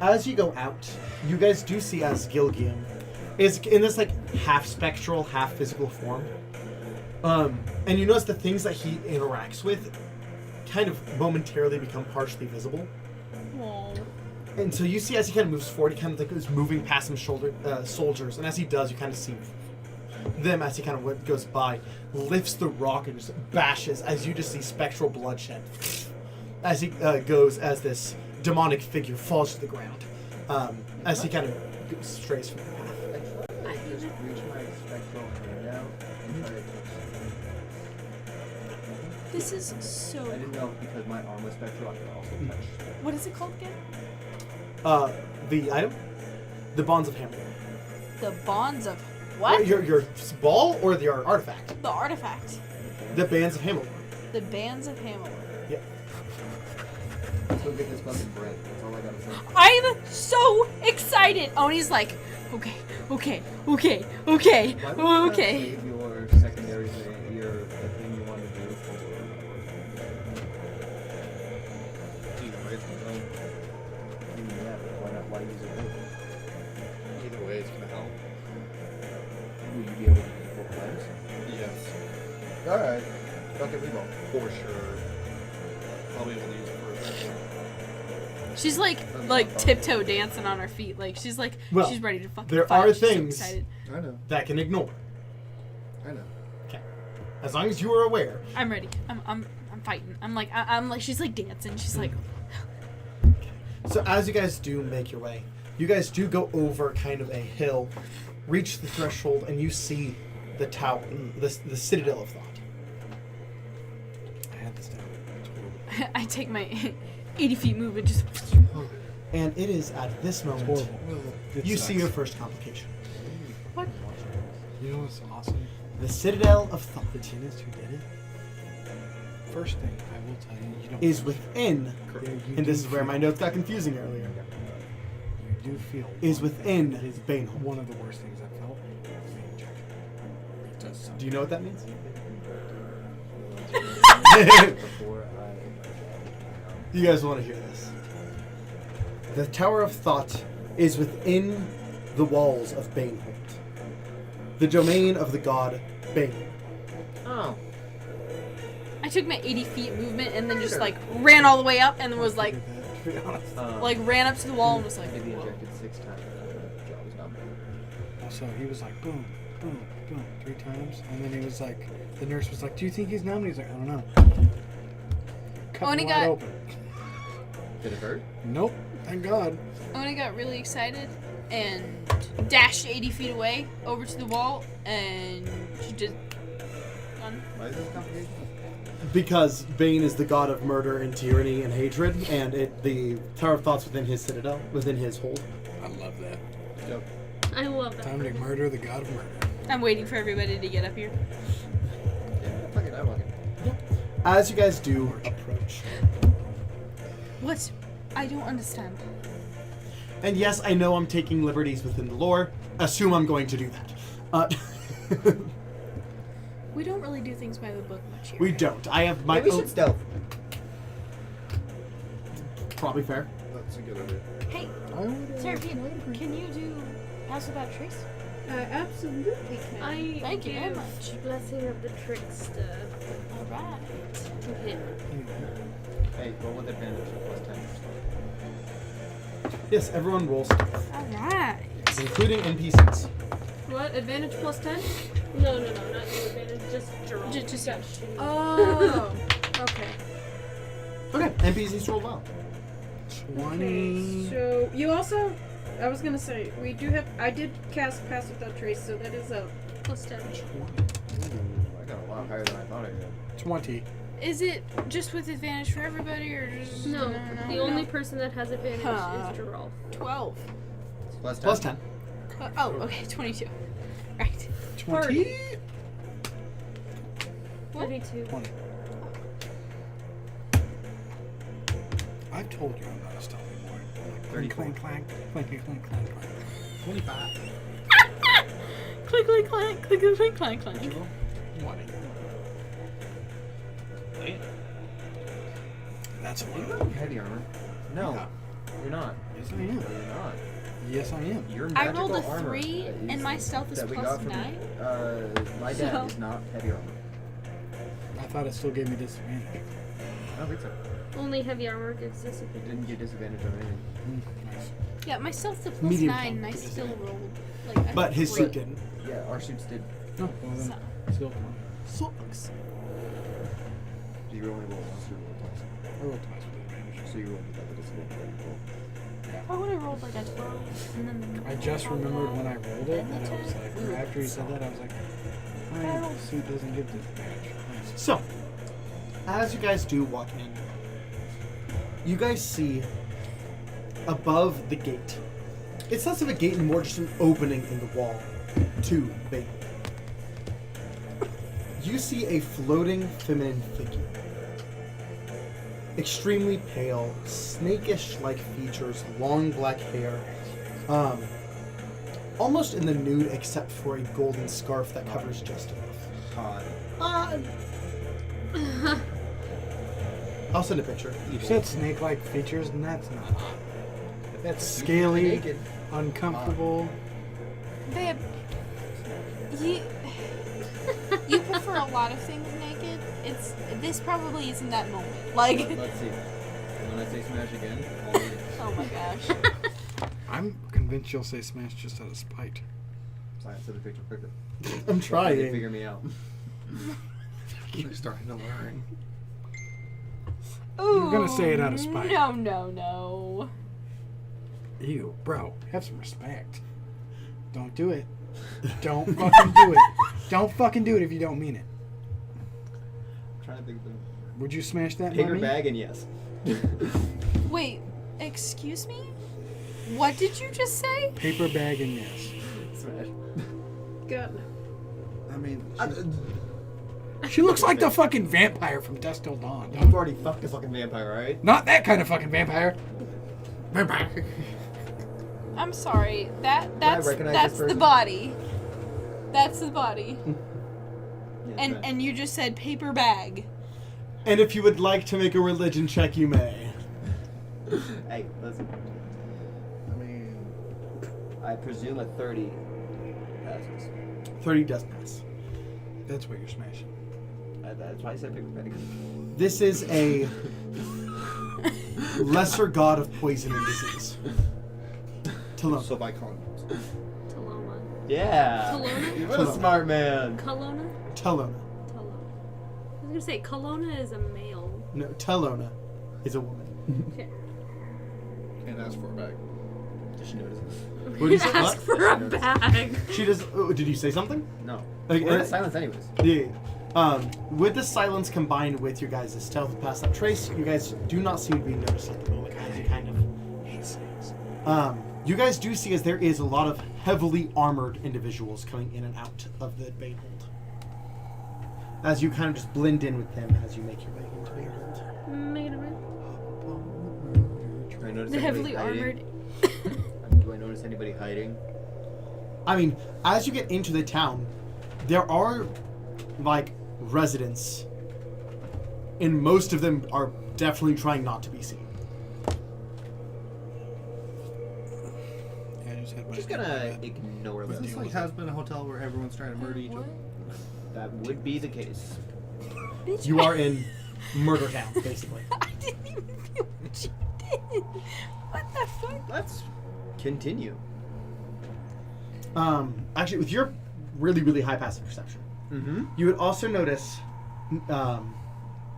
[SPEAKER 1] as you go out, you guys do see as Gilgium is in this like half spectral, half physical form. And you notice the things that he interacts with kind of momentarily become partially visible.
[SPEAKER 3] Aww.
[SPEAKER 1] And so you see as he kind of moves forward, he kind of like is moving past some soldiers, and as he does, you kind of see them as he kind of goes by, lifts the rock and just bashes as you just see spectral bloodshed as he goes as this demonic figure falls to the ground as he kind of strays from the path.
[SPEAKER 6] I just reach my spectral hand out and try to touch
[SPEAKER 3] This is so.
[SPEAKER 6] I didn't know because my arm was spectral, I could also touch.
[SPEAKER 3] What is it called again?
[SPEAKER 1] The item? The Bonds of Hammer.
[SPEAKER 3] The bonds of what?
[SPEAKER 1] Your ball or your artifact?
[SPEAKER 3] The artifact.
[SPEAKER 1] The Bands of Hammer.
[SPEAKER 3] The bands of Hamelor.
[SPEAKER 1] Yeah.
[SPEAKER 6] Let's go get this fucking bread. That's all I gotta say.
[SPEAKER 3] I'm so excited. Oni's like, okay.
[SPEAKER 6] Why would you save your secondary thing, the thing you want to do for...
[SPEAKER 5] Either way, it's gonna help.
[SPEAKER 6] Yeah, why use it?
[SPEAKER 5] Either way, it's gonna help.
[SPEAKER 6] Will you be able to do both times?
[SPEAKER 5] Yes.
[SPEAKER 6] Alright. Fuck it, we won't.
[SPEAKER 5] For sure. Probably able to use it first.
[SPEAKER 3] She's like tiptoe dancing on her feet. Like she's like
[SPEAKER 1] Well,
[SPEAKER 3] she's ready to fucking
[SPEAKER 1] there
[SPEAKER 3] fight.
[SPEAKER 1] are
[SPEAKER 3] She's so
[SPEAKER 1] things-
[SPEAKER 3] excited.
[SPEAKER 6] I know.
[SPEAKER 1] That can ignore.
[SPEAKER 6] I know.
[SPEAKER 1] Okay. As long as you are aware.
[SPEAKER 3] I'm ready. I'm fighting. I'm like she's like dancing. She's like
[SPEAKER 1] So as you guys do make your way, you guys do go over kind of a hill, reach the threshold, and you see the tower, the Citadel of Thought.
[SPEAKER 7] I had this down.
[SPEAKER 3] I take my 80 feet move and just
[SPEAKER 1] And it is at this moment
[SPEAKER 7] Horrible. It
[SPEAKER 1] you
[SPEAKER 7] sucks.
[SPEAKER 1] see your first complication.
[SPEAKER 3] what?
[SPEAKER 7] You know what's awesome?
[SPEAKER 1] The Citadel of Thought
[SPEAKER 7] The tennis who did it. First thing I will tell you, you don't
[SPEAKER 1] is within,
[SPEAKER 7] Yeah, you
[SPEAKER 1] and
[SPEAKER 7] do
[SPEAKER 1] this is where my
[SPEAKER 7] feel-
[SPEAKER 1] notes got confusing earlier,
[SPEAKER 7] You do feel
[SPEAKER 1] is
[SPEAKER 7] one-
[SPEAKER 1] within
[SPEAKER 7] that is
[SPEAKER 1] Baneholm.
[SPEAKER 7] one of the worst things I've felt. Is being rejected. does.
[SPEAKER 1] Do you know what that means?
[SPEAKER 6] Before I.
[SPEAKER 1] You guys want to hear this? The Tower of Thought is within the walls of Banehold, the domain of the god Bane.
[SPEAKER 6] Oh.
[SPEAKER 3] I took my 80 feet movement and then just like ran all the way up and then was like,
[SPEAKER 7] To be honest.
[SPEAKER 3] like ran up to the wall and was like,
[SPEAKER 6] Maybe injected 6 times. Jaw was done.
[SPEAKER 7] Also, he was like, boom, boom, boom, 3 times. And then he was like, the nurse was like, do you think he's numb? And he's like, I don't know. Cut
[SPEAKER 3] Only
[SPEAKER 7] him wide
[SPEAKER 3] got-
[SPEAKER 7] open.
[SPEAKER 6] Did it hurt?
[SPEAKER 7] Nope. Thank God.
[SPEAKER 3] Oni got really excited and dashed 80 feet away over to the wall and she just gone.
[SPEAKER 6] Why is this complicated?
[SPEAKER 1] Because Bane is the god of murder and tyranny and hatred, and the Tower of Thought's within his citadel, within his hold.
[SPEAKER 7] I love that.
[SPEAKER 6] Yep.
[SPEAKER 4] I love that.
[SPEAKER 7] Time to murder the god of murder.
[SPEAKER 3] I'm waiting for everybody to get up here.
[SPEAKER 6] Yeah, fuck it, I walk it.
[SPEAKER 1] As you guys do approach,
[SPEAKER 3] What? I don't understand.
[SPEAKER 1] and yes, I know I'm taking liberties within the lore. Assume I'm going to do that.
[SPEAKER 3] We don't really do things by the book much here.
[SPEAKER 1] We don't. I have my
[SPEAKER 6] Maybe we
[SPEAKER 1] own.
[SPEAKER 6] should stealth.
[SPEAKER 1] Probably fair.
[SPEAKER 6] That's a good idea.
[SPEAKER 4] Hey, Seraphine, can you do Pass Without Trace?
[SPEAKER 8] I absolutely can.
[SPEAKER 4] I
[SPEAKER 3] Thank you very
[SPEAKER 4] give
[SPEAKER 3] much.
[SPEAKER 4] Blessing of the Trickster.
[SPEAKER 3] Alright.
[SPEAKER 4] To him.
[SPEAKER 6] Hey, roll with advantage. +10.
[SPEAKER 1] Yes, everyone rolls,
[SPEAKER 3] Alright.
[SPEAKER 1] including NPCs.
[SPEAKER 2] What? Advantage plus 10?
[SPEAKER 4] No, not you advantage, just Joralf.
[SPEAKER 3] Just
[SPEAKER 4] got shitty.
[SPEAKER 2] Oh. Okay.
[SPEAKER 1] Okay, NPCs roll well.
[SPEAKER 7] 20.
[SPEAKER 8] So you also, I was gonna say, we do have. I did cast Pass Without Trace, so that is a
[SPEAKER 3] Plus 10.
[SPEAKER 6] Ooh, I got a lot higher than I thought I did.
[SPEAKER 7] 20.
[SPEAKER 3] Is it just with advantage for everybody or just
[SPEAKER 4] No, the only person that has advantage
[SPEAKER 3] Huh.
[SPEAKER 4] is Joralf.
[SPEAKER 3] 12?
[SPEAKER 6] +10.
[SPEAKER 1] Plus 10.
[SPEAKER 3] Oh, okay, 22. Right.
[SPEAKER 7] 20?
[SPEAKER 4] 32.
[SPEAKER 7] 20. I've told you I'm not a stealthy boy. Like,
[SPEAKER 6] 34.
[SPEAKER 7] clank, clank, clank, clank, clank, clank, clank.
[SPEAKER 1] 25.
[SPEAKER 3] Click, click, clank, click, click, click, clank, clank.
[SPEAKER 7] 20. That's a
[SPEAKER 6] You
[SPEAKER 7] lot.
[SPEAKER 6] got heavy armor. No,
[SPEAKER 7] Yeah.
[SPEAKER 6] you're not.
[SPEAKER 7] Yes, I
[SPEAKER 6] No,
[SPEAKER 7] am.
[SPEAKER 6] you're not.
[SPEAKER 7] Yes, I am.
[SPEAKER 6] Your
[SPEAKER 3] I
[SPEAKER 6] magical
[SPEAKER 3] rolled a
[SPEAKER 6] armor
[SPEAKER 3] 3
[SPEAKER 6] that
[SPEAKER 3] and my stealth is
[SPEAKER 6] that we
[SPEAKER 3] plus
[SPEAKER 6] got from
[SPEAKER 3] 9.
[SPEAKER 6] my dad
[SPEAKER 3] So-
[SPEAKER 6] is not heavy armor.
[SPEAKER 7] I thought it still gave me disadvantage.
[SPEAKER 6] I don't think so.
[SPEAKER 4] Only heavy armor gives
[SPEAKER 6] It
[SPEAKER 4] disadvantage.
[SPEAKER 6] didn't get disadvantage on anything.
[SPEAKER 7] Nice.
[SPEAKER 3] Yeah, my stealth's a plus
[SPEAKER 1] Medium
[SPEAKER 3] 9 and I
[SPEAKER 1] count,
[SPEAKER 3] still
[SPEAKER 1] just
[SPEAKER 3] rolled. Like, I
[SPEAKER 1] But his
[SPEAKER 3] rolled
[SPEAKER 1] suit
[SPEAKER 3] great.
[SPEAKER 1] didn't.
[SPEAKER 6] Yeah, our suits did.
[SPEAKER 7] No, well then,
[SPEAKER 3] So-
[SPEAKER 7] still 20.
[SPEAKER 3] Sucks.
[SPEAKER 6] Do you only roll once or roll twice?
[SPEAKER 7] I rolled twice with advantage.
[SPEAKER 6] So you rolled without the disadvantage. Roll.
[SPEAKER 3] I would have rolled like a 12 and then
[SPEAKER 7] I just remembered when I rolled it that I was like, or after he said that, I was like, my suit doesn't give disadvantage. Nice.
[SPEAKER 1] So, as you guys do walk in, you guys see above the gate. It's less of a gate and more just an opening in the wall to Bane. You see a floating feminine figure. Extremely pale, snakish-like features, long black hair. Almost in the nude except for a golden scarf that covers just enough.
[SPEAKER 6] Hot.
[SPEAKER 1] I'll send a picture.
[SPEAKER 7] You said snake-like features, and that's not hot. That's scaly,
[SPEAKER 6] Naked.
[SPEAKER 7] uncomfortable.
[SPEAKER 3] Babe, you prefer a lot of things naked. This probably isn't that moment. Like,
[SPEAKER 6] Let's see. When I say smash again, I'll eat it.
[SPEAKER 3] oh my gosh.
[SPEAKER 7] I'm convinced you'll say smash just out of spite.
[SPEAKER 6] Science of the picture quicker.
[SPEAKER 1] I'm
[SPEAKER 6] You
[SPEAKER 1] trying.
[SPEAKER 6] figure me out.
[SPEAKER 7] You're starting to learn.
[SPEAKER 3] Ooh,
[SPEAKER 7] You're gonna say it out of spite.
[SPEAKER 3] No.
[SPEAKER 7] Ew, bro, have some respect. Don't do it. Don't fucking do it. Don't fucking do it if you don't mean it.
[SPEAKER 6] I'm trying to think of the
[SPEAKER 7] Would you smash that
[SPEAKER 6] paper
[SPEAKER 7] mummy?
[SPEAKER 6] bag and yes.
[SPEAKER 3] Wait, excuse me? What did you just say?
[SPEAKER 7] Paper bag and yes.
[SPEAKER 6] Smash.
[SPEAKER 8] God.
[SPEAKER 7] I mean, she looks like the fucking vampire from Dusk Till Dawn.
[SPEAKER 6] You've already fucked a fucking vampire, right?
[SPEAKER 7] Not that kind of fucking vampire. Vampire.
[SPEAKER 3] I'm sorry. That's
[SPEAKER 6] recognize this
[SPEAKER 3] the
[SPEAKER 6] person?
[SPEAKER 3] body. That's the body. And you just said paper bag.
[SPEAKER 1] And if you would like to make a religion check, you may.
[SPEAKER 6] Hey, listen.
[SPEAKER 5] I mean,
[SPEAKER 6] I presume a 30 passes.
[SPEAKER 1] 30 does pass.
[SPEAKER 7] That's what you're smashing.
[SPEAKER 6] That's why I said paper bag.
[SPEAKER 1] This is a lesser god of poison and disease. Talona.
[SPEAKER 5] so by condoms.
[SPEAKER 4] Taloma.
[SPEAKER 6] Yeah.
[SPEAKER 4] Talona?
[SPEAKER 6] You're a smart man.
[SPEAKER 4] Kelowna?
[SPEAKER 1] Talona.
[SPEAKER 4] Talona. I was gonna say Kelowna is a male.
[SPEAKER 1] No, Talona is a woman.
[SPEAKER 4] Okay.
[SPEAKER 5] And ask for a bag.
[SPEAKER 6] Did she notice this?
[SPEAKER 1] What did you say?
[SPEAKER 4] Ask
[SPEAKER 1] What?
[SPEAKER 4] for a bag.
[SPEAKER 1] She does. Oh, did you say something?
[SPEAKER 6] No.
[SPEAKER 1] Okay,
[SPEAKER 6] We're in silence anyways.
[SPEAKER 1] Yeah. With the silence combined with your guys' stealth past that trace, you guys do not seem to be noticed at the moment as you kind of hate snakes. You guys do see as there is a lot of heavily armored individuals coming in and out of the Banehold. As you kind of just blend in with them as you make your way into Banehold.
[SPEAKER 6] Do I notice
[SPEAKER 3] The
[SPEAKER 6] anybody
[SPEAKER 3] heavily
[SPEAKER 6] hiding?
[SPEAKER 3] armored.
[SPEAKER 6] Do I notice anybody hiding?
[SPEAKER 1] I mean, as you get into the town, there are, like, residents, and most of them are definitely trying not to be seen.
[SPEAKER 7] Yeah, just head
[SPEAKER 6] I'm
[SPEAKER 7] back
[SPEAKER 6] just
[SPEAKER 7] in.
[SPEAKER 6] gonna ignore
[SPEAKER 5] But
[SPEAKER 6] them.
[SPEAKER 5] this like has been a hotel where everyone's trying to murder each other.
[SPEAKER 6] That would be the case.
[SPEAKER 3] Bitch,
[SPEAKER 1] You are in Murder Town, basically.
[SPEAKER 3] I didn't even feel what you did. What the fuck?
[SPEAKER 6] Let's continue.
[SPEAKER 1] Actually, with your really, really high passive perception,
[SPEAKER 6] Mm-hmm.
[SPEAKER 1] you would also notice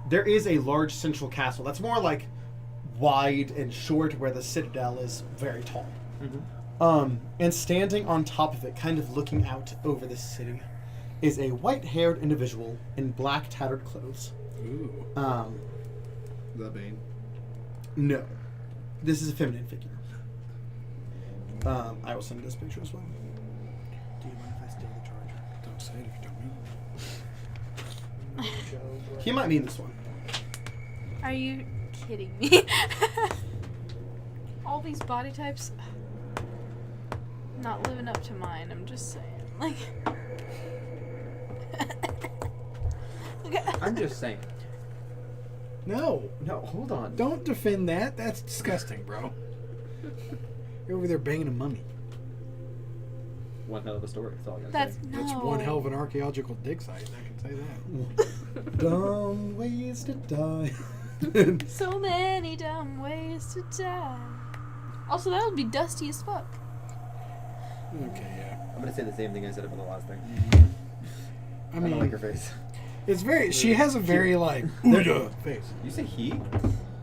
[SPEAKER 1] there is a large central castle that's more like wide and short, where the citadel is very tall.
[SPEAKER 6] Mm-hmm.
[SPEAKER 1] And standing on top of it, kind of looking out over the city, is a white-haired individual in black tattered clothes.
[SPEAKER 7] Ooh.
[SPEAKER 5] Is that Bane?
[SPEAKER 1] No, this is a feminine figure. I will send this picture as well.
[SPEAKER 7] Do you mind if I steal the charger? Don't say it if you don't mean it.
[SPEAKER 1] He might mean this one.
[SPEAKER 3] Are you kidding me? All these body types not living up to mine, I'm just saying. Like
[SPEAKER 6] I'm just saying.
[SPEAKER 7] No.
[SPEAKER 6] No, hold on.
[SPEAKER 7] Don't defend that. That's disgusting, bro. You're over there banging a mummy.
[SPEAKER 6] One hell of a story. That's all I gotta
[SPEAKER 3] that's
[SPEAKER 6] say.
[SPEAKER 3] no.
[SPEAKER 7] That's one hell of an archaeological dig site, I can say that.
[SPEAKER 1] Dumb ways to die.
[SPEAKER 3] So many dumb ways to die. Also, that would be dusty as fuck.
[SPEAKER 7] Okay, yeah.
[SPEAKER 6] I'm gonna say the same thing I said about the last thing.
[SPEAKER 7] I
[SPEAKER 6] I don't like
[SPEAKER 7] mean,
[SPEAKER 6] her face.
[SPEAKER 7] it's very. She has a very like Ouija face.
[SPEAKER 6] You say he?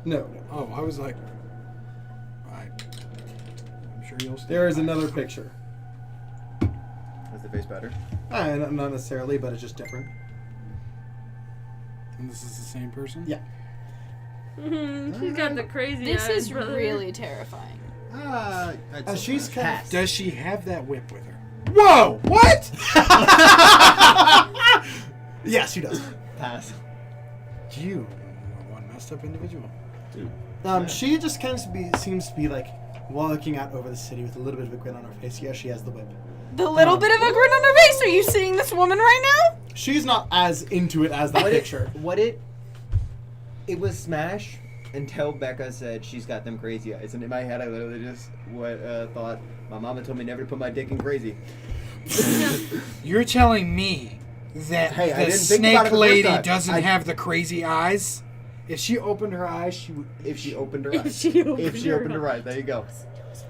[SPEAKER 1] No.
[SPEAKER 7] Oh, I was like, I'm sure you'll. Stay
[SPEAKER 1] There is
[SPEAKER 7] by.
[SPEAKER 1] another picture.
[SPEAKER 6] Is the face better?
[SPEAKER 1] Not necessarily, but it's just different.
[SPEAKER 7] And this is the same person.
[SPEAKER 1] Yeah.
[SPEAKER 4] She's got the crazy
[SPEAKER 3] This
[SPEAKER 4] eyes,
[SPEAKER 3] is
[SPEAKER 4] brother.
[SPEAKER 3] really terrifying.
[SPEAKER 1] She's kind of.
[SPEAKER 7] Does she have that whip with her? Whoa! What?
[SPEAKER 1] Yes, she does.
[SPEAKER 6] Pass.
[SPEAKER 7] You are one messed up individual.
[SPEAKER 1] She just kind of seems to be like walking out over the city with a little bit of a grin on her face. Yeah, she has the whip.
[SPEAKER 3] The little bit of a grin on her face. Are you seeing this woman right now?
[SPEAKER 1] She's not as into it as that picture.
[SPEAKER 6] It was smash until Becca said she's got them crazy eyes, and in my head I literally just thought my mama told me never to put my dick in crazy.
[SPEAKER 7] You're telling me that
[SPEAKER 6] Hey, I
[SPEAKER 7] the
[SPEAKER 6] didn't think about it
[SPEAKER 7] snake
[SPEAKER 6] the first
[SPEAKER 7] lady
[SPEAKER 6] time.
[SPEAKER 7] doesn't have the crazy eyes? If she opened her eyes, she would.
[SPEAKER 6] If she opened her eyes.
[SPEAKER 4] If she opened
[SPEAKER 6] her eyes, there you go.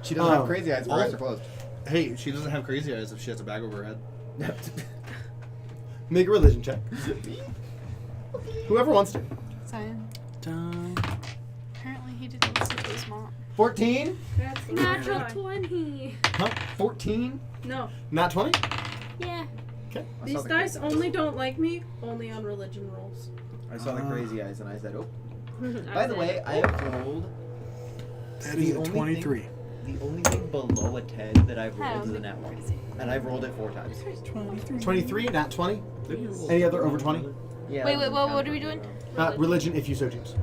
[SPEAKER 6] She doesn't have crazy eyes. Her eyes are closed.
[SPEAKER 5] Hey, she doesn't have crazy eyes if she has a bag over her head.
[SPEAKER 1] Make a religion check. Whoever wants to.
[SPEAKER 3] Zion.
[SPEAKER 7] Dun.
[SPEAKER 3] Apparently he didn't listen to his mom.
[SPEAKER 6] 14?
[SPEAKER 8] That's
[SPEAKER 4] Natural
[SPEAKER 8] not
[SPEAKER 4] 20.
[SPEAKER 6] 14?
[SPEAKER 8] No.
[SPEAKER 1] Not 20?
[SPEAKER 4] Yeah.
[SPEAKER 1] Okay.
[SPEAKER 6] I
[SPEAKER 8] These
[SPEAKER 6] saw the
[SPEAKER 8] dice
[SPEAKER 6] crazy
[SPEAKER 8] only don't like me, only on religion rolls.
[SPEAKER 6] I saw the crazy eyes and I said, oh.
[SPEAKER 4] I
[SPEAKER 6] By the
[SPEAKER 4] said-
[SPEAKER 6] way, I have rolled
[SPEAKER 7] That
[SPEAKER 6] The
[SPEAKER 7] is a
[SPEAKER 6] only
[SPEAKER 7] 23.
[SPEAKER 6] the only thing below a 10 that I've rolled is a nat 1. And I've rolled it 4 times.
[SPEAKER 1] 23, not 20. Any other over 20?
[SPEAKER 6] Yeah.
[SPEAKER 3] Wait, what are we doing?
[SPEAKER 1] Religion, if you so choose.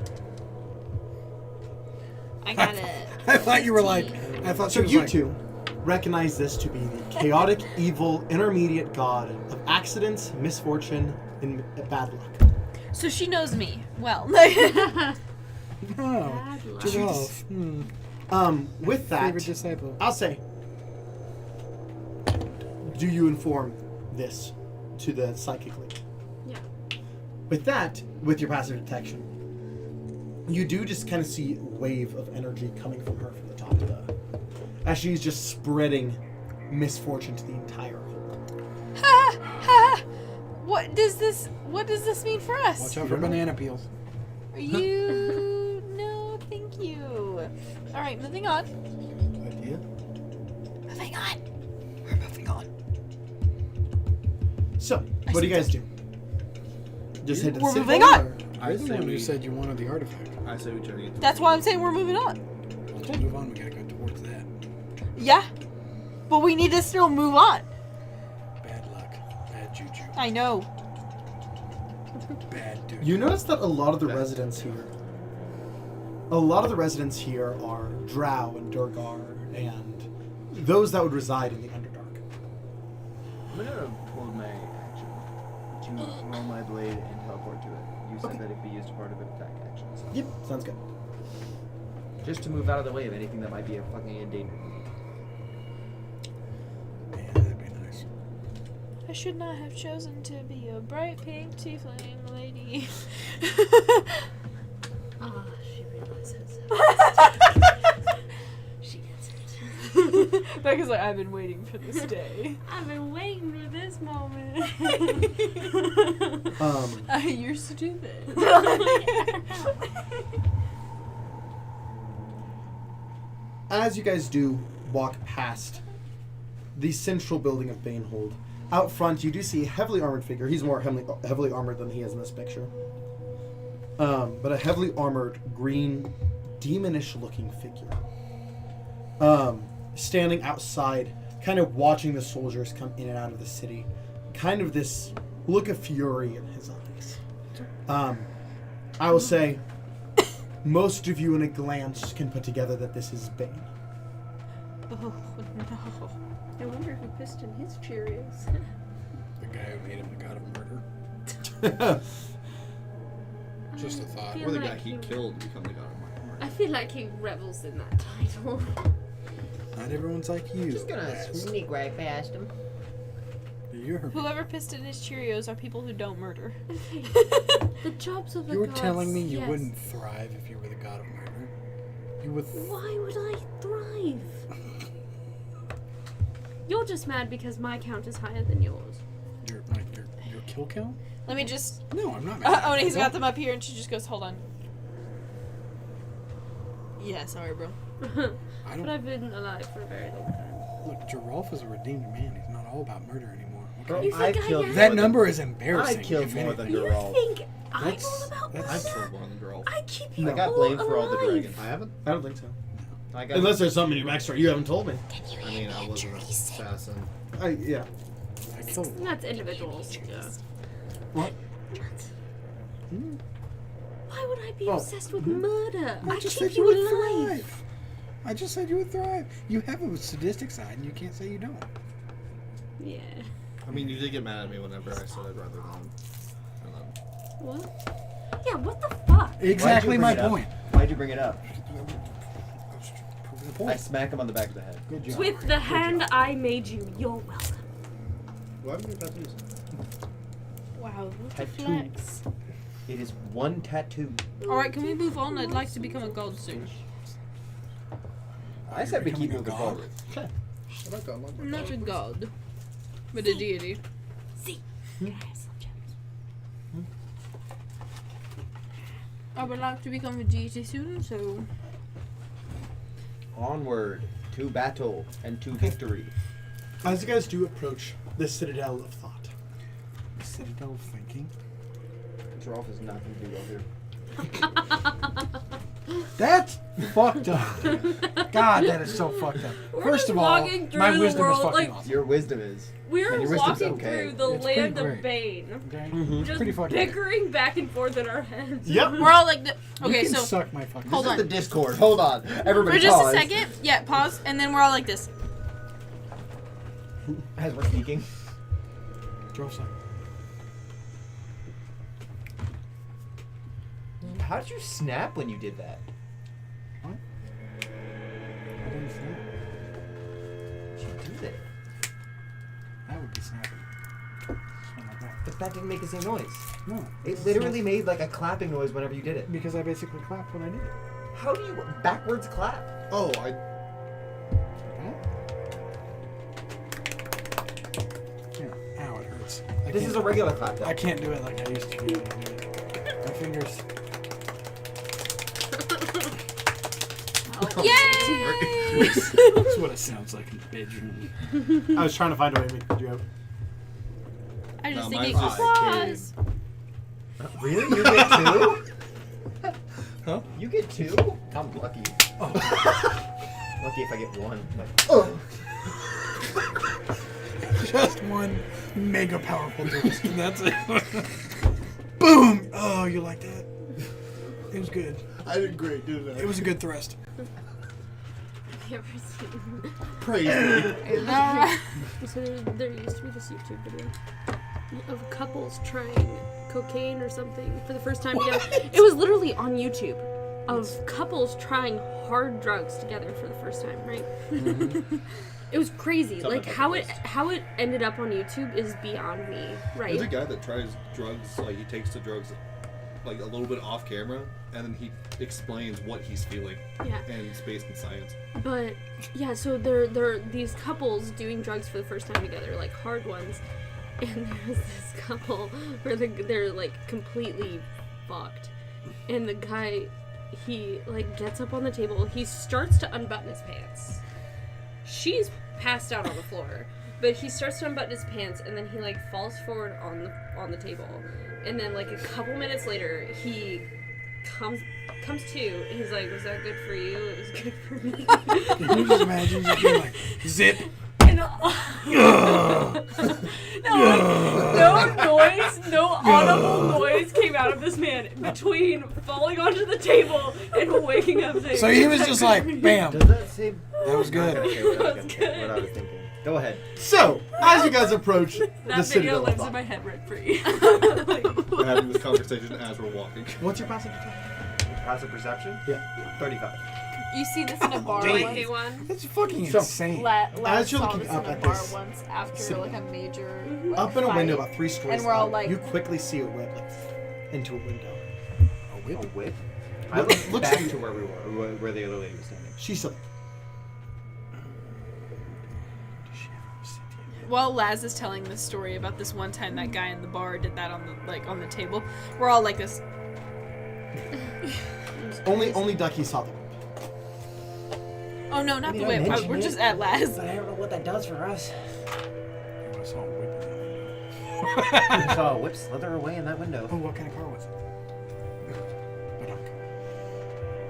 [SPEAKER 4] I got it.
[SPEAKER 7] I thought you were like. I thought she
[SPEAKER 1] So
[SPEAKER 7] was
[SPEAKER 1] you
[SPEAKER 7] like,
[SPEAKER 1] two recognize this to be the chaotic, evil, intermediate god of accidents, misfortune, in bad luck.
[SPEAKER 3] So she knows me well.
[SPEAKER 7] No.
[SPEAKER 4] Bad luck.
[SPEAKER 7] Joralf.
[SPEAKER 1] With that,
[SPEAKER 7] Favorite disciple.
[SPEAKER 1] I'll say, do you inform this to the psychic link?
[SPEAKER 2] Yeah.
[SPEAKER 1] With that, with your passive detection, you do just kind of see a wave of energy coming from her from the top of the... As she's just spreading misfortune to the entire hole.
[SPEAKER 3] Ha ha! What does this mean for us?
[SPEAKER 7] Watch out for banana peels.
[SPEAKER 3] Are you? No, thank you. All right, moving on.
[SPEAKER 1] Idea?
[SPEAKER 3] Moving on. We're moving on.
[SPEAKER 1] So, what do you guys do? Just head to the
[SPEAKER 3] We're
[SPEAKER 1] city
[SPEAKER 3] moving
[SPEAKER 1] hall,
[SPEAKER 3] on.
[SPEAKER 1] or-
[SPEAKER 5] I
[SPEAKER 7] You're the
[SPEAKER 5] say
[SPEAKER 7] one who
[SPEAKER 5] we.
[SPEAKER 7] said you wanted the artifact.
[SPEAKER 5] I say we try to get. To
[SPEAKER 3] That's why I'm saying we're moving on.
[SPEAKER 7] Well, to move on, we gotta go towards that.
[SPEAKER 3] Yeah, but we need to still move on.
[SPEAKER 7] Bad luck. Bad juju.
[SPEAKER 3] I know.
[SPEAKER 7] Bad dude.
[SPEAKER 1] You notice that a lot of the residents here are Drow and Durgar and those that would reside in the Underdark.
[SPEAKER 6] I'm gonna hold my action to roll my blade and teleport to it. You said that it be used as part of an attack action. So.
[SPEAKER 1] Yep, sounds good.
[SPEAKER 6] Just to move out of the way of anything that might be a fucking endangered.
[SPEAKER 7] Yeah, that'd be nice.
[SPEAKER 3] I should not have chosen to be a bright pink tiefling lady.
[SPEAKER 4] Ah, she realizes. She gets it.
[SPEAKER 3] Becca's like, I've been waiting for this day.
[SPEAKER 4] I've been waiting for this moment.
[SPEAKER 3] You're stupid.
[SPEAKER 1] As you guys do walk past the central building of Banehold, out front you do see a heavily armored figure. He's more heavily armored than he is in this picture. But a heavily armored, green, demonish-looking figure. Standing outside, kind of watching the soldiers come in and out of the city. Kind of this look of fury in his eyes. I will say, most of you in a glance can put together that this is Bane.
[SPEAKER 3] Oh, no.
[SPEAKER 8] I wonder who pissed in his Cheerios.
[SPEAKER 7] The guy who made him the god of murder. Just a thought.
[SPEAKER 4] feel
[SPEAKER 5] Or the
[SPEAKER 4] like
[SPEAKER 5] guy he killed to become the god of murder.
[SPEAKER 4] I feel like he revels in that title.
[SPEAKER 7] Not everyone's like you.
[SPEAKER 6] Just gonna
[SPEAKER 7] Ass.
[SPEAKER 6] sneak right past him.
[SPEAKER 7] You're
[SPEAKER 3] Whoever pissed in his Cheerios are people who don't murder.
[SPEAKER 4] The jobs of the
[SPEAKER 7] You were
[SPEAKER 4] gods,
[SPEAKER 7] telling me you
[SPEAKER 4] yes.
[SPEAKER 7] wouldn't thrive if you were the god of murder. You would.
[SPEAKER 4] Why would I thrive? You're just mad because my count is higher than yours.
[SPEAKER 7] Your kill count?
[SPEAKER 3] Let me just.
[SPEAKER 7] No, I'm not. Mad.
[SPEAKER 3] Oh, and he's got them up here, and she just goes, "Hold on." Yeah, sorry, bro.
[SPEAKER 7] I
[SPEAKER 4] But
[SPEAKER 7] don't.
[SPEAKER 4] I've been alive for a very long time.
[SPEAKER 7] Look, Joralf is a redeemed man. He's not all about murder anymore.
[SPEAKER 6] Bro,
[SPEAKER 7] Okay?
[SPEAKER 4] You think I am?
[SPEAKER 7] That number is embarrassing.
[SPEAKER 6] I killed
[SPEAKER 7] if
[SPEAKER 6] more than
[SPEAKER 7] anything.
[SPEAKER 4] You
[SPEAKER 6] Joralf.
[SPEAKER 4] think I'm
[SPEAKER 7] That's-
[SPEAKER 4] all about
[SPEAKER 7] that's-
[SPEAKER 5] I
[SPEAKER 4] murder?
[SPEAKER 5] killed one of the girls.
[SPEAKER 4] I keep
[SPEAKER 1] No.
[SPEAKER 4] you
[SPEAKER 6] I got
[SPEAKER 4] all
[SPEAKER 6] blamed for all the
[SPEAKER 4] alive.
[SPEAKER 6] dragons.
[SPEAKER 5] I haven't.
[SPEAKER 1] I don't think so.
[SPEAKER 6] I got.
[SPEAKER 1] Unless there's something extra you haven't told me.
[SPEAKER 5] I mean, I was an assassin.
[SPEAKER 1] Yeah.
[SPEAKER 7] I killed.
[SPEAKER 4] That's individuals. Yeah.
[SPEAKER 1] What?
[SPEAKER 4] Why would I be
[SPEAKER 1] Oh.
[SPEAKER 4] obsessed with murder?
[SPEAKER 7] I
[SPEAKER 4] I
[SPEAKER 7] just
[SPEAKER 4] keep
[SPEAKER 7] said you
[SPEAKER 4] you
[SPEAKER 7] would
[SPEAKER 4] alive.
[SPEAKER 7] thrive. I just said you would thrive. You have a sadistic side, and you can't say you don't.
[SPEAKER 4] Yeah.
[SPEAKER 5] I mean, you did get mad at me whenever I said I'd rather them.
[SPEAKER 4] What? Yeah, what the fuck?
[SPEAKER 7] Exactly
[SPEAKER 6] bring
[SPEAKER 7] my
[SPEAKER 6] it up?
[SPEAKER 7] point.
[SPEAKER 6] Why'd you bring it up?
[SPEAKER 7] Proving the
[SPEAKER 6] I
[SPEAKER 7] point.
[SPEAKER 6] smack him on the back of the head.
[SPEAKER 7] Good job.
[SPEAKER 4] With the hand I made you, you're welcome.
[SPEAKER 5] Why have you tattoos?
[SPEAKER 3] Wow, what a
[SPEAKER 6] Tattoo.
[SPEAKER 3] flex.
[SPEAKER 6] It is one tattoo.
[SPEAKER 3] Alright, can we move on? I'd like to become a god soon.
[SPEAKER 6] I said we keep
[SPEAKER 7] becoming a
[SPEAKER 6] moving
[SPEAKER 7] god?
[SPEAKER 6] forward.
[SPEAKER 5] I like that one.
[SPEAKER 3] I'm not a god, but a deity.
[SPEAKER 4] See, can I have some gems?
[SPEAKER 3] I would like to become a deity soon, so.
[SPEAKER 6] Onward to battle and to victory.
[SPEAKER 1] As you guys do approach the Citadel of Thought,
[SPEAKER 7] Citadel of thinking.
[SPEAKER 6] Joralf has nothing to do well here.
[SPEAKER 7] That's fucked up. God, that is so fucked up.
[SPEAKER 4] We're
[SPEAKER 7] First
[SPEAKER 4] just
[SPEAKER 7] of all,
[SPEAKER 4] walking through
[SPEAKER 7] my
[SPEAKER 4] the
[SPEAKER 7] wisdom
[SPEAKER 4] world,
[SPEAKER 7] is fucking
[SPEAKER 4] like-
[SPEAKER 7] awesome.
[SPEAKER 6] Your wisdom is.
[SPEAKER 4] We're
[SPEAKER 6] And your wisdom's
[SPEAKER 4] walking
[SPEAKER 6] okay.
[SPEAKER 4] through the
[SPEAKER 7] It's pretty
[SPEAKER 4] land
[SPEAKER 7] great.
[SPEAKER 4] of Bane.
[SPEAKER 7] Okay?
[SPEAKER 4] Just
[SPEAKER 7] Pretty fucking
[SPEAKER 4] bickering back and forth in our heads.
[SPEAKER 1] Yep.
[SPEAKER 3] We're all like, okay,
[SPEAKER 7] you can
[SPEAKER 3] so
[SPEAKER 7] suck my fucking.
[SPEAKER 3] Hold
[SPEAKER 6] This
[SPEAKER 3] on.
[SPEAKER 6] is the Discord. Hold on. Everybody
[SPEAKER 3] for just
[SPEAKER 6] pause.
[SPEAKER 3] a second, yeah, pause, and then we're all like this.
[SPEAKER 6] As we're speaking.
[SPEAKER 7] Joralf's like,
[SPEAKER 6] How did you snap when you did that?
[SPEAKER 7] What? I didn't snap.
[SPEAKER 6] Did you do that?
[SPEAKER 7] That would be snapping. Something like that.
[SPEAKER 6] But that didn't make the same noise.
[SPEAKER 7] No.
[SPEAKER 6] It literally made like a clapping noise whenever you did it.
[SPEAKER 7] Because I basically clapped when I did it.
[SPEAKER 6] How do you backwards clap?
[SPEAKER 5] Oh,
[SPEAKER 7] Yeah. Ow, it hurts.
[SPEAKER 6] This is a regular clap though.
[SPEAKER 7] I can't do it like I used to be able to do it. My fingers.
[SPEAKER 3] Yay!
[SPEAKER 7] That's what it sounds like in the bedroom.
[SPEAKER 1] I was trying to find a way to make the joke.
[SPEAKER 3] I just
[SPEAKER 5] No,
[SPEAKER 3] think it
[SPEAKER 5] mine's just
[SPEAKER 3] applause.
[SPEAKER 6] Really? You get 2?
[SPEAKER 5] Huh?
[SPEAKER 6] You get 2? I'm lucky.
[SPEAKER 7] Oh.
[SPEAKER 6] Lucky if I get 1. Like, oh.
[SPEAKER 7] Just one mega powerful thrust, and that's it. Boom! Oh, you like that? It was good.
[SPEAKER 5] I did great, didn't I?
[SPEAKER 7] It was a good thrust.
[SPEAKER 4] Have you ever seen?
[SPEAKER 5] Praise me.
[SPEAKER 4] So there used to be this YouTube video of couples trying cocaine or something for the first time together. It was literally on YouTube of couples trying hard drugs together for the first time, right? It was crazy.
[SPEAKER 5] Something
[SPEAKER 4] Like
[SPEAKER 5] like
[SPEAKER 4] how it ended up on YouTube is beyond me, right?
[SPEAKER 5] There's a guy that tries drugs, like he takes the drugs like a little bit off camera, and then he explains what he's feeling.
[SPEAKER 4] Yeah.
[SPEAKER 5] And it's based in science.
[SPEAKER 4] But yeah, so they're these couples doing drugs for the first time together, like hard ones. And there's this couple where they're like completely fucked. And the guy, he like gets up on the table, he starts to unbutton his pants. She's passed out on the floor, but he starts to unbutton his pants, and then he like falls forward on the table. And then like a couple minutes later, he comes to, and he's like, "Was that good for you? It was good for me."
[SPEAKER 7] Can you just imagine just being like, zip?
[SPEAKER 3] And, no audible noise came out of this man between falling onto the table and waking up there.
[SPEAKER 7] So he was just like, bam.
[SPEAKER 6] Does that say?
[SPEAKER 7] That was good.
[SPEAKER 6] Okay, what I was thinking. Go ahead.
[SPEAKER 1] So, as you guys approach the
[SPEAKER 3] That video
[SPEAKER 1] Citadel of
[SPEAKER 3] lives in
[SPEAKER 1] Thought,
[SPEAKER 3] my head rent free.
[SPEAKER 5] We're having this conversation as we're walking.
[SPEAKER 1] what's your passive attack?
[SPEAKER 6] Passive perception?
[SPEAKER 1] Yeah.
[SPEAKER 6] 35.
[SPEAKER 3] You see this in a bar
[SPEAKER 6] Wait.
[SPEAKER 3] once.
[SPEAKER 4] one.
[SPEAKER 7] That's fucking
[SPEAKER 1] So-
[SPEAKER 7] insane.
[SPEAKER 1] As you're
[SPEAKER 3] saw
[SPEAKER 1] looking
[SPEAKER 3] this
[SPEAKER 1] up
[SPEAKER 3] in a
[SPEAKER 1] at
[SPEAKER 3] bar
[SPEAKER 1] this
[SPEAKER 3] once after
[SPEAKER 1] city-
[SPEAKER 3] like a major like,
[SPEAKER 1] Up in a
[SPEAKER 3] fight.
[SPEAKER 1] window about 3 stories
[SPEAKER 3] And we're all
[SPEAKER 1] up,
[SPEAKER 3] like-
[SPEAKER 1] you quickly see a whip like into a window.
[SPEAKER 7] A whip?
[SPEAKER 6] A whip? I
[SPEAKER 1] Look-
[SPEAKER 6] looked
[SPEAKER 1] looks
[SPEAKER 6] back
[SPEAKER 1] to you.
[SPEAKER 6] to where we were, where the other lady was standing.
[SPEAKER 1] She's a
[SPEAKER 3] While Laz is telling this story about this one time that guy in the bar did that on the table, we're all like this.
[SPEAKER 1] only Ducky saw them.
[SPEAKER 3] Oh no, not
[SPEAKER 6] I mean,
[SPEAKER 3] the
[SPEAKER 6] I
[SPEAKER 3] whip.
[SPEAKER 6] mentioned
[SPEAKER 3] We're
[SPEAKER 6] it.
[SPEAKER 3] just at Laz.
[SPEAKER 6] But I don't know what that does for us.
[SPEAKER 7] I saw a whip in the window.
[SPEAKER 6] I saw a whip slither away in that window.
[SPEAKER 7] Oh, what kind of car was it?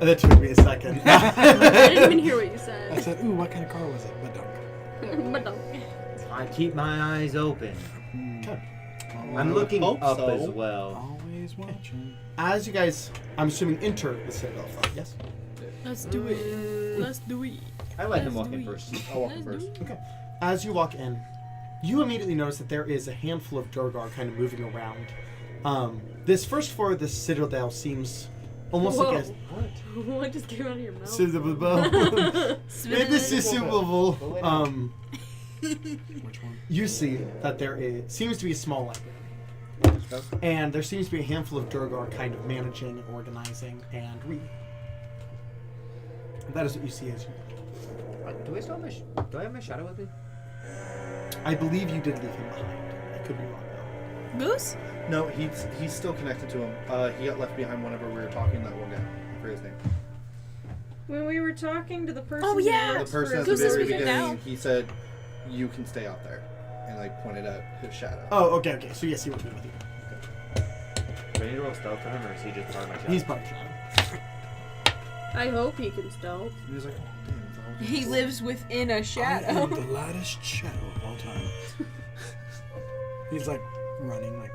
[SPEAKER 1] And that took me a second.
[SPEAKER 4] I didn't even hear what you
[SPEAKER 7] I
[SPEAKER 4] said.
[SPEAKER 7] said, ooh, what kind of car was it? Badunk.
[SPEAKER 4] But don't.
[SPEAKER 6] I keep my eyes open.
[SPEAKER 1] Okay.
[SPEAKER 6] I'm looking
[SPEAKER 5] hope
[SPEAKER 6] up
[SPEAKER 5] so.
[SPEAKER 6] as well.
[SPEAKER 7] Always watching.
[SPEAKER 1] As you guys, I'm assuming, enter the Citadel of Thought, yes?
[SPEAKER 3] Let's do it. Let's do it.
[SPEAKER 6] I let him walk in first.
[SPEAKER 5] I'll walk in first.
[SPEAKER 1] Okay. As you walk in, you immediately notice that there is a handful of Durgar kind of moving around. This first floor of the Citadel seems almost
[SPEAKER 4] Whoa.
[SPEAKER 1] like a...
[SPEAKER 4] What just came out of your mouth?
[SPEAKER 1] This is suitable.
[SPEAKER 7] Which one?
[SPEAKER 1] You see that there seems to be a small library. And there seems to be a handful of Durgar kind of managing, organizing, and reading. That is what you see as you...
[SPEAKER 6] Do I still have do I have my shadow with me?
[SPEAKER 1] I believe you did leave him behind. I could be wrong, though.
[SPEAKER 3] Goose?
[SPEAKER 5] No, he's still connected to him. He got left behind whenever we were talking to that one guy. I forget his name.
[SPEAKER 8] When we were talking to the person
[SPEAKER 3] Oh, yeah.
[SPEAKER 8] who
[SPEAKER 5] The
[SPEAKER 8] works
[SPEAKER 5] person
[SPEAKER 8] for
[SPEAKER 5] at the
[SPEAKER 3] Goose is
[SPEAKER 5] very
[SPEAKER 3] with him
[SPEAKER 5] beginning,
[SPEAKER 3] now.
[SPEAKER 5] he said, "You can stay out there," and like pointed out his shadow.
[SPEAKER 1] Oh, okay. So yes, he would be with you.
[SPEAKER 6] Do I need to roll stealth for him, or is he just part of my shadow?
[SPEAKER 1] He's part of the shadow.
[SPEAKER 4] I hope he can stealth.
[SPEAKER 5] He was like, "Oh, damn, it's all
[SPEAKER 3] He
[SPEAKER 5] just-"
[SPEAKER 3] lives within a
[SPEAKER 7] I am
[SPEAKER 3] shadow.
[SPEAKER 7] the lightest shadow of all time. He's like running like.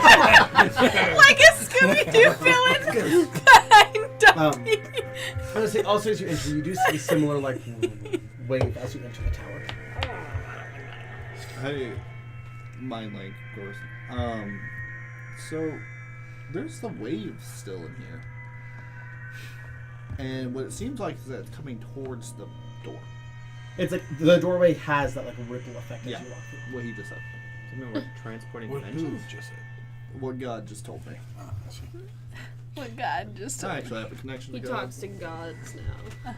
[SPEAKER 3] Like a Scooby-Doo villain behind Ducky.
[SPEAKER 1] I was say also as you enter, you do see a similar like wave as you enter the tower.
[SPEAKER 5] How do you mind link, of course. So There's the waves still in here. And what it seems like is that it's coming towards the door.
[SPEAKER 1] It's like the doorway has that like ripple effect as
[SPEAKER 5] Yeah.
[SPEAKER 1] you walk through.
[SPEAKER 5] What he just said.
[SPEAKER 9] Something like transporting
[SPEAKER 7] What who
[SPEAKER 9] dimensions.
[SPEAKER 7] just said?
[SPEAKER 5] What God just told me.
[SPEAKER 7] Oh, I see.
[SPEAKER 3] What God just
[SPEAKER 5] I
[SPEAKER 3] told
[SPEAKER 5] actually have a connection to
[SPEAKER 4] He
[SPEAKER 5] God.
[SPEAKER 4] talks to gods now.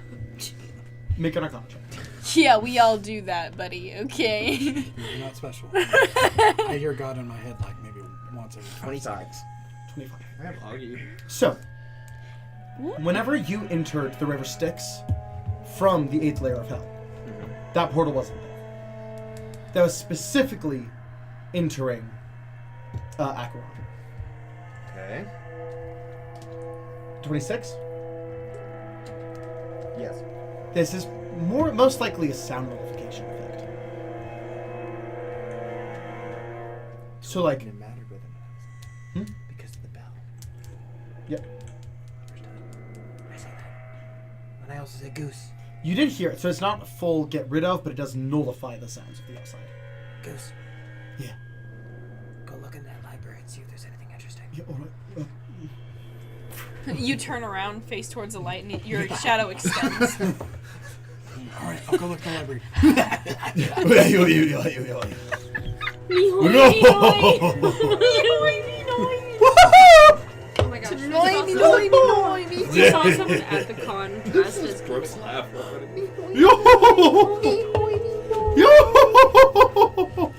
[SPEAKER 1] Make an arcana check.
[SPEAKER 3] Yeah, we all do that, buddy, okay?
[SPEAKER 7] You're not special. I hear God in my head like maybe once every 5
[SPEAKER 6] 25.
[SPEAKER 7] seconds.
[SPEAKER 1] 25.
[SPEAKER 5] I have Augie.
[SPEAKER 1] So, whenever you entered the River Styx from the 8th layer of Hell, that portal wasn't there. That was specifically entering Acheron.
[SPEAKER 6] Okay.
[SPEAKER 1] 26?
[SPEAKER 6] Yes.
[SPEAKER 1] This is most likely a sound nullification effect. So, like,
[SPEAKER 6] And it mattered whether or not it was because of the bell.
[SPEAKER 1] Yep.
[SPEAKER 6] First time. I say that. And I also say goose.
[SPEAKER 1] you did hear it, so it's not a full get rid of, but it does nullify the sounds of the outside.
[SPEAKER 6] Goose.
[SPEAKER 1] Yeah.
[SPEAKER 6] Go look in that library and see if there's anything interesting.
[SPEAKER 1] Yeah, alright.
[SPEAKER 3] You turn around, face towards the light, and your shadow extends.
[SPEAKER 7] Alright, I'll go look in the library.
[SPEAKER 4] Oh my gosh. We saw someone at the con dressed as
[SPEAKER 5] Brooks laugh.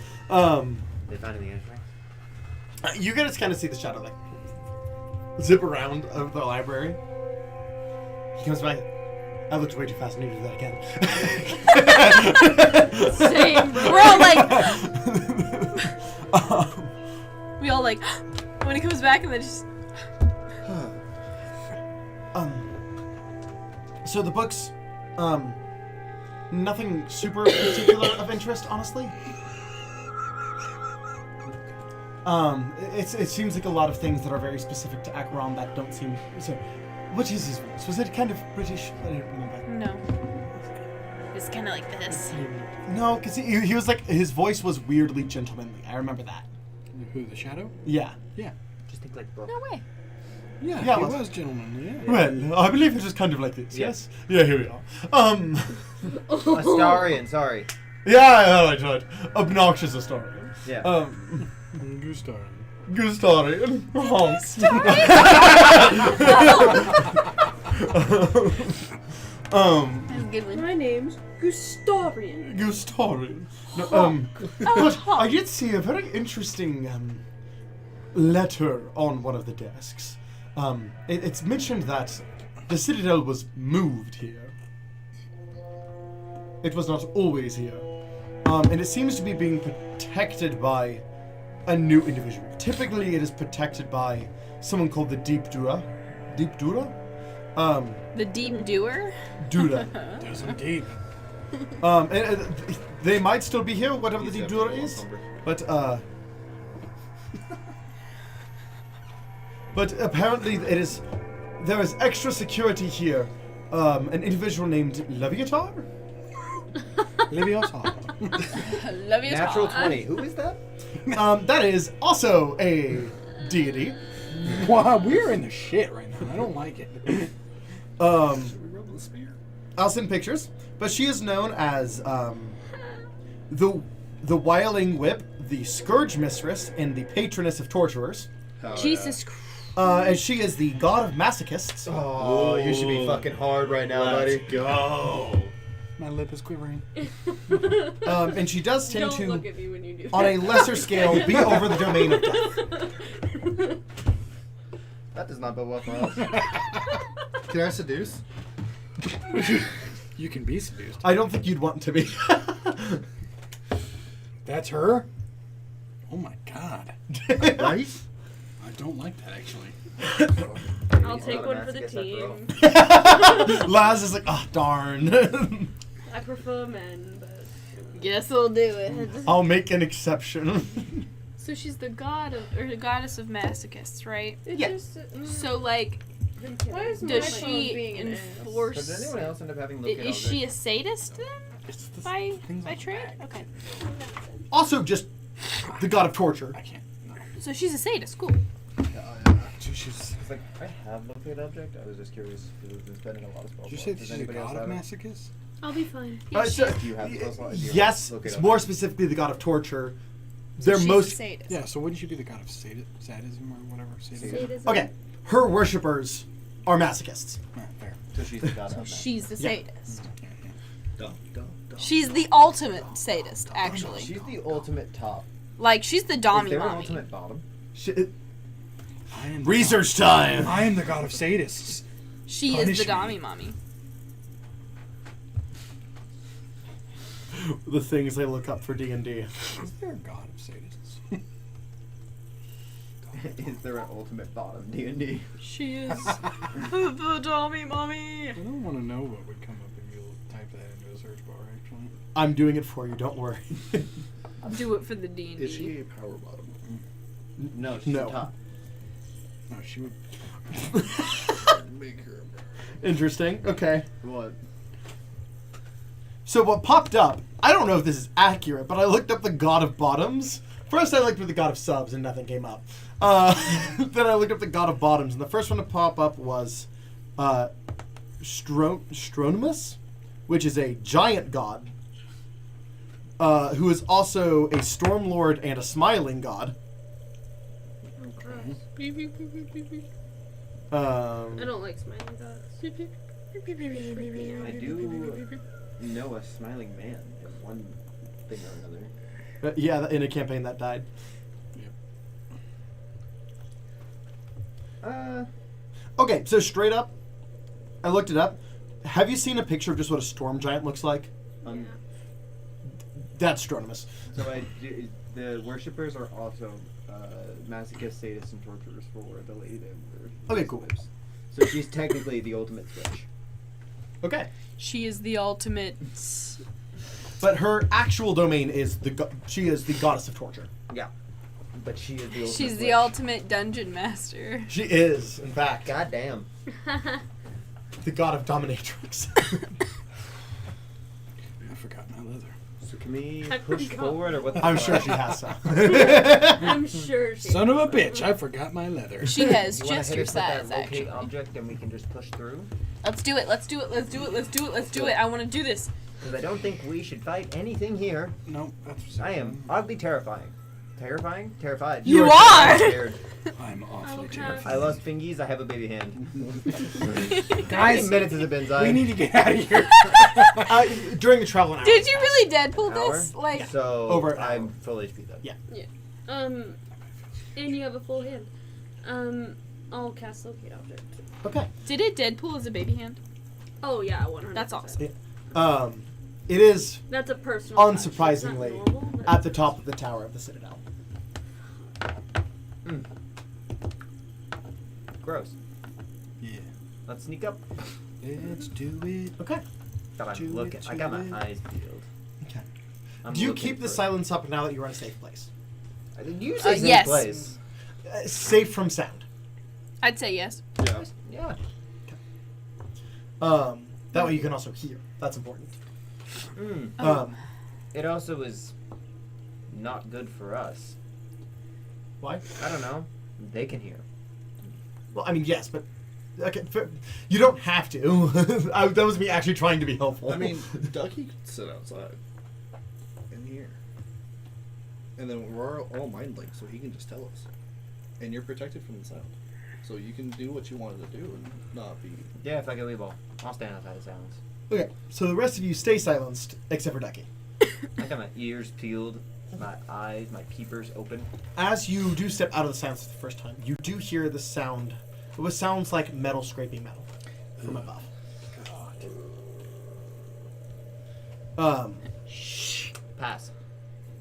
[SPEAKER 6] They found anything interesting?
[SPEAKER 1] You can just kind of see the shadow like zip around of the library. He comes back. I looked way too fast. I need to do that again.
[SPEAKER 4] same.
[SPEAKER 3] We're all like, we all like, when he comes back, and then just.
[SPEAKER 1] So the books, nothing super particular of interest, honestly. It seems like a lot of things that are very specific to Acheron that don't seem so. What is his voice? Was it kind of British? I don't remember.
[SPEAKER 3] No. It's kind of like this.
[SPEAKER 1] No, because he was like his voice was weirdly gentlemanly. I remember that.
[SPEAKER 7] Who, the shadow?
[SPEAKER 1] Yeah.
[SPEAKER 7] Yeah.
[SPEAKER 6] Just think like Brooke.
[SPEAKER 3] No way.
[SPEAKER 7] Yeah,
[SPEAKER 1] Yeah,
[SPEAKER 7] he
[SPEAKER 1] well-
[SPEAKER 7] was gentlemanly, yeah.
[SPEAKER 1] Well, I believe it is kind of like this.
[SPEAKER 6] Yeah.
[SPEAKER 1] Yes. Yeah. Here we are.
[SPEAKER 6] Astarian, sorry.
[SPEAKER 1] Yeah. Right. Obnoxious Astarian.
[SPEAKER 6] Yeah.
[SPEAKER 7] Gustarian.
[SPEAKER 1] Gustarian.
[SPEAKER 3] That's a good one.
[SPEAKER 8] My name's Gustarian.
[SPEAKER 1] Gustarian. No, but I did see a very interesting letter on one of the desks. It's mentioned that the Citadel was moved here. It was not always here. And it seems to be being protected by a new individual. Typically, it is protected by someone called the Deep Dura. Deep Dura?
[SPEAKER 3] The deep doer?
[SPEAKER 1] Dura.
[SPEAKER 7] There's some deep.
[SPEAKER 1] They might still be here, whatever the Deep Dura is. But apparently there is extra security here. An individual named Leviatar?
[SPEAKER 7] Leviosa.
[SPEAKER 3] Love you.
[SPEAKER 6] Natural 20. Who is that?
[SPEAKER 1] That is also a deity.
[SPEAKER 7] Wow, we're in the shit right now. I don't like it.
[SPEAKER 1] I'll send pictures, but she is known as the Wiling Whip, the Scourge Mistress, and the Patroness of Torturers.
[SPEAKER 3] Jesus Christ.
[SPEAKER 1] And she is the god of masochists.
[SPEAKER 6] Oh, you should be fucking hard right now, buddy.
[SPEAKER 5] Go.
[SPEAKER 7] My lip is quivering.
[SPEAKER 1] And she does tend
[SPEAKER 4] Don't
[SPEAKER 1] to,
[SPEAKER 4] look at me when you do that.
[SPEAKER 1] on a lesser scale, be over the domain of death.
[SPEAKER 6] That does not bode well for us.
[SPEAKER 5] Can I seduce?
[SPEAKER 7] You can be seduced.
[SPEAKER 1] I don't think you'd want to be.
[SPEAKER 7] That's her? Oh my god.
[SPEAKER 5] Right?
[SPEAKER 7] I don't like that actually.
[SPEAKER 4] I'll take one for the team.
[SPEAKER 1] Laz is like, oh, darn.
[SPEAKER 4] I prefer men, but
[SPEAKER 3] Guess we'll do it.
[SPEAKER 1] I'll make an exception.
[SPEAKER 3] So she's the god of, or the goddess of masochists, right?
[SPEAKER 8] It's
[SPEAKER 1] Yeah.
[SPEAKER 8] just,
[SPEAKER 3] So, like,
[SPEAKER 8] why is my
[SPEAKER 3] does
[SPEAKER 8] phone
[SPEAKER 3] she
[SPEAKER 8] being an ass?
[SPEAKER 3] enforce...
[SPEAKER 6] But does anyone else end up having looked at
[SPEAKER 3] Is she a sadist then?
[SPEAKER 7] It's the
[SPEAKER 3] By
[SPEAKER 7] things on the
[SPEAKER 3] trade?
[SPEAKER 7] back.
[SPEAKER 3] Okay.
[SPEAKER 1] Also, just the god of torture.
[SPEAKER 7] I can't. No.
[SPEAKER 3] So she's a sadist, cool.
[SPEAKER 7] She's.
[SPEAKER 6] It's like, I have located object. I was just curious because we've been spending a lot of spell
[SPEAKER 7] Did you
[SPEAKER 6] slots.
[SPEAKER 7] say
[SPEAKER 6] Does
[SPEAKER 7] she's a
[SPEAKER 6] anybody else
[SPEAKER 7] god of
[SPEAKER 6] have it?
[SPEAKER 7] masochists?
[SPEAKER 4] I'll be fine.
[SPEAKER 1] So-
[SPEAKER 6] Do you have spell slots? Do you
[SPEAKER 1] yes,
[SPEAKER 6] have locate
[SPEAKER 1] more
[SPEAKER 6] object?
[SPEAKER 1] specifically the god of torture.
[SPEAKER 3] So
[SPEAKER 1] They're
[SPEAKER 3] she's
[SPEAKER 1] most
[SPEAKER 3] a sadist.
[SPEAKER 7] Yeah. So wouldn't you be the god of sadism or whatever? Sadism.
[SPEAKER 4] Sadism.
[SPEAKER 1] okay. Her worshippers are masochists.
[SPEAKER 7] Yeah, fair.
[SPEAKER 6] So she's the god of that.
[SPEAKER 3] She's the
[SPEAKER 1] Yeah.
[SPEAKER 3] sadist.
[SPEAKER 7] Yeah, yeah.
[SPEAKER 5] Dum, dum, dum.
[SPEAKER 3] She's the ultimate sadist, actually.
[SPEAKER 6] She's the ultimate top.
[SPEAKER 3] Like, she's the
[SPEAKER 6] Is
[SPEAKER 3] Dommy
[SPEAKER 6] there an
[SPEAKER 3] mommy.
[SPEAKER 6] ultimate bottom?
[SPEAKER 7] I am the
[SPEAKER 1] Research
[SPEAKER 7] god-
[SPEAKER 1] time.
[SPEAKER 7] I am the god of sadists.
[SPEAKER 3] She is
[SPEAKER 7] Punish
[SPEAKER 3] the
[SPEAKER 7] me.
[SPEAKER 3] Dommy mommy.
[SPEAKER 1] The things they look up for D&D.
[SPEAKER 7] Is there a god of sadists?
[SPEAKER 6] Is there an ultimate bottom D&D?
[SPEAKER 3] She is the Dommy mommy.
[SPEAKER 7] I don't want to know what would come up if you type that into a search bar. Actually.
[SPEAKER 1] I'm doing it for you. Don't worry.
[SPEAKER 3] Do it for the D&D.
[SPEAKER 5] Is she a power bottom?
[SPEAKER 6] No, she's
[SPEAKER 1] No.
[SPEAKER 6] the top.
[SPEAKER 7] No, she would.
[SPEAKER 5] Make her a power.
[SPEAKER 1] Interesting. Okay.
[SPEAKER 6] What?
[SPEAKER 1] So what popped up, I don't know if this is accurate, but I looked up the god of bottoms. First I looked for the god of subs and nothing came up. Then I looked up the god of bottoms, and the first one to pop up was Stronimus, which is a giant god, who is also a storm lord and a smiling god.
[SPEAKER 4] I don't like smiling gods.
[SPEAKER 6] I do know a smiling man in one thing or another.
[SPEAKER 1] Yeah, in a campaign that died. Okay, so straight up, I looked it up. Have you seen a picture of just what a storm giant looks like? That's Stronimus.
[SPEAKER 6] So the worshippers are also masochists, sadists, and torturers for the lady that
[SPEAKER 1] Okay, cool.
[SPEAKER 6] lives. So she's technically the ultimate switch.
[SPEAKER 1] Okay.
[SPEAKER 3] She is the ultimate.
[SPEAKER 1] But her actual domain is she is the goddess of torture.
[SPEAKER 6] Yeah. But she is the ultimate
[SPEAKER 3] She's
[SPEAKER 6] switch.
[SPEAKER 3] the ultimate dungeon master.
[SPEAKER 1] She is, in fact,
[SPEAKER 6] God damn.
[SPEAKER 1] the god of dominatrix.
[SPEAKER 7] I forgot my leather.
[SPEAKER 6] So can we
[SPEAKER 4] I
[SPEAKER 6] push
[SPEAKER 4] forgot.
[SPEAKER 6] forward or what the
[SPEAKER 1] I'm
[SPEAKER 6] fuck?
[SPEAKER 1] sure she has some.
[SPEAKER 4] I'm sure she.
[SPEAKER 7] Son of a bitch! I forgot my leather.
[SPEAKER 3] She has
[SPEAKER 6] You wanna
[SPEAKER 3] just
[SPEAKER 6] hit
[SPEAKER 3] your
[SPEAKER 6] us with that
[SPEAKER 3] size,
[SPEAKER 6] locate
[SPEAKER 3] actually.
[SPEAKER 6] object and we can just push through?
[SPEAKER 3] Let's do it. Let's do it. Let's do it. Let's do it. Let's do it. I want to do this.
[SPEAKER 6] Because I don't think we should fight anything here.
[SPEAKER 7] No, that's.
[SPEAKER 6] I am oddly terrifying. Terrifying? Terrified.
[SPEAKER 3] You are!
[SPEAKER 6] Scared.
[SPEAKER 7] I'm awfully
[SPEAKER 4] Okay.
[SPEAKER 7] terrified.
[SPEAKER 6] I lost fingies, I have a baby hand.
[SPEAKER 7] Guys,
[SPEAKER 6] minutes has it been, Zion?
[SPEAKER 7] we need to get out of here.
[SPEAKER 1] During the travel hour.
[SPEAKER 3] Did you really Deadpool
[SPEAKER 6] Hour?
[SPEAKER 3] this? Like,
[SPEAKER 6] So,
[SPEAKER 1] Over an
[SPEAKER 6] I'm
[SPEAKER 1] hour.
[SPEAKER 6] full HP though.
[SPEAKER 1] Yeah.
[SPEAKER 4] And you have a full hand. I'll cast locate object.
[SPEAKER 1] Okay.
[SPEAKER 3] did it Deadpool as a baby hand?
[SPEAKER 4] Oh yeah, 100%.
[SPEAKER 3] That's awesome.
[SPEAKER 1] It is
[SPEAKER 4] That's a personal touch. It's not
[SPEAKER 1] unsurprisingly
[SPEAKER 4] normal, but-
[SPEAKER 1] at the top of the tower of the Citadel.
[SPEAKER 6] Gross.
[SPEAKER 7] Yeah.
[SPEAKER 6] Let's sneak up.
[SPEAKER 7] Let's do it.
[SPEAKER 1] Okay.
[SPEAKER 6] God, I'm
[SPEAKER 7] Do
[SPEAKER 6] looking.
[SPEAKER 7] it,
[SPEAKER 6] I got
[SPEAKER 7] do
[SPEAKER 6] my
[SPEAKER 7] it.
[SPEAKER 6] eyes peeled.
[SPEAKER 1] Okay.
[SPEAKER 6] I'm
[SPEAKER 1] Do you
[SPEAKER 6] looking
[SPEAKER 1] keep the
[SPEAKER 6] for-
[SPEAKER 1] silence up now that you're in a safe place?
[SPEAKER 6] You say safe
[SPEAKER 3] yes.
[SPEAKER 6] place.
[SPEAKER 1] Safe from sound.
[SPEAKER 3] I'd say yes.
[SPEAKER 5] Yeah.
[SPEAKER 6] Yeah.
[SPEAKER 1] That way you can also hear. That's important.
[SPEAKER 3] Oh.
[SPEAKER 6] It also is not good for us.
[SPEAKER 1] Why?
[SPEAKER 6] I don't know. They can hear.
[SPEAKER 1] Well, I mean, yes, but okay, you don't have to. That was me actually trying to be helpful.
[SPEAKER 5] I mean, Ducky could sit outside in here. And then we're all mind linked, so he can just tell us. And you're protected from the sound. So you can do what you wanted to do and not be.
[SPEAKER 6] Yeah, if I get Weeble, I'll stand outside of silence.
[SPEAKER 1] okay, so the rest of you stay silenced except for Ducky.
[SPEAKER 6] I got my ears peeled, my eyes, my peepers open.
[SPEAKER 1] As you do step out of the silence for the first time, you do hear the sound. What sounds like metal scraping metal from above.
[SPEAKER 6] Pass.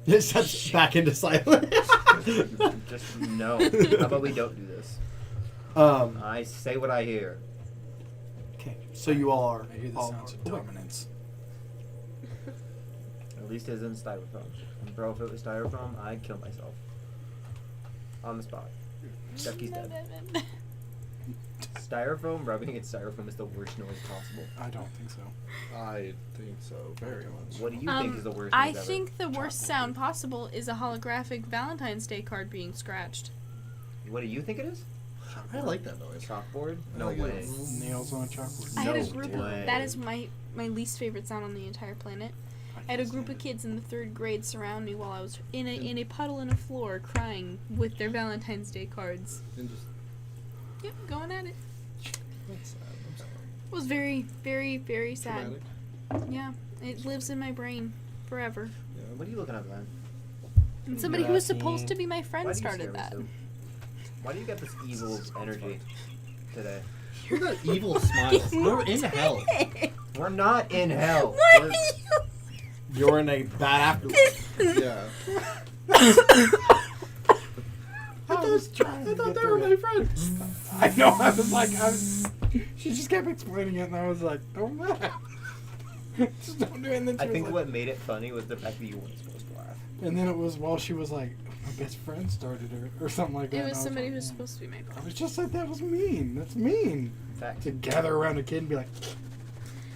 [SPEAKER 1] It steps back into silence.
[SPEAKER 6] Just no. How about we don't do this? I say what I hear.
[SPEAKER 1] Okay, so you all are.
[SPEAKER 7] I hear the
[SPEAKER 1] all
[SPEAKER 7] sounds of
[SPEAKER 1] awake.
[SPEAKER 7] dominance.
[SPEAKER 6] At least it isn't styrofoam. And bro, if it was styrofoam, I'd kill myself. On the spot. Ducky's dead. Styrofoam, rubbing against styrofoam is the worst noise possible.
[SPEAKER 7] I don't think so.
[SPEAKER 5] I think so, very much.
[SPEAKER 6] What do you think is the worst
[SPEAKER 3] I
[SPEAKER 6] noise ever?
[SPEAKER 3] think the worst sound possible is a holographic Valentine's Day card being scratched.
[SPEAKER 6] What do you think it is?
[SPEAKER 5] I like that noise.
[SPEAKER 9] Chalkboard? No
[SPEAKER 5] like
[SPEAKER 9] way.
[SPEAKER 7] Nails on a chalkboard.
[SPEAKER 3] I had a
[SPEAKER 9] No
[SPEAKER 3] group
[SPEAKER 9] way.
[SPEAKER 3] of, that is my least favorite sound on the entire planet. I had a group of kids in the 3rd grade surround me while I was in a puddle in a floor crying with their Valentine's Day cards.
[SPEAKER 5] And just,
[SPEAKER 3] Yep, going at it.
[SPEAKER 5] that's sad. I'm sorry.
[SPEAKER 3] It was very, very, very sad.
[SPEAKER 5] Traumatic.
[SPEAKER 3] Yeah, it lives in my brain forever.
[SPEAKER 5] Yeah.
[SPEAKER 9] What are you looking at, man?
[SPEAKER 3] And somebody who was supposed to be my friend
[SPEAKER 9] Why do you scare
[SPEAKER 3] started
[SPEAKER 9] me
[SPEAKER 3] that.
[SPEAKER 9] so? Why do you get this evil energy today?
[SPEAKER 5] Look at that evil smile. We're in hell.
[SPEAKER 9] We're not in hell.
[SPEAKER 3] Why
[SPEAKER 9] We're-
[SPEAKER 3] are you?
[SPEAKER 1] You're in a bad afterlife.
[SPEAKER 5] Yeah. I thought they were my friends.
[SPEAKER 7] I know. I was like, she just kept explaining it, and I was like, don't laugh. Just don't do it. And then she
[SPEAKER 9] I
[SPEAKER 7] was
[SPEAKER 9] think
[SPEAKER 7] like,
[SPEAKER 9] what made it funny was the fact that you weren't supposed to laugh.
[SPEAKER 7] and then it was while she was like, my best friend started her, or something like that.
[SPEAKER 3] It
[SPEAKER 7] and
[SPEAKER 3] was
[SPEAKER 7] I
[SPEAKER 3] somebody
[SPEAKER 7] like,
[SPEAKER 3] who was
[SPEAKER 7] "Man."
[SPEAKER 3] supposed to be my
[SPEAKER 7] I
[SPEAKER 3] friend.
[SPEAKER 7] was just like, that was mean. That's mean.
[SPEAKER 9] In fact,
[SPEAKER 7] To gather around a kid and be like,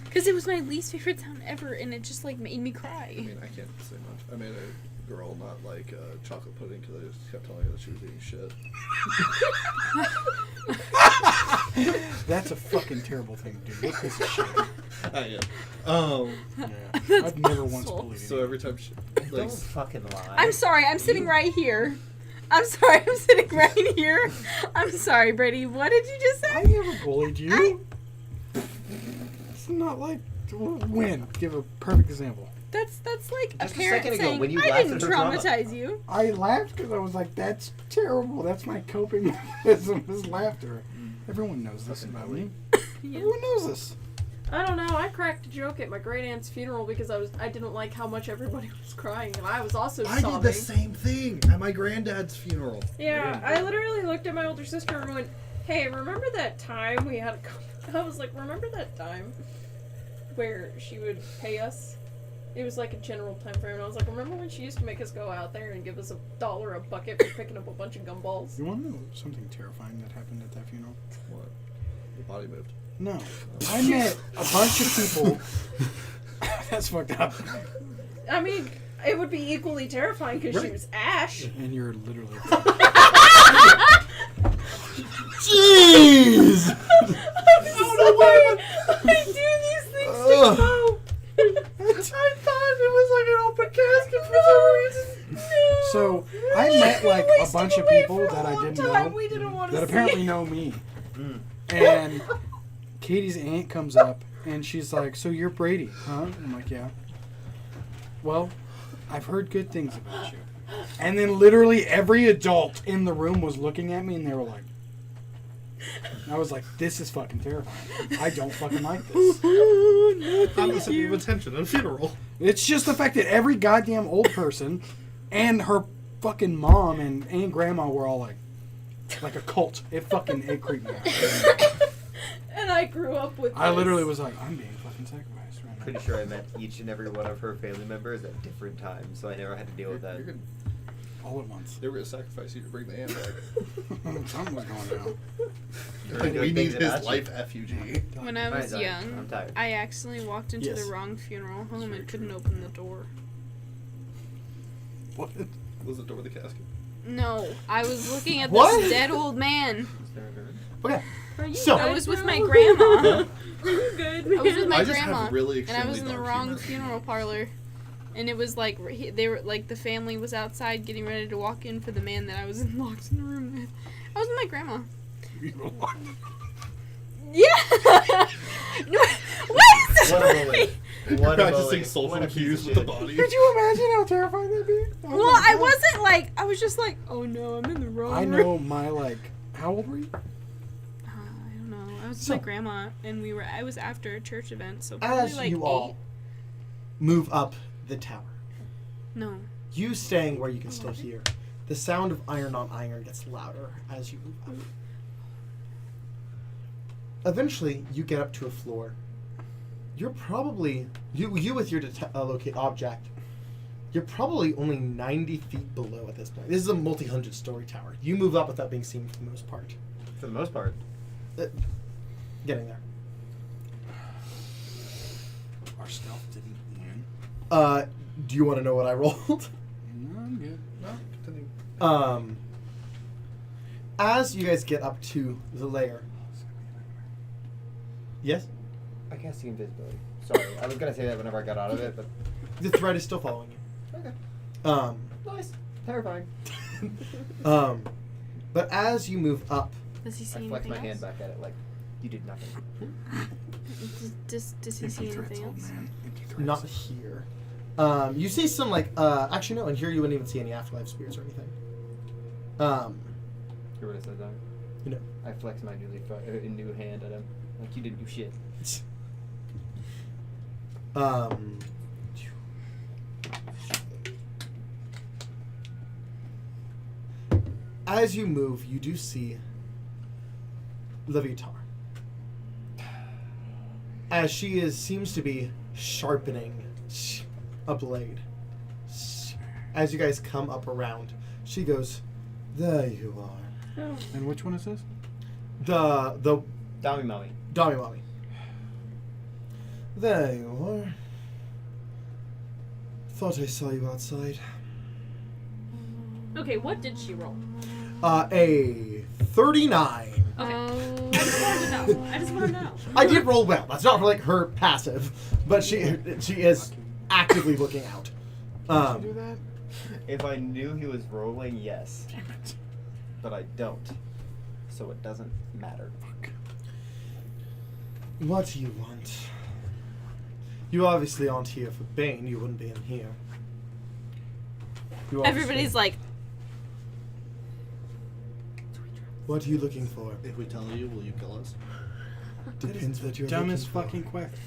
[SPEAKER 3] Because it was my least favorite sound ever, and it just, like, made me cry.
[SPEAKER 5] I mean, I can't say much. I made a girl not like chocolate pudding because I just kept telling her that she was eating shit.
[SPEAKER 7] that's a fucking terrible thing to do. What piece of shit.
[SPEAKER 5] I am.
[SPEAKER 7] Yeah. I've never once
[SPEAKER 3] awful.
[SPEAKER 7] believed
[SPEAKER 5] So
[SPEAKER 7] it.
[SPEAKER 5] every time she, like,
[SPEAKER 9] don't fucking lie.
[SPEAKER 3] I'm sorry, I'm sitting right here. I'm sorry, I'm sitting right here. I'm sorry, Brady. What did you just
[SPEAKER 7] I
[SPEAKER 3] say?
[SPEAKER 7] never bullied you. It's not like, when? Give a perfect example.
[SPEAKER 3] That's like
[SPEAKER 9] Just
[SPEAKER 3] a
[SPEAKER 9] a
[SPEAKER 3] parent
[SPEAKER 9] second ago,
[SPEAKER 3] saying,
[SPEAKER 9] when you
[SPEAKER 3] I
[SPEAKER 9] laughed
[SPEAKER 3] didn't
[SPEAKER 9] at her drama."
[SPEAKER 3] traumatize you.
[SPEAKER 7] I laughed because I was like, that's terrible. That's my coping mechanism is laughter. Everyone knows this
[SPEAKER 9] Fucking
[SPEAKER 7] about
[SPEAKER 9] bully.
[SPEAKER 7] me. Everyone knows this.
[SPEAKER 2] I don't know. I cracked a joke at my great aunt's funeral because I didn't like how much everybody was crying, and I was also
[SPEAKER 5] I
[SPEAKER 2] sobbing.
[SPEAKER 5] did the same thing at my granddad's funeral.
[SPEAKER 2] Yeah, I literally looked at my older sister and went, "Hey, remember that time we had a?" I was like, "Remember that time where she would pay us?" It was like a general time frame, and I was like, "Remember when she used to make us go out there and give us $1 a bucket for picking up a bunch of gumballs?"
[SPEAKER 7] You want to know something terrifying that happened at that funeral?
[SPEAKER 5] What? The body moved.
[SPEAKER 7] No. I met a bunch of people. That's fucked up.
[SPEAKER 2] I mean, it would be equally terrifying because she
[SPEAKER 5] Right.
[SPEAKER 2] was Ash.
[SPEAKER 7] And you're literally.
[SPEAKER 1] Jeez!
[SPEAKER 2] I'm sorry. I do these things to Bo.
[SPEAKER 5] I thought it was like an open casket for some reason.
[SPEAKER 7] So, I met like a bunch of people that I didn't know
[SPEAKER 2] We didn't want to
[SPEAKER 7] that
[SPEAKER 2] see
[SPEAKER 7] apparently
[SPEAKER 2] it.
[SPEAKER 7] know me.
[SPEAKER 9] Mm.
[SPEAKER 7] And Katie's aunt comes up and she's like, so you're Brady, huh? I'm like, yeah. Well, I've heard good things about you. And then literally every adult in the room was looking at me and they were like, I was like, this is fucking terrifying. I don't fucking like this.
[SPEAKER 5] I'm the center of attention at a funeral.
[SPEAKER 7] It's just the fact that every goddamn old person and her fucking mom and grandma were all like a cult. It creeped me out.
[SPEAKER 2] And I grew up with
[SPEAKER 7] I
[SPEAKER 2] this.
[SPEAKER 7] literally was like, I'm being fucking sacrificed right now.
[SPEAKER 9] Pretty sure I met each and every one of her family members at different times, so I never had to deal with that.
[SPEAKER 5] You're good.
[SPEAKER 7] All at once.
[SPEAKER 5] They were gonna sacrifice you to bring the aunt back.
[SPEAKER 7] Something was going down.
[SPEAKER 9] Very good
[SPEAKER 5] We need
[SPEAKER 9] things
[SPEAKER 5] his
[SPEAKER 9] about you.
[SPEAKER 5] life effigy.
[SPEAKER 3] When I was
[SPEAKER 9] I'm
[SPEAKER 3] young,
[SPEAKER 9] tired.
[SPEAKER 3] I accidentally walked into
[SPEAKER 1] Yes.
[SPEAKER 3] the wrong funeral home
[SPEAKER 7] very
[SPEAKER 3] and couldn't open the door.
[SPEAKER 7] What?
[SPEAKER 5] Was the door with the casket?
[SPEAKER 3] No, I was looking at
[SPEAKER 1] What?
[SPEAKER 3] this dead old man.
[SPEAKER 9] Is there a bird?
[SPEAKER 1] Okay.
[SPEAKER 2] Are you
[SPEAKER 1] So-
[SPEAKER 3] I
[SPEAKER 2] good
[SPEAKER 3] was with
[SPEAKER 2] now?
[SPEAKER 3] my grandma.
[SPEAKER 2] Are you good?
[SPEAKER 3] I was with my
[SPEAKER 5] I just have
[SPEAKER 3] grandma,
[SPEAKER 5] really
[SPEAKER 3] and I was in
[SPEAKER 5] extremely
[SPEAKER 3] the
[SPEAKER 5] dark
[SPEAKER 3] wrong
[SPEAKER 5] humor.
[SPEAKER 3] funeral parlor. And it was like they were like the family was outside getting ready to walk in for the man that I was locked in the room with. I was with my grandma. Yeah. No, what is
[SPEAKER 9] What a bully. What a
[SPEAKER 5] Practicing
[SPEAKER 9] bully.
[SPEAKER 5] soulful
[SPEAKER 9] What a piece
[SPEAKER 5] cues
[SPEAKER 9] of
[SPEAKER 5] with the
[SPEAKER 9] shit.
[SPEAKER 5] body.
[SPEAKER 7] Could you imagine how terrifying that'd be? Oh
[SPEAKER 3] Well,
[SPEAKER 7] my
[SPEAKER 3] I
[SPEAKER 7] God.
[SPEAKER 3] wasn't like I was just like, oh no, I'm in the wrong
[SPEAKER 7] I
[SPEAKER 3] room.
[SPEAKER 7] know my how old were you?
[SPEAKER 3] I don't know. I was with
[SPEAKER 1] So-
[SPEAKER 3] my grandma, and I was after a church event, so probably
[SPEAKER 1] As
[SPEAKER 3] like
[SPEAKER 1] you
[SPEAKER 3] 8.
[SPEAKER 1] all move up the tower,
[SPEAKER 3] No.
[SPEAKER 1] you staying where you can still hear, the sound of iron on iron gets louder as you move up. Eventually, you get up to a floor. You're probably you with your locate object. You're probably only 90 feet below at this point. This is a multi-hundred-story tower. You move up without being seen for the most part.
[SPEAKER 9] For the most part.
[SPEAKER 1] Getting there.
[SPEAKER 7] Our stealth didn't win.
[SPEAKER 1] Do you want to know what I rolled?
[SPEAKER 7] No, I'm good.
[SPEAKER 5] No, continue.
[SPEAKER 1] as you guys get up to the lair. Yes?
[SPEAKER 6] I cast the invisibility. Sorry, I was gonna say that whenever I got out of it, but
[SPEAKER 1] The thread is still following you.
[SPEAKER 6] okay. Nice. Terrifying.
[SPEAKER 1] But as you move up,
[SPEAKER 3] Does he see
[SPEAKER 6] I
[SPEAKER 3] anything
[SPEAKER 6] flex my
[SPEAKER 3] else?
[SPEAKER 6] hand back at it like you did nothing.
[SPEAKER 3] Does he see anything else?
[SPEAKER 1] not here, you see some actually no, and here you wouldn't even see any afterlife spirits or anything.
[SPEAKER 6] Hear what I said though?
[SPEAKER 1] You know.
[SPEAKER 6] I flex my new hand at him like you didn't do shit.
[SPEAKER 1] As you move, you do see Levitar. As she seems to be sharpening a blade. As you guys come up around, she goes, "There you are."
[SPEAKER 7] And which one is this?
[SPEAKER 1] The
[SPEAKER 6] Dami Maui.
[SPEAKER 1] Dami Mommy. There you are. Thought I saw you outside.
[SPEAKER 2] Okay, what did she roll?
[SPEAKER 1] A 39.
[SPEAKER 2] Okay. I just wanted to know. I just want to know.
[SPEAKER 1] I did roll well. That's not for her passive, but she is actively looking out.
[SPEAKER 7] Did you do that?
[SPEAKER 6] If I knew he was rolling, yes.
[SPEAKER 7] Damn it.
[SPEAKER 6] But I don't. So it doesn't matter.
[SPEAKER 7] Fuck.
[SPEAKER 1] What do you want? You obviously aren't here for Bane. You wouldn't be in here. You obviously-
[SPEAKER 3] Everybody's like,
[SPEAKER 1] What are you looking for?
[SPEAKER 5] If we tell you, will you kill us?
[SPEAKER 1] Depends what you're
[SPEAKER 7] Dumbest
[SPEAKER 1] looking for.
[SPEAKER 7] fucking question.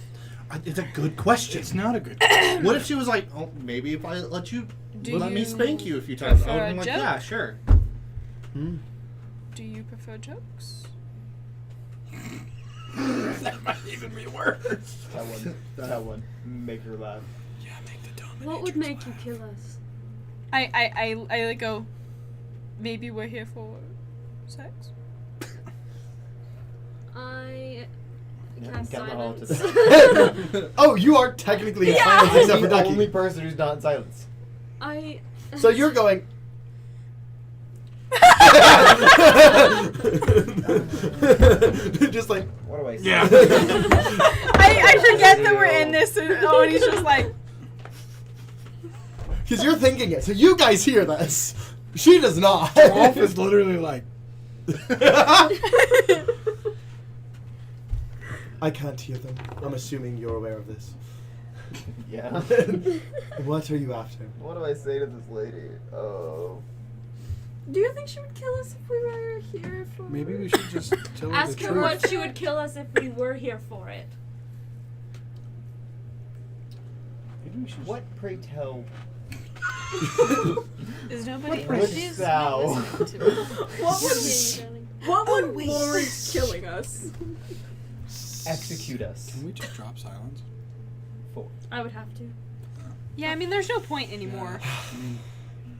[SPEAKER 5] It's a good question.
[SPEAKER 7] It's not a good.
[SPEAKER 5] What if she was like, "Oh, maybe if I let you,
[SPEAKER 3] Do
[SPEAKER 5] let me
[SPEAKER 3] you
[SPEAKER 5] spank you if you tell me." I
[SPEAKER 3] prefer
[SPEAKER 5] would
[SPEAKER 3] a
[SPEAKER 5] be like,
[SPEAKER 3] joke?
[SPEAKER 5] "Yeah, sure."
[SPEAKER 3] do you prefer jokes?
[SPEAKER 7] That might even be worse.
[SPEAKER 6] Tell one. Make her laugh.
[SPEAKER 7] Yeah, make the dominatrix
[SPEAKER 4] What would make you
[SPEAKER 7] laugh.
[SPEAKER 4] kill us?
[SPEAKER 3] I like go, maybe we're here for sex?
[SPEAKER 4] I
[SPEAKER 6] Yeah,
[SPEAKER 4] cast
[SPEAKER 6] count the hall to
[SPEAKER 4] silence.
[SPEAKER 1] Oh, you are technically in silence
[SPEAKER 6] I'm
[SPEAKER 1] except for
[SPEAKER 6] the
[SPEAKER 1] Ducky.
[SPEAKER 6] only person who's not in silence.
[SPEAKER 4] I.
[SPEAKER 1] So you're going. Just like.
[SPEAKER 6] What do I say?
[SPEAKER 7] Yeah.
[SPEAKER 3] I forget that we're in this, and Odie's just like,
[SPEAKER 1] Because you're thinking it. So you guys hear this. She does not.
[SPEAKER 7] Wolf is literally like,
[SPEAKER 1] I can't hear them. I'm assuming you're aware of this.
[SPEAKER 6] Yeah.
[SPEAKER 1] What are you after?
[SPEAKER 6] What do I say to this lady? Oh.
[SPEAKER 4] Do you think she would kill us if we were here for?
[SPEAKER 7] maybe we should just tell her
[SPEAKER 4] Ask
[SPEAKER 7] the
[SPEAKER 4] her
[SPEAKER 7] truth.
[SPEAKER 4] what she would kill us if we were here for it.
[SPEAKER 7] Maybe we should.
[SPEAKER 6] What, pray tell?
[SPEAKER 3] is nobody?
[SPEAKER 6] What
[SPEAKER 3] she's
[SPEAKER 6] thou?
[SPEAKER 3] not listening to me.
[SPEAKER 2] What
[SPEAKER 3] Oh,
[SPEAKER 2] would
[SPEAKER 3] wait.
[SPEAKER 2] warrant killing us?
[SPEAKER 6] Execute us.
[SPEAKER 7] Can we just drop silence?
[SPEAKER 4] I would have to.
[SPEAKER 3] Yeah, I mean, there's no point anymore.
[SPEAKER 7] I mean,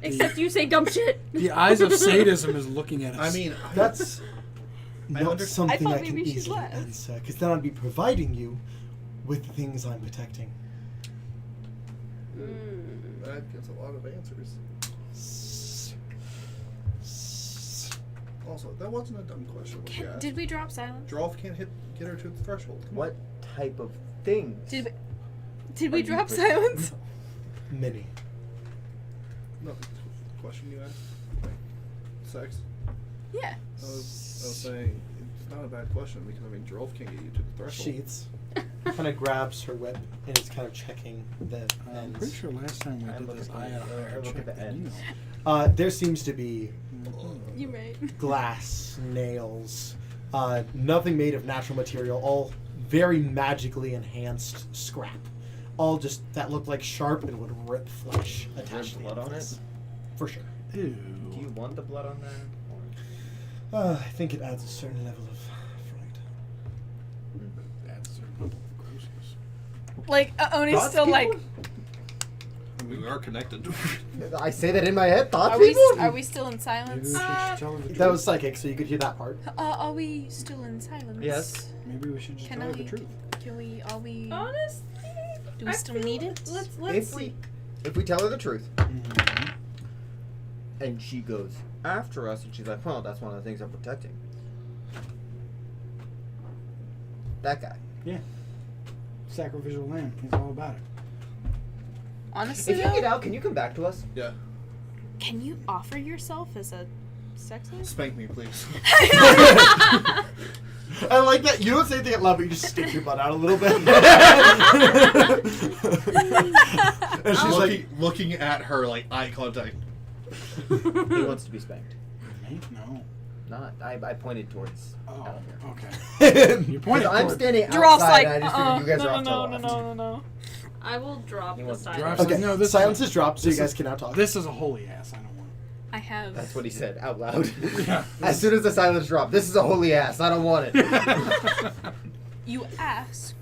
[SPEAKER 4] Except you say dumb shit.
[SPEAKER 7] the eyes of sadism is looking at us.
[SPEAKER 5] I mean,
[SPEAKER 1] That's not
[SPEAKER 5] under-
[SPEAKER 1] something
[SPEAKER 3] I thought
[SPEAKER 1] I can
[SPEAKER 3] maybe she'd
[SPEAKER 1] easily
[SPEAKER 3] laugh.
[SPEAKER 1] answer. Because then I'd be providing you with the things I'm protecting.
[SPEAKER 5] that gets a lot of answers. Also, that wasn't a dumb question. What you asked.
[SPEAKER 3] Did we drop silence?
[SPEAKER 5] Joralf can't get her to the threshold. Come
[SPEAKER 6] What type of things?
[SPEAKER 3] Did
[SPEAKER 6] Are
[SPEAKER 3] we
[SPEAKER 6] you
[SPEAKER 3] drop
[SPEAKER 6] pre-
[SPEAKER 3] silence?
[SPEAKER 1] Many.
[SPEAKER 5] on. No, the question you asked. Like, sex.
[SPEAKER 3] Yeah.
[SPEAKER 5] I was saying it's not a bad question because I mean Joralf can't get you to the threshold.
[SPEAKER 1] Sheets. Kind of grabs her whip and is kind of checking the
[SPEAKER 7] I'm
[SPEAKER 1] ends.
[SPEAKER 7] pretty sure last time we
[SPEAKER 6] I'm
[SPEAKER 7] did
[SPEAKER 6] looking
[SPEAKER 7] this,
[SPEAKER 6] at
[SPEAKER 7] I had a
[SPEAKER 6] the-
[SPEAKER 7] higher
[SPEAKER 6] look
[SPEAKER 7] check
[SPEAKER 6] at the
[SPEAKER 7] than you.
[SPEAKER 6] ends.
[SPEAKER 1] There seems to be
[SPEAKER 3] You right.
[SPEAKER 1] glass, nails, nothing made of natural material, all very magically enhanced scrap. All just that look like sharp and would rip flesh
[SPEAKER 6] Is there
[SPEAKER 1] attached to the
[SPEAKER 6] blood on
[SPEAKER 1] ends.
[SPEAKER 6] it?
[SPEAKER 1] For sure.
[SPEAKER 7] Ew.
[SPEAKER 6] Do you want the blood on there?
[SPEAKER 1] I think it adds a certain level of fright.
[SPEAKER 7] That's a certain level of grossness.
[SPEAKER 3] Like, Oni's
[SPEAKER 6] Thoughts,
[SPEAKER 3] still like,
[SPEAKER 5] We are connected.
[SPEAKER 6] I say that in my head. Thoughts,
[SPEAKER 3] are we
[SPEAKER 6] people?
[SPEAKER 3] still in
[SPEAKER 7] Maybe we
[SPEAKER 3] silence?
[SPEAKER 7] should tell her the truth.
[SPEAKER 1] That was psychic, so you could hear that part.
[SPEAKER 3] Are we still in silence?
[SPEAKER 6] Yes.
[SPEAKER 7] Maybe we should just
[SPEAKER 3] Can
[SPEAKER 7] tell her
[SPEAKER 3] I-
[SPEAKER 7] the truth.
[SPEAKER 3] Can we, are we,
[SPEAKER 2] Honestly,
[SPEAKER 3] do we still need it?
[SPEAKER 2] Let's
[SPEAKER 6] If we tell her the truth, And she goes after us, and she's like, "Well, that's one of the things I'm protecting." That guy.
[SPEAKER 7] Yeah. Sacrificial lamb. He's all about it.
[SPEAKER 3] Honestly,
[SPEAKER 6] If you
[SPEAKER 3] though,
[SPEAKER 6] get out, can you come back to us?
[SPEAKER 5] Yeah.
[SPEAKER 3] can you offer yourself as a sex slave?
[SPEAKER 5] Spank me, please.
[SPEAKER 1] I like that. You don't say anything out loud, but you just stick your butt out a little bit. And she's like,
[SPEAKER 5] looking at her like eye contact.
[SPEAKER 6] He wants to be spanked.
[SPEAKER 7] Me? No.
[SPEAKER 6] Not. I pointed towards.
[SPEAKER 7] Oh,
[SPEAKER 6] Alumear.
[SPEAKER 7] okay. You pointed
[SPEAKER 6] I'm
[SPEAKER 7] towards-
[SPEAKER 6] standing
[SPEAKER 3] Joralf's
[SPEAKER 6] outside,
[SPEAKER 3] like,
[SPEAKER 6] and I just figured you guys are off to the
[SPEAKER 3] no,
[SPEAKER 6] left.
[SPEAKER 3] no.
[SPEAKER 8] I will drop
[SPEAKER 6] He
[SPEAKER 8] the
[SPEAKER 6] wants to
[SPEAKER 8] silence.
[SPEAKER 7] drive-
[SPEAKER 1] okay,
[SPEAKER 7] No, this
[SPEAKER 1] silence
[SPEAKER 7] is-
[SPEAKER 1] is dropped, so you
[SPEAKER 7] this
[SPEAKER 1] guys
[SPEAKER 7] is-
[SPEAKER 1] can now talk.
[SPEAKER 7] This is a holy ass. I don't want
[SPEAKER 3] I have.
[SPEAKER 6] That's what he said out loud.
[SPEAKER 7] Yeah.
[SPEAKER 6] As soon as the silence dropped, this is a holy ass. I don't want it.
[SPEAKER 3] You asked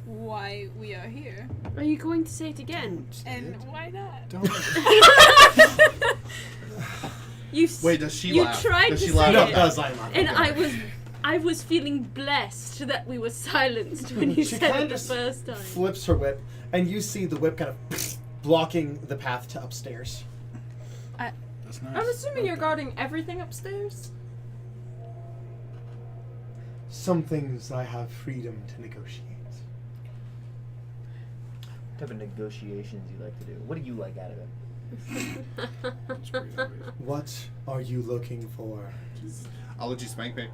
[SPEAKER 3] why we are here,
[SPEAKER 4] Are you going to say it again?
[SPEAKER 3] and why not?
[SPEAKER 7] Don't.
[SPEAKER 5] Wait, does she
[SPEAKER 4] You
[SPEAKER 5] laugh?
[SPEAKER 4] tried
[SPEAKER 5] Does
[SPEAKER 4] to
[SPEAKER 5] she
[SPEAKER 4] say
[SPEAKER 5] laugh?
[SPEAKER 1] No,
[SPEAKER 4] it.
[SPEAKER 1] that's I laugh.
[SPEAKER 4] And
[SPEAKER 1] Okay.
[SPEAKER 4] I was feeling blessed that we were silenced when you
[SPEAKER 1] She
[SPEAKER 4] said
[SPEAKER 1] kinda
[SPEAKER 4] it the
[SPEAKER 1] just
[SPEAKER 4] first time.
[SPEAKER 1] flips her whip, and you see the whip kind of blocking the path to upstairs.
[SPEAKER 7] That's nice.
[SPEAKER 2] I'm assuming you're guarding everything upstairs.
[SPEAKER 1] Some things I have freedom to negotiate.
[SPEAKER 6] What type of negotiations you like to do? What do you like out of it?
[SPEAKER 7] It's pretty obvious.
[SPEAKER 1] What are you looking for?
[SPEAKER 5] I'll let you spank me.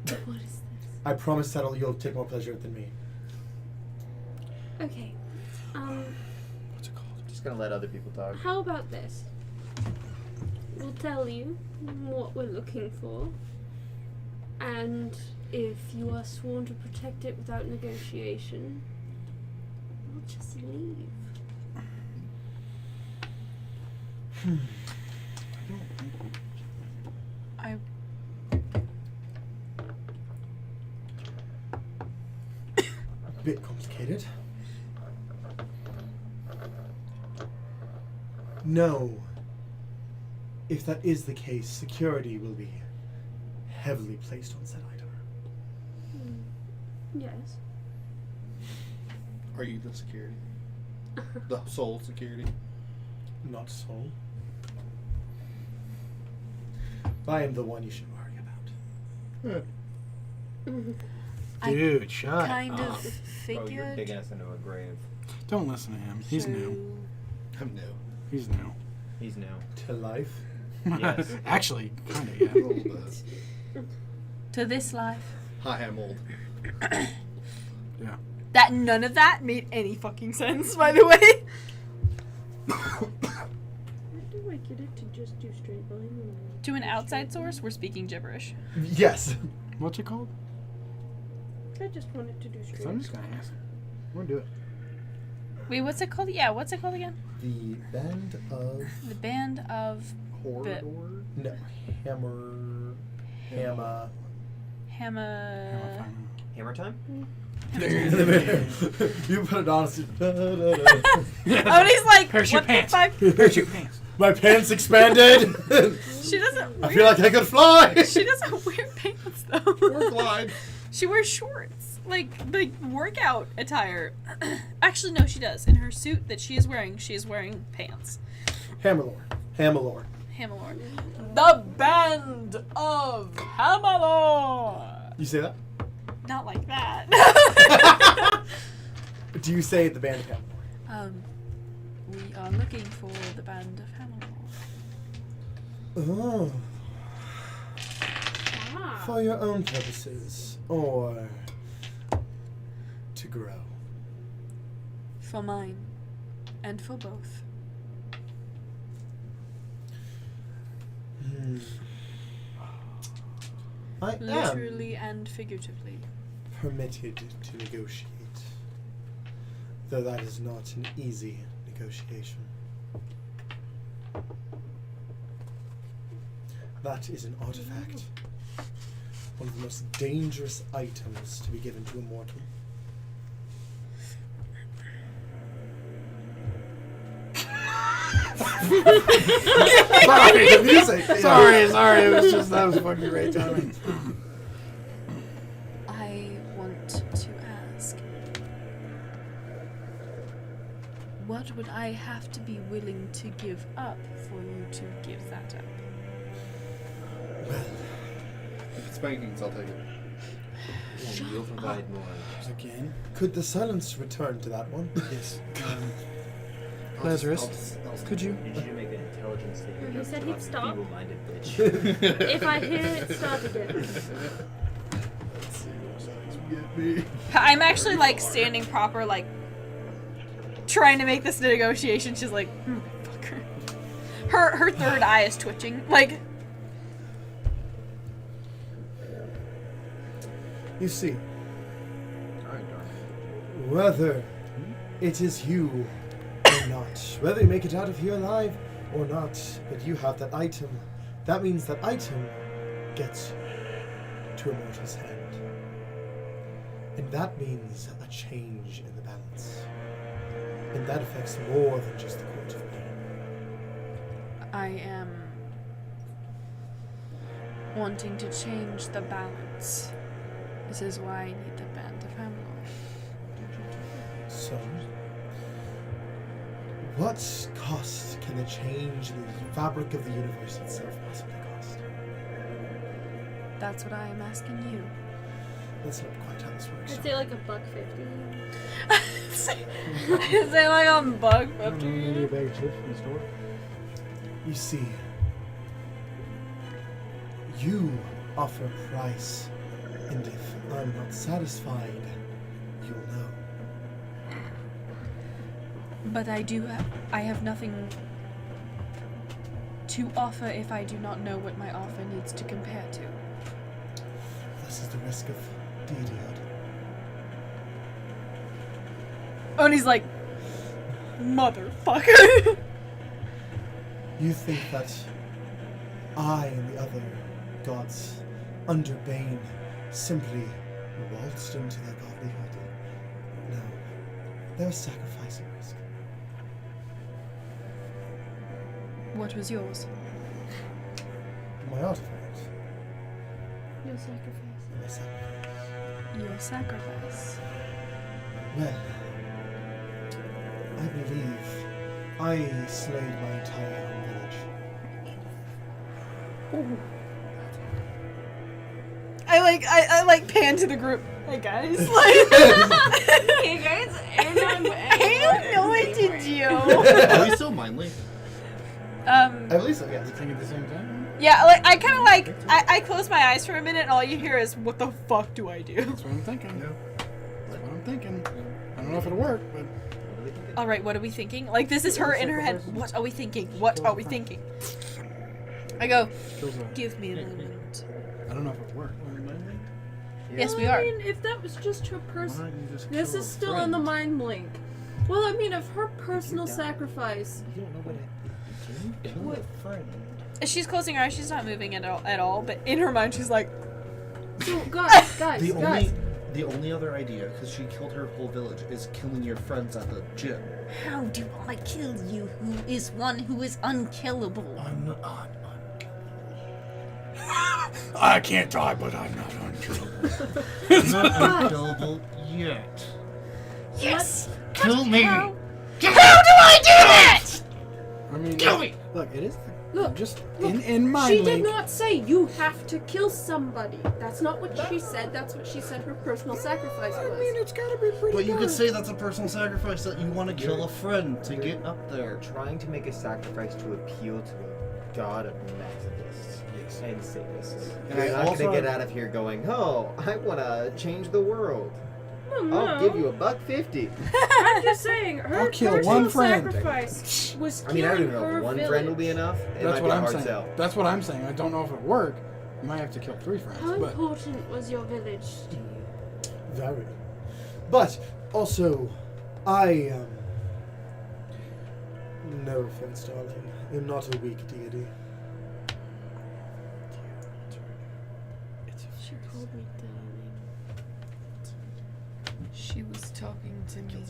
[SPEAKER 4] What is this?
[SPEAKER 1] I promise that you'll take more pleasure than me.
[SPEAKER 4] Okay.
[SPEAKER 7] What's it called?
[SPEAKER 6] Just gonna let other people talk.
[SPEAKER 4] How about this? We'll tell you what we're looking for, and if you are sworn to protect it without negotiation, we'll just leave.
[SPEAKER 3] I
[SPEAKER 1] Bit complicated. No. If that is the case, security will be heavily placed on said item.
[SPEAKER 4] Yes.
[SPEAKER 5] Are you the security? The sole security?
[SPEAKER 1] Not so. I am the one you should worry about.
[SPEAKER 3] I
[SPEAKER 7] Dude, shut
[SPEAKER 3] kind
[SPEAKER 7] up.
[SPEAKER 3] of
[SPEAKER 6] Oh, you're
[SPEAKER 3] figured.
[SPEAKER 6] taking us into a grave.
[SPEAKER 7] Don't listen to him. He's
[SPEAKER 3] so-
[SPEAKER 7] new.
[SPEAKER 5] I'm new.
[SPEAKER 7] He's new.
[SPEAKER 6] He's new.
[SPEAKER 1] To life.
[SPEAKER 6] Yes.
[SPEAKER 7] Actually, kind of,
[SPEAKER 5] A
[SPEAKER 7] yeah.
[SPEAKER 5] little bit.
[SPEAKER 3] To this life.
[SPEAKER 5] Hi, I'm old.
[SPEAKER 7] Yeah.
[SPEAKER 3] That none of that made any fucking sense, by the way.
[SPEAKER 4] How do I get it to just do straight line?
[SPEAKER 3] To an outside source, we're speaking gibberish.
[SPEAKER 1] Yes.
[SPEAKER 7] What's it called?
[SPEAKER 4] I just wanted to do straight.
[SPEAKER 7] I'm just gonna ask. We'll do it.
[SPEAKER 3] Wait, what's it called? Yeah, what's it called again?
[SPEAKER 1] The band of
[SPEAKER 3] The Band of
[SPEAKER 5] Horror?
[SPEAKER 1] no hammer hammer.
[SPEAKER 3] Hammer.
[SPEAKER 6] Hammer time?
[SPEAKER 1] You put it on.
[SPEAKER 3] Oh, and he's like,
[SPEAKER 7] Parachute
[SPEAKER 3] what
[SPEAKER 7] pants.
[SPEAKER 3] the fuck?
[SPEAKER 7] Parachute pants.
[SPEAKER 1] My pants expanded.
[SPEAKER 3] She doesn't.
[SPEAKER 1] I feel like I could fly.
[SPEAKER 3] She doesn't wear pants
[SPEAKER 5] Or
[SPEAKER 3] though.
[SPEAKER 5] glide.
[SPEAKER 3] She wears shorts, like workout attire. Actually, no, she does. In her suit that she is wearing pants.
[SPEAKER 1] Hammerlore. Hammerlore.
[SPEAKER 3] Hammerlore. The Band of Hammerlore.
[SPEAKER 1] You say that?
[SPEAKER 3] Not like that.
[SPEAKER 1] Do you say the band of Hammerlore?
[SPEAKER 3] We are looking for the Band of Hammerlore.
[SPEAKER 1] Oh. For your own purposes, or to grow.
[SPEAKER 3] For mine, and for both.
[SPEAKER 1] I am
[SPEAKER 3] Literally and figuratively.
[SPEAKER 1] permitted to negotiate, though that is not an easy negotiation. That is an artifact. One of the most dangerous items to be given to a mortal. Sorry, the music.
[SPEAKER 7] Sorry. It was just that was fucking great timing.
[SPEAKER 3] I want to ask, what would I have to be willing to give up for you to give that up?
[SPEAKER 5] If it's spankings, I'll take it.
[SPEAKER 9] And you'll provide more.
[SPEAKER 7] Again?
[SPEAKER 1] Could the silence return to that one?
[SPEAKER 7] Yes.
[SPEAKER 5] Lazarus,
[SPEAKER 7] Lazarus, could you?
[SPEAKER 9] Need you to make an intelligence statement.
[SPEAKER 4] He said
[SPEAKER 9] to
[SPEAKER 4] he'd
[SPEAKER 9] not
[SPEAKER 4] stop.
[SPEAKER 9] feeble-minded bitch.
[SPEAKER 4] If I hear it, start again.
[SPEAKER 3] I'm actually like standing proper, like trying to make this negotiation. She's like, fucker. Her third eye is twitching. Like,
[SPEAKER 1] You see,
[SPEAKER 9] Alright, darling.
[SPEAKER 1] whether it is you or not, whether you make it out of here alive or not, but you have that item, that means that item gets to a mortal's hand. And that means a change in the balance. And that affects more than just the court of pain.
[SPEAKER 3] I am wanting to change the balance. This is why I need the Band of Hamlock.
[SPEAKER 1] So, what cost can the change in the fabric of the universe itself possibly cost?
[SPEAKER 3] That's what I am asking you.
[SPEAKER 1] That's not quite how this works.
[SPEAKER 2] I'd say like $1.50.
[SPEAKER 3] Is it like a bug?
[SPEAKER 7] Maybe a bag of chips from the store.
[SPEAKER 1] You see, you offer a price, and if I'm not satisfied, you'll know.
[SPEAKER 3] But I have nothing to offer if I do not know what my offer needs to compare to.
[SPEAKER 1] This is the risk of deityhood.
[SPEAKER 3] Oh, and he's like, motherfucker.
[SPEAKER 1] You think that I and the other gods under Bane simply waltzed into their godlyhood? No. There's sacrifice at risk.
[SPEAKER 3] What was yours?
[SPEAKER 1] My artifact.
[SPEAKER 2] No sacrifice.
[SPEAKER 1] My sacrifice.
[SPEAKER 3] Your sacrifice.
[SPEAKER 1] Well, I believe I slayed my entire home village.
[SPEAKER 3] I like pan to the group. Hey guys, like,
[SPEAKER 2] Hey guys, and
[SPEAKER 3] I don't know what to do.
[SPEAKER 5] Are we still mind link?
[SPEAKER 1] I believe so, yes.
[SPEAKER 7] Everything at the same time?
[SPEAKER 3] Yeah, like I kind of like I close my eyes for a minute, and all you hear is, "What the fuck do I do?"
[SPEAKER 7] That's what I'm thinking. That's what I'm thinking. I don't know if it'll work, but
[SPEAKER 3] All right, what are we thinking? Like this is her in her head. What are we thinking? What are we thinking? I go,
[SPEAKER 7] feels
[SPEAKER 3] give me a moment.
[SPEAKER 7] I don't know if it'll work.
[SPEAKER 3] Yes, we are.
[SPEAKER 2] I mean, if that was just her
[SPEAKER 7] Why
[SPEAKER 2] person,
[SPEAKER 7] don't you just
[SPEAKER 2] this
[SPEAKER 7] kill
[SPEAKER 2] is
[SPEAKER 7] a
[SPEAKER 2] still
[SPEAKER 7] friend?
[SPEAKER 2] in the mind link. Well, I mean, if her personal sacrifice.
[SPEAKER 9] You don't know what it kill a friend.
[SPEAKER 3] She's closing her eyes. She's not moving at all. But in her mind, she's like,
[SPEAKER 2] So, guys,
[SPEAKER 5] The only other idea, because she killed her whole village, is killing your friends at the gym.
[SPEAKER 10] How do I kill you, who is one who is unkillable?
[SPEAKER 5] I'm not
[SPEAKER 7] I can't die, but I'm not unkillable.
[SPEAKER 5] not unkillable yet.
[SPEAKER 10] Yes!
[SPEAKER 5] Kill me!
[SPEAKER 10] How do I do that?
[SPEAKER 7] I mean,
[SPEAKER 5] Kill me!
[SPEAKER 7] Look, it is
[SPEAKER 2] Look,
[SPEAKER 7] just
[SPEAKER 2] look,
[SPEAKER 7] in my
[SPEAKER 2] she
[SPEAKER 7] link.
[SPEAKER 2] did not say you have to kill somebody. That's not what she said. That's what she said her personal sacrifice was.
[SPEAKER 7] I mean, it's gotta be pretty
[SPEAKER 5] But you
[SPEAKER 7] good.
[SPEAKER 5] could say that's a personal sacrifice, that you want to kill a friend to get up
[SPEAKER 9] They're
[SPEAKER 5] there.
[SPEAKER 9] trying to make a sacrifice to appeal to a god of masochists and sadists.
[SPEAKER 5] And
[SPEAKER 9] You're
[SPEAKER 5] I
[SPEAKER 9] not
[SPEAKER 5] also-
[SPEAKER 9] gonna get out of here going, oh, I wanna change the world.
[SPEAKER 2] No,
[SPEAKER 9] I'll give you $1.50.
[SPEAKER 2] I'm just saying, her
[SPEAKER 7] I'll kill
[SPEAKER 2] personal
[SPEAKER 7] one friend.
[SPEAKER 2] sacrifice was
[SPEAKER 9] I mean, I don't
[SPEAKER 2] killing
[SPEAKER 9] even know
[SPEAKER 2] her
[SPEAKER 9] if one
[SPEAKER 2] village.
[SPEAKER 9] friend will be enough. It
[SPEAKER 7] That's
[SPEAKER 9] might
[SPEAKER 7] what
[SPEAKER 9] be a
[SPEAKER 7] I'm
[SPEAKER 9] hard
[SPEAKER 7] saying.
[SPEAKER 9] sell.
[SPEAKER 7] That's what I'm saying. I don't know if it'll work. You might have to kill 3 friends,
[SPEAKER 2] How
[SPEAKER 7] but
[SPEAKER 2] important was your village to you?
[SPEAKER 1] Very. But also, I no offense, darling, am not a weak deity.
[SPEAKER 2] She called me darling.
[SPEAKER 3] she was talking to me.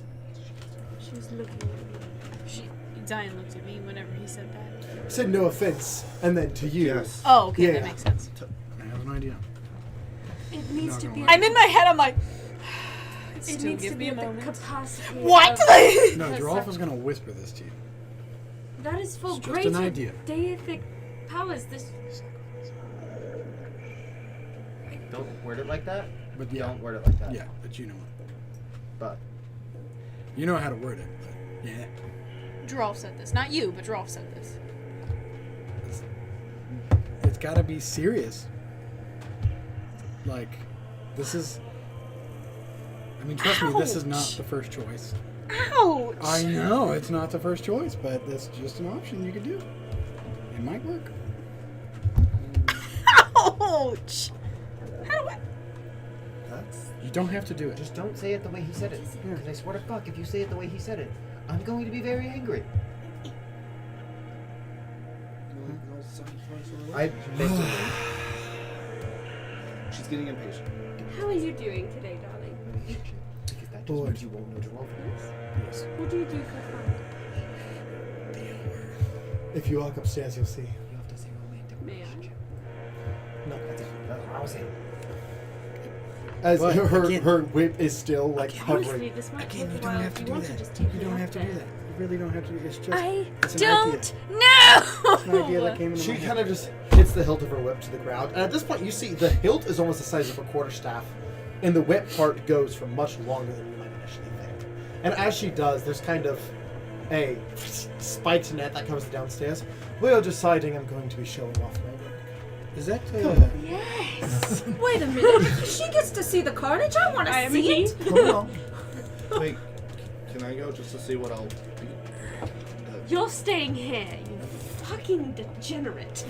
[SPEAKER 2] She was looking at me.
[SPEAKER 3] Diane looked at me whenever he said that.
[SPEAKER 1] I said no offense, and then to you.
[SPEAKER 5] Yes.
[SPEAKER 3] Oh, okay,
[SPEAKER 1] Yeah.
[SPEAKER 3] that makes sense.
[SPEAKER 7] I have an idea.
[SPEAKER 2] It needs to be.
[SPEAKER 3] I'm in my head. I'm like, Still
[SPEAKER 4] needs
[SPEAKER 3] give
[SPEAKER 4] to
[SPEAKER 3] me
[SPEAKER 4] be
[SPEAKER 3] a
[SPEAKER 4] at the
[SPEAKER 3] moment.
[SPEAKER 4] capacity.
[SPEAKER 3] What?
[SPEAKER 4] of-
[SPEAKER 7] No,
[SPEAKER 4] because
[SPEAKER 7] Joralf is gonna whisper this to you.
[SPEAKER 4] That is for
[SPEAKER 7] It's just
[SPEAKER 4] greater
[SPEAKER 7] an idea.
[SPEAKER 4] deific powers. This.
[SPEAKER 6] Don't word it like that.
[SPEAKER 7] But yeah,
[SPEAKER 6] Don't word it like that.
[SPEAKER 7] yeah, but you know it.
[SPEAKER 6] But
[SPEAKER 7] You know how to word it. But yeah.
[SPEAKER 3] Joralf said this. Not you, but Joralf said this.
[SPEAKER 7] It's gotta be serious. Like, this is. I mean, trust me, this is not
[SPEAKER 3] Ouch.
[SPEAKER 7] the first choice.
[SPEAKER 3] Ouch!
[SPEAKER 7] I know it's not the first choice, but that's just an option you could do. It might work.
[SPEAKER 3] Ouch! How do I...
[SPEAKER 6] that's.
[SPEAKER 7] You don't have to do it.
[SPEAKER 6] Just don't say it the way he said it. Because I swear to fuck, if you say it the way he said it, I'm going to be very angry. I mentally.
[SPEAKER 5] She's getting impatient.
[SPEAKER 4] How are you doing today, darling?
[SPEAKER 6] Because that just
[SPEAKER 7] Bored.
[SPEAKER 6] means you won't know Joralf.
[SPEAKER 7] Yes.
[SPEAKER 4] What do you do for fun?
[SPEAKER 1] If you walk upstairs, you'll see.
[SPEAKER 6] You have to say romantic
[SPEAKER 4] Man.
[SPEAKER 6] relationship.
[SPEAKER 1] No,
[SPEAKER 6] That's it. That's what I was saying.
[SPEAKER 1] as
[SPEAKER 7] But
[SPEAKER 1] her
[SPEAKER 7] again-
[SPEAKER 1] her whip is still like
[SPEAKER 4] Honestly,
[SPEAKER 1] hovering.
[SPEAKER 4] this might
[SPEAKER 7] Again,
[SPEAKER 4] take
[SPEAKER 7] you
[SPEAKER 4] a
[SPEAKER 7] don't
[SPEAKER 4] while.
[SPEAKER 7] have
[SPEAKER 4] If
[SPEAKER 7] to
[SPEAKER 4] you
[SPEAKER 7] do
[SPEAKER 4] want to
[SPEAKER 7] that.
[SPEAKER 4] just take
[SPEAKER 7] You
[SPEAKER 4] me
[SPEAKER 7] don't
[SPEAKER 4] up
[SPEAKER 7] have to do
[SPEAKER 4] there.
[SPEAKER 7] that. You really don't have to. It's just.
[SPEAKER 3] I
[SPEAKER 7] it's an
[SPEAKER 3] don't
[SPEAKER 7] idea.
[SPEAKER 3] know!
[SPEAKER 7] It's an idea that came into
[SPEAKER 1] She
[SPEAKER 7] my head.
[SPEAKER 1] kind of just hits the hilt of her whip to the ground, and at this point, you see the hilt is almost the size of a quarterstaff, and the whip part goes for much longer than you might initially think. And as she does, there's kind of a spiked net that comes downstairs. We are deciding I'm going to be showing off my work.
[SPEAKER 7] Is that?
[SPEAKER 4] Yes. Wait a minute. She gets to see the carnage. I want to see it.
[SPEAKER 1] Come on.
[SPEAKER 5] Wait, can I go just to see what I'll be?
[SPEAKER 4] You're staying here, you fucking degenerate.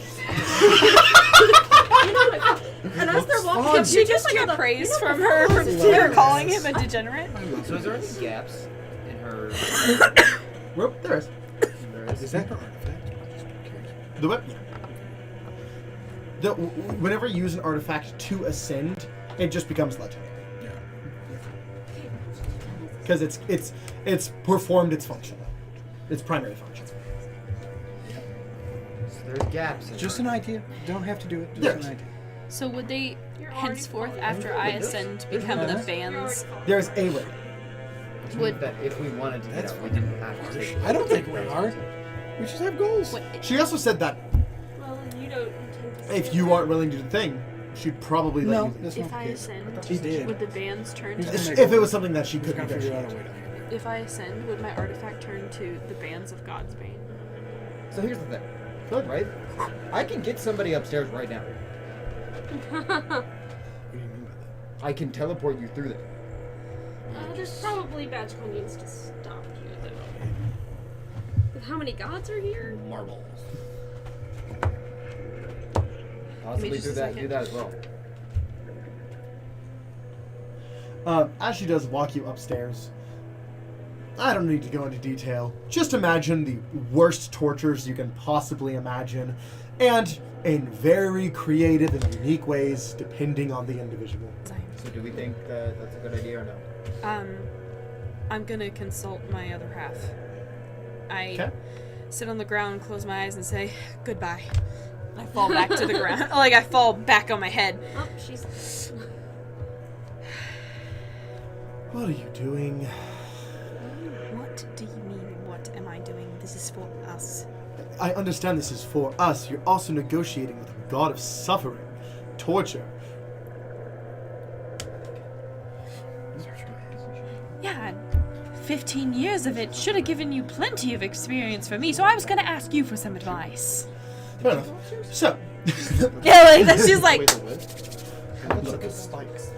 [SPEAKER 4] And as they're walking up,
[SPEAKER 3] Did you just get praise from her for calling him a degenerate?
[SPEAKER 6] So is there any gaps in her?
[SPEAKER 1] Rope, there is.
[SPEAKER 6] There is.
[SPEAKER 7] Is that her artifact?
[SPEAKER 1] The whip, yeah. Whenever you use an artifact to ascend, it just becomes legendary.
[SPEAKER 7] Yeah.
[SPEAKER 1] Because it's performed its function, its primary function.
[SPEAKER 6] So there's gaps in
[SPEAKER 7] Just
[SPEAKER 6] her.
[SPEAKER 7] an idea. You don't have to do it. Just
[SPEAKER 1] Yes.
[SPEAKER 7] an idea.
[SPEAKER 3] So would they
[SPEAKER 2] You're already
[SPEAKER 3] henceforth,
[SPEAKER 2] falling.
[SPEAKER 3] after I ascend, become the bands?
[SPEAKER 1] There's a way.
[SPEAKER 6] Which
[SPEAKER 3] Would-
[SPEAKER 6] means that if we wanted to,
[SPEAKER 7] That's
[SPEAKER 6] we didn't have to take.
[SPEAKER 7] I don't think we are. We just have goals.
[SPEAKER 3] What,
[SPEAKER 1] She also said that
[SPEAKER 4] Well, you don't intend to
[SPEAKER 1] if
[SPEAKER 4] stay
[SPEAKER 1] you
[SPEAKER 4] there.
[SPEAKER 1] aren't willing to do the thing, she'd probably let
[SPEAKER 7] No,
[SPEAKER 1] you.
[SPEAKER 7] that's
[SPEAKER 4] If
[SPEAKER 7] not
[SPEAKER 4] I
[SPEAKER 7] the case.
[SPEAKER 4] ascend,
[SPEAKER 7] He did.
[SPEAKER 3] would the bands turn
[SPEAKER 7] He's
[SPEAKER 3] to...
[SPEAKER 7] gonna make
[SPEAKER 1] If
[SPEAKER 7] a
[SPEAKER 1] it was
[SPEAKER 7] way.
[SPEAKER 1] something that she
[SPEAKER 7] He's
[SPEAKER 1] could
[SPEAKER 7] gonna figure out a
[SPEAKER 1] negotiate.
[SPEAKER 7] way to make it.
[SPEAKER 3] If I ascend, would my artifact turn to the bands of God's Bane?
[SPEAKER 6] So here's the thing. Good, right? I can get somebody upstairs right now.
[SPEAKER 7] What do you mean by that?
[SPEAKER 6] I can teleport you through there.
[SPEAKER 4] There's probably magical means to stop you, though. With how many gods are here?
[SPEAKER 5] Marbles.
[SPEAKER 6] Possibly
[SPEAKER 3] just
[SPEAKER 6] do
[SPEAKER 3] a
[SPEAKER 6] that.
[SPEAKER 3] second.
[SPEAKER 6] Do that as well.
[SPEAKER 1] As she does walk you upstairs, I don't need to go into detail. Just imagine the worst tortures you can possibly imagine, and in very creative and unique ways, depending on the individual.
[SPEAKER 6] So do we think that that's a good idea or no?
[SPEAKER 3] I'm gonna consult my other half. I
[SPEAKER 1] Okay.
[SPEAKER 3] sit on the ground, close my eyes, and say, goodbye. I fall back to the ground. Like, I fall back on my head.
[SPEAKER 4] Oh, she's.
[SPEAKER 1] What are you doing?
[SPEAKER 3] What do you mean, what am I doing? This is for us.
[SPEAKER 1] I understand this is for us. You're also negotiating with a god of suffering, torture.
[SPEAKER 3] Yeah, 15 years of it should have given you plenty of experience for me, so I was gonna ask you for some advice.
[SPEAKER 1] Fair enough. So,
[SPEAKER 3] Yeah, like, that's just like,
[SPEAKER 5] Wait, the what? Look at spikes.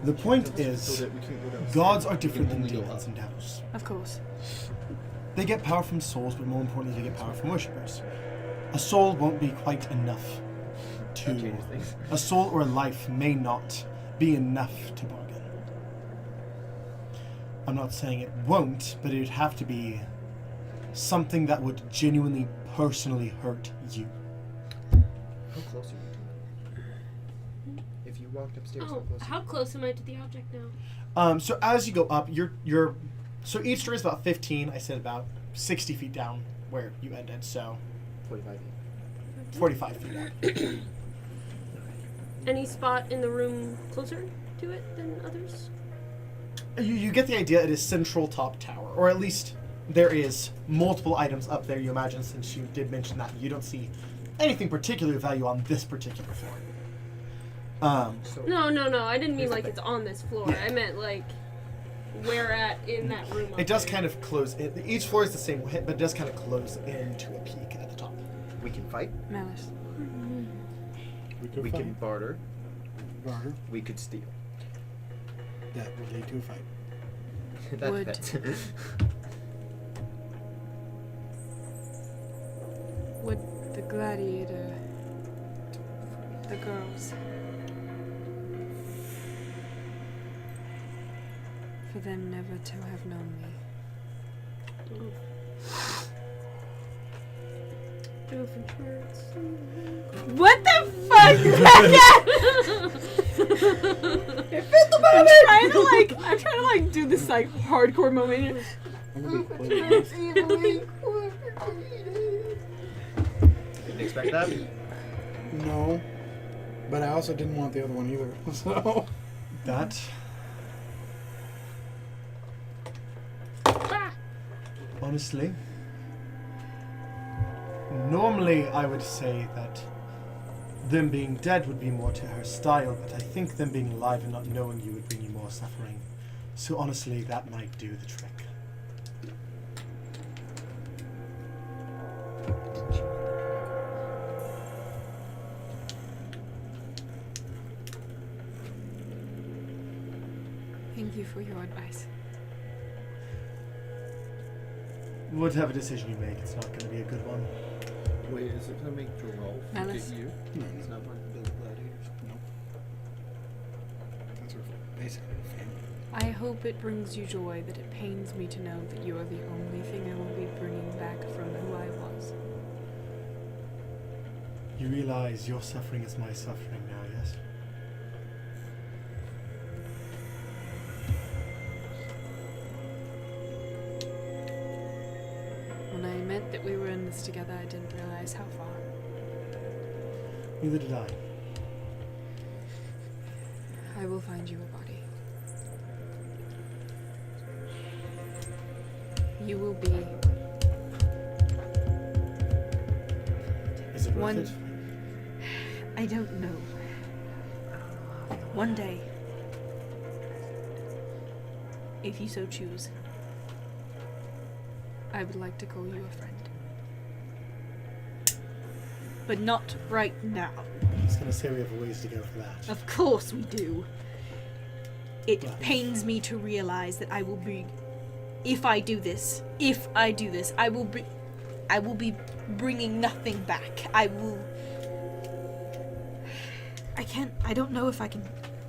[SPEAKER 1] the point
[SPEAKER 5] So
[SPEAKER 1] is,
[SPEAKER 5] that we can't go downstairs.
[SPEAKER 1] gods are
[SPEAKER 5] We can
[SPEAKER 1] different than
[SPEAKER 5] only go
[SPEAKER 1] demons
[SPEAKER 5] up.
[SPEAKER 1] and devils.
[SPEAKER 3] of course.
[SPEAKER 1] They get power from souls, but more importantly, they get power from worshippers. A soul won't be quite enough
[SPEAKER 6] That
[SPEAKER 1] to.
[SPEAKER 6] changes things.
[SPEAKER 1] A soul or a life may not be enough to bargain. I'm not saying it won't, but it would have to be something that would genuinely, personally hurt you.
[SPEAKER 6] How close are you to me? If you walked upstairs, how
[SPEAKER 4] Oh,
[SPEAKER 6] close?
[SPEAKER 4] how close am I to the object now?
[SPEAKER 1] So as you go up, you're so each story is about 15. I said about 60 feet down where you ended, so
[SPEAKER 6] 45 feet.
[SPEAKER 1] 45 feet down.
[SPEAKER 4] Any spot in the room closer to it than others?
[SPEAKER 1] You get the idea. It is central top tower, or at least there is multiple items up there. You imagine, since you did mention that, you don't see anything particularly of value on this particular floor.
[SPEAKER 4] No. I didn't mean
[SPEAKER 1] Here's the
[SPEAKER 4] like
[SPEAKER 1] thing.
[SPEAKER 4] it's on this floor.
[SPEAKER 1] Yeah.
[SPEAKER 4] I meant like where at in that room.
[SPEAKER 1] It does kind of close. Each floor is the same height, but it does kind of close into a peak at the top.
[SPEAKER 6] We can fight.
[SPEAKER 3] Malice.
[SPEAKER 6] We can barter.
[SPEAKER 7] Barter.
[SPEAKER 6] We could steal.
[SPEAKER 7] That would lead to a fight.
[SPEAKER 6] That
[SPEAKER 3] Would.
[SPEAKER 6] depends.
[SPEAKER 3] Would the gladiator, the girls, for them never to have known me? What the fuck? I'm trying to like do this like hardcore moment.
[SPEAKER 6] Didn't expect that.
[SPEAKER 7] No. But I also didn't want the other one either. So
[SPEAKER 1] That. Honestly, normally I would say that them being dead would be more to her style, but I think them being alive and not knowing you would bring you more suffering. So honestly, that might do the trick.
[SPEAKER 3] Thank you for your advice.
[SPEAKER 1] Whatever decision you make, it's not going to be a good one.
[SPEAKER 5] Wait, is it gonna make Joralf
[SPEAKER 3] Malice?
[SPEAKER 5] get you?
[SPEAKER 7] no,
[SPEAKER 5] It's not one of the gladiators.
[SPEAKER 7] that's her basically family.
[SPEAKER 3] I hope it brings you joy that it pains me to know that you are the only thing I will be bringing back from who I was.
[SPEAKER 1] You realize your suffering is my suffering now, yes?
[SPEAKER 3] When I meant that we were in this together, I didn't realize how far.
[SPEAKER 1] Neither did I.
[SPEAKER 3] I will find you a body. You will be
[SPEAKER 1] Is it worth
[SPEAKER 3] One-
[SPEAKER 1] it?
[SPEAKER 3] I don't know. One day, if you so choose, I would like to call you a friend. But not right now.
[SPEAKER 1] I was going to say we have a ways to go for that.
[SPEAKER 3] Of course we do. It
[SPEAKER 1] Well-
[SPEAKER 3] pains me to realize that I will be, if I do this, I will be bringing nothing back. I don't know if I can.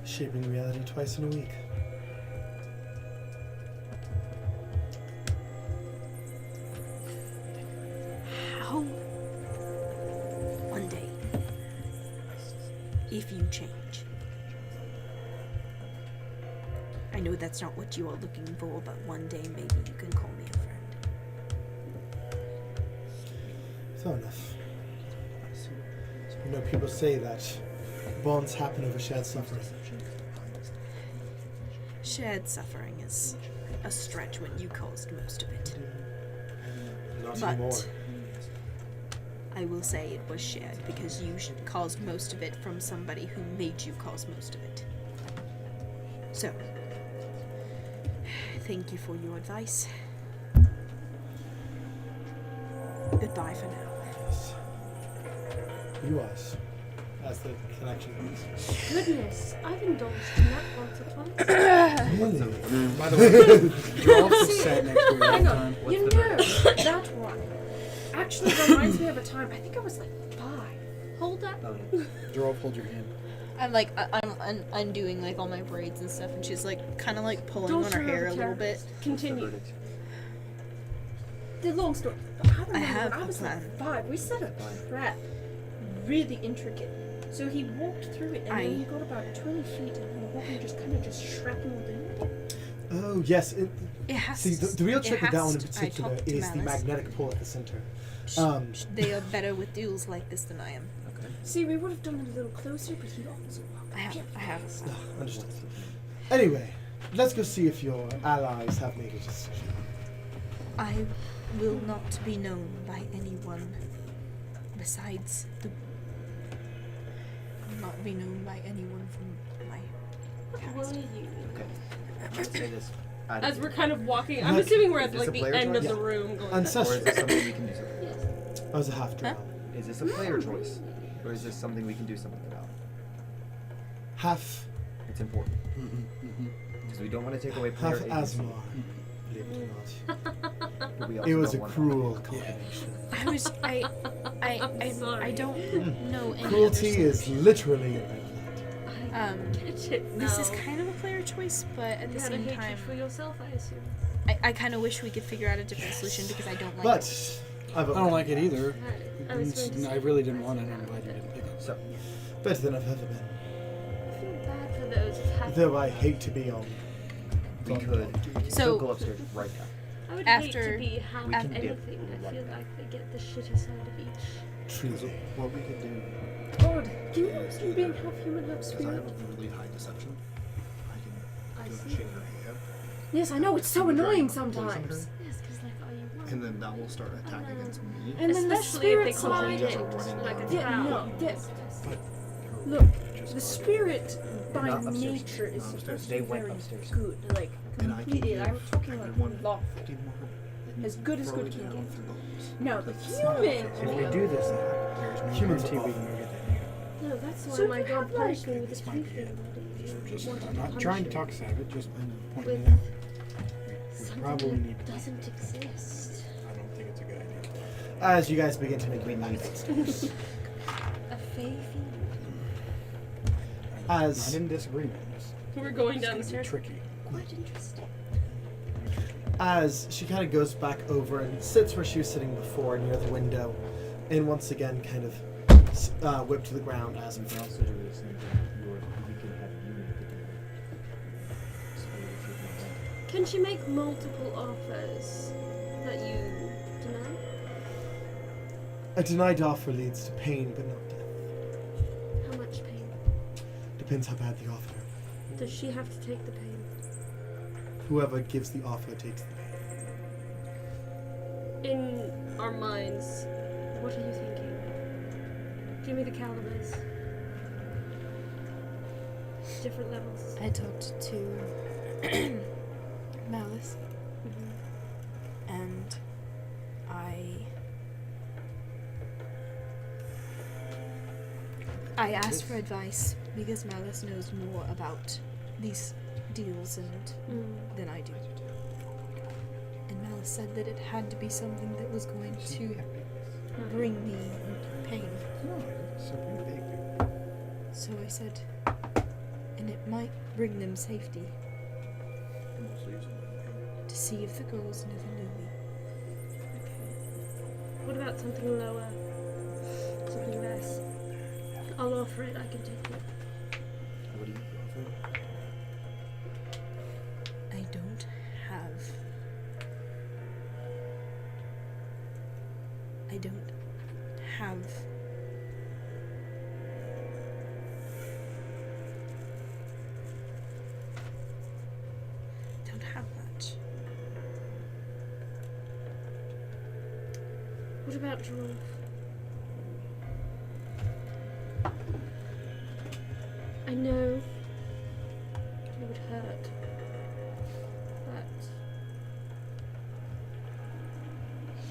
[SPEAKER 1] Shaping reality twice in a week.
[SPEAKER 3] How? One day, if you change. I know that's not what you are looking for, but one day maybe you can call me a friend.
[SPEAKER 1] Fair enough. You know, people say that bonds happen over shared suffering.
[SPEAKER 3] Shared suffering is a stretch when you caused most of it.
[SPEAKER 1] Not
[SPEAKER 3] But
[SPEAKER 1] anymore.
[SPEAKER 3] I will say it was shared because you caused most of it from somebody who made you cause most of it. So, thank you for your advice. Goodbye for now.
[SPEAKER 1] Yes. You us. As the connection goes.
[SPEAKER 4] Goodness, I've indulged in that once or twice.
[SPEAKER 1] Really?
[SPEAKER 7] By the way, Joralf just sat next to her all
[SPEAKER 8] Hang
[SPEAKER 7] the
[SPEAKER 8] on.
[SPEAKER 7] time.
[SPEAKER 8] You know, that one actually reminds me of a time. I think I was like 5.
[SPEAKER 4] Hold up.
[SPEAKER 7] Joralf, hold your hand.
[SPEAKER 3] I'm like, I'm undoing like all my braids and stuff, and she's like, kind of like pulling
[SPEAKER 8] Don't
[SPEAKER 3] on her
[SPEAKER 8] show
[SPEAKER 3] hair a
[SPEAKER 8] the
[SPEAKER 3] little bit.
[SPEAKER 8] characters. Continue. The long story. I
[SPEAKER 3] have
[SPEAKER 8] when I
[SPEAKER 3] a
[SPEAKER 8] was
[SPEAKER 3] plan.
[SPEAKER 8] like 5. We set a trap, really intricate. So he walked through it, and then he got about 20 feet, and he walking just shrapneled in.
[SPEAKER 1] Oh, yes.
[SPEAKER 3] It has.
[SPEAKER 1] See, the real trick with that one in
[SPEAKER 3] I
[SPEAKER 1] particular
[SPEAKER 3] talked to
[SPEAKER 1] is the
[SPEAKER 3] Malice.
[SPEAKER 1] magnetic pull at the center.
[SPEAKER 3] They are better with duels like this than I am.
[SPEAKER 8] See, we would have done it a little closer, but he also walked.
[SPEAKER 3] I have.
[SPEAKER 1] Understood. Anyway, let's go see if your allies have made a decision.
[SPEAKER 10] I will not be known by anyone besides the. Not be known by anyone from my
[SPEAKER 4] Will
[SPEAKER 10] past.
[SPEAKER 4] you?
[SPEAKER 9] Okay. Let's say this.
[SPEAKER 2] As we're kind of walking, I'm
[SPEAKER 1] Look,
[SPEAKER 2] assuming we're
[SPEAKER 9] is
[SPEAKER 2] at
[SPEAKER 9] this
[SPEAKER 2] like
[SPEAKER 9] a
[SPEAKER 2] the
[SPEAKER 9] player
[SPEAKER 2] end of
[SPEAKER 9] choice?
[SPEAKER 2] the room. Going
[SPEAKER 9] Or is
[SPEAKER 1] Ancestral.
[SPEAKER 9] this something we can do?
[SPEAKER 4] Yes.
[SPEAKER 1] I was a half drow.
[SPEAKER 9] Is this a player choice? Or is this something we can do something about?
[SPEAKER 1] Half.
[SPEAKER 9] It's important. Because we don't want to take away player
[SPEAKER 1] Half
[SPEAKER 9] agency.
[SPEAKER 1] Asmar. Believe it or not.
[SPEAKER 9] But we also
[SPEAKER 1] It was a
[SPEAKER 9] don't want
[SPEAKER 1] cruel combination.
[SPEAKER 3] I don't know any
[SPEAKER 1] Cruelty
[SPEAKER 3] other
[SPEAKER 1] is
[SPEAKER 3] solution.
[SPEAKER 1] literally in my blood.
[SPEAKER 3] This is kind of a player choice, but at the
[SPEAKER 2] You had a
[SPEAKER 3] same
[SPEAKER 2] hatred
[SPEAKER 3] time,
[SPEAKER 2] for yourself, I assume.
[SPEAKER 3] I kind of wish we could figure out a different solution because I don't like
[SPEAKER 1] But
[SPEAKER 3] it.
[SPEAKER 1] I
[SPEAKER 7] I don't like it either.
[SPEAKER 2] I was going to
[SPEAKER 7] I
[SPEAKER 2] say
[SPEAKER 7] really didn't
[SPEAKER 2] that.
[SPEAKER 7] want it. I'm glad you didn't pick it.
[SPEAKER 9] So,
[SPEAKER 1] better than I've ever been.
[SPEAKER 2] I feel bad for those who have.
[SPEAKER 1] Though I hate to be on.
[SPEAKER 9] we could
[SPEAKER 3] So-
[SPEAKER 9] still go upstairs right now.
[SPEAKER 2] I would hate
[SPEAKER 3] after-
[SPEAKER 2] to be half
[SPEAKER 9] We can do
[SPEAKER 2] anything. I feel like they get the shitty side of each.
[SPEAKER 1] Truly.
[SPEAKER 5] What we could do,
[SPEAKER 8] God, can you imagine being half human, half
[SPEAKER 5] because I
[SPEAKER 8] spirit?
[SPEAKER 5] have a really high deception, I
[SPEAKER 2] I
[SPEAKER 5] can
[SPEAKER 2] see.
[SPEAKER 5] shake her hand,
[SPEAKER 8] Yes, I know, it's so
[SPEAKER 5] Can you
[SPEAKER 8] annoying
[SPEAKER 5] poison her?
[SPEAKER 8] sometimes.
[SPEAKER 2] Yes, because like, are you one?
[SPEAKER 5] and then that will start attacking against me.
[SPEAKER 8] And then the
[SPEAKER 2] Especially if they
[SPEAKER 8] spirit's
[SPEAKER 2] call
[SPEAKER 8] like,
[SPEAKER 2] it
[SPEAKER 5] running
[SPEAKER 2] like a
[SPEAKER 5] down.
[SPEAKER 8] Yeah,
[SPEAKER 2] town.
[SPEAKER 8] no,
[SPEAKER 2] Yes.
[SPEAKER 8] look, the spirit by
[SPEAKER 9] Not upstairs.
[SPEAKER 8] nature is
[SPEAKER 5] Not
[SPEAKER 8] supposed to
[SPEAKER 9] They
[SPEAKER 8] be
[SPEAKER 9] went
[SPEAKER 8] very
[SPEAKER 9] upstairs.
[SPEAKER 8] good, like
[SPEAKER 5] And I can
[SPEAKER 8] completely.
[SPEAKER 5] give
[SPEAKER 8] I'm talking like
[SPEAKER 5] everyone
[SPEAKER 8] lawful.
[SPEAKER 5] 15 more.
[SPEAKER 8] As good as
[SPEAKER 5] Throw
[SPEAKER 8] good
[SPEAKER 5] it
[SPEAKER 8] can
[SPEAKER 5] down
[SPEAKER 8] get.
[SPEAKER 5] through those.
[SPEAKER 8] No, the
[SPEAKER 5] That's
[SPEAKER 8] human.
[SPEAKER 7] If we do this, there's no
[SPEAKER 1] Humans
[SPEAKER 7] guarantee
[SPEAKER 1] are
[SPEAKER 7] we can go get that needle.
[SPEAKER 2] No, that's why
[SPEAKER 8] So
[SPEAKER 2] my
[SPEAKER 8] you
[SPEAKER 2] God
[SPEAKER 8] have, like-
[SPEAKER 2] punished me with
[SPEAKER 7] This
[SPEAKER 2] the
[SPEAKER 7] might
[SPEAKER 2] tree
[SPEAKER 7] be it.
[SPEAKER 2] thing.
[SPEAKER 7] I'm not trying to talk us out of it, just pointing it
[SPEAKER 2] With
[SPEAKER 7] out. We probably
[SPEAKER 2] something
[SPEAKER 7] need
[SPEAKER 2] that
[SPEAKER 7] to.
[SPEAKER 2] doesn't exist.
[SPEAKER 7] I don't think it's a good idea.
[SPEAKER 1] As you guys begin to make your mind.
[SPEAKER 2] A fey fiend.
[SPEAKER 7] I'm
[SPEAKER 1] As
[SPEAKER 7] in disagreement. It's
[SPEAKER 2] We're going
[SPEAKER 7] it's
[SPEAKER 2] down
[SPEAKER 7] gonna
[SPEAKER 2] the
[SPEAKER 7] be
[SPEAKER 2] stairs.
[SPEAKER 7] tricky.
[SPEAKER 2] Quite interesting.
[SPEAKER 1] as she kind of goes back over and sits where she was sitting before near the window, and once again kind of whipped to the ground as
[SPEAKER 9] We
[SPEAKER 1] if
[SPEAKER 9] can also do this thing where we can have you make the deal. So if you can-
[SPEAKER 2] Can she make multiple offers that you deny?
[SPEAKER 1] a denied offer leads to pain but not death.
[SPEAKER 2] How much pain?
[SPEAKER 1] Depends how bad the offer.
[SPEAKER 2] Does she have to take the pain?
[SPEAKER 1] Whoever gives the offer takes the pain.
[SPEAKER 2] In our minds, what are you thinking? Give me the calibers. Different levels.
[SPEAKER 3] I talked to Malice, and I asked for advice because Malice knows more about these deals than I do. And Malice said that it had to be something that was going to bring me pain. So I said, and it might bring them safety to see if the girls never knew me.
[SPEAKER 2] What about something lower? Something less? I'll offer it, I can take it.
[SPEAKER 9] What do you offer?
[SPEAKER 3] I don't have. Don't have much.
[SPEAKER 2] What about Joralf? I know it would hurt, but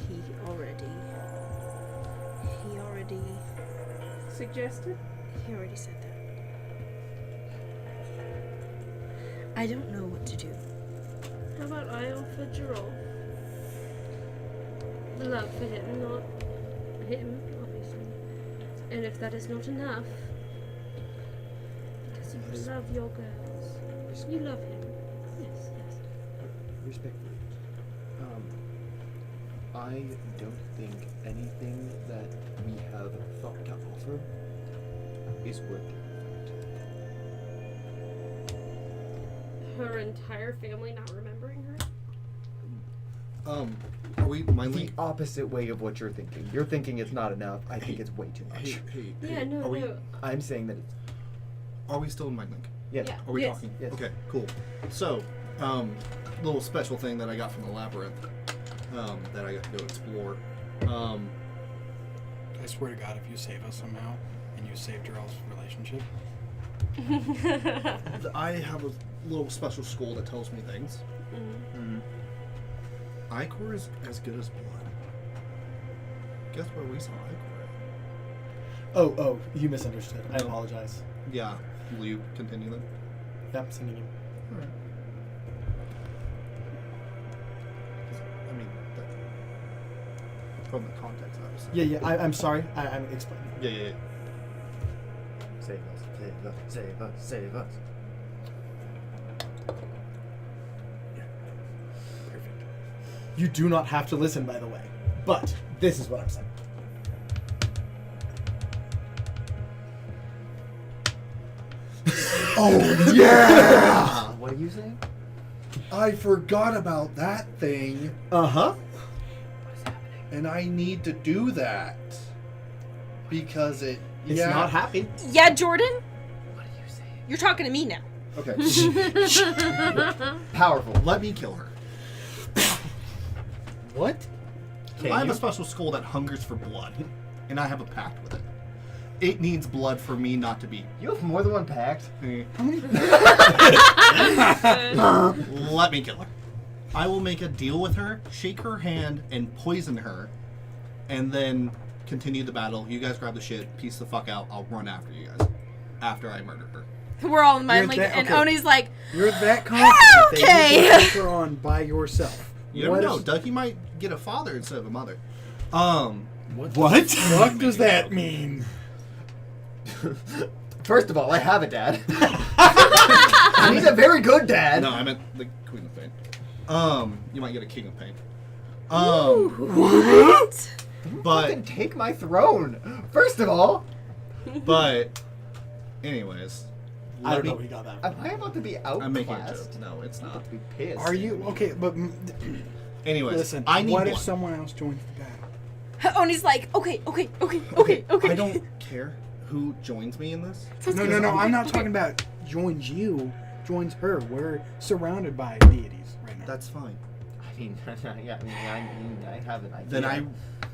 [SPEAKER 3] He
[SPEAKER 2] suggested?
[SPEAKER 3] already said that. I don't know what to do.
[SPEAKER 2] How about I offer Joralf the love for him, not him, obviously. And if that is not enough, because you love your girls, you love him. Yes, yes.
[SPEAKER 9] Respectfully, I don't think anything that we have thought to offer is worth it.
[SPEAKER 2] Her entire family not remembering her?
[SPEAKER 5] Are we mind
[SPEAKER 9] The
[SPEAKER 5] link?
[SPEAKER 9] opposite way of what you're thinking. You're thinking it's not enough. I think it's way too much.
[SPEAKER 5] Hey,
[SPEAKER 2] Yeah, no,
[SPEAKER 5] are we,
[SPEAKER 2] no.
[SPEAKER 9] I'm saying that it's
[SPEAKER 5] are we still in mind link?
[SPEAKER 6] Yes.
[SPEAKER 2] Yeah.
[SPEAKER 5] Are we
[SPEAKER 8] Yes.
[SPEAKER 5] talking?
[SPEAKER 6] Yes.
[SPEAKER 5] Okay, cool. So, little special thing that I got from the labyrinth that I got to go explore.
[SPEAKER 7] I swear to God, if you save us somehow and you save Joralf's relationship,
[SPEAKER 5] I have a little special scroll that tells me things.
[SPEAKER 6] Mm-hmm.
[SPEAKER 5] Icor is as good as blood. Guess where we saw Icor at?
[SPEAKER 1] Oh, you misunderstood. I apologize.
[SPEAKER 5] Yeah. Will you continue then?
[SPEAKER 1] Yep, sending you.
[SPEAKER 5] Alright. I mean, from the context, obviously.
[SPEAKER 1] Yeah. I'm sorry. I'm explaining.
[SPEAKER 5] Yeah.
[SPEAKER 6] Save us, save us, save us, save us.
[SPEAKER 1] Perfect. You do not have to listen, by the way. But this is what I'm saying.
[SPEAKER 5] Oh, yeah!
[SPEAKER 6] What are you saying?
[SPEAKER 5] I forgot about that thing,
[SPEAKER 1] Uh-huh.
[SPEAKER 5] and I need to do that. Because
[SPEAKER 1] It's not happy.
[SPEAKER 3] Yeah, Jordan?
[SPEAKER 6] What are you saying?
[SPEAKER 3] You're talking to me now.
[SPEAKER 5] Okay.
[SPEAKER 6] Powerful.
[SPEAKER 5] Let me kill her.
[SPEAKER 6] What? Can
[SPEAKER 5] I have
[SPEAKER 6] you?
[SPEAKER 5] a special skull that hungers for blood, and I have a pact with it. It needs blood for me not to be.
[SPEAKER 6] You have more than one pact.
[SPEAKER 5] Let me kill her. I will make a deal with her, shake her hand, and poison her, and then continue the battle. You guys grab the shit, piece the fuck out. I'll run after you guys after I murder her.
[SPEAKER 3] We're all in
[SPEAKER 7] You're
[SPEAKER 3] mind, like,
[SPEAKER 7] that-
[SPEAKER 3] and
[SPEAKER 7] okay.
[SPEAKER 3] Oni's like,
[SPEAKER 7] you're that confident that you
[SPEAKER 3] Okay.
[SPEAKER 7] can take her on by yourself.
[SPEAKER 5] You never
[SPEAKER 7] What
[SPEAKER 5] know.
[SPEAKER 7] is-
[SPEAKER 5] Dougie might get a father instead of a mother.
[SPEAKER 7] What? What does that mean?
[SPEAKER 6] First of all, I have a dad. He's a very good dad.
[SPEAKER 5] No, I meant the Queen of Pain. You might get a King of Pain.
[SPEAKER 3] what?
[SPEAKER 5] But
[SPEAKER 6] Fucking take my throne. First of all,
[SPEAKER 5] anyways,
[SPEAKER 1] I
[SPEAKER 5] let
[SPEAKER 1] don't
[SPEAKER 5] me.
[SPEAKER 1] know where he got that
[SPEAKER 6] am
[SPEAKER 1] from.
[SPEAKER 6] I about to be outclassed?
[SPEAKER 5] I'm making a joke. No, it's
[SPEAKER 6] I'm
[SPEAKER 5] not.
[SPEAKER 6] about to be pissed.
[SPEAKER 7] Are you okay? But
[SPEAKER 5] Anyways,
[SPEAKER 7] listen,
[SPEAKER 5] I need
[SPEAKER 7] what
[SPEAKER 5] blood.
[SPEAKER 7] if someone else joins the battle?
[SPEAKER 3] Oni's like, okay.
[SPEAKER 5] I don't care who joins me in this.
[SPEAKER 7] No. I'm not talking about joins you, joins her. We're surrounded by deities right now.
[SPEAKER 5] That's fine.
[SPEAKER 6] I mean, yeah. I have an idea.
[SPEAKER 5] Then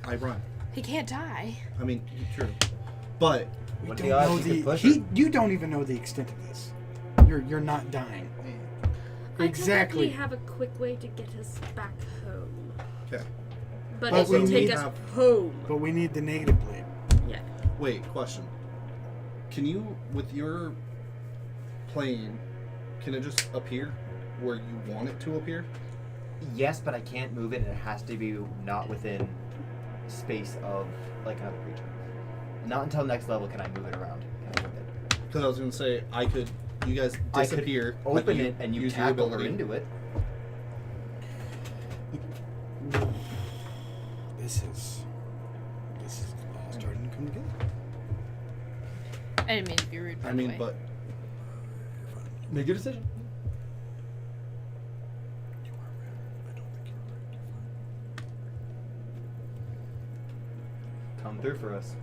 [SPEAKER 5] I run.
[SPEAKER 3] He can't die.
[SPEAKER 5] I mean, true. But
[SPEAKER 7] We
[SPEAKER 6] What
[SPEAKER 7] don't
[SPEAKER 6] are the odds
[SPEAKER 7] know
[SPEAKER 6] you could
[SPEAKER 7] the
[SPEAKER 6] push
[SPEAKER 7] he.
[SPEAKER 6] her?
[SPEAKER 7] You don't even know the extent of this. You're not dying. Exactly.
[SPEAKER 8] I could have a quick way to get us back home.
[SPEAKER 5] okay.
[SPEAKER 8] But
[SPEAKER 7] But
[SPEAKER 8] it would
[SPEAKER 7] we
[SPEAKER 8] take
[SPEAKER 7] need-
[SPEAKER 8] us home.
[SPEAKER 7] But we need the negative blade.
[SPEAKER 8] Yeah.
[SPEAKER 5] Wait, question. Can you, with your plane, can it just appear where you want it to appear?
[SPEAKER 6] Yes, but I can't move it, and it has to be not within space of like another creature. Not until next level can I move it around. Can I move it?
[SPEAKER 5] Because I was gonna say you guys
[SPEAKER 6] I could
[SPEAKER 5] disappear. but
[SPEAKER 6] open it and you
[SPEAKER 5] use your
[SPEAKER 6] tackle her
[SPEAKER 5] ability.
[SPEAKER 6] into it.
[SPEAKER 7] This is all starting to come together.
[SPEAKER 3] I didn't mean to be rude, by
[SPEAKER 5] I
[SPEAKER 3] the
[SPEAKER 5] mean,
[SPEAKER 3] way.
[SPEAKER 5] but
[SPEAKER 1] Make your decision.
[SPEAKER 6] Come through for us.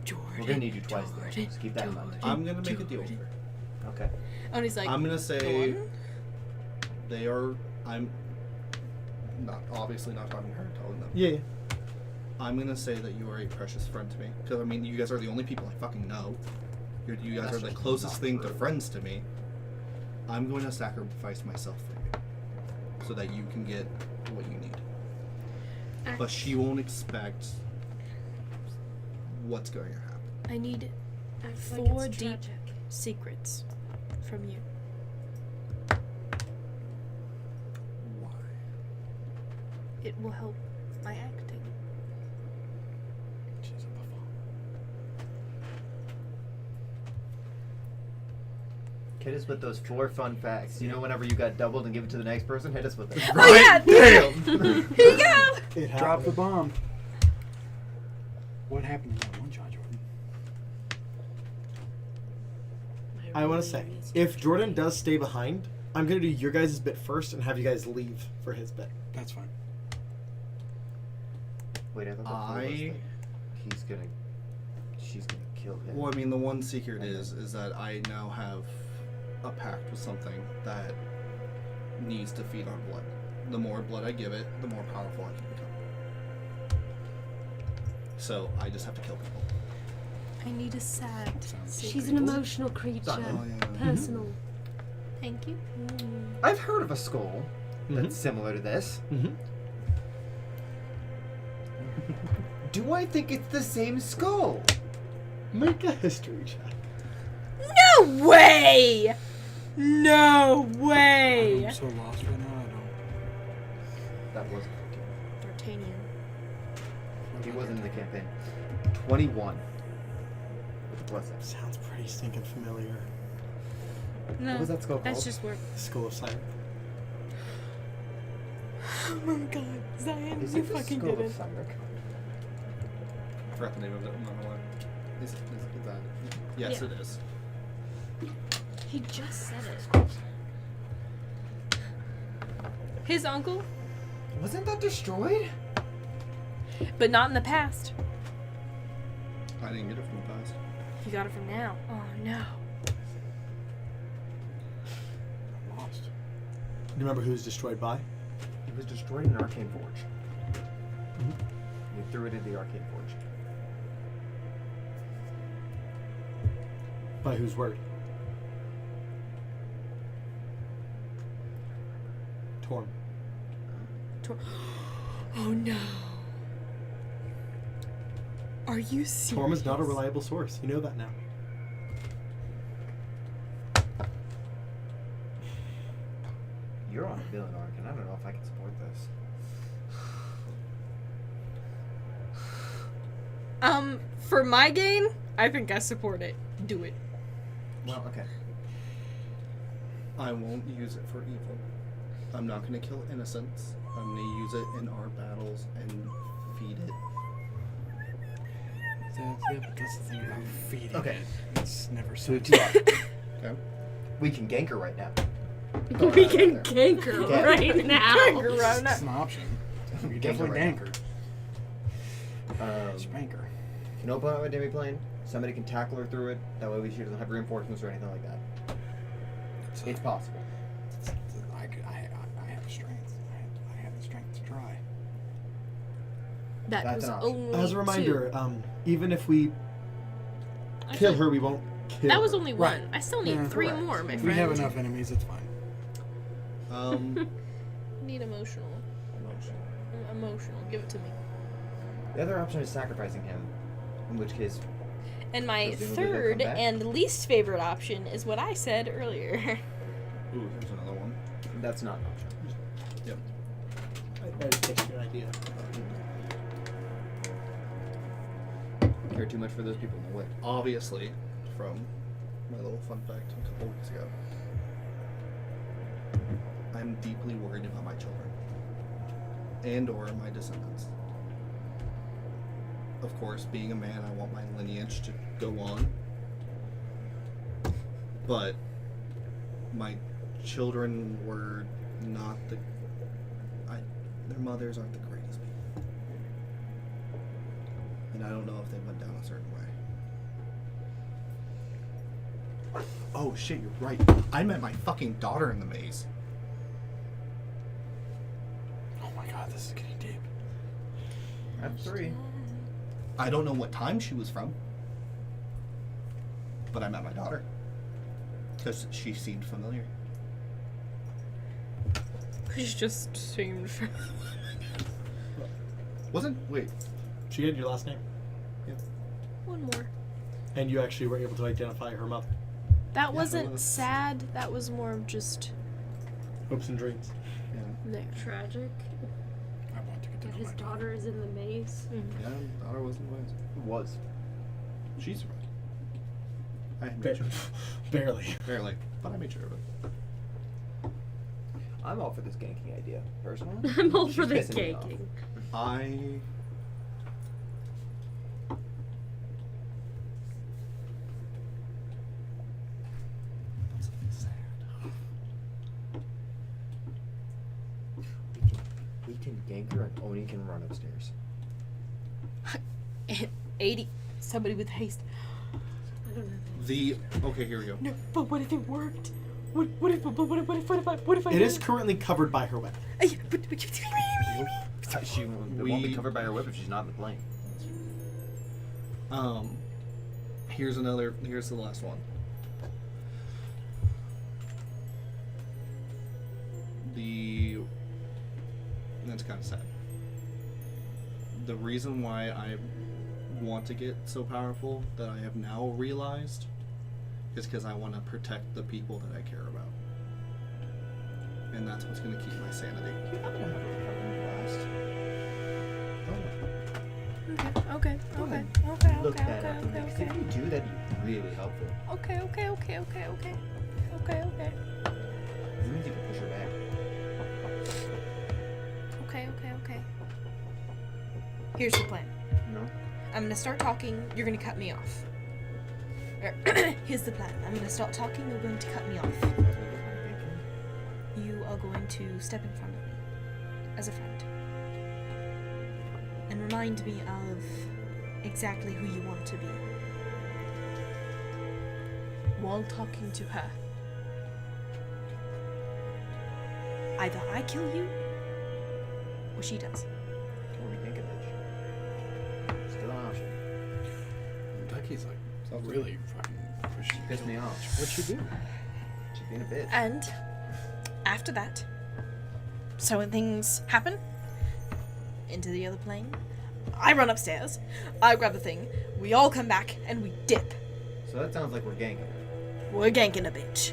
[SPEAKER 3] Jordan,
[SPEAKER 6] We're gonna need you twice, though. Just keep that in mind.
[SPEAKER 5] I'm gonna make a deal with her.
[SPEAKER 6] Okay.
[SPEAKER 3] Oni's like,
[SPEAKER 5] I'm gonna say
[SPEAKER 3] "Jordan?"
[SPEAKER 5] they are. I'm not obviously not talking to her, telling them.
[SPEAKER 1] Yeah.
[SPEAKER 5] I'm gonna say that you are a precious friend to me. Because I mean, you guys are the only people I fucking know. You guys
[SPEAKER 6] That's
[SPEAKER 5] are the
[SPEAKER 6] just
[SPEAKER 5] closest
[SPEAKER 6] not
[SPEAKER 5] thing to
[SPEAKER 6] true.
[SPEAKER 5] friends to me. I'm going to sacrifice myself for you, so that you can get what you need. But she won't expect what's going to happen.
[SPEAKER 3] I need
[SPEAKER 8] Acts
[SPEAKER 3] 4
[SPEAKER 8] it's
[SPEAKER 3] deep
[SPEAKER 8] tragic.
[SPEAKER 3] secrets from you.
[SPEAKER 5] Why?
[SPEAKER 3] It will help my acting.
[SPEAKER 7] She's a buffalo.
[SPEAKER 6] Hit us with those 4 fun facts. You know, whenever you got doubled and give it to the next person, hit us with it.
[SPEAKER 3] Oh yeah!
[SPEAKER 5] Damn!
[SPEAKER 3] Here you go!
[SPEAKER 1] It
[SPEAKER 7] Drop the
[SPEAKER 1] happened.
[SPEAKER 7] bomb. What happened in that one shot, Jordan?
[SPEAKER 1] I want to say, if Jordan does stay behind, I'm going to do your guys' bit first and have you guys leave for his bit.
[SPEAKER 7] That's fine.
[SPEAKER 6] Wait, I thought that was like, she's gonna kill him.
[SPEAKER 5] Well, I mean, the one secret is that I now have a pact with something that needs to feed on blood. The more blood I give it, the more powerful I can become. So I just have to kill people.
[SPEAKER 3] I need a sad.
[SPEAKER 4] She's an emotional creature.
[SPEAKER 5] Oh, yeah.
[SPEAKER 4] Personal.
[SPEAKER 3] Thank you.
[SPEAKER 6] I've heard of a skull that's similar to this.
[SPEAKER 1] Mm-hmm.
[SPEAKER 6] Do I think it's the same skull?
[SPEAKER 1] Make a history check.
[SPEAKER 3] No way! No way!
[SPEAKER 7] I'm so lost right now. I don't.
[SPEAKER 6] That wasn't
[SPEAKER 3] D'Artagnan.
[SPEAKER 6] He wasn't in the campaign. 21. With a blessing.
[SPEAKER 1] Sounds pretty stinking familiar.
[SPEAKER 3] No,
[SPEAKER 6] What was that skull called?
[SPEAKER 3] that's just work.
[SPEAKER 1] School of Siren.
[SPEAKER 3] Oh my god, Zion,
[SPEAKER 6] Is
[SPEAKER 3] you
[SPEAKER 6] it the
[SPEAKER 3] fucking
[SPEAKER 6] skull
[SPEAKER 3] did
[SPEAKER 6] of
[SPEAKER 3] it.
[SPEAKER 6] Cyrus?
[SPEAKER 5] I forgot the name of it. I'm not gonna lie. Is that? Yes,
[SPEAKER 3] Yeah.
[SPEAKER 5] it is.
[SPEAKER 3] He just said it. His uncle,
[SPEAKER 6] Wasn't that destroyed?
[SPEAKER 3] but not in the past.
[SPEAKER 5] I didn't get it from the past.
[SPEAKER 3] He got it from now. Oh no.
[SPEAKER 7] I'm lost.
[SPEAKER 1] Do you remember who was destroyed by?
[SPEAKER 6] It was destroyed in Arcane Forge. We threw it in the Arcane Forge.
[SPEAKER 1] By whose word? Torm.
[SPEAKER 3] Oh no. Are you serious?
[SPEAKER 1] Torm is not a reliable source. You know that now.
[SPEAKER 6] You're on a villain arc, and I don't know if I can support this.
[SPEAKER 3] For my gain, I think I support it. Do it.
[SPEAKER 6] Well, okay.
[SPEAKER 5] I won't use it for evil. I'm not going to kill innocents. I'm going to use it in our battles and feed it.
[SPEAKER 7] Yeah, but that's the thing about feeding
[SPEAKER 6] Okay.
[SPEAKER 7] it. It's never
[SPEAKER 6] So
[SPEAKER 7] so.
[SPEAKER 6] to
[SPEAKER 5] Okay?
[SPEAKER 6] we can gank her right now.
[SPEAKER 4] We can gank her
[SPEAKER 6] Okay.
[SPEAKER 4] right now.
[SPEAKER 7] It's an option. We
[SPEAKER 6] Gank
[SPEAKER 7] definitely
[SPEAKER 6] her right
[SPEAKER 7] gank her. Spank her.
[SPEAKER 6] Can open up a demi-plane. Somebody can tackle her through it. That way she doesn't have reinforcements or anything like that. It's possible.
[SPEAKER 7] I have strength. I have the strength to try.
[SPEAKER 3] That
[SPEAKER 6] That's
[SPEAKER 3] was
[SPEAKER 6] an option.
[SPEAKER 3] only
[SPEAKER 1] As a reminder, even if we
[SPEAKER 3] two.
[SPEAKER 1] kill her, we won't kill
[SPEAKER 3] That was
[SPEAKER 1] her.
[SPEAKER 3] only
[SPEAKER 7] Right.
[SPEAKER 3] one. I still need
[SPEAKER 7] Yeah,
[SPEAKER 3] 3
[SPEAKER 6] correct.
[SPEAKER 3] more, my
[SPEAKER 7] If
[SPEAKER 3] friend.
[SPEAKER 7] we have enough enemies, it's fine.
[SPEAKER 3] Need emotional. Emotional. Give it to me.
[SPEAKER 6] The other option is sacrificing him. In which case,
[SPEAKER 3] And my
[SPEAKER 6] Presumably they'll come
[SPEAKER 3] third
[SPEAKER 6] back?
[SPEAKER 3] and least favorite option is what I said earlier.
[SPEAKER 5] Ooh, here's another one.
[SPEAKER 6] that's not an option.
[SPEAKER 5] Yep.
[SPEAKER 1] I just pitched your idea.
[SPEAKER 6] Care too much for those people in the way.
[SPEAKER 5] Obviously, from my little fun fact a couple weeks ago, I'm deeply worried about my children and or my descendants. Of course, being a man, I want my lineage to go on. But my children were not their mothers aren't the greatest people. And I don't know if they went down a certain way. Oh shit, you're right. I met my fucking daughter in the maze.
[SPEAKER 7] Oh my god, this is getting deep.
[SPEAKER 6] That's 3.
[SPEAKER 5] I don't know what time she was from. But I met my daughter. Because she seemed familiar.
[SPEAKER 3] Which just seemed.
[SPEAKER 5] Wait.
[SPEAKER 1] She had your last name,
[SPEAKER 3] One more.
[SPEAKER 1] and you actually were able to identify her mother.
[SPEAKER 3] That
[SPEAKER 5] Yeah,
[SPEAKER 3] wasn't
[SPEAKER 5] that was-
[SPEAKER 3] sad. That was more of just
[SPEAKER 1] Hopes and dreams.
[SPEAKER 5] Yeah.
[SPEAKER 3] there.
[SPEAKER 4] Tragic
[SPEAKER 7] I want to get to
[SPEAKER 4] that
[SPEAKER 7] know
[SPEAKER 4] his
[SPEAKER 7] my
[SPEAKER 4] daughter is in the maze.
[SPEAKER 5] Yeah, daughter was in the ways.
[SPEAKER 6] It was.
[SPEAKER 5] She survived. I made sure.
[SPEAKER 1] Barely.
[SPEAKER 5] Barely. But I made sure of it.
[SPEAKER 6] I'm all for this ganking idea, personally.
[SPEAKER 4] I'm all
[SPEAKER 6] She's
[SPEAKER 4] for this
[SPEAKER 6] pissing me off.
[SPEAKER 4] ganking.
[SPEAKER 5] I
[SPEAKER 6] We can gank her and Oni can run upstairs.
[SPEAKER 3] 80. Somebody with haste.
[SPEAKER 4] I don't know.
[SPEAKER 5] okay, here we go.
[SPEAKER 3] No, but what if it worked? What if I?
[SPEAKER 1] It is currently covered by her weapon.
[SPEAKER 9] She won't be covered by her whip if she's not in the plane.
[SPEAKER 5] Here's the last one. That's kind of sad. The reason why I want to get so powerful that I have now realized is because I want to protect the people that I care about. And that's what's going to keep my sanity.
[SPEAKER 3] Okay.
[SPEAKER 9] Look that up. If you do, that'd be really helpful.
[SPEAKER 3] Okay.
[SPEAKER 9] It means you can push her back.
[SPEAKER 3] Okay. Here's the plan.
[SPEAKER 9] No?
[SPEAKER 3] I'm gonna start talking, you're gonna cut me off. Here's the plan. I'm gonna start talking, you're going to cut me off. You are going to step in front of me as a friend. And remind me of exactly who you want to be. While talking to her. Either I kill you, or she does.
[SPEAKER 9] Or we think of it. Still an option.
[SPEAKER 7] Ducky's like really fucking pushing.
[SPEAKER 9] Pissed me off. What'd she do? She's being a bitch.
[SPEAKER 3] And after that, so when things happen, into the other plane, I run upstairs, I grab the thing, we all come back, and we dip.
[SPEAKER 9] So that sounds like we're ganking.
[SPEAKER 3] We're ganking a bitch.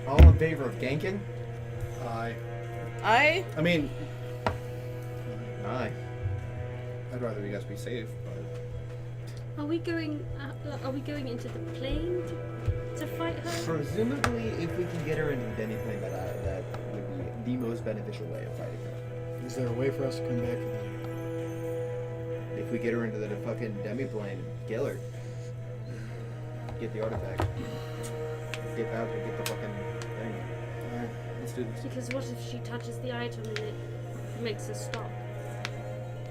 [SPEAKER 9] All in favor of ganking?
[SPEAKER 3] I
[SPEAKER 5] mean,
[SPEAKER 9] Aye.
[SPEAKER 5] I'd rather you guys be safe, but
[SPEAKER 4] Are we going into the plane to fight her?
[SPEAKER 9] Presumably, if we can get her into the demi-plane, that would be the most beneficial way of fighting her.
[SPEAKER 7] Is there a way for us to come back from there?
[SPEAKER 9] If we get her into the fucking demi-plane, kill her. Get the artifact. Get out and get the fucking thing.
[SPEAKER 5] alright, let's do this.
[SPEAKER 4] Because what if she touches the item and it makes her stop?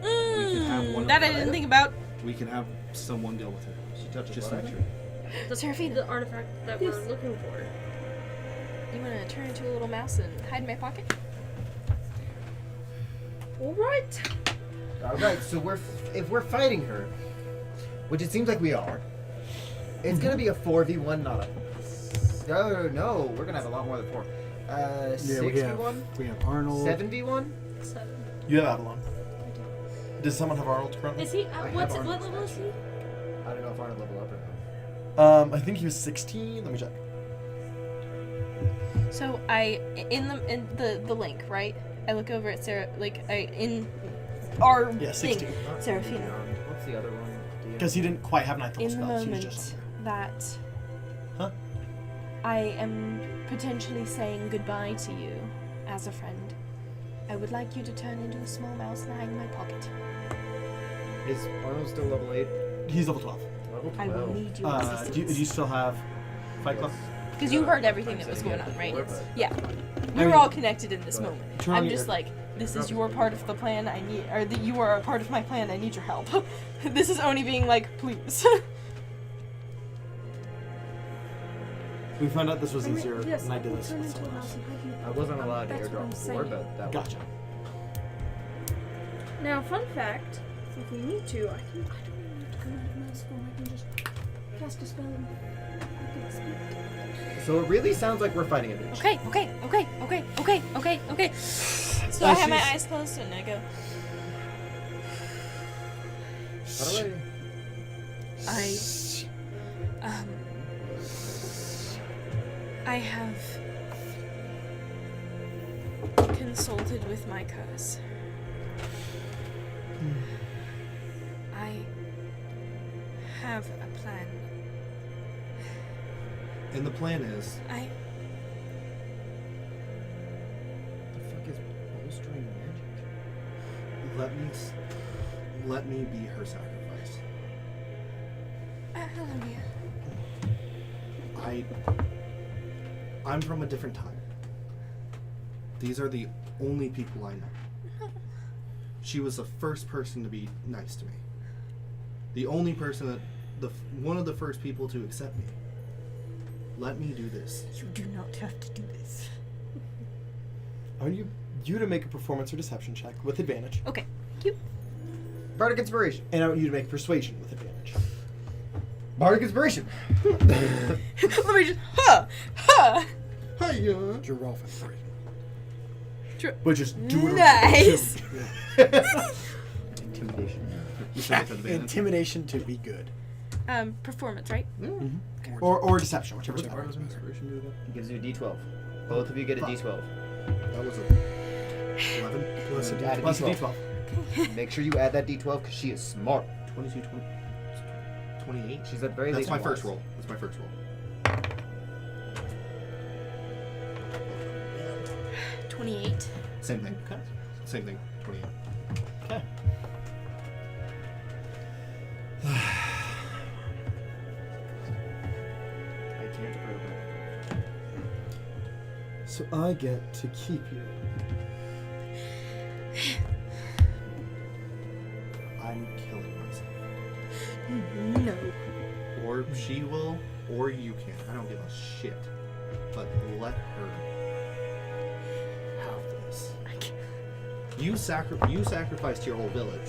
[SPEAKER 5] We can have one of
[SPEAKER 3] that I
[SPEAKER 5] them.
[SPEAKER 3] didn't think about.
[SPEAKER 5] We can have someone deal with her.
[SPEAKER 9] She touches
[SPEAKER 5] Just
[SPEAKER 9] what
[SPEAKER 5] make
[SPEAKER 9] item?
[SPEAKER 5] sure.
[SPEAKER 4] The artifact that we're looking for.
[SPEAKER 3] You wanna turn into a little mouse and hide in my pocket?
[SPEAKER 4] Alright.
[SPEAKER 6] Alright, so if we're fighting her, which it seems like we are, it's gonna be a 4v1, not a... No, we're gonna have a lot more than 4. 6v1?
[SPEAKER 7] we have Arnold.
[SPEAKER 6] 7v1?
[SPEAKER 4] 7.
[SPEAKER 1] You have Avalon. Does someone have Arnold currently?
[SPEAKER 4] Is he?
[SPEAKER 6] have
[SPEAKER 4] What
[SPEAKER 6] Arnold
[SPEAKER 4] level is he?
[SPEAKER 6] I don't know if Arnold level up or not.
[SPEAKER 1] I think he was 16. Let me check.
[SPEAKER 3] So in the link, right? I look over at Sarah, in our
[SPEAKER 1] Yeah,
[SPEAKER 3] thing,
[SPEAKER 1] 16.
[SPEAKER 3] Seraphina.
[SPEAKER 6] What's the other one?
[SPEAKER 1] Because he didn't quite have ninth level
[SPEAKER 3] In the
[SPEAKER 1] spells. He was
[SPEAKER 3] moment
[SPEAKER 1] just
[SPEAKER 3] that
[SPEAKER 1] Huh?
[SPEAKER 3] I am potentially saying goodbye to you as a friend, I would like you to turn into a small mouse and hide in my pocket.
[SPEAKER 6] Is Arnold still level 8?
[SPEAKER 1] He's level 12.
[SPEAKER 6] Level 12.
[SPEAKER 3] I will need your
[SPEAKER 1] Do
[SPEAKER 3] assistance.
[SPEAKER 1] you still have Fight Club?
[SPEAKER 3] Because you heard everything that was going on, right? Yeah. We
[SPEAKER 1] I
[SPEAKER 3] were
[SPEAKER 1] mean,
[SPEAKER 3] all connected in this
[SPEAKER 6] go ahead.
[SPEAKER 3] moment.
[SPEAKER 1] Turn on
[SPEAKER 3] I'm
[SPEAKER 1] your-
[SPEAKER 3] just like, this is your part of the plan, you are a part of my plan, I need your help. This is Oni being like, please.
[SPEAKER 1] We found out this was easier,
[SPEAKER 4] Yes,
[SPEAKER 1] and I did
[SPEAKER 4] will
[SPEAKER 1] this
[SPEAKER 4] turn
[SPEAKER 1] with
[SPEAKER 4] into a
[SPEAKER 1] someone
[SPEAKER 4] mouse
[SPEAKER 1] else.
[SPEAKER 4] and hide you.
[SPEAKER 6] I wasn't allowed to
[SPEAKER 4] That's what
[SPEAKER 6] airdrop
[SPEAKER 4] I'm
[SPEAKER 6] before,
[SPEAKER 4] saying.
[SPEAKER 6] but that
[SPEAKER 1] Gotcha.
[SPEAKER 4] Now, fun fact: if we need to, I don't even have to come out of mouse form. I can just cast a spell and I can speak.
[SPEAKER 6] So it really sounds like we're fighting a bitch.
[SPEAKER 3] Okay. So I have my eyes closed and I go,
[SPEAKER 6] How do
[SPEAKER 3] I have consulted with my curse. I have a plan.
[SPEAKER 5] And the plan is,
[SPEAKER 6] the fuck is bolstering magic?
[SPEAKER 5] let me be her sacrifice.
[SPEAKER 3] Alumear.
[SPEAKER 5] I'm from a different time. These are the only people I know. She was the first person to be nice to me. The only person one of the first people to accept me. Let me do this.
[SPEAKER 10] You do not have to do this.
[SPEAKER 1] I want you to make a performance or deception check with advantage.
[SPEAKER 3] Okay. Cute.
[SPEAKER 9] Bardic Inspiration.
[SPEAKER 1] And I want you to make persuasion with advantage.
[SPEAKER 9] Bardic Inspiration.
[SPEAKER 3] Let me just.
[SPEAKER 7] Joralf inspiration.
[SPEAKER 1] But just do it.
[SPEAKER 3] Nice.
[SPEAKER 9] Intimidation.
[SPEAKER 5] You said with advantage.
[SPEAKER 7] Intimidation to be good.
[SPEAKER 3] Performance, right?
[SPEAKER 1] Or deception, whichever's
[SPEAKER 7] Whichever
[SPEAKER 1] better.
[SPEAKER 7] is better.
[SPEAKER 5] Inspiration do that?
[SPEAKER 9] It gives you a D12. Both of you get a D12.
[SPEAKER 5] That was a 11.
[SPEAKER 7] Plus a
[SPEAKER 9] Add a
[SPEAKER 1] Plus a
[SPEAKER 9] D12.
[SPEAKER 1] D12.
[SPEAKER 9] Make sure you add that D12 because she is smart.
[SPEAKER 5] 22, 28.
[SPEAKER 9] She's at very
[SPEAKER 5] That's
[SPEAKER 9] least
[SPEAKER 5] my
[SPEAKER 9] wise.
[SPEAKER 5] first roll. That's my first roll.
[SPEAKER 3] 28.
[SPEAKER 5] Same thing. Same thing. 28.
[SPEAKER 1] Okay.
[SPEAKER 9] I can't approve it.
[SPEAKER 1] So I get to keep you.
[SPEAKER 5] I'm killing myself.
[SPEAKER 3] No.
[SPEAKER 5] Or she will, or you can. I don't give a shit. But let her have this.
[SPEAKER 3] I can't.
[SPEAKER 5] You sacrificed your whole village.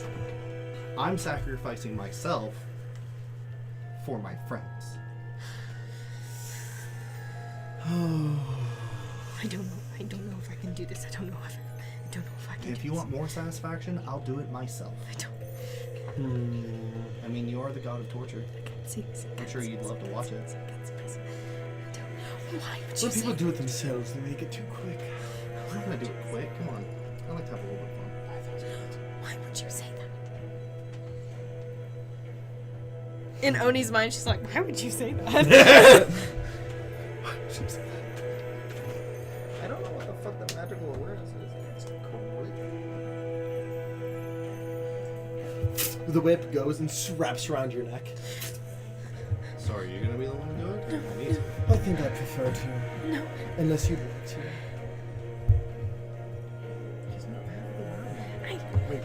[SPEAKER 5] I'm sacrificing myself for my friends.
[SPEAKER 3] I don't know. I don't know if I can do this. I don't know if I can.
[SPEAKER 5] And if you want more satisfaction, I'll do it myself.
[SPEAKER 3] I don't.
[SPEAKER 5] I mean, you are the god of torture. I'm sure you'd love to watch it.
[SPEAKER 3] Why would you
[SPEAKER 1] When people
[SPEAKER 3] say?
[SPEAKER 1] do it themselves, they make it too quick.
[SPEAKER 5] I'm not gonna do it quick. Come on. I like to have a little bit of fun.
[SPEAKER 3] Why would you say that? In Oni's mind, she's like, "Why would you say that?"
[SPEAKER 9] I don't know what the fuck that magical awareness is. It's crazy.
[SPEAKER 1] The whip goes and wraps around your neck.
[SPEAKER 5] Sorry, you're gonna be the one to do it? I need to.
[SPEAKER 1] I think I prefer to.
[SPEAKER 3] No.
[SPEAKER 1] Unless you'd like to.
[SPEAKER 9] She's not having
[SPEAKER 3] I,
[SPEAKER 1] Wait.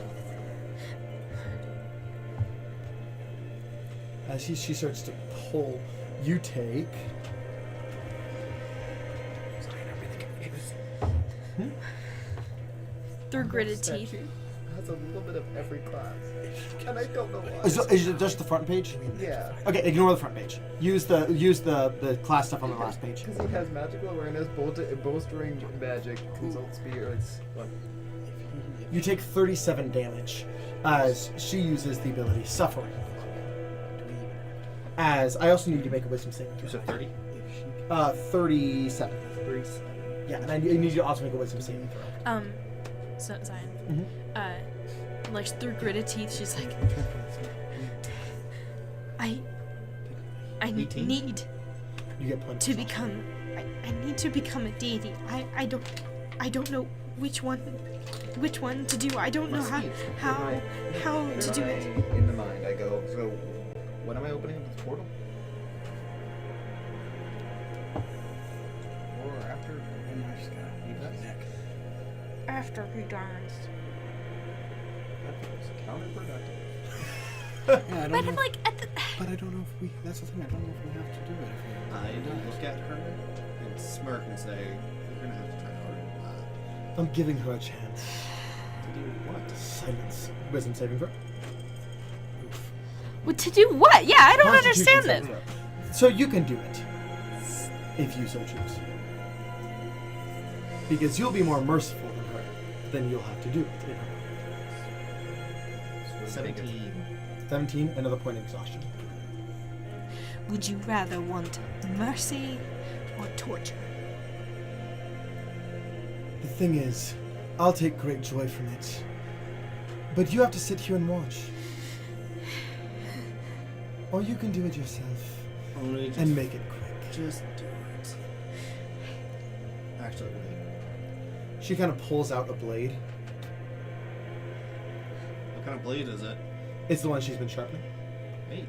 [SPEAKER 1] As she starts to pull, you take.
[SPEAKER 3] through gritted teeth.
[SPEAKER 9] Has a little bit of every class. And I don't know why.
[SPEAKER 1] Is it just the front page?
[SPEAKER 9] Yeah.
[SPEAKER 1] Okay, ignore the front page. Use the class stuff on the last page.
[SPEAKER 9] Because he has magical awareness, bolstering magic, consult spirits. What?
[SPEAKER 1] You take 37 damage as she uses the ability Suffering. As I also need you to make a wisdom saving
[SPEAKER 5] You
[SPEAKER 1] throw.
[SPEAKER 5] said 30?
[SPEAKER 1] 37.
[SPEAKER 5] 37.
[SPEAKER 1] Yeah, and I need you to also make a wisdom saving throw.
[SPEAKER 3] So Zion.
[SPEAKER 1] Mhm.
[SPEAKER 3] Like through gritted teeth, she's like, I
[SPEAKER 5] 18?
[SPEAKER 3] need
[SPEAKER 1] You get plenty.
[SPEAKER 3] to become. I need to become a deity. I don't know which one to do. I don't know how to do it.
[SPEAKER 9] In the mind, I go, so when am I opening this portal? Or after?
[SPEAKER 3] After he dies.
[SPEAKER 9] That feels counterproductive.
[SPEAKER 7] Yeah, I don't
[SPEAKER 3] But
[SPEAKER 7] know.
[SPEAKER 3] like at the.
[SPEAKER 7] But I don't know if we. That's the thing. I don't know if we have to do it.
[SPEAKER 5] I'd look at her and smirk and say, you're gonna have to try harder than that.
[SPEAKER 1] I'm giving her a chance.
[SPEAKER 5] To do what?
[SPEAKER 1] Silence. Wisdom saving throw.
[SPEAKER 3] What to do what? Yeah, I don't
[SPEAKER 1] Constitution
[SPEAKER 3] understand this.
[SPEAKER 1] saving throw. So you can do it. If you so choose. Because you'll be more merciful than her. Then you'll have to do it. In her.
[SPEAKER 5] 17.
[SPEAKER 1] 17, another point of exhaustion.
[SPEAKER 3] Would you rather want mercy or torture?
[SPEAKER 1] The thing is, I'll take great joy from it. But you have to sit here and watch. Or you can do it yourself
[SPEAKER 5] Only just,
[SPEAKER 1] and make it quick.
[SPEAKER 5] just do it. Actually, wait.
[SPEAKER 1] She kind of pulls out a blade.
[SPEAKER 5] What kind of blade is it?
[SPEAKER 1] It's the one she's been sharpening.
[SPEAKER 5] Hey.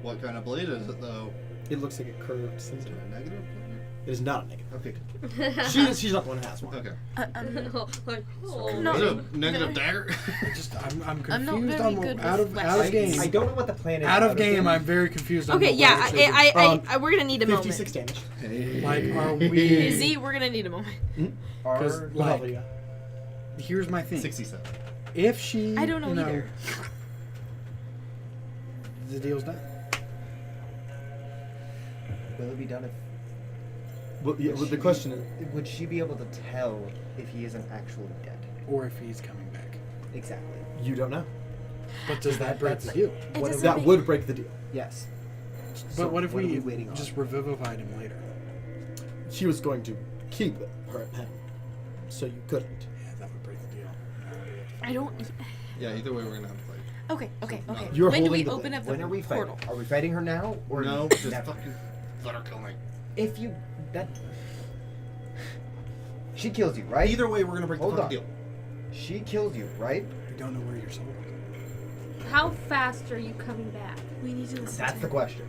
[SPEAKER 5] What kind of blade is it, though?
[SPEAKER 1] It looks like a curved
[SPEAKER 5] Is it
[SPEAKER 1] scimitar.
[SPEAKER 5] a negative blade?
[SPEAKER 1] It is not a negative.
[SPEAKER 5] Okay.
[SPEAKER 1] She's not the one who has one.
[SPEAKER 5] Okay.
[SPEAKER 2] Like,
[SPEAKER 3] No.
[SPEAKER 5] Is it a negative dagger?
[SPEAKER 7] I'm
[SPEAKER 3] I'm not
[SPEAKER 7] confused.
[SPEAKER 3] very
[SPEAKER 7] I'm
[SPEAKER 3] good
[SPEAKER 7] out
[SPEAKER 3] with
[SPEAKER 7] of game.
[SPEAKER 6] I don't know what the plan is.
[SPEAKER 7] Out of game, I'm very confused. on
[SPEAKER 3] Okay,
[SPEAKER 7] what
[SPEAKER 3] yeah,
[SPEAKER 7] we're doing.
[SPEAKER 3] we're gonna need a
[SPEAKER 1] 56
[SPEAKER 3] moment.
[SPEAKER 1] damage.
[SPEAKER 7] Like, are we?
[SPEAKER 3] Z, we're gonna need a moment.
[SPEAKER 7] Because,
[SPEAKER 1] What level
[SPEAKER 7] like,
[SPEAKER 1] you got?
[SPEAKER 7] here's my thing.
[SPEAKER 5] 67.
[SPEAKER 7] If she,
[SPEAKER 3] I don't know
[SPEAKER 7] you know,
[SPEAKER 3] either.
[SPEAKER 7] the deal's done.
[SPEAKER 6] Will it be done if?
[SPEAKER 1] Well, yeah, well, the question is,
[SPEAKER 6] Would she be able to tell if he isn't actually dead?
[SPEAKER 7] Or if he's coming back.
[SPEAKER 6] Exactly.
[SPEAKER 1] you don't know.
[SPEAKER 7] But does that break the deal?
[SPEAKER 3] It
[SPEAKER 6] What
[SPEAKER 3] doesn't
[SPEAKER 1] That
[SPEAKER 3] make-
[SPEAKER 1] would break the deal.
[SPEAKER 6] Yes.
[SPEAKER 7] But what if
[SPEAKER 6] are
[SPEAKER 7] we
[SPEAKER 6] waiting on?
[SPEAKER 7] just revivified him later?
[SPEAKER 1] She was going to keep her at him, so you couldn't.
[SPEAKER 7] Yeah, that would break the deal.
[SPEAKER 3] I don't.
[SPEAKER 5] Yeah, either way, we're gonna have to fight.
[SPEAKER 3] Okay.
[SPEAKER 1] You're
[SPEAKER 3] when do we
[SPEAKER 1] holding the
[SPEAKER 3] open up the
[SPEAKER 6] When are we fighting?
[SPEAKER 3] portal?
[SPEAKER 6] Are we fighting her now or
[SPEAKER 5] No, just
[SPEAKER 6] never?
[SPEAKER 5] fucking let her kill me.
[SPEAKER 6] If you that she kills you, right?
[SPEAKER 5] Either way, we're gonna break
[SPEAKER 6] Hold
[SPEAKER 5] the
[SPEAKER 6] on.
[SPEAKER 5] fucking deal.
[SPEAKER 6] She kills you, right?
[SPEAKER 7] We don't know where your soul is.
[SPEAKER 4] How fast are you coming back?
[SPEAKER 3] We need to listen
[SPEAKER 6] That's
[SPEAKER 3] to
[SPEAKER 6] the
[SPEAKER 3] him.
[SPEAKER 6] question.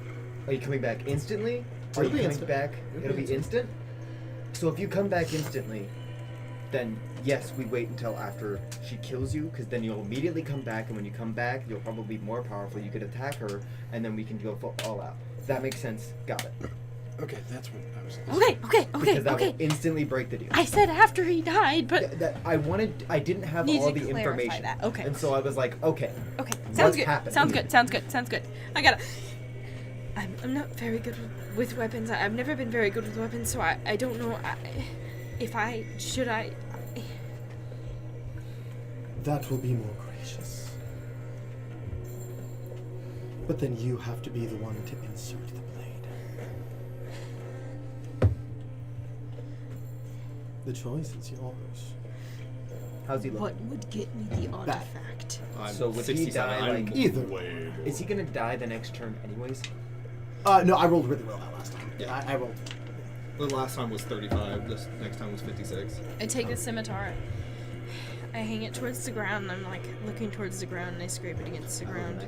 [SPEAKER 6] Are you coming back instantly? Are
[SPEAKER 1] It'll
[SPEAKER 6] you
[SPEAKER 1] be
[SPEAKER 6] coming
[SPEAKER 1] instant.
[SPEAKER 6] back? It'll be instant. So if you come back instantly, then yes, we wait until after she kills you, because then you'll immediately come back, and when you come back, you'll probably be more powerful. You could attack her, and then we can go all out. That makes sense. Got it.
[SPEAKER 7] Okay, that's what I was.
[SPEAKER 6] Because that will instantly break the deal.
[SPEAKER 3] I said after he died, but
[SPEAKER 6] I didn't have
[SPEAKER 3] Need
[SPEAKER 6] all
[SPEAKER 3] to
[SPEAKER 6] the
[SPEAKER 3] clarify
[SPEAKER 6] information.
[SPEAKER 3] that. Okay.
[SPEAKER 6] And so I was like, okay.
[SPEAKER 3] okay.
[SPEAKER 6] What's
[SPEAKER 3] Sounds good.
[SPEAKER 6] happening?
[SPEAKER 3] Sounds good. I gotta. I'm not very good with weapons. I've never been very good with weapons, so I don't know if I should I.
[SPEAKER 1] That will be more gracious. But then you have to be the one to insert the blade. The choice is yours.
[SPEAKER 6] How's he
[SPEAKER 10] What
[SPEAKER 6] looking?
[SPEAKER 10] would get me the artifact?
[SPEAKER 5] I'm
[SPEAKER 6] So would he
[SPEAKER 5] 67.
[SPEAKER 6] die,
[SPEAKER 5] I'm
[SPEAKER 6] like-
[SPEAKER 1] Either.
[SPEAKER 5] way
[SPEAKER 6] Is he gonna die the next turn anyways?
[SPEAKER 1] No, I rolled really well that last time.
[SPEAKER 5] Yeah.
[SPEAKER 1] I rolled.
[SPEAKER 5] The last time was 35. This next time was 56.
[SPEAKER 3] I take the scimitar. I hang it towards the ground. And I'm like looking towards the ground, and I scrape it against the ground.
[SPEAKER 7] I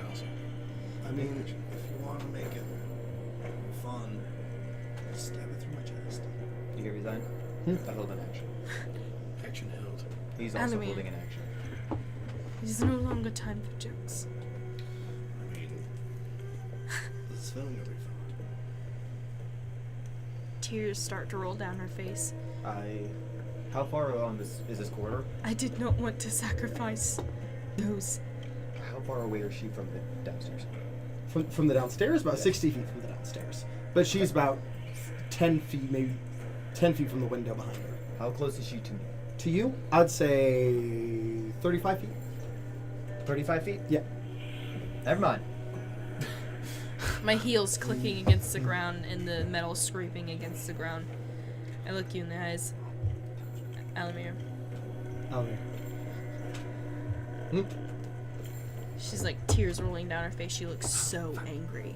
[SPEAKER 7] also.
[SPEAKER 5] I mean, if you want to make it fun, stab it through my chest.
[SPEAKER 6] You get resigned? I hold an action.
[SPEAKER 7] Action held.
[SPEAKER 6] He's also
[SPEAKER 3] Alumear.
[SPEAKER 6] holding an action.
[SPEAKER 3] It is no longer time for jokes.
[SPEAKER 5] I mean, this film will be fun.
[SPEAKER 3] Tears start to roll down her face.
[SPEAKER 6] How far along is this corridor?
[SPEAKER 3] I did not want to sacrifice those.
[SPEAKER 6] How far away is she from the downstairs?
[SPEAKER 1] From the downstairs, about 60 feet from the downstairs. But she's about 10 feet, maybe 10 feet from the window behind her.
[SPEAKER 6] How close is she to me?
[SPEAKER 1] To you, I'd say 35 feet.
[SPEAKER 6] 35 feet?
[SPEAKER 1] Yeah.
[SPEAKER 6] Never mind.
[SPEAKER 3] My heels clicking against the ground and the metal scraping against the ground. I look you in the eyes. Alumear. She's like tears rolling down her face. She looks so angry.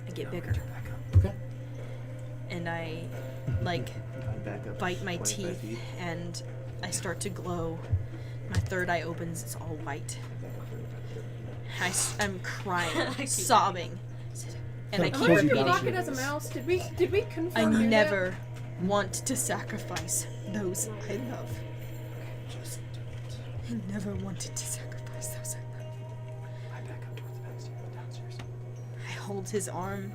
[SPEAKER 3] I get bigger.
[SPEAKER 1] Okay.
[SPEAKER 3] And I like
[SPEAKER 6] Back up
[SPEAKER 3] bite my
[SPEAKER 6] 25
[SPEAKER 3] teeth
[SPEAKER 6] feet.
[SPEAKER 3] and I start to glow. My third eye opens, it's all white. I'm crying, sobbing. And I
[SPEAKER 1] Am
[SPEAKER 3] keep
[SPEAKER 1] I
[SPEAKER 2] Why did you
[SPEAKER 3] repeating,
[SPEAKER 2] lock it as a mouse? Did we
[SPEAKER 3] I
[SPEAKER 2] confirm do
[SPEAKER 3] never want to sacrifice those I love.
[SPEAKER 5] Just
[SPEAKER 3] I never wanted to sacrifice those I love.
[SPEAKER 6] I back up towards the downstairs.
[SPEAKER 3] I hold his arm,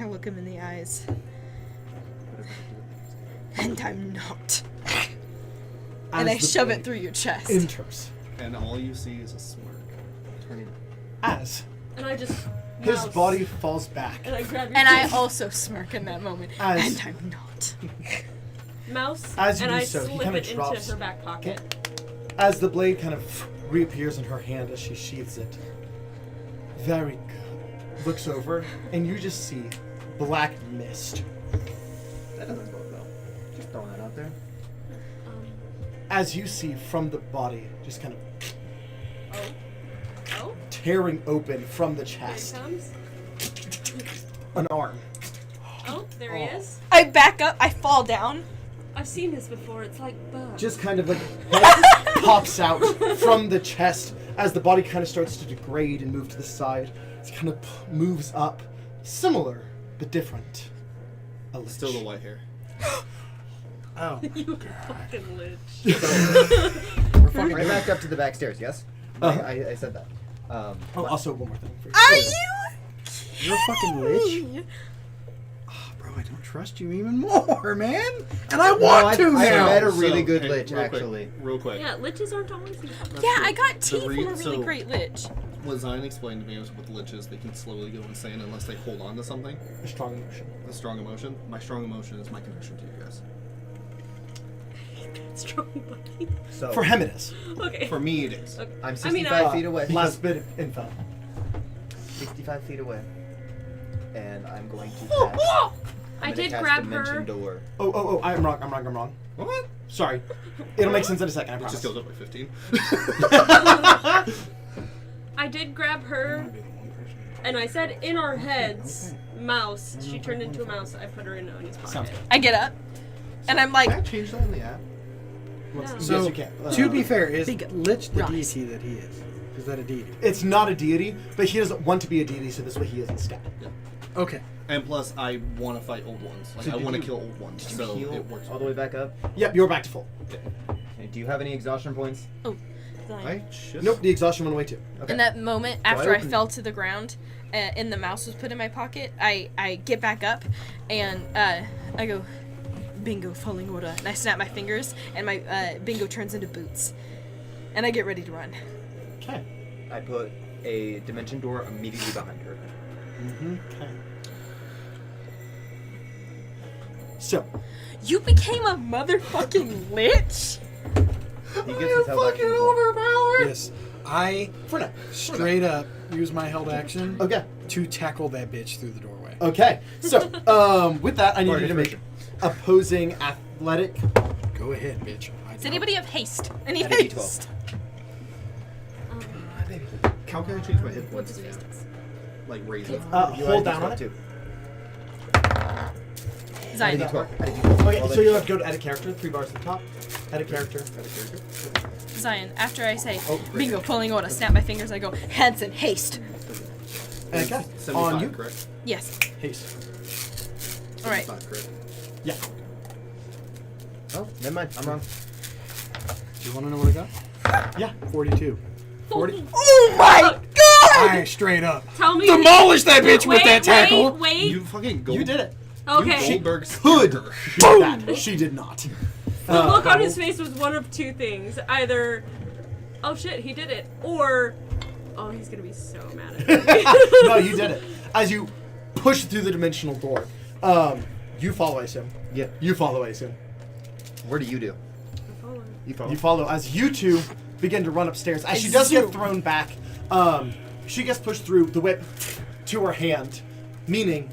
[SPEAKER 3] I look him in the eyes, and I'm not. And I
[SPEAKER 1] As the
[SPEAKER 3] shove it
[SPEAKER 1] blade
[SPEAKER 3] through your chest.
[SPEAKER 1] enters.
[SPEAKER 5] and all you see is a smirk.
[SPEAKER 6] Turning.
[SPEAKER 1] As
[SPEAKER 2] And I just
[SPEAKER 1] his
[SPEAKER 2] mouse,
[SPEAKER 1] body falls back.
[SPEAKER 2] and I grab your
[SPEAKER 3] And I
[SPEAKER 2] teeth.
[SPEAKER 3] also smirk in that moment.
[SPEAKER 1] As-
[SPEAKER 3] And I'm not.
[SPEAKER 2] mouse
[SPEAKER 1] As you
[SPEAKER 2] and
[SPEAKER 1] do
[SPEAKER 2] I
[SPEAKER 1] so, he
[SPEAKER 2] slip
[SPEAKER 1] kinda
[SPEAKER 2] it
[SPEAKER 1] drops-
[SPEAKER 2] into her back pocket.
[SPEAKER 1] As the blade kind of reappears in her hand as she sheathes it. Very good. Looks over, and you just see black mist.
[SPEAKER 6] That doesn't bode well. Just throwing that out there.
[SPEAKER 1] As you see from the body, just kind of
[SPEAKER 2] Oh,
[SPEAKER 1] tearing open from the
[SPEAKER 2] here he
[SPEAKER 1] chest,
[SPEAKER 2] comes.
[SPEAKER 1] an arm.
[SPEAKER 2] Oh, there he is.
[SPEAKER 3] I back up, I fall down.
[SPEAKER 2] I've seen this before. It's like bugs.
[SPEAKER 1] Just kind of like head pops out from the chest as the body kind of starts to degrade and move to the side. It kind of moves up, similar but different. A lich.
[SPEAKER 5] Still the white hair.
[SPEAKER 7] Oh.
[SPEAKER 4] You fucking lich.
[SPEAKER 7] We're fucking
[SPEAKER 9] Right back up to the back stairs, yes? I said that.
[SPEAKER 1] Oh, also one more thing. For
[SPEAKER 3] Are
[SPEAKER 1] you?
[SPEAKER 7] You're a fucking lich? Oh, bro, I don't trust you even more, man. And I want to
[SPEAKER 9] I
[SPEAKER 7] now.
[SPEAKER 9] met a really
[SPEAKER 5] So,
[SPEAKER 9] good
[SPEAKER 5] hey,
[SPEAKER 9] lich,
[SPEAKER 5] real quick,
[SPEAKER 9] actually.
[SPEAKER 5] Real quick.
[SPEAKER 4] Yeah, liches aren't always.
[SPEAKER 5] That's
[SPEAKER 3] Yeah,
[SPEAKER 5] true.
[SPEAKER 3] I got
[SPEAKER 5] The
[SPEAKER 3] tea from a really
[SPEAKER 5] so
[SPEAKER 3] great lich.
[SPEAKER 5] What Zion explained to me was with liches, they can slowly go insane unless they hold on to something.
[SPEAKER 1] A strong emotion.
[SPEAKER 5] A strong emotion. My strong emotion is my connection to you guys.
[SPEAKER 4] Strong body.
[SPEAKER 9] So,
[SPEAKER 1] For him, it is.
[SPEAKER 4] Okay.
[SPEAKER 5] For me, it is.
[SPEAKER 4] Okay.
[SPEAKER 9] I'm
[SPEAKER 4] I mean,
[SPEAKER 9] 65 feet away.
[SPEAKER 1] Last bit of info.
[SPEAKER 9] 65 feet away. And I'm going to
[SPEAKER 4] Whoa,
[SPEAKER 9] cast...
[SPEAKER 4] whoa!
[SPEAKER 9] I'm
[SPEAKER 4] I
[SPEAKER 9] gonna
[SPEAKER 4] did
[SPEAKER 9] cast
[SPEAKER 4] grab
[SPEAKER 9] Dimension
[SPEAKER 4] her.
[SPEAKER 9] Door.
[SPEAKER 1] Oh, I'm wrong.
[SPEAKER 5] What?
[SPEAKER 1] Sorry. It'll make sense in a second, I
[SPEAKER 5] It
[SPEAKER 1] promise.
[SPEAKER 5] just goes up by 15.
[SPEAKER 4] I did grab her, and I said in our heads, mouse. She turned into a mouse. I put her in Oni's pocket.
[SPEAKER 1] Sounds good.
[SPEAKER 3] I get up, and I'm like,
[SPEAKER 5] Can I change that in the app?
[SPEAKER 4] No.
[SPEAKER 7] So,
[SPEAKER 1] yes, you can.
[SPEAKER 7] to be fair, is
[SPEAKER 3] Big
[SPEAKER 7] Lich the
[SPEAKER 3] rise.
[SPEAKER 7] deity that he is? Is that a deity?
[SPEAKER 1] It's not a deity, but he doesn't want to be a deity, so this way he is instead.
[SPEAKER 7] Okay.
[SPEAKER 5] And plus, I want to fight old ones. Like,
[SPEAKER 9] So
[SPEAKER 5] I
[SPEAKER 9] did
[SPEAKER 5] want to
[SPEAKER 9] you-
[SPEAKER 5] kill old ones.
[SPEAKER 9] Did you
[SPEAKER 5] So
[SPEAKER 9] heal
[SPEAKER 5] it works.
[SPEAKER 9] all the way back up?
[SPEAKER 1] Yep, you're back to full.
[SPEAKER 9] Okay, do you have any exhaustion points?
[SPEAKER 5] I just...
[SPEAKER 1] Nope, the exhaustion went away too.
[SPEAKER 9] Okay.
[SPEAKER 3] in that moment
[SPEAKER 9] I
[SPEAKER 3] after I
[SPEAKER 9] opened-
[SPEAKER 3] fell to the ground, and the mouse was put in my pocket, I get back up, and I go, bingo, falling order, and I snap my fingers, and my bingo turns into boots, and I get ready to run.
[SPEAKER 1] Okay.
[SPEAKER 9] I put a dimension door immediately behind her.
[SPEAKER 1] Okay. So,
[SPEAKER 3] You became a motherfucking lich?
[SPEAKER 9] He gets his held action as well.
[SPEAKER 7] Yes. I
[SPEAKER 1] for now.
[SPEAKER 7] straight up use my held action
[SPEAKER 1] Okay.
[SPEAKER 7] to tackle that bitch through the doorway.
[SPEAKER 1] Okay. So, with that, I need
[SPEAKER 9] Part
[SPEAKER 1] you to make
[SPEAKER 9] information.
[SPEAKER 1] opposing athletic.
[SPEAKER 7] Go ahead, bitch.
[SPEAKER 3] Does anybody have haste? Any
[SPEAKER 9] I need a
[SPEAKER 3] haste?
[SPEAKER 5] How can I change my hit
[SPEAKER 4] What
[SPEAKER 5] points?
[SPEAKER 4] does it do?
[SPEAKER 5] Like, raise it.
[SPEAKER 1] Hold down on it.
[SPEAKER 9] too.
[SPEAKER 3] Zion.
[SPEAKER 9] D12. I did D12.
[SPEAKER 1] Okay,
[SPEAKER 9] All
[SPEAKER 1] so
[SPEAKER 9] that-
[SPEAKER 1] you'll have to go to edit character, 3 bars at the top. Edit character.
[SPEAKER 3] Zion. After I say,
[SPEAKER 1] Oh, great.
[SPEAKER 3] bingo, falling order, snap my fingers, I go, Hanson, haste.
[SPEAKER 1] Okay.
[SPEAKER 5] 75,
[SPEAKER 1] On you.
[SPEAKER 5] correct?
[SPEAKER 3] Yes.
[SPEAKER 1] Haste.
[SPEAKER 3] All right.
[SPEAKER 5] 75, correct?
[SPEAKER 1] Yeah.
[SPEAKER 9] Oh, never mind. I'm wrong.
[SPEAKER 7] Do you want to know what I got?
[SPEAKER 1] Yeah.
[SPEAKER 7] 42.
[SPEAKER 1] 40.
[SPEAKER 3] Oh my god!
[SPEAKER 7] I straight up
[SPEAKER 4] Tell me.
[SPEAKER 7] demolished that bitch with that tackle.
[SPEAKER 4] Wait.
[SPEAKER 5] You fucking gold.
[SPEAKER 1] You did it.
[SPEAKER 4] Okay.
[SPEAKER 5] Goldberg
[SPEAKER 1] Could
[SPEAKER 5] scared her.
[SPEAKER 1] do that. She did not.
[SPEAKER 4] The look on his face was one of two things. Either, oh shit, he did it, or, oh, he's gonna be so mad at me.
[SPEAKER 1] No, you did it. As you push through the dimensional door, you follow, I assume.
[SPEAKER 9] Yeah.
[SPEAKER 1] You follow, I assume.
[SPEAKER 9] What do you do? You follow.
[SPEAKER 1] You follow as you two begin to run upstairs. As she
[SPEAKER 3] I
[SPEAKER 1] does get
[SPEAKER 3] zoom.
[SPEAKER 1] thrown back, she gets pushed through the whip to her hand, meaning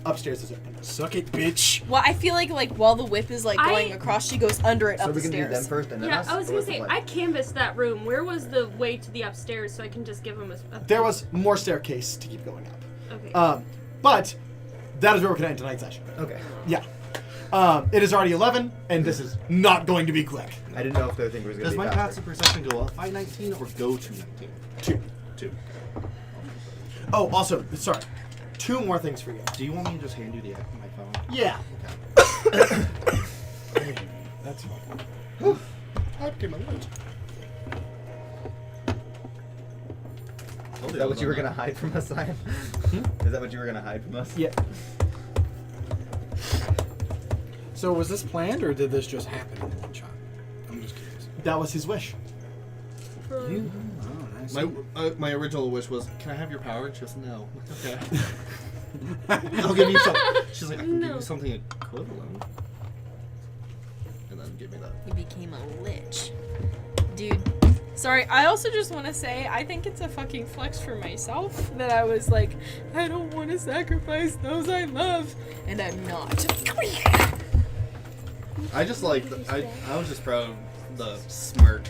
[SPEAKER 1] upstairs is open.
[SPEAKER 7] Suck it, bitch.
[SPEAKER 3] Well, I feel like while the whip is going across, she goes under it
[SPEAKER 9] So
[SPEAKER 3] up
[SPEAKER 9] we
[SPEAKER 3] the
[SPEAKER 9] can do them
[SPEAKER 3] stairs.
[SPEAKER 9] first and then
[SPEAKER 4] Yeah,
[SPEAKER 9] us?
[SPEAKER 4] I was
[SPEAKER 9] Or
[SPEAKER 4] gonna
[SPEAKER 9] what's the
[SPEAKER 4] say,
[SPEAKER 9] plan?
[SPEAKER 4] I canvassed that room. Where was the way to the upstairs so I can just give him a
[SPEAKER 1] There was more staircase to keep going up.
[SPEAKER 4] Okay.
[SPEAKER 1] But that is where we're going to end tonight's session.
[SPEAKER 9] Okay.
[SPEAKER 1] Yeah. It is already 11, and this is not going to be quick.
[SPEAKER 9] I didn't know if the thing was going to
[SPEAKER 5] Does
[SPEAKER 9] be
[SPEAKER 5] my
[SPEAKER 9] faster.
[SPEAKER 5] passive perception go up by 19 or go to 19?
[SPEAKER 1] 2.
[SPEAKER 5] 2.
[SPEAKER 1] Oh, also, sorry. 2 more things for you.
[SPEAKER 5] Do you want me to just hand you the my phone?
[SPEAKER 1] Yeah.
[SPEAKER 7] That's fine.
[SPEAKER 5] Okay, my lunch.
[SPEAKER 9] Is that what you were going to hide from us, Simon? Is that what you were going to hide from us?
[SPEAKER 1] Yeah.
[SPEAKER 7] So was this planned or did this just happen in one shot? I'm just curious.
[SPEAKER 1] That was his wish.
[SPEAKER 3] Hmm.
[SPEAKER 7] You? Oh, nice.
[SPEAKER 5] My original wish was, can I have your power? And she goes, no. I'm like, okay. I'll give you some. She's like, I can give
[SPEAKER 4] No.
[SPEAKER 5] you something equivalent. And then give me that.
[SPEAKER 3] You became a lich. Dude. Sorry, I also just want to say, I think it's a fucking flex for myself that I was like, I don't want to sacrifice those I love. And I'm not.
[SPEAKER 5] I just like, I was just proud of the smirk.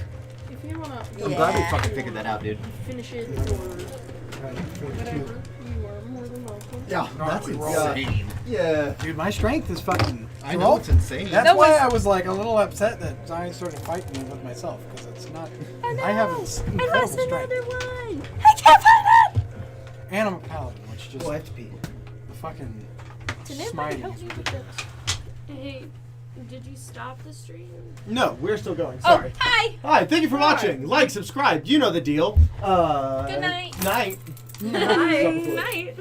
[SPEAKER 4] if you wanna
[SPEAKER 9] I'm glad we fucking figured that out, dude.
[SPEAKER 4] finish it or whatever, you are more than welcome.
[SPEAKER 1] Yeah,
[SPEAKER 5] That's
[SPEAKER 7] Yeah.
[SPEAKER 5] insane.
[SPEAKER 9] Yeah.
[SPEAKER 7] Dude, my strength is fucking.
[SPEAKER 5] I know it's insane.
[SPEAKER 7] That's
[SPEAKER 3] That
[SPEAKER 7] why
[SPEAKER 3] was-
[SPEAKER 7] I was like a little upset that Zion started fighting me with myself because it's not. I have incredible strength,
[SPEAKER 4] one.
[SPEAKER 3] I can't find it!
[SPEAKER 7] and I'm a paladin, which just
[SPEAKER 9] Oh, I have to pee.
[SPEAKER 7] the fucking
[SPEAKER 2] Can anybody
[SPEAKER 7] Smiting
[SPEAKER 2] help
[SPEAKER 7] is
[SPEAKER 2] me with this? Hey, did you stop the stream?
[SPEAKER 1] No, we're still going. Sorry.
[SPEAKER 3] Oh, hi.
[SPEAKER 1] Hi, thank you for watching. Like, subscribe. You know the deal.
[SPEAKER 3] Good night.
[SPEAKER 1] Night.
[SPEAKER 2] Night. Night.